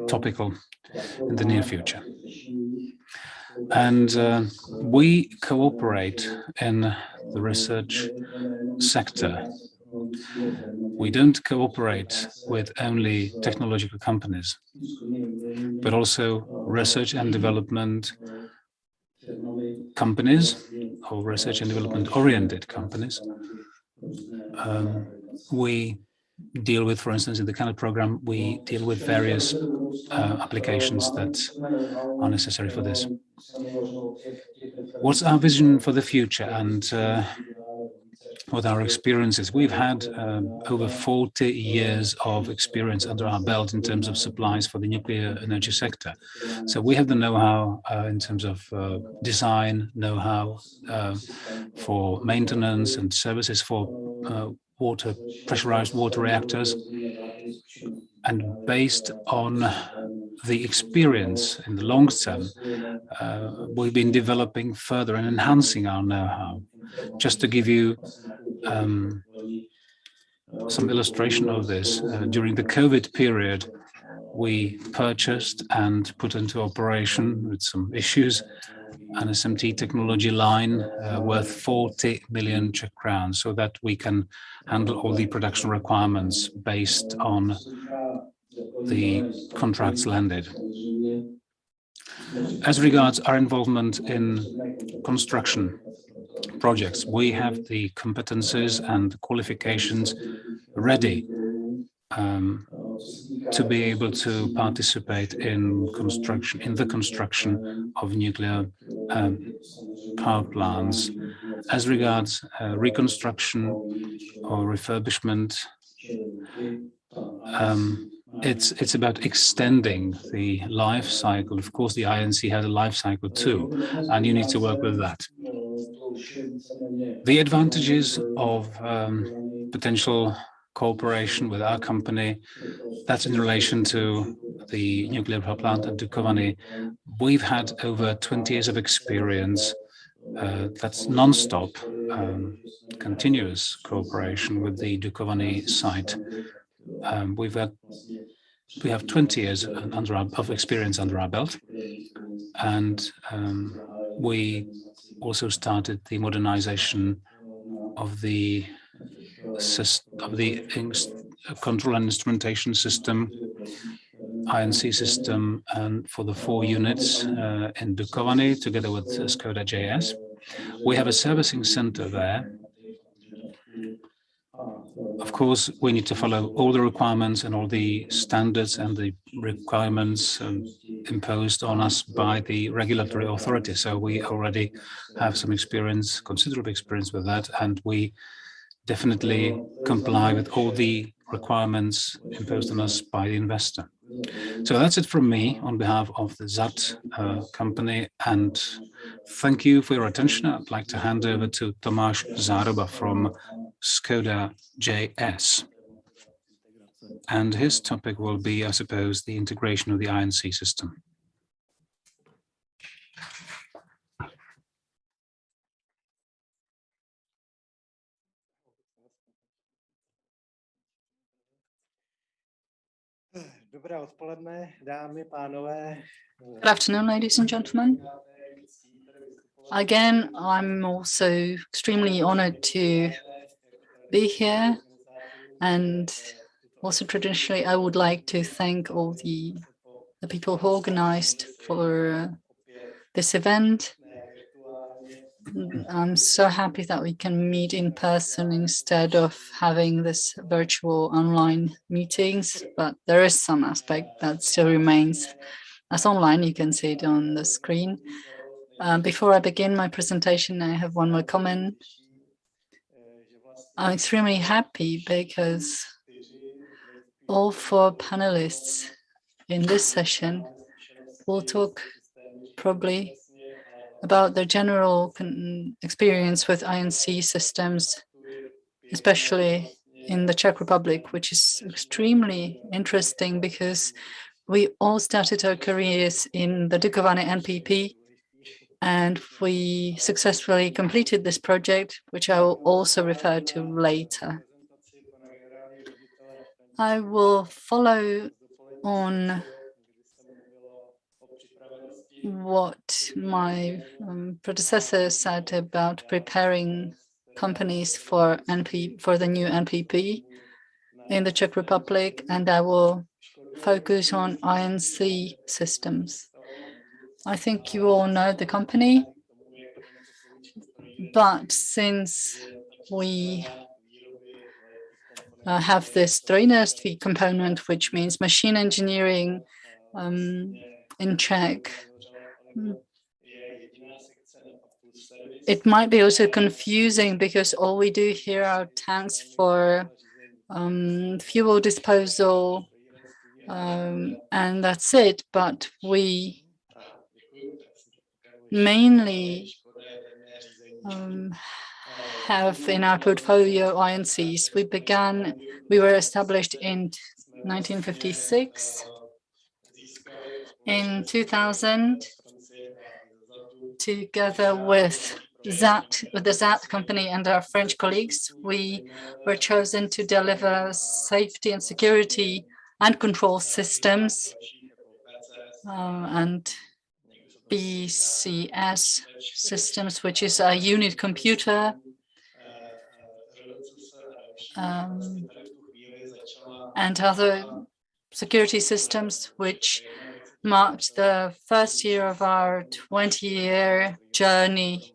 topical in the near future. And we cooperate in the research sector. We don't cooperate with only technological companies, but also research and development companies or research and development oriented companies. We deal with, for instance, in the CANAD program, we deal with various applications that are necessary for this. What's our vision for the future and what our experiences? We've had over 40 years of experience under our belt in terms of supplies for the nuclear energy sector. So we have the know-how in terms of design, know-how for maintenance and services for pressurized water reactors. And based on the experience in the long term, we've been developing further and enhancing our know-how. Just to give you some illustration of this, during the COVID period, we purchased and put into operation with some issues an SMT technology line worth 40 million Czech crowns, so that we can handle all the production requirements based on the contracts landed. As regards our involvement in construction projects, we have the competences and qualifications ready to be able to participate in the construction of nuclear power plants. As regards reconstruction or refurbishment, it's about extending the life cycle. Of course, the INC has a life cycle too, and you need to work with that. The advantages of potential cooperation with our company, that's in relation to the nuclear power plant at Dukovany. We've had over 20 years of experience. That's non-stop, continuous cooperation with the Dukovany site. We have 20 years of experience under our belt, and we also started the modernization of the control and instrumentation system, INC system, and for the 4 units in Dukovany, together with Skoda JS. We have a servicing center there. Of course, we need to follow all the requirements and all the standards and the requirements imposed on us by the regulatory authority. So we already have some experience, considerable experience with that, and we definitely comply with all the requirements imposed on us by the investor. So that's it from me on behalf of the ZAT company, and thank you for your attention. I'd like to hand over to Tomáš Záruba from Skoda JS. And his topic will be, I suppose, the integration of the INC system. Good afternoon, ladies and gentlemen. Again, I'm also extremely honored to be here, and also traditionally, I would like to thank all the people who organized for this event. I'm so happy that we can meet in person instead of having this virtual online meetings, but there is some aspect that still remains as online. You can see it on the screen. Before I begin my presentation, I have one more comment. I'm extremely happy because all 4 panelists in this session will talk probably about their general experience with INC systems, especially in the Czech Republic, which is extremely interesting because we all started our careers in the Dukovany NPP, and we successfully completed this project, which I will also refer to later. I will follow on what my predecessor said about preparing companies for the new NPP in the Czech Republic, and I will focus on INC systems. I think you all know the company, but since we have this trojnerství component, which means machine engineering in Czech, it might be also confusing because all we do here are tanks for fuel disposal, and that's it. But we mainly have in our portfolio INCs. We were established in 1956. In 2000, together with the ZAT company and our French colleagues, we were chosen to deliver safety and security and control systems and BCS systems, which is a unit computer. And other security systems, which marked the first year of our 20-year journey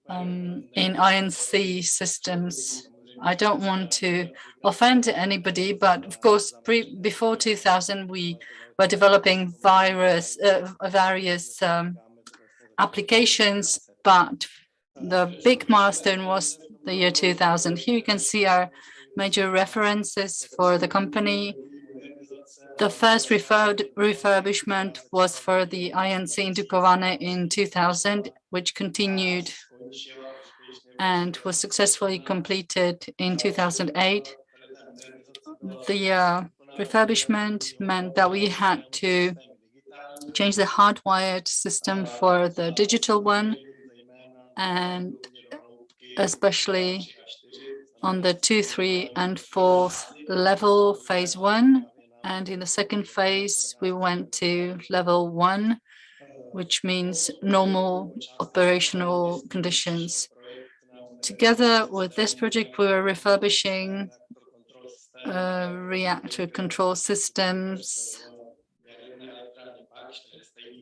in INC systems. I don't want to offend anybody, but of course, before 2000, we were developing various applications, but the big milestone was the year 2000. Here you can see our major references for the company. The first refurbishment was for the INC in Dukovany in 2000, which continued and was successfully completed in 2008. The refurbishment meant that we had to change the hardwired system for the digital one, and especially on the 2, 3, and 4th level, phase 1. And in the second phase, we went to level 1, which means normal operational conditions. Together with this project, we were refurbishing reactor control systems,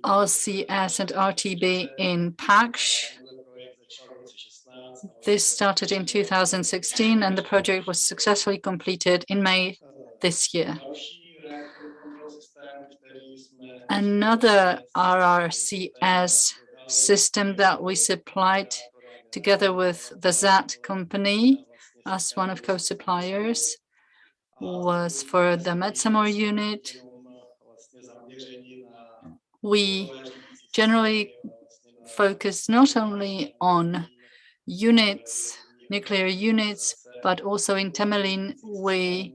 RCS and RTB in Paksh. This started in 2016, and the project was successfully completed in May this year. Another RRCS system that we supplied together with the ZAT company as one of co-suppliers was for the Metsamor unit. We generally focus not only on units, nuclear units, but also in Temelín we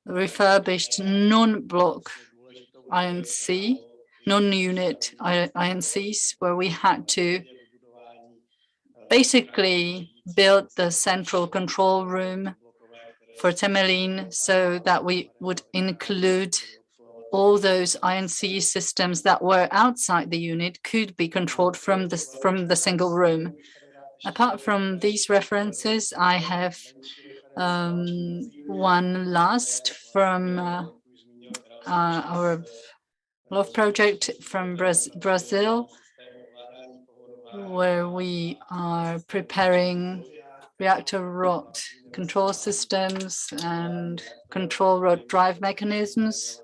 refurbished non-block INC, non-unit INCs, where we had to basically build the central control room for Temelín so that we would include all those INC systems that were outside the unit could be controlled from the single room. Apart from these references, I have one last from our love project from Brazil, where we are preparing reactor rod control systems and control rod drive mechanisms,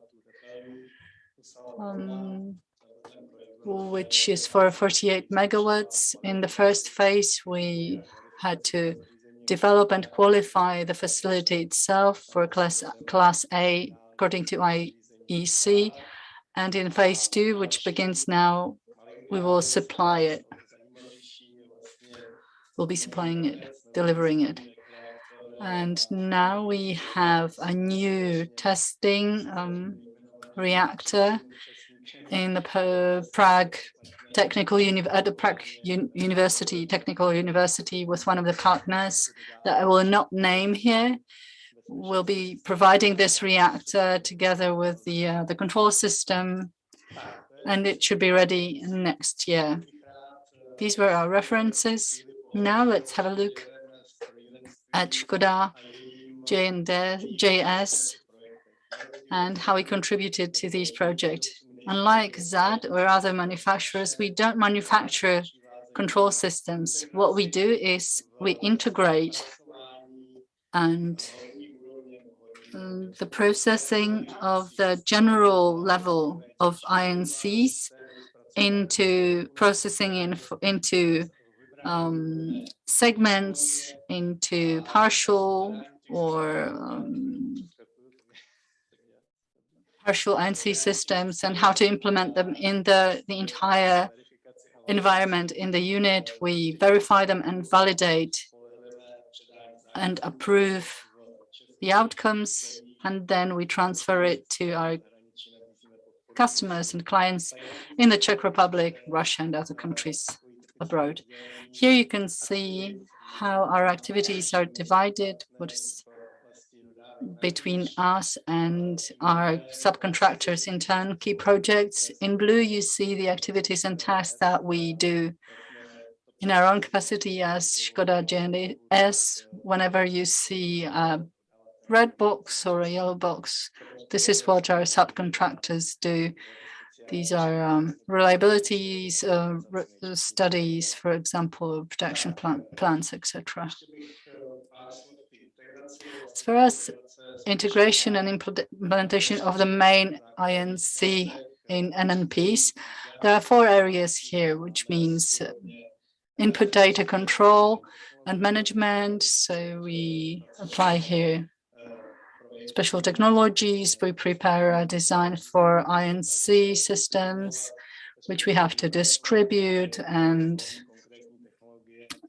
which is for 48 megawatts. In the first phase, we had to develop and qualify the facility itself for class A according to IEC. And in phase 2, which begins now, we will supply it. We'll be supplying it, delivering it. And now we have a new testing reactor in the Prague Technical University, Technical University, with one of the partners that I will not name here. We'll be providing this reactor together with the control system and it should be ready next year. These were our references. Now let's have a look at Škoda JS and how we contributed to these projects. Unlike ZAD or other manufacturers, we don't manufacture control systems. What we do is we integrate and the processing of the general level of INCs into processing into segments, into partial or partial INC systems, and how to implement them in the entire environment in the unit. We verify them and validate and approve the outcomes, and then we transfer it to our customers and clients in the Czech Republic, Russia, and other countries abroad. Here you can see how our activities are divided, what is between us and our subcontractors in turnkey projects. In blue, you see the activities and tasks that we do in our own capacity as Škoda JS. Whenever you see a red box or a yellow box, this is what our subcontractors do. These are reliabilities studies, for example, production plants, etc. As far as integration and implementation of the main INC in NNPs, there are 4 areas here, which means input data control and management. So we apply here special technologies. We prepare a design for INC systems, which we have to distribute and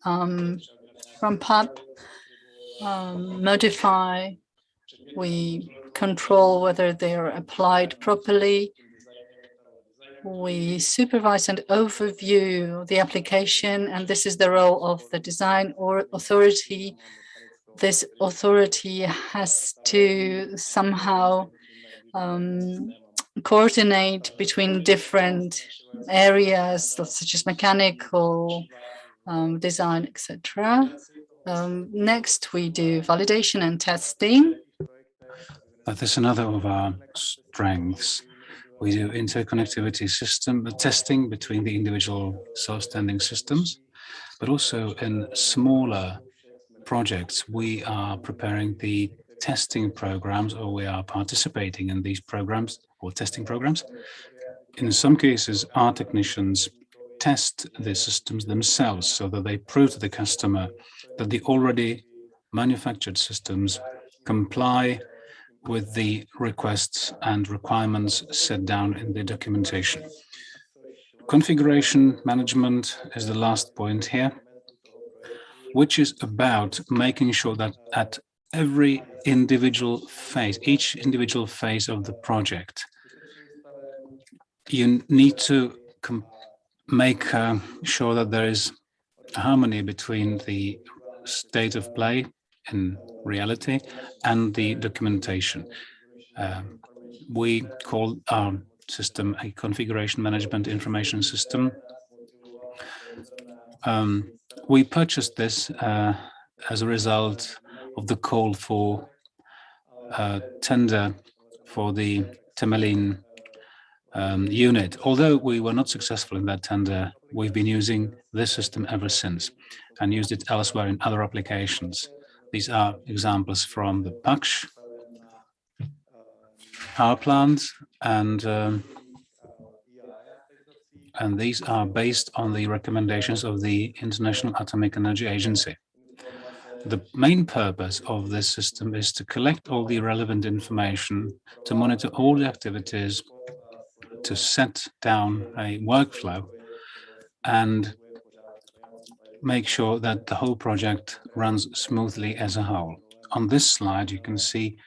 ramp up, modify. We control whether they are applied properly. We supervise and overview the application, and this is the role of the design or authority. This authority has to somehow coordinate between different areas, such as mechanical design, etc. Next, we do validation and testing. That is another of our strengths. We do interconnectivity system testing between the individual self-standing systems, but also in smaller projects, we are preparing the testing programs, or we are participating in these programs or testing programs. In some cases, our technicians test the systems themselves so that they prove to the customer that the already manufactured systems comply with the requests and requirements set down in the documentation. Configuration management is the last point here, which is about making sure that at every individual phase, each individual phase of the project, you need to make sure that there is harmony between the state of play in reality and the documentation. We call our system a configuration management information system. We purchased this as a result of the call for tender for the Temelín unit. Although we were not successful in that tender, we've been using this system ever since and used it elsewhere in other applications. These are examples from the Pakš power plant, and these are based on the recommendations of the International Atomic Energy Agency. The main purpose of this system is to collect all the relevant information, to monitor all the activities, to set down a workflow, and make sure that the whole project runs smoothly as a whole. On this slide, you can see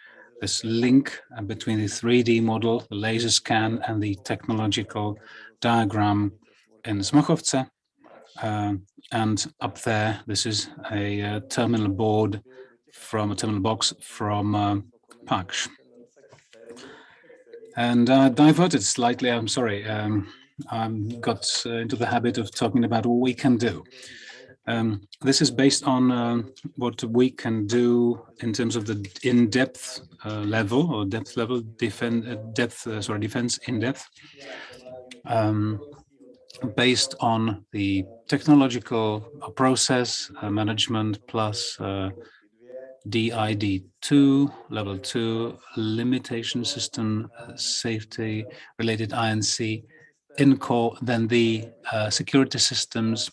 this link between the 3D model, the laser scan, and the technological diagram in Smochovce. And up there, this is a terminal board from a terminal box from Pakš. And diverted slightly, I'm sorry. I got into the habit of talking about what we can do. This is based on what we can do in terms of the in-depth level or depth level, defense in depth, based on the technological process management plus DID2, level 2, limitation system safety related INC, in core, then the security systems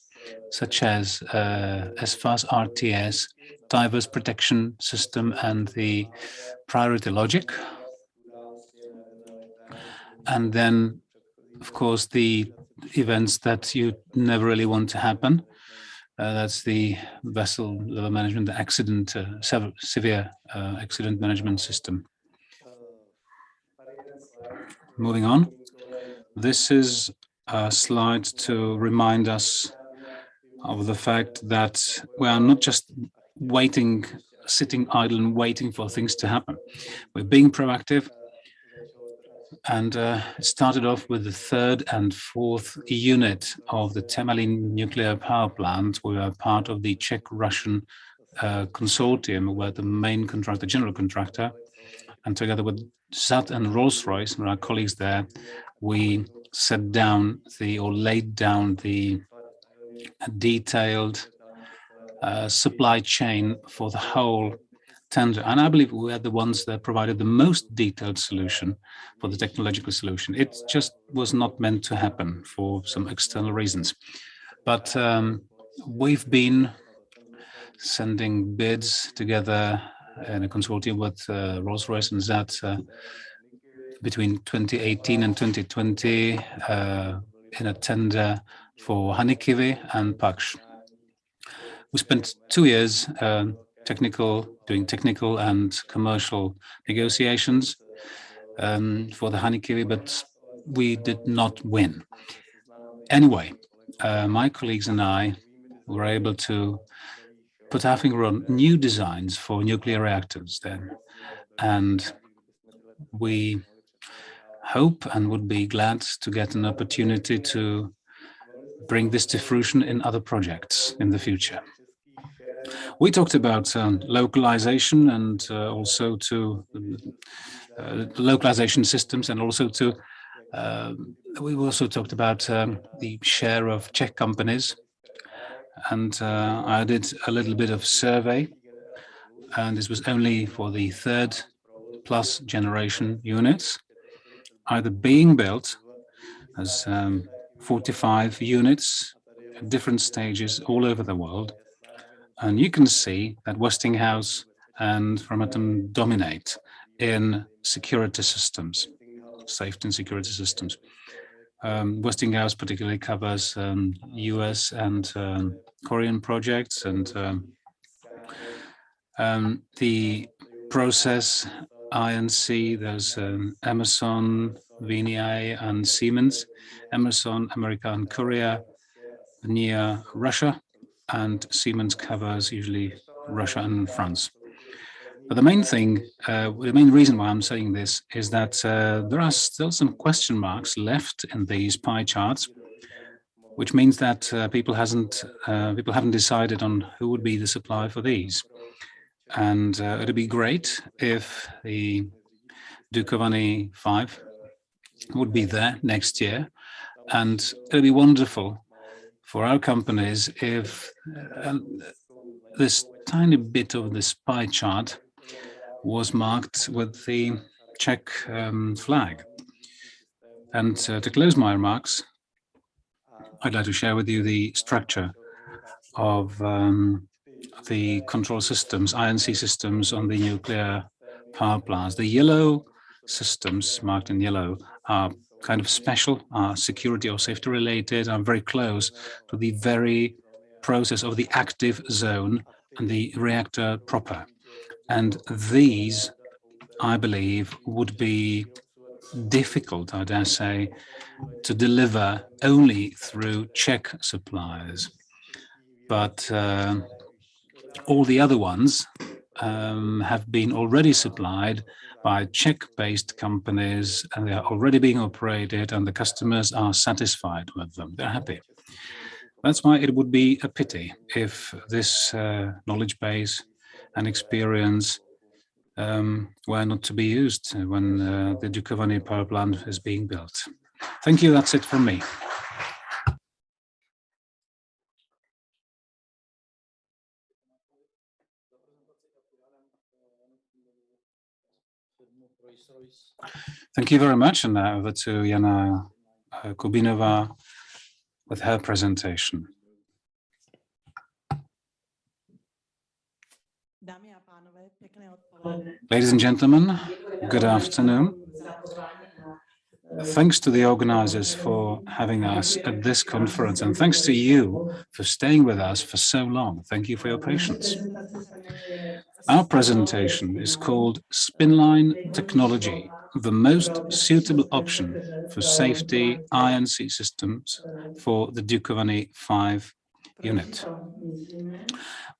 such as SFAS RTS, diverse protection system, and the priority logic. And then, of course, the events that you never really want to happen. That's the vessel level management, the accident, severe accident management system. Moving on. This is a slide to remind us of the fact that we are not just waiting, sitting idle and waiting for things to happen. We're being proactive. And it started off with the third and fourth unit of the Temelín nuclear power plant. We are part of the Czech-Russian consortium, where the main contractor, general contractor, and together with SAT and Rolls-Royce, and our colleagues there, we set down or laid down the detailed supply chain for the whole tender. And I believe we are the ones that provided the most detailed solution for the technological solution. It just was not meant to happen for some external reasons. But we've been sending bids together in a consortium with Rolls-Royce and ZAT between 2018 and 2020 in a tender for Hanikivy and Paksh. We spent 2 years doing technical and commercial negotiations for the Hanikivy, but we did not win. Anyway, my colleagues and I were able to put our finger on new designs for nuclear reactors then. And we hope and would be glad to get an opportunity to bring this to fruition in other projects in the future. We talked about localization and also to localization systems, and also to we also talked about the share of Czech companies, and I did a little bit of survey, and this was only for the third plus generation units, either being built as 45 units at different stages all over the world. And you can see that Westinghouse and Framatome dominate in security systems, safety and security systems. Westinghouse particularly covers US and Korean projects, and the process INC, there's Emerson, VNI, and Siemens. Emerson, America and Korea, near Russia, and Siemens covers usually Russia and France. But the main thing, the main reason why I'm saying this is that there are still some question marks left in these pie charts, which means that people haven't decided on who would be the supplier for these. And it'd be great if the Dukovany 5 would be there next year, and it'd be wonderful for our companies if this tiny bit of this pie chart was marked with the Czech flag. And to close my remarks, I'd like to share with you the structure of the control systems, INC systems on the nuclear power plants. The yellow systems marked in yellow are kind of special, are security or safety related, are very close to the very process of the active zone and the reactor proper. And these, I believe, would be difficult, I dare say, to deliver only through Czech suppliers. But all the other ones have been already supplied by Czech-based companies, and they are already being operated, and the customers are satisfied with them. They're happy. That's why it would be a pity if this knowledge base and experience were not to be used when the Dukovany power plant is being built. Thank you. That's it from me. Thank you very much. And now over to Jana Kubinova with her presentation. Ladies and gentlemen, good afternoon. Thanks to the organizers for having us at this conference, and thanks to you for staying with us for so long. Thank you for your patience. Our presentation is called Spinline Technology, the most suitable option for safety INC systems for the Dukovany 5 unit.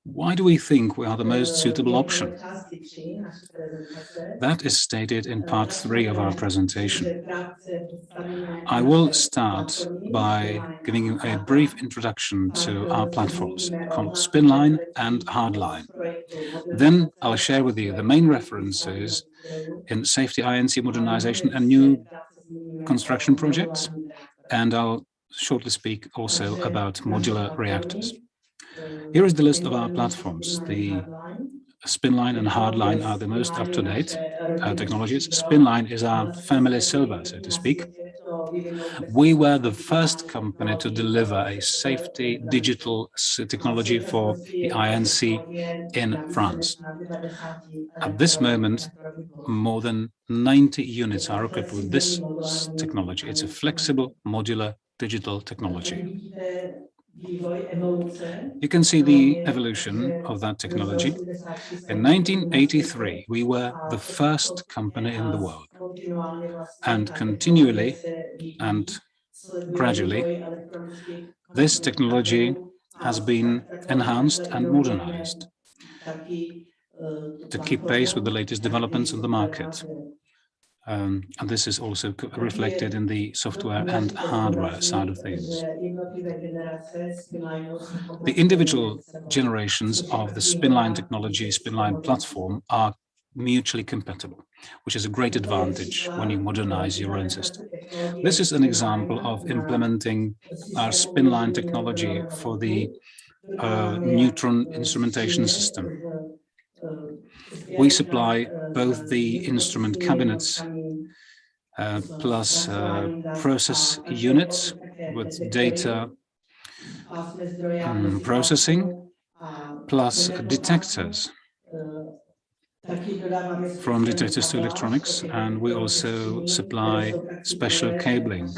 Why do we think we are the most suitable option? That is stated in part 3 of our presentation. I will start by giving you a brief introduction to our platforms called Spinline and Hardline. Then I'll share with you the main references in safety INC modernization and new construction projects, and I'll shortly speak also about modular reactors. Here is the list of our platforms. The Spinline and Hardline are the most up-to-date technologies. Spinline is our family silver, so to speak. We were the first company to deliver a safety digital technology for the INC in France. At this moment, more than 90 units are equipped with this technology. It's a flexible, modular, digital technology. You can see the evolution of that technology. In 1983, we were the first company in the world, and continually and gradually, this technology has been enhanced and modernized to keep pace with the latest developments in the market. And this is also reflected in the software and hardware side of things. The individual generations of the Spinline technology, Spinline platform, are mutually compatible, which is a great advantage when you modernize your own system. This is an example of implementing our Spinline technology for the neutron instrumentation system. We supply both the instrument cabinets plus process units with data processing plus detectors, from detectors to electronics, and we also supply special cabling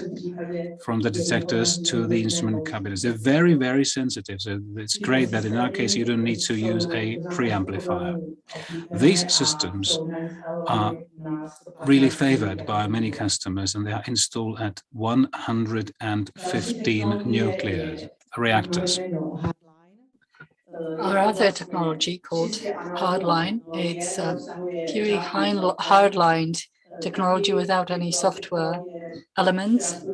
from the detectors to the instrument cabinets. They're very, very sensitive, so it's great that in our case you don't need to use a preamplifier. These systems are really favored by many customers, and they are installed at 115 nuclear reactors. Our other technology called Hardline, it's purely hardlined technology without any software elements.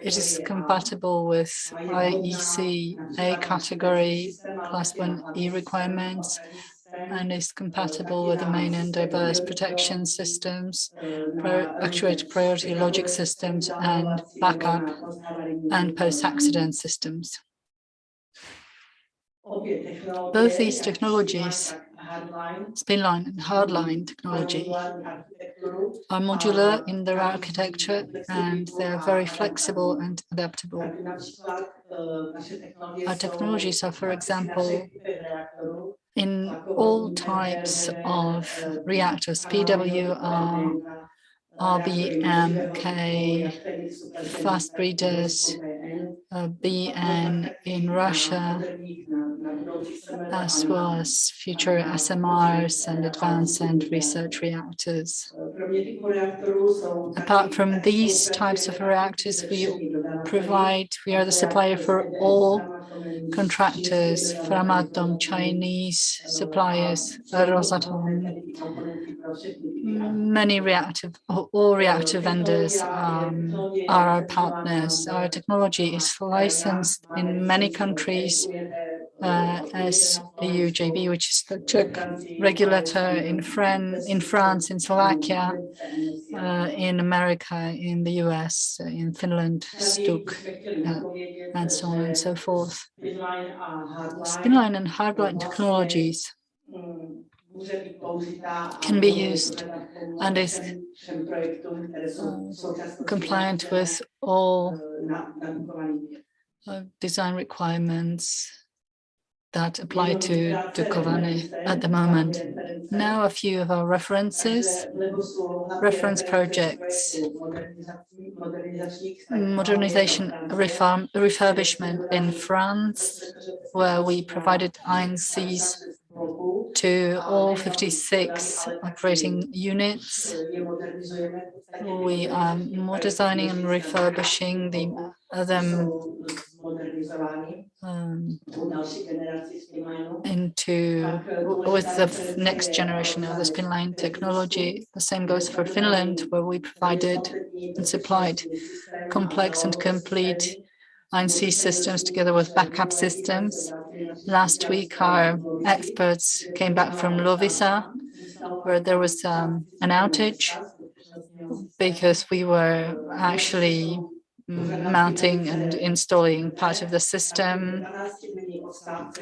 It is compatible with IEC A category Class 1E requirements, and is compatible with the main and diverse protection systems, actuator priority logic systems, and backup and post-accident systems. Both these technologies, Spinline and Hardline technology, are modular in their architecture, and they're very flexible and adaptable. Our technologies are, for example, in all types of reactors, PWR, RBMK, fast breeders, BN in Russia, as well as future SMRs and advanced and research reactors. Apart from these types of reactors, we are the supplier for all contractors, Framatome, Chinese suppliers, Rosatom, all reactor vendors are our partners. Our technology is licensed in many countries as EUJB, which is the Czech regulator, in France, in Slovakia, in America, in the US, in Finland, STUK, and so on and so forth. Spinline and hardline technologies can be used and is compliant with all design requirements that apply to Dukovany at the moment. Now a few of our reference projects. Modernization refurbishment in France, where we provided INCs to all 56 operating units. We are modernizing and refurbishing them with the next generation of the spinline technology. The same goes for Finland, where we provided and supplied complex and complete INC systems together with backup systems. Last week, our experts came back from Loviisa, where there was an outage because we were actually mounting and installing part of the system.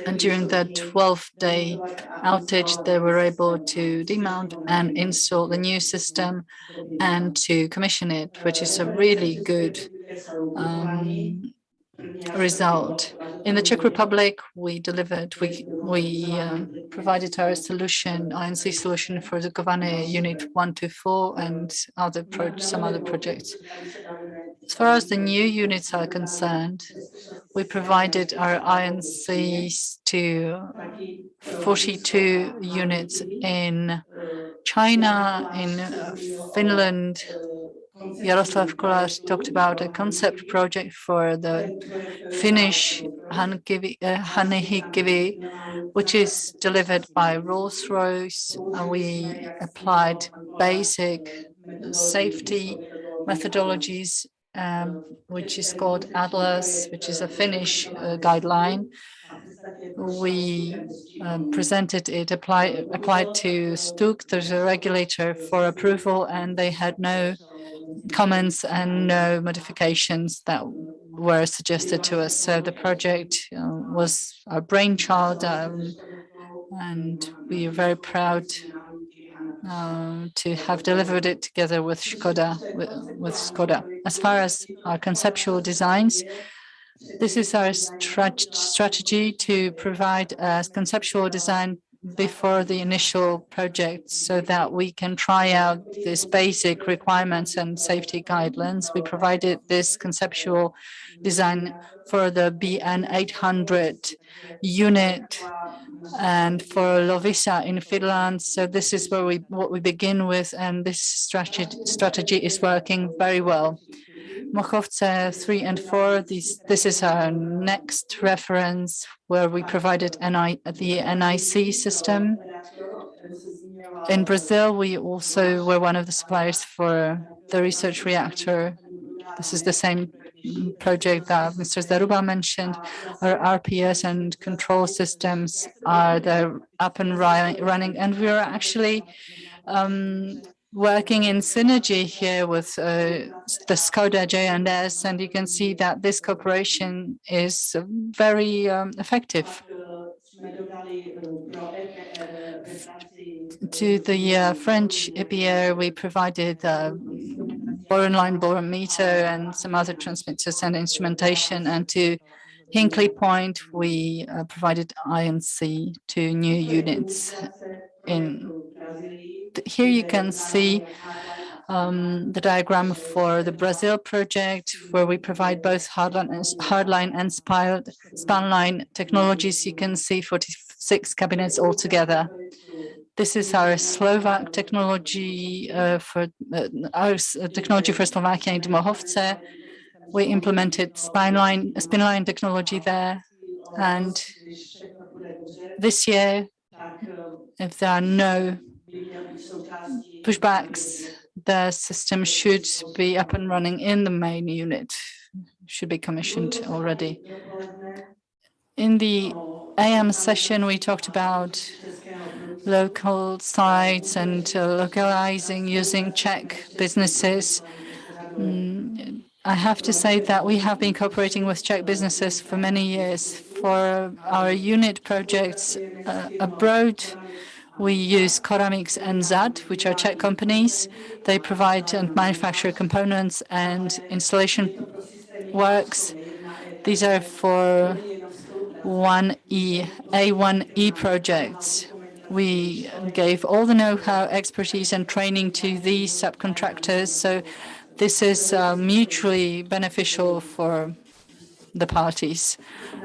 And during the 12-day outage, they were able to demount and install the new system and to commission it, which is a really good result. In the Czech Republic, we provided our solution, INC solution for the Dukovany Unit 1 to 4 and some other projects. As far as the new units are concerned, we provided our INCs to 42 units in China, in Finland. Jaroslav Kolář talked about a concept project for the Finnish Hanhikivi, which is delivered by Rolls-Royce. We applied basic safety methodologies, which is called Atlas, which is a Finnish guideline. We presented it, applied to STUK. There's a regulator for approval, and they had no comments and no modifications that were suggested to us. So the project was our brainchild, and we are very proud to have delivered it together with Škoda. As far as our conceptual designs, this is our strategy to provide a conceptual design before the initial project so that we can try out these basic requirements and safety guidelines. We provided this conceptual design for the BN 800 unit and for Loviisa in Finland. So this is what we begin with, and this strategy is working very well. Mochovce 3 and 4, this is our next reference where we provided the NIC system. In Brazil, we also were one of the suppliers for the research reactor. This is the same project that Mr. Zaruba mentioned. Our RPS and control systems are up and running, and we are actually working in synergy here with the Škoda J&S, and you can see that this cooperation is very effective. To the French EPR, we provided boron line, boron meter, and some other transmitters and instrumentation, and to Hinkley Point, we provided INC to new units. Here you can see the diagram for the Brazil project, where we provide both hardline and spanline technologies. You can see 6 cabinets altogether. This is our Slovak technology for Slovakia in Dmohovce. We implemented spinline technology there, and this year, if there are no pushbacks, the system should be up and running in the main unit, should be commissioned already. In the AM session, we talked about local sites and localizing using Czech businesses. I have to say that we have been cooperating with Czech businesses for many years. For our unit projects abroad, we use Koramix and ZAD, which are Czech companies. They provide and manufacture components and installation works. These are for A1E projects. We gave all the know-how, expertise, and training to these subcontractors. So this is mutually beneficial for the parties.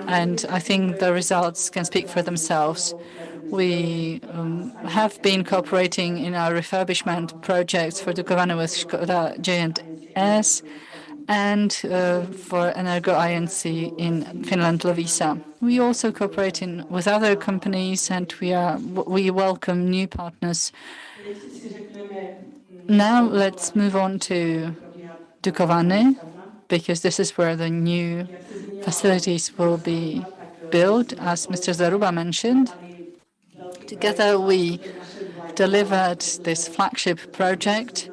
And I think the results can speak for themselves. We have been cooperating in our refurbishment projects for Dukovany with Škoda J&S and for Energo INC in Finland, Loviisa. We also cooperate with other companies, and we welcome new partners. Now let's move on to Dukovany, because this is where the new facilities will be built, as Mr. Zaruba mentioned. Together, we delivered this flagship project,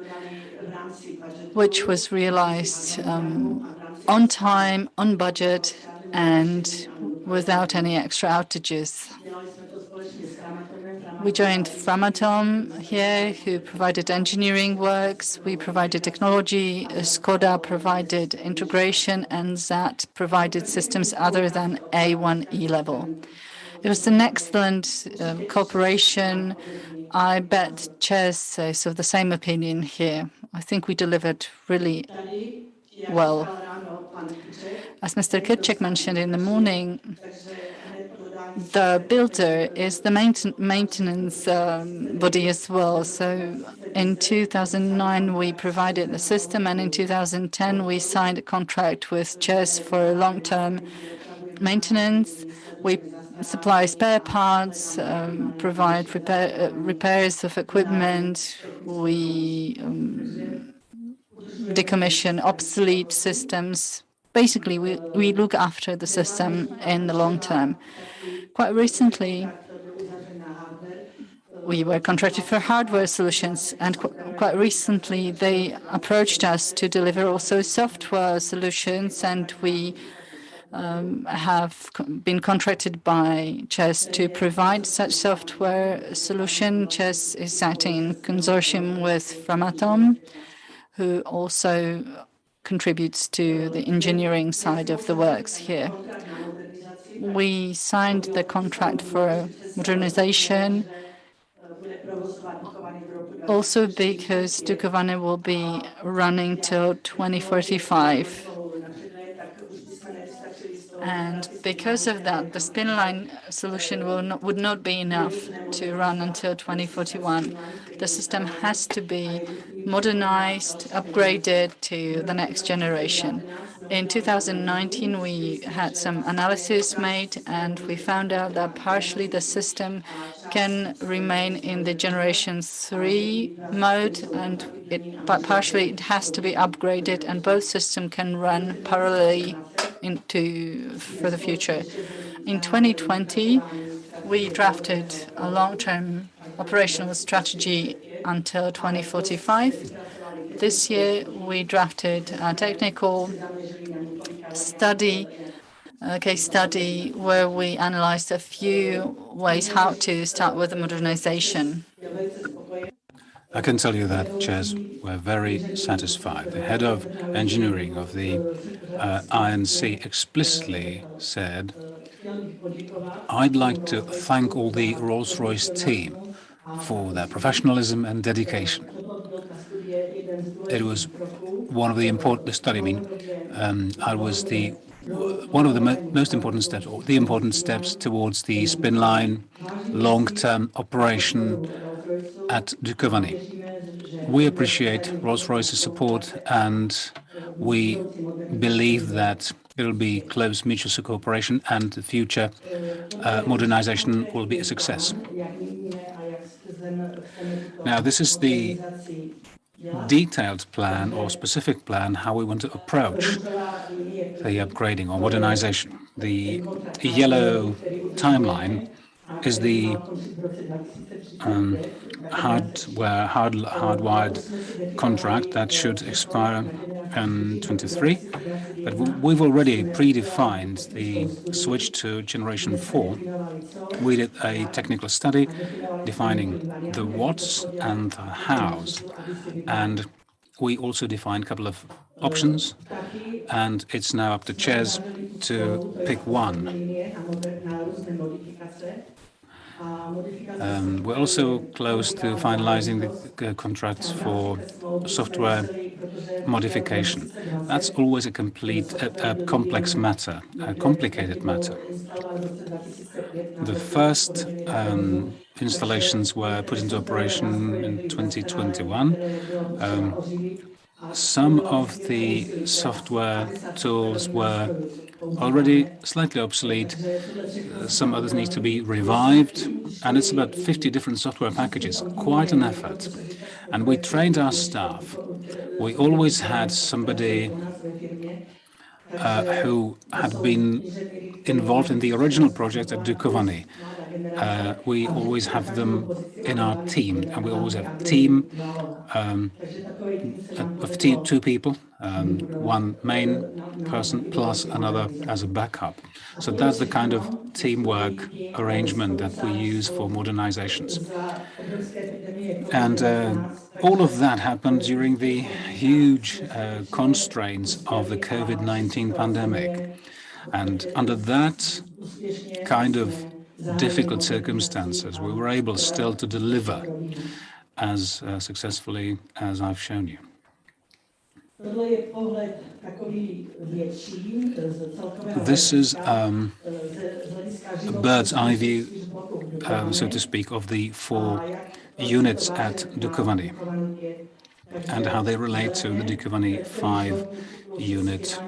which was realized on time, on budget, and without any extra outages. We joined Framatome here, who provided engineering works. We provided technology. Škoda provided integration, and ZAT provided systems other than A1E level. It was an excellent cooperation. I bet Czechs is of the same opinion here. I think we delivered really well. As Mr. Kirček mentioned in the morning, the builder is the maintenance body as well. So in 2009, we provided the system, and in 2010, we signed a contract with Czechs for long-term maintenance. We supply spare parts, provide repairs of equipment. We decommission obsolete systems. Basically, we look after the system in the long term. Quite recently, we were contracted for hardware solutions, and quite recently, they approached us to deliver also software solutions, and we have been contracted by Czechs to provide such software solution. Czechs is acting in consortium with Framatome, who also contributes to the engineering side of the works here. We signed the contract for modernization, also because Dukovany will be running till 2045. And because of that, the spinline solution would not be enough to run until 2041. The system has to be modernized, upgraded to the next generation. In 2019, we had some analysis made, and we found out that partially the system can remain in the generation 3 mode, but partially it has to be upgraded, and both systems can run parallelly for the future. In 2020, we drafted a long-term operational strategy until 2045. This year, we drafted a technical study, case study, where we analyzed a few ways how to start with the modernization. I can tell you that Czechs were very satisfied. The head of engineering of the INC explicitly said, "I'd like to thank all the Rolls-Royce team for their professionalism and dedication." It was one of the important study. I was the one of the most important steps, or the important steps towards the spinline long-term operation at Dukovany. We appreciate Rolls-Royce's support, and we believe that it will be close mutual cooperation, and the future modernization will be a success. Now, this is the detailed plan or specific plan how we want to approach the upgrading or modernization. The yellow timeline is the hardwired contract that should expire in 23, but we've already predefined the switch to generation 4. We did a technical study defining the what's and the how's, and we also defined a couple of options, and it's now up to chairs to pick one. We're also close to finalizing the contracts for software modification. That's always a complex matter, a complicated matter. The first installations were put into operation in 2021. Some of the software tools were already slightly obsolete. Some others need to be revived, and it's about 50 different software packages, quite an effort. And we trained our staff. We always had somebody who had been involved in the original project at Dukovany. We always have them in our team, and we always have a team of two people, one main person plus another as a backup. So that's the kind of teamwork arrangement that we use for modernizations. And all of that happened during the huge constraints of the COVID-19 pandemic. And under that kind of difficult circumstances, we were able still to deliver as successfully as I've shown you. This is a bird's eye view, so to speak, of the 4 units at Dukovany and how they relate to the Dukovany 5-unit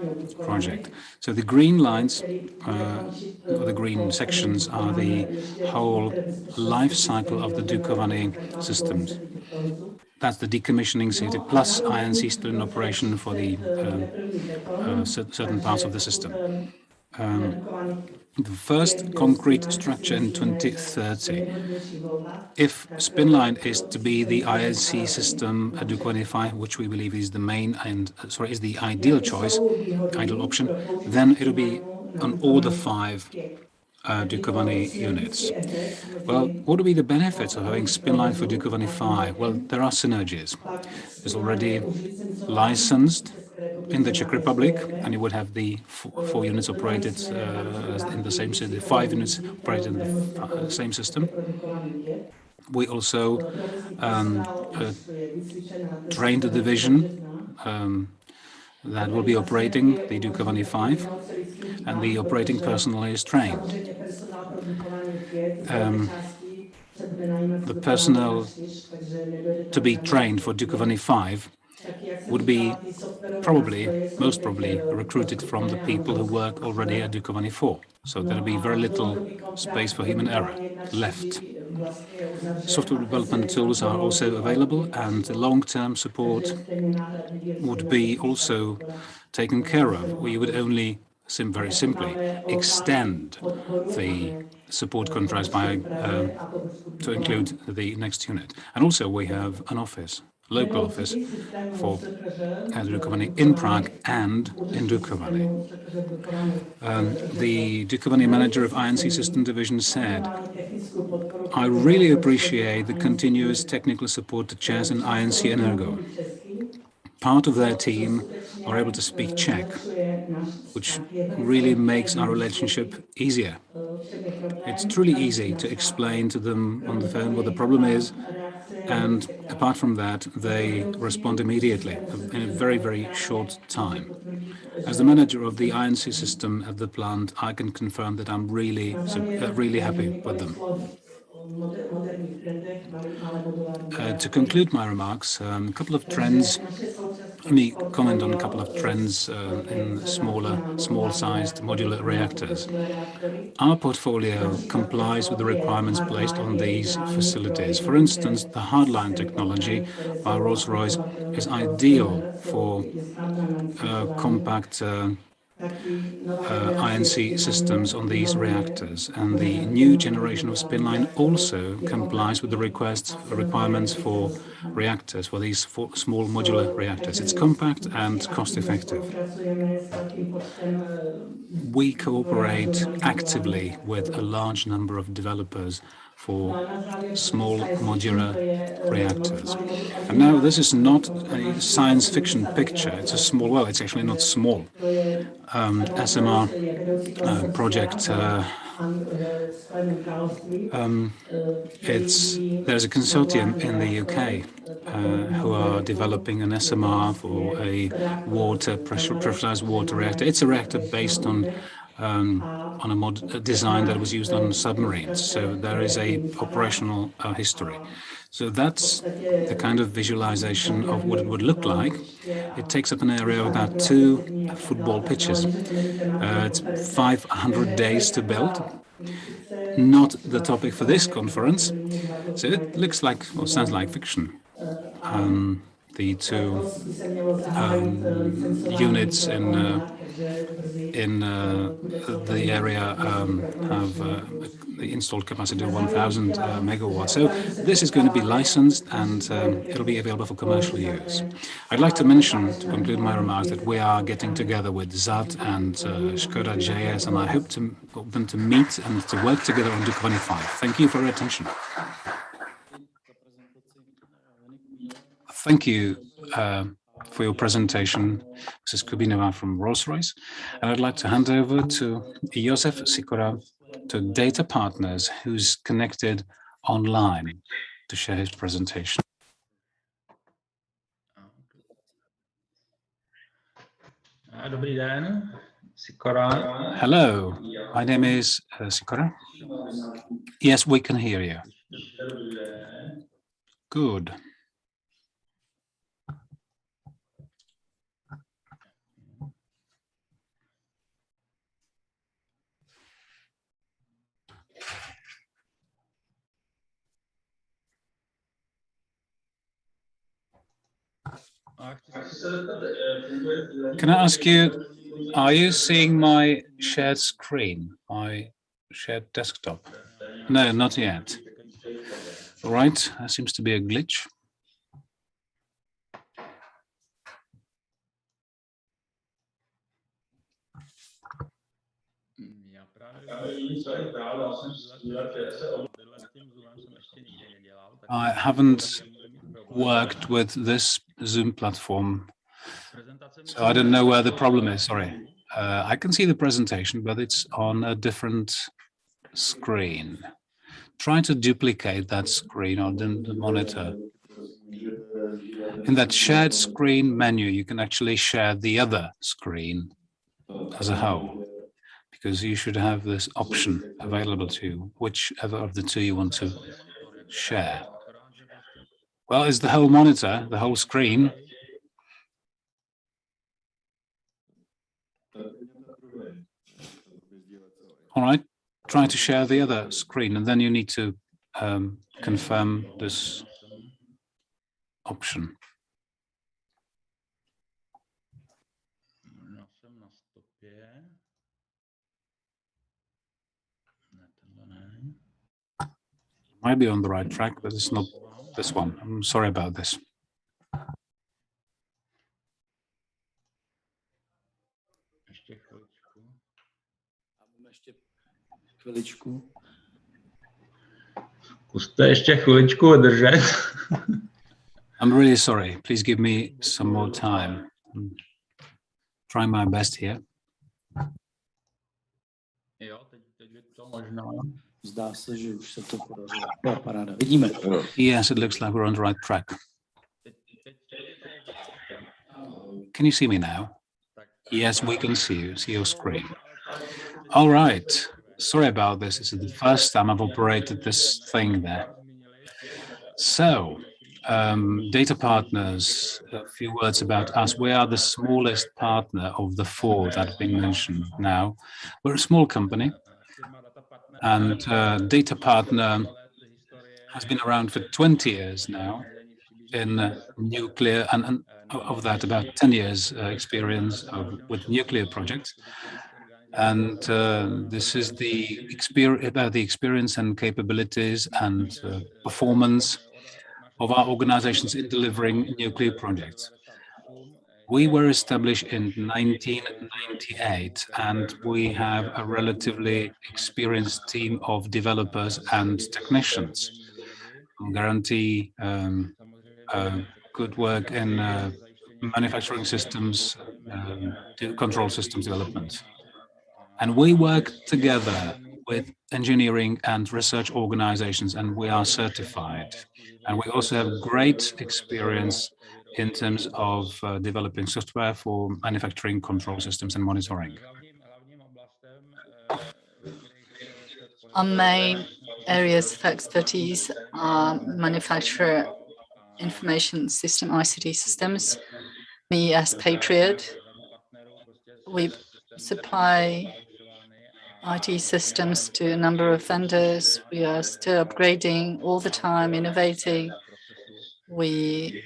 project. So the green lines, or the green sections, are the whole life cycle of the Dukovany systems. That's the decommissioning city plus INC still in operation for the certain parts of the system. The first concrete structure in 2030. If Spinline is to be the INC system at Dukovany 5, which we believe is the is the ideal choice, ideal option, then it'll be on all the 5 Dukovany units. Well, what will be the benefits of having Spinline for Dukovany 5? Well, there are synergies. It's already licensed in the Czech Republic, and you would have the 4 units operated in the same system, the 5 units operated in the same system. We also trained a division that will be operating the Dukovany 5, and the operating personnel is trained. The personnel to be trained for Dukovany 5 would be most probably recruited from the people who work already at Dukovany 4. So there'll be very little space for human error left. Software development tools are also available, and the long-term support would be also taken care of. We would only very simply extend the support contracts by to include the next unit. And also we have an office, local office for Dukovany in Prague and in Dukovany. The Dukovany manager of INC System Division said, "I really appreciate the continuous technical support to chairs in INC Energo. Part of their team are able to speak Czech, which really makes our relationship easier. It's truly easy to explain to them on the phone what the problem is, And apart from that, they respond immediately in a very, very short time. As the manager of the INC system at the plant, I can confirm that I'm really, really happy with them. To conclude my remarks, a couple of trends. Let me comment on a couple of trends in small-sized modular reactors. Our portfolio complies with the requirements placed on these facilities. For instance, the hardline technology by Rolls-Royce is ideal for compact INC systems on these reactors, and the new generation of spinline also complies with the requirements for reactors, for these small modular reactors. It's compact and cost-effective. We cooperate actively with a large number of developers for small modular reactors. And now this is not a science fiction picture. It's a small, well, it's actually not small. SMR project, there's a consortium in the UK who are developing an SMR for a pressurized water reactor. It's a reactor based on a design that was used on submarines. So there is a operational history. So that's the kind of visualization of what it would look like. It takes up an area of about 2 football pitches. It's 500 days to build. Not the topic for this conference. So it looks like, or sounds like fiction. The 2 units in the area have the installed capacity of 1,000 megawatts. So this is going to be licensed and it'll be available for commercial use. I'd like to mention, to conclude my remarks, that we are getting together with ZAD and Škoda JS, and I hope them to meet and to work together on Dukovany-5. Thank you for your attention. Thank you for your presentation, Mrs. Kubinova from Rolls-Royce. And I'd like to hand over to Josef Sikora, to Data Partners, who's connected online to share his presentation. Dobrý den, Sikora. Hello, my name is Sikora. Yes, we can hear you. Good. Can I ask you, are you seeing my shared screen, my shared desktop? No, not yet. All right, there seems to be a glitch. I haven't worked with this Zoom platform, so I don't know where the problem is, sorry. I can see the presentation, but it's on a different screen. Try to duplicate that screen on the monitor. In that shared screen menu, you can actually share the other screen as a whole, because you should have this option available to you, whichever of the 2 you want to share. Well, it's the whole monitor, the whole screen. All right, try to share the other screen, and then you need to confirm this option. Might be on the right track, but it's not this one. I'm sorry about this. Zkuste ještě chviličku vydržet. I'm really sorry. Please give me some more time. I'm trying my best here. Jo, teď je to možná. Zdá se, že už se to podařilo. Jo, paráda. Vidíme. Yes, it looks like we're on the right track. Can you see me now? Yes, we can see your screen. All right. Sorry about this. This is the first time I've operated this thing there. So, data partners, a few words about us. We are the smallest partner of the four that have been mentioned now. We're a small company, and data partner has been around for 20 years now in nuclear, and of that about 10 years experience with nuclear projects. And this is about the experience and capabilities and performance of our organizations in delivering nuclear projects. We were established in 1998, and we have a relatively experienced team of developers and technicians who guarantee good work in manufacturing systems, control systems development. And we work together with engineering and research organizations, and we are certified. And we also have great experience in terms of developing software for manufacturing control systems and monitoring. Our main areas of expertise are manufacturer information system, ICT systems. Me as Patriot, we supply IT systems to a number of vendors. We are still upgrading all the time, innovating. We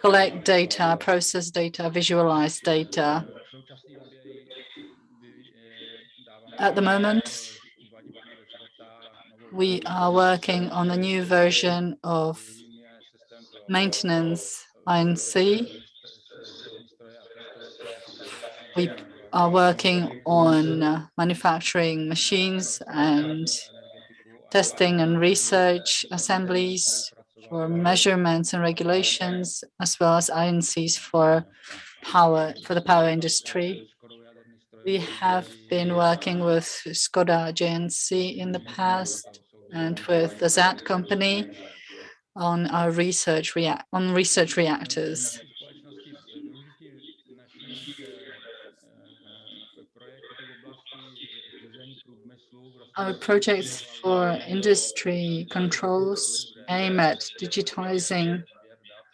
collect data, process data, visualize data. At the moment, we are working on a new version of maintenance INC. We are working on manufacturing machines and testing and research assemblies for measurements and regulations, as well as INCs for the power industry. We have been working with Skoda JNC in the past and with the ZAT company on our research reactors. Our projects for industry controls aim at digitizing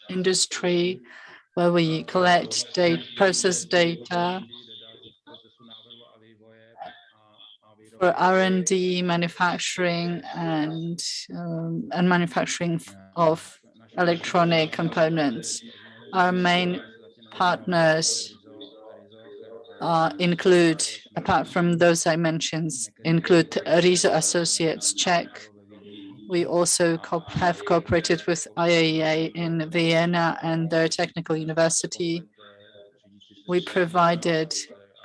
industry, where we collect data, process data for R&D, manufacturing, and manufacturing of electronic components. Our main partners include, apart from those I mentioned, include Riso Associates Czech. We also have cooperated with IAEA in Vienna and their technical university. We provided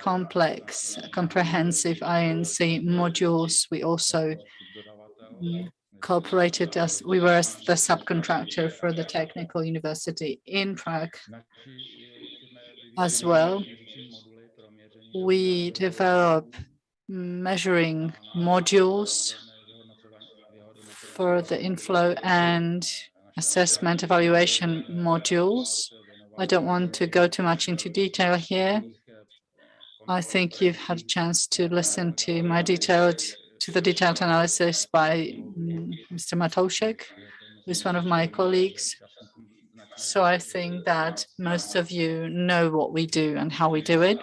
complex, comprehensive INC modules. We also cooperated as we were the subcontractor for the technical university in Prague as well. We develop measuring modules for the inflow and assessment evaluation modules. I don't want to go too much into detail here. I think you've had a chance to listen to the detailed analysis by Mr. Matoušek, who's one of my colleagues. So I think that most of you know what we do and how we do it.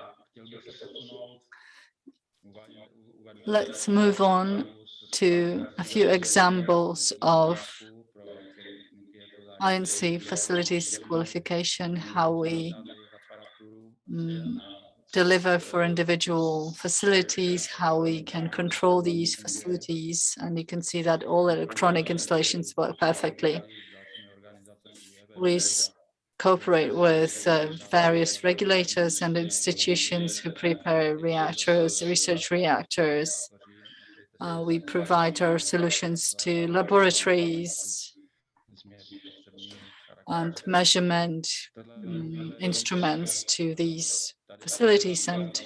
Let's move on to a few examples of INC facilities qualification, how we deliver for individual facilities, how we can control these facilities, and you can see that all electronic installations work perfectly. We cooperate with various regulators and institutions who prepare reactors, research reactors. We provide our solutions to laboratories and measurement instruments to these facilities and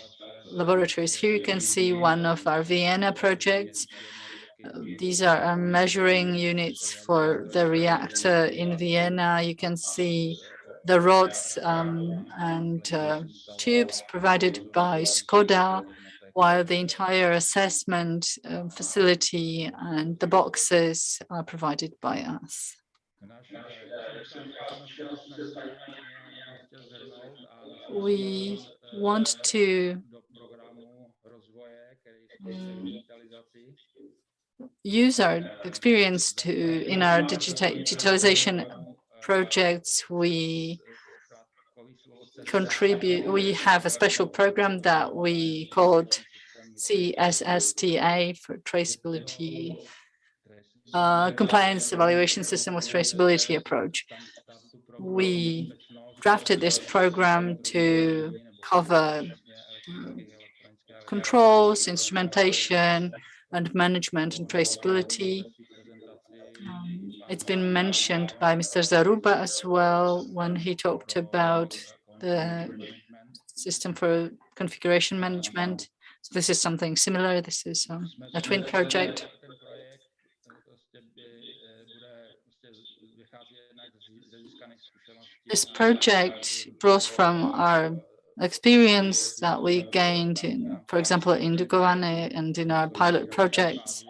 laboratories. Here you can see one of our Vienna projects. These are our measuring units for the reactor in Vienna. You can see the rods and tubes provided by Skoda, while the entire assessment facility and the boxes are provided by us. We want to use our experience in our digitalization projects. We have a special program that we called CSSTA for traceability, compliance evaluation system with traceability approach. We drafted this program to cover controls, instrumentation, and management and traceability. It's been mentioned by Mr. Zaruba as well when he talked about the system for configuration management. So this is something similar. This is a twin project. This project draws from our experience that we gained in, for example, in Dukovany and in our pilot projects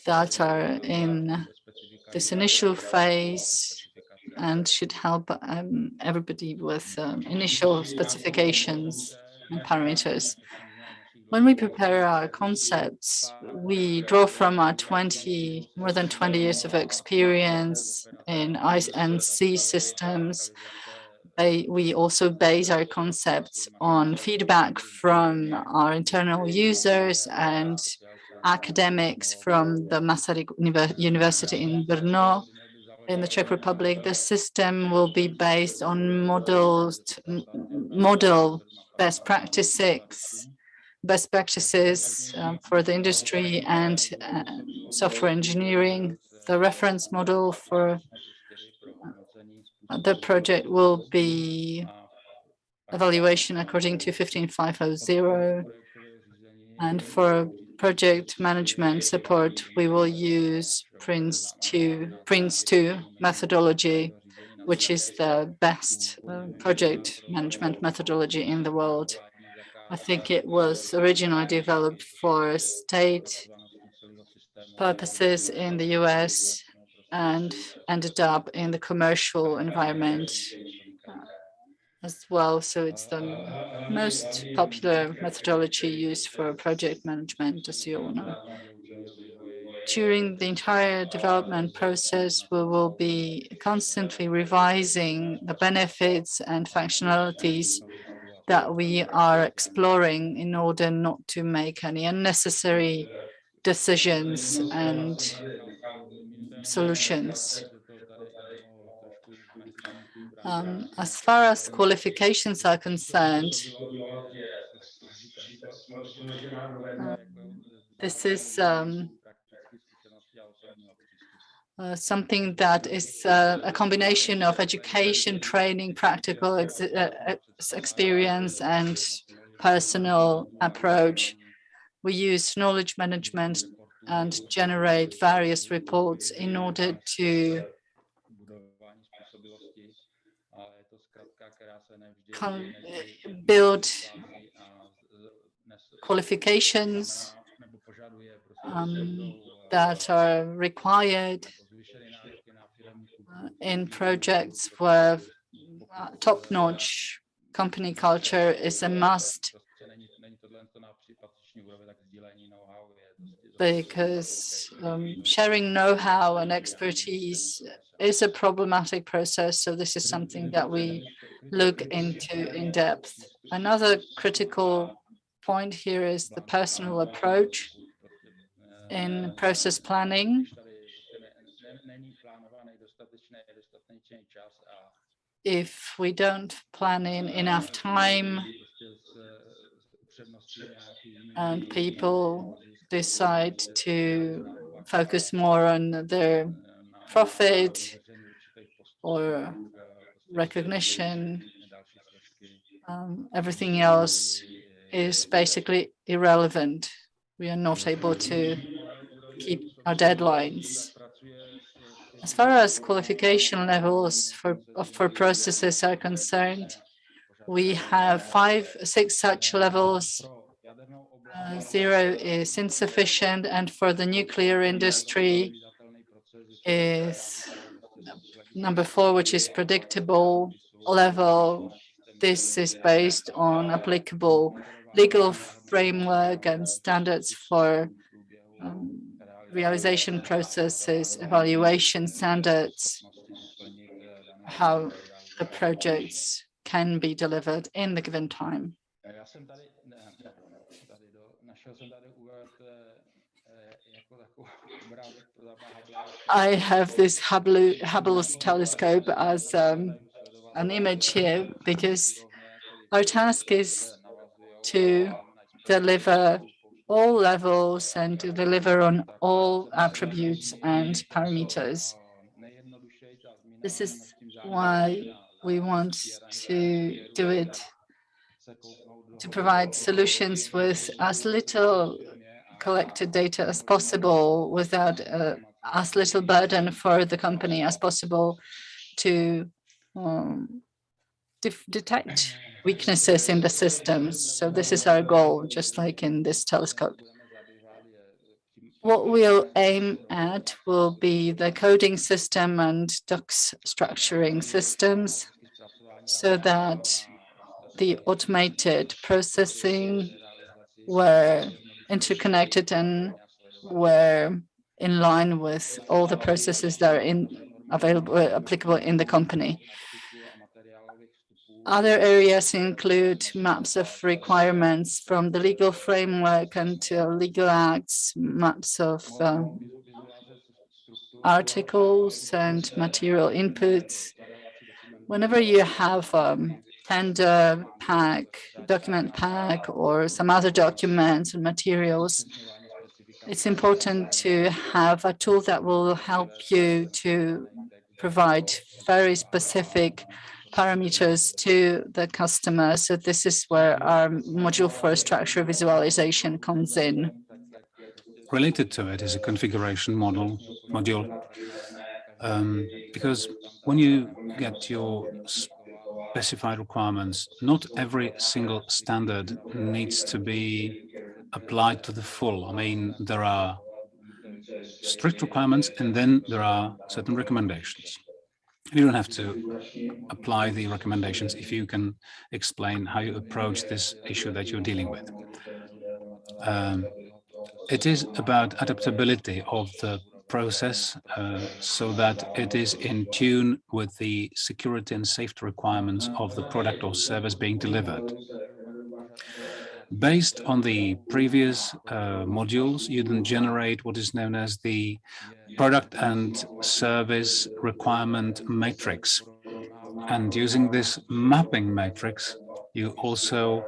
that are in this initial phase and should help everybody with initial specifications and parameters. When we prepare our concepts, we draw from our more than 20 years of experience in INC systems. We also base our concepts on feedback from our internal users and academics from the Masaryk University in Brno in the Czech Republic. The system will be based on model best practices for the industry and software engineering. The reference model for the project will be evaluation according to 15500. And for project management support, we will use PRINCE2 methodology, which is the best project management methodology in the world. I think it was originally developed for state purposes in the US and ended up in the commercial environment as well. So it's the most popular methodology used for project management, as you all know. During the entire development process, we will be constantly revising the benefits and functionalities that we are exploring in order not to make any unnecessary decisions and solutions. As far as qualifications are concerned, this is something that is a combination of education, training, practical experience, and personal approach. We use knowledge management and generate various reports in order to build qualifications that are required in projects where top-notch company culture is a must, because sharing know-how and expertise is a problematic process. So this is something that we look into in depth. Another critical point here is the personal approach in process planning. If we don't plan in enough time and people decide to focus more on their profit or recognition, everything else is basically irrelevant. We are not able to keep our deadlines. As far as qualification levels for processes are concerned, we have 6 such levels. 0 is insufficient, and for the nuclear industry is number 4, which is predictable level. This is based on applicable legal framework and standards for realization processes, evaluation standards, how the projects can be delivered in the given time. I have this Hubble's telescope as an image here because our task is to deliver all levels and to deliver on all attributes and parameters. This is why we want to do it, to provide solutions with as little collected data as possible, without as little burden for the company as possible, to detect weaknesses in the systems. So this is our goal, just like in this telescope. What we'll aim at will be the coding system and docs structuring systems, so that the automated processing were interconnected and were in line with all the processes that are applicable in the company. Other areas include maps of requirements from the legal framework until legal acts, maps of articles and material inputs. Whenever you have tender pack, document pack, or some other documents and materials, it's important to have a tool that will help you to provide very specific parameters to the customer. So this is where our module for structure visualization comes in. Related to it is a configuration module, because when you get your specified requirements, not every single standard needs to be applied to the full. I mean, there are strict requirements and then there are certain recommendations. You don't have to apply the recommendations if you can explain how you approach this issue that you're dealing with. It is about adaptability of the process so that it is in tune with the security and safety requirements of the product or service being delivered. Based on the previous modules, you then generate what is known as the product and service requirement matrix. And using this mapping matrix, you also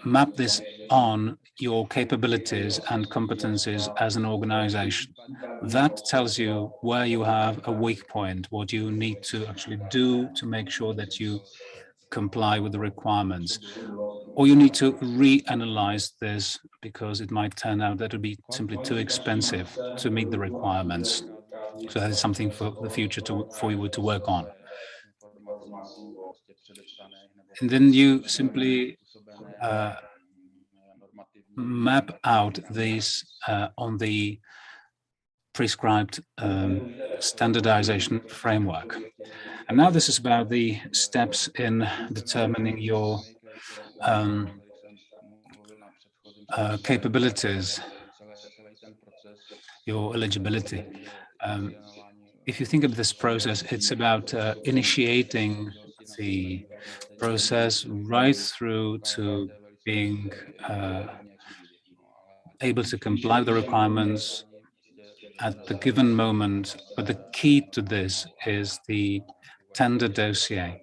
map this on your capabilities and competencies as an organization. That tells you where you have a weak point, what you need to actually do to make sure that you comply with the requirements. Or you need to reanalyze this because it might turn out that it would be simply too expensive to meet the requirements. So that is something for the future for you to work on. And then you simply map out these on the prescribed standardization framework. And now this is about the steps in determining your capabilities, your eligibility. If you think of this process, it's about initiating the process right through to being able to comply with the requirements at the given moment. But the key to this is the tender dossier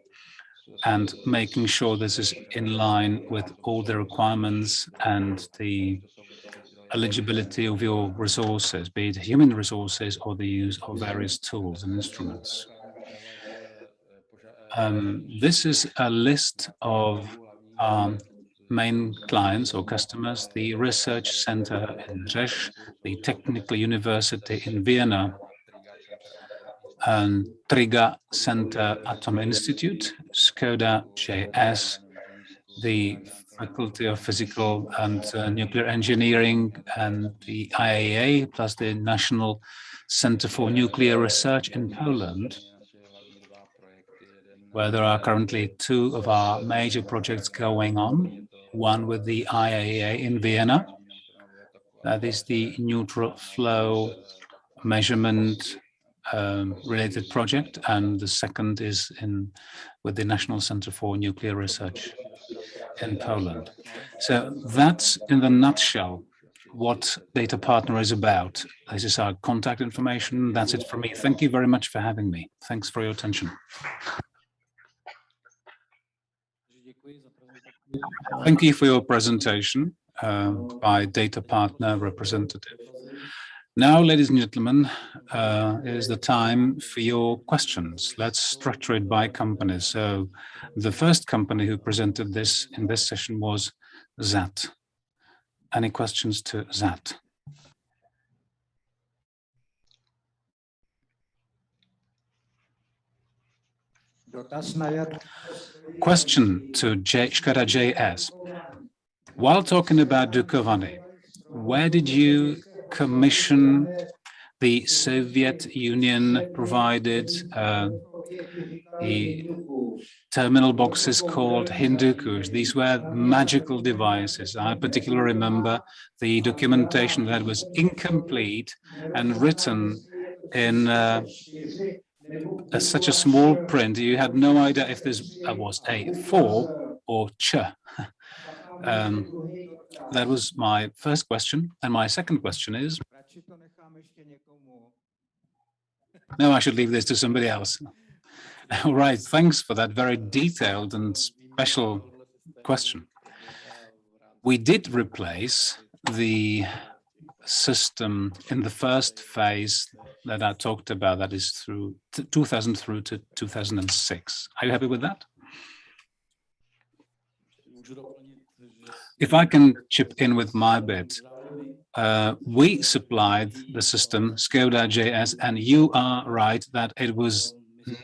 and making sure this is in line with all the requirements and the eligibility of your resources, be it human resources or the use of various tools and instruments. This is a list of main clients or customers, the research center in Rzeszów, the Technical University in Vienna, and Triga Center Atom Institute, Skoda JS, the Faculty of Physical and Nuclear Engineering, and the IAEA, plus the National Center for Nuclear Research in Poland, where there are currently two of our major projects going on, one with the IAEA in Vienna, that is the neutral flow measurement related project, and the second is with the National Center for Nuclear Research in Poland. So that's in the nutshell what Data Partner is about. This is our contact information. That's it for me. Thank you very much for having me. Thanks for your attention. Thank you for your presentation by Data Partner representative. Now, ladies and gentlemen, is the time for your questions. Let's structure it by company. So the first company who presented this in this session was ZAT. Any questions to ZAT? Question to Škoda JS. While talking about Dukovany, where did you commission the Soviet Union provided the terminal boxes called Hindukus? These were magical devices. I particularly remember the documentation that was incomplete and written in such a small print. You had no idea if this was a 4 or ch. That was my first question. And my second question is, no, I should leave this to somebody else. All right, thanks for that very detailed and special question. We did replace the system in the first phase that I talked about, that is through 2000 through to 2006. Are you happy with that? If I can chip in with my bit, we supplied the system Škoda JS, and you are right that it was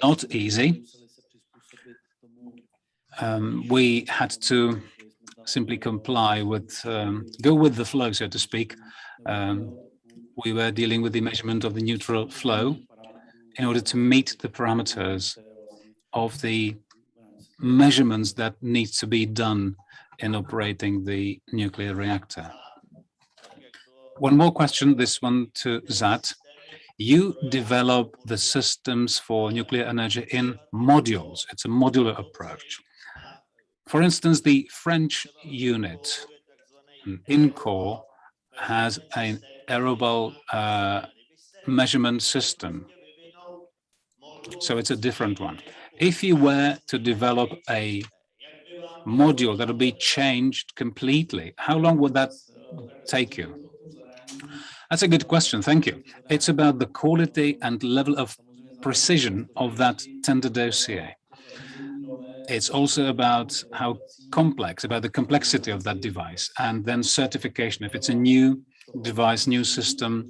not easy. We had to simply comply with, go with the flow, so to speak. We were dealing with the measurement of the neutral flow in order to meet the parameters of the measurements that need to be done in operating the nuclear reactor. One more question, this one to Zat. You develop the systems for nuclear energy in modules. It's a modular approach. For instance, the French unit, INCOR, has an aerobal measurement system. So it's a different one. If you were to develop a module that will be changed completely, how long would that take you? That's a good question, thank you. It's about the quality and level of precision of that tender dossier. It's also about how complex, about the complexity of that device, and then certification. If it's a new device, new system,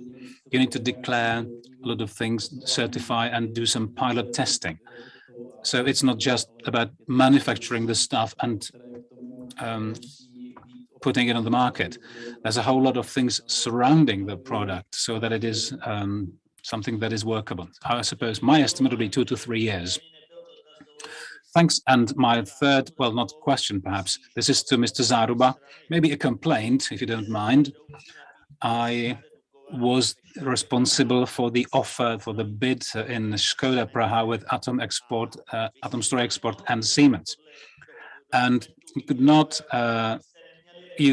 you need to declare a lot of things, certify, and do some pilot testing. So it's not just about manufacturing the stuff and putting it on the market. There's a whole lot of things surrounding the product so that it is something that is workable. I suppose my estimate would be 2 to 3 years. Thanks. And my third, well, not question perhaps, this is to Mr. Zaruba, maybe a complaint, if you don't mind. I was responsible for the offer, for the bid in Škoda Praha with Atom Stroy Export and Siemens. And you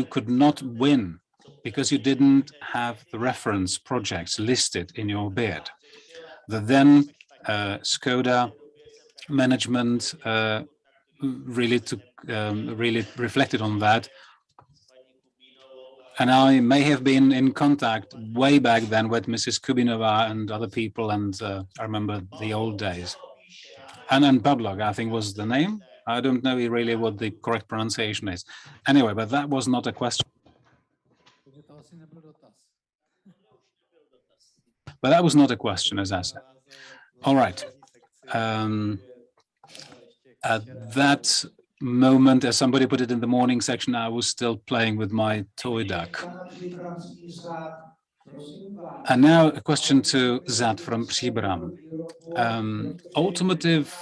could not win because you didn't have the reference projects listed in your bid. The then Škoda management really reflected on that. And I may have been in contact way back then with Mrs. Kubinova and other people, and I remember the old days. And Pavlok, I think was the name. I don't know really what the correct pronunciation is. Anyway, but that was not a question. But that was not a question, as I said. All right. At that moment, as somebody put it in the morning section, I was still playing with my toy duck. And now a question to Zat from Příbram. Automotive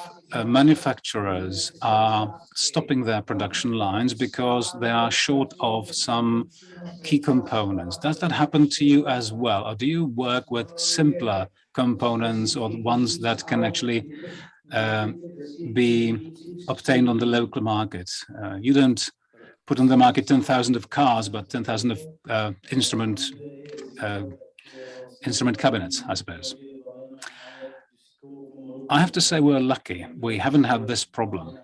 manufacturers are stopping their production lines because they are short of some key components. Does that happen to you as well? Or do you work with simpler components or the ones that can actually be obtained on the local market? You don't put on the market 10,000 of cars, but 10,000 of instrument cabinets, I suppose. I have to say we're lucky. We haven't had this problem.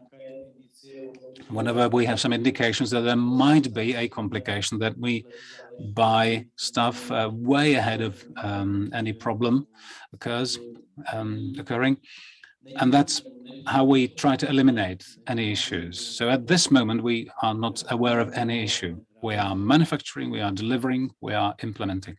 Whenever we have some indications that there might be a complication, that we buy stuff way ahead of any problem occurring. And that's how we try to eliminate any issues. So at this moment, we are not aware of any issue. We are manufacturing, we are delivering, we are implementing.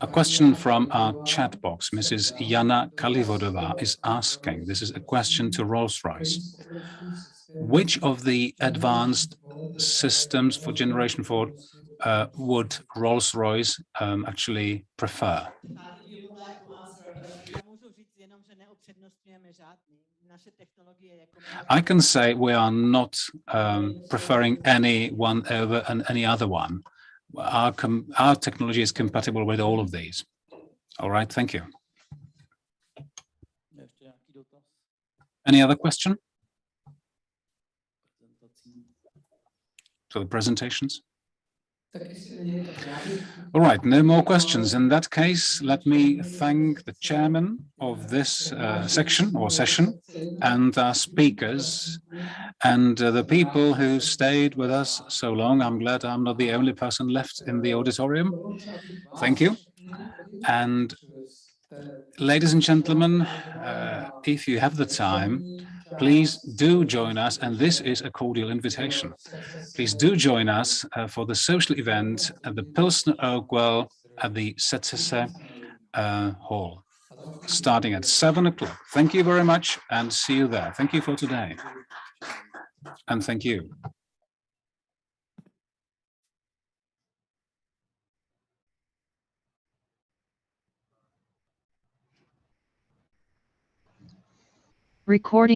A question from our chat box. Mrs. Jana Kalivodova is asking, this is a question to Rolls-Royce. Which of the advanced systems for Generation 4 would Rolls-Royce actually prefer? I can say we are not preferring any one over any other one. Our technology is compatible with all of these. All right, thank you. Any other question? To the presentations? All right, no more questions. In that case, let me thank the chairman of this section or session and our speakers and the people who stayed with us so long. I'm glad I'm not the only person left in the auditorium. Thank you. And ladies and gentlemen, if you have the time, please do join us, and this is a cordial invitation. Please do join us for the social event at the Pilsner Oakwell at the Secese Hall, starting at 7 o'clock. Thank you very much, and see you there. Thank you for today, and thank you. Recording